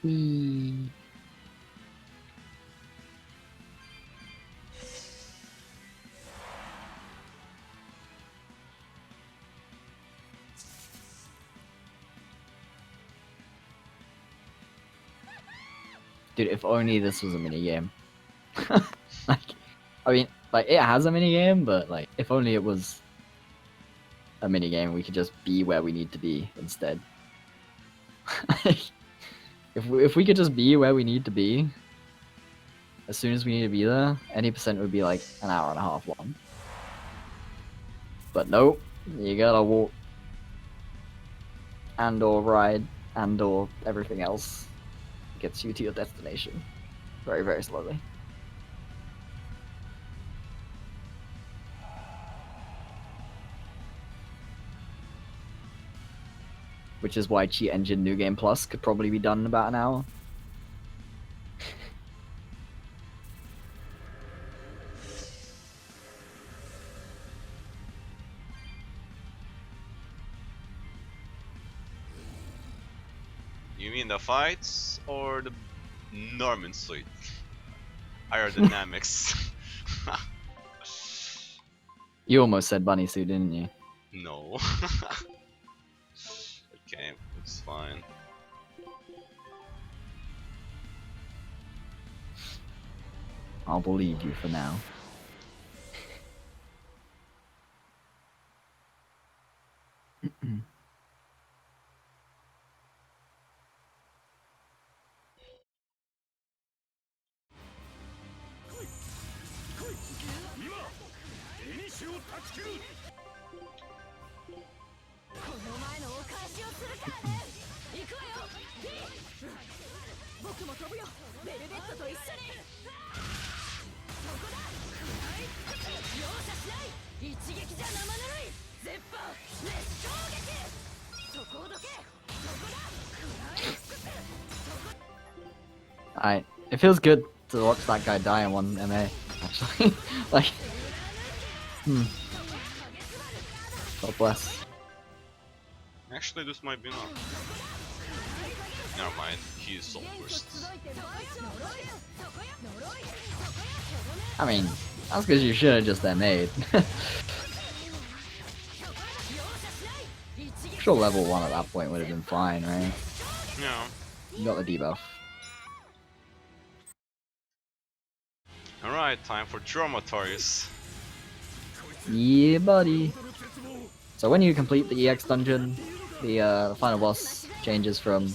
we dude, if only this was a minigame. Like, I mean, like, it has a minigame, but, like, if only it was a minigame, we could just be where we need to be instead. If we could just be where we need to be, as soon as we need to be there, any percent would be, like, an hour and a half long. But nope, you gotta walk, and or ride, and or everything else gets you to your destination very, very slowly. Which is why Cheat Engine New Game Plus could probably be done in about an hour. You mean the fights or the Norman suite? Aerodynamics. You almost said bunny suit, didn't you? No. Okay, it's fine. I'll believe you for now. It feels good to watch that guy die in 1 MA, actually. Like, God bless. Actually, this might be not. Never mind, he is soul burst. I mean, that's because you should have just MA'd. Sure, level 1 at that point would have been fine, right? Yeah. You got the debuff. Alright, time for Dramatorius. Yeah, buddy. So when you complete the EX dungeon, the final boss changes from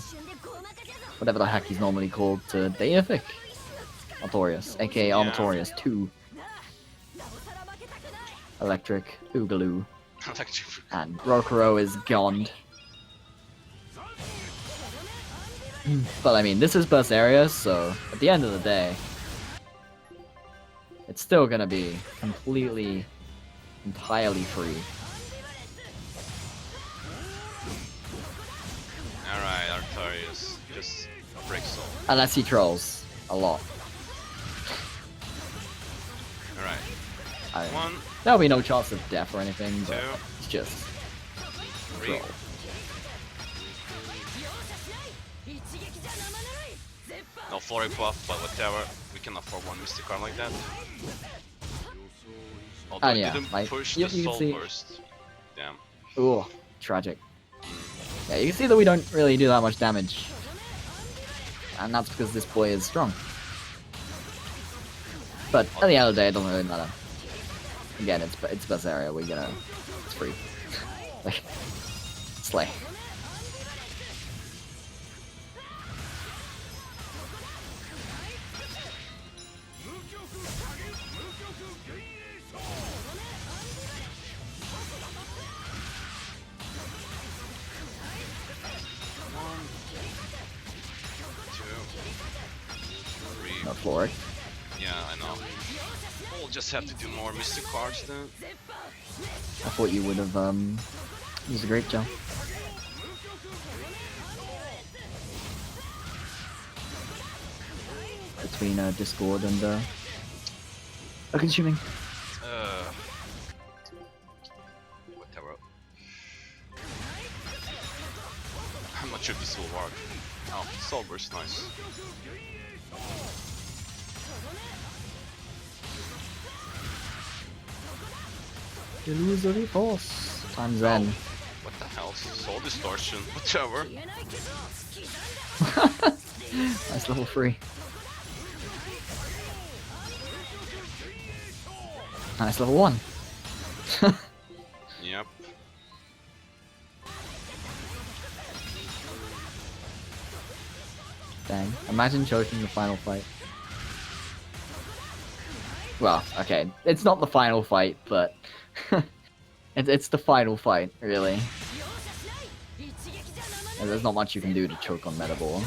whatever the heck he's normally called to Deific Artorias, aka Yeah. Armatorius 2. Electric Oogaloo. And Rokuro is gone. But I mean, this is Berseria, so at the end of the day, it's still gonna be completely, entirely free. Alright, Artorias, just break soul. Unless he trolls a lot. Alright, I, 1, there'll be no chance of death or anything, 2, but it's just 3. troll. No flurry buff, but whatever. We can afford one mystic card like that. Although And I yeah, didn't like, push you the can soul see- burst. Damn. Ooh, tragic. Yeah, you can see that we don't really do that much damage. And that's because this boy is strong. But at the end of the day, it doesn't really matter. Again, it's Berseria, we're gonna... it's free. Like, slay. No floor. Yeah, I know. We'll just have to do more mystic cards then. I thought you would have used a great jump. Between Discord and consuming. Whatever. I'm not sure if this will work. Oh, soul burst, nice. Illusory force times N. What the hell? Soul distortion, whatever. Nice level 3. Nice level 1. Yep. Dang. Imagine choking the final fight. Well, okay. It's not the final fight, but... it's the final fight, really. And there's not much you can do to choke on Metaball.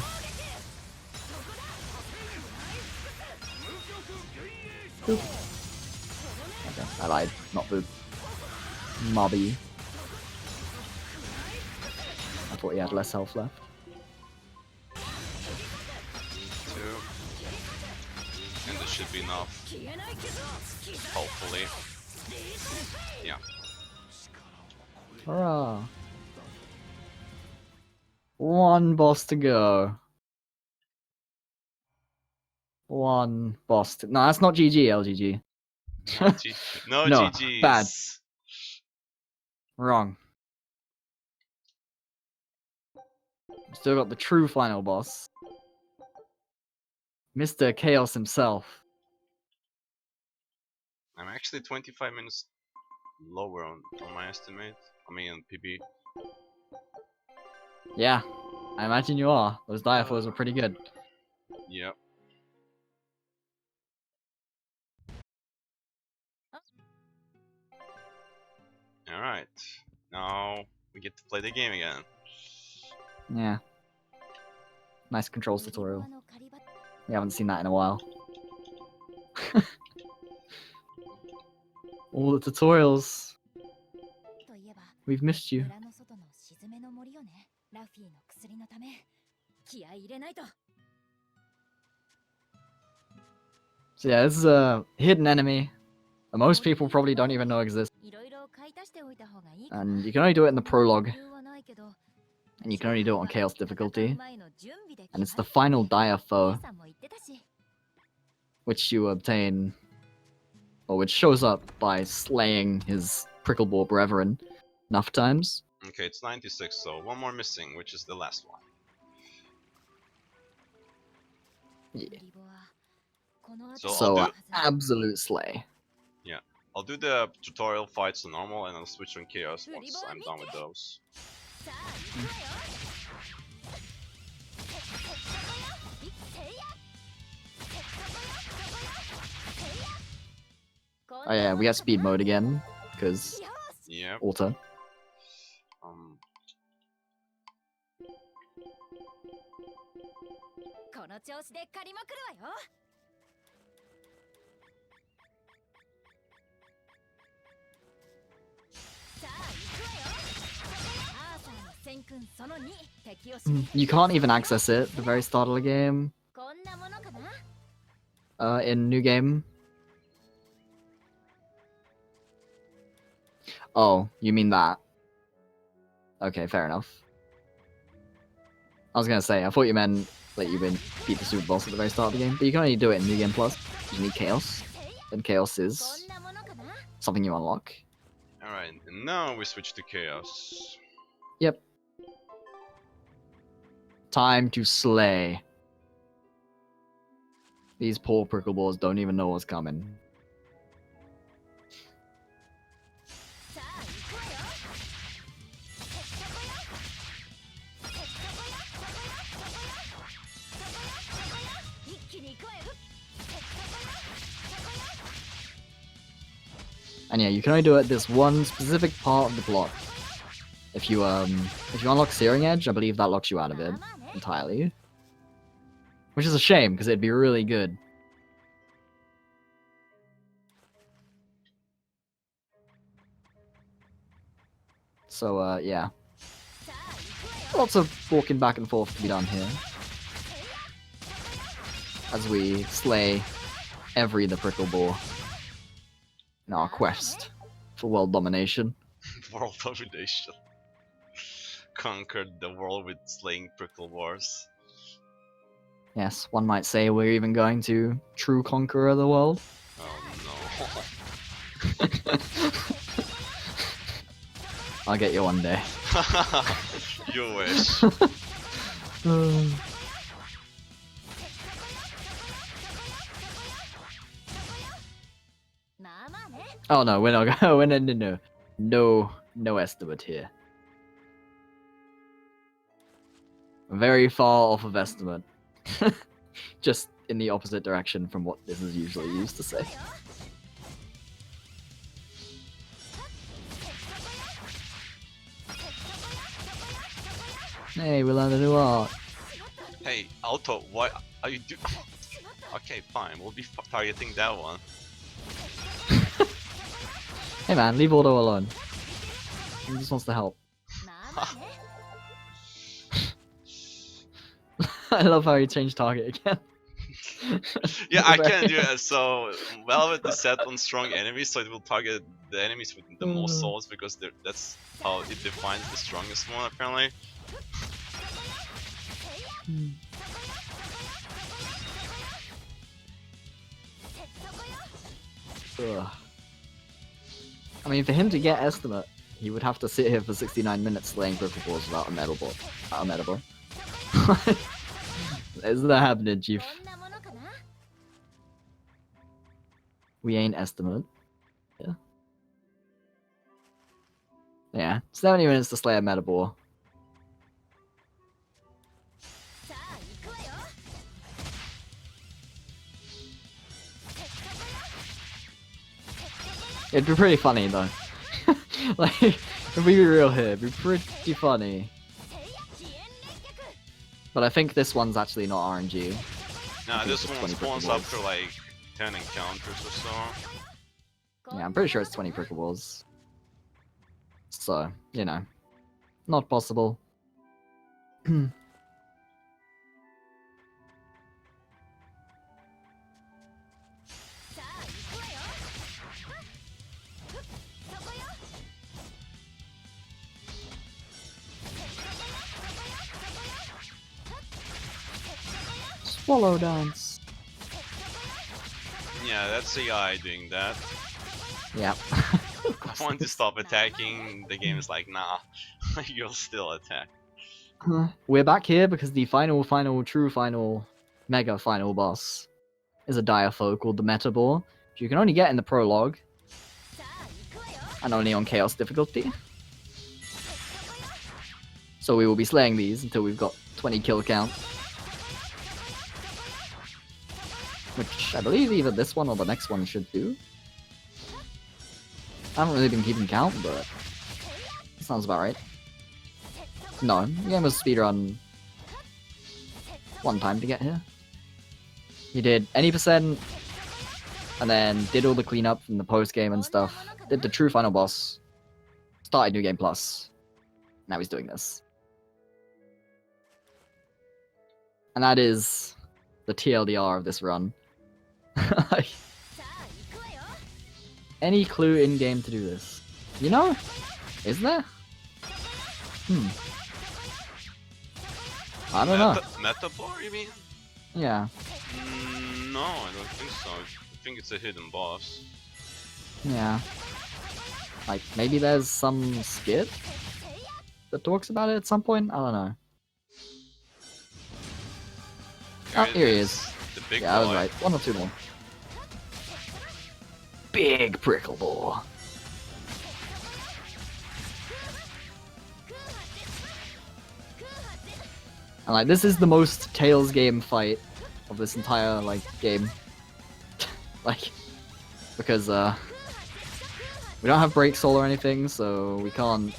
Boop. Okay, I lied. Not boop. Mobby. I thought he had less health left. 2. And this should be enough. Hopefully. Yeah. Hurrah! One boss to go. One boss to... No, that's not GG, LGG. No, No, GG's. bad. Wrong. Still got the true final boss. Mr. Chaos himself. I'm actually 25 minutes lower on my estimate. I mean, on PB. Yeah, I imagine you are. Those diaphors were pretty good. Yep. Alright. Now we get to play the game again. Yeah. Nice controls tutorial. We haven't seen that in a while. All the tutorials. We've missed you. 村の外の沈めの森よね。ラフィーの薬のため気合い入れないと。 So yeah, this is a hidden enemy that most people probably don't even know exists. いろいろ買い足しておいた方がいいかな。 And you can only do it in the prologue. 理由はないけど And you can only do it on chaos difficulty. 前の準備で And it's the final dire お foe, 姉さんも言ってたし。 which you obtain, or which shows up by slaying his Prickleball brethren enough times. Okay, it's 96, so one more missing, which is the last one. Yeah. リボはこの後 So So, I'll do- absolute slay. I'll do the tutorial fights to normal and I'll switch on chaos once I'm done with those. さあ行くわよ。せいや。 Oh yeah, we got speed mode again, because よし Yep. auto. Um, この調子で借りまくるわよ。さあ行くわよ。アーサーの戦訓その2、敵を知り You can't even access it at the very start of the game. こんなものかな。 In new game. Oh, you mean that? Okay, fair enough. I was gonna say, I thought you meant that you beat the super boss at the very start of the game, but you can only do it in New Game Plus. You need Chaos, and Chaos こ is んなものかな。 something you unlock. Alright, and now we switch to chaos. Yep. Time to slay. These poor prickleballs don't even know what's coming. さあ行くわよ。一気に行くわよ。 And yeah, you can only do it this one specific part of the plot. If you unlock Searing Edge, I believe that locks you out of it まあまあね。 entirely. Which is a shame, because it'd be really good. So, yeah. さあ行くわよ。 Lots of walking back and forth to be done here. As we slay every the Prickleball in our quest for world domination. World domination. Conquered the world with slaying prickle wars. Yes, one might say we're even going to true conqueror of the world. Oh I'll get you one day. no. You wish. Oh no, we're not going. No estimate here. Very far off of estimate. Just in the opposite direction from what this is usually used to say. Hey, we learned a new art. Hey, Auto, what are you doing? Okay, fine, we'll be targeting that one. Hey man, leave Auto alone. He just wants to help. I love how he changed target again. Yeah, I can do it. So, Velvet is set on strong enemies, so it will target the enemies with the most souls because that's how it defines the strongest one, apparently. Ugh. I mean, for him to get estimate, he would have to sit here for 69 minutes slaying Prickleballs without a metal ball. Without a metal ball. Isn't that happening, Chief? We ain't estimate. Yeah. Yeah, 70 minutes to slay a meta ball. It'd be pretty funny though. Like, if we be real here, it'd be pretty funny. But I think this one's actually not RNG. Nah, think this it's one 20 spawns Prickleballs. after like 10 encounters or so. Yeah, I'm pretty sure it's 20 Prickleballs. So, you know, not possible. Swallow dance. Yeah, that's AI doing that. Yeah. I want to stop attacking. The game is like, nah, you'll still attack. We're back here because the true final, mega final boss is a dire foe called the Metabore, which you can only get in the prologue, and only on chaos difficulty. So we will be slaying these until we've got 20 kill count. Which I believe either this one or the next one should do. I haven't really been keeping count, but sounds about right. No, the game was speedrun one time to get here. He did any percent, and then did all the cleanup from the post game and stuff. Did the true final boss. Started New Game Plus. Now he's doing this. And that is the TLDR of this run. Any clue in game to do this? You know? Is there? I don't know. Metabore, you mean? Yeah. No, I don't think so. I think it's a hidden boss. Yeah. Like, maybe there's some skit that talks about it at some point? I don't know. Oh, here he is. The big Yeah, I was boy. right. One or two more. Big prickle ball. And like, this is the most Tails game fight of this entire like game. Like, because we don't have break soul or anything, so we can't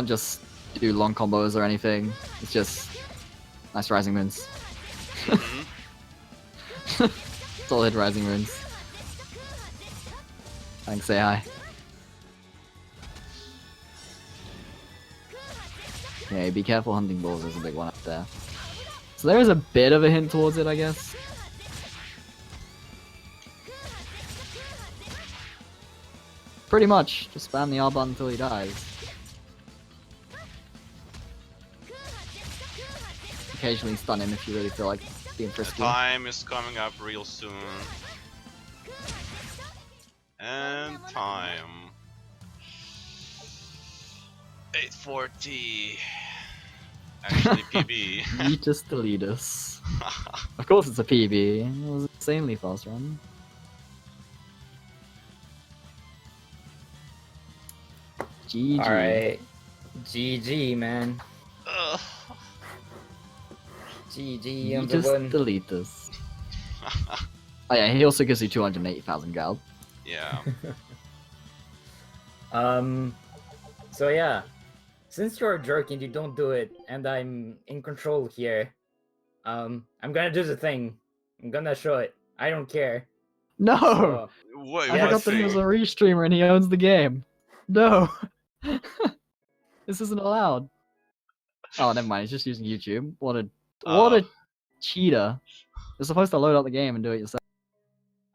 just do long combos or anything. It's just nice rising moons. Solid rising runes. Thanks, say hi. Okay, be careful hunting balls, there's a big one up there. So there is a bit of a hint towards it, I guess. Pretty much, just spam the R button until he dies. Occasionally stun him if you really feel like being The frisky. time is coming up real soon. And time. 8:40. Actually, PB. You just delete us. Of course it's a PB. It was an insanely fast run. GG. Alright. GG, man. Ugh. GG You on the just one. delete us. Oh yeah, he also gives you 280,000 gold. Yeah. So yeah. Since you're a jerk and you don't do it, and I'm in control here, I'm gonna do the thing. I'm gonna show it. I don't care. No! So, Wait, I yeah, forgot that he thing? was a restreamer and he owns the game. No! This isn't allowed. Oh, never mind, he's just using YouTube. What a cheater. You're supposed to load up the game and do it yourself.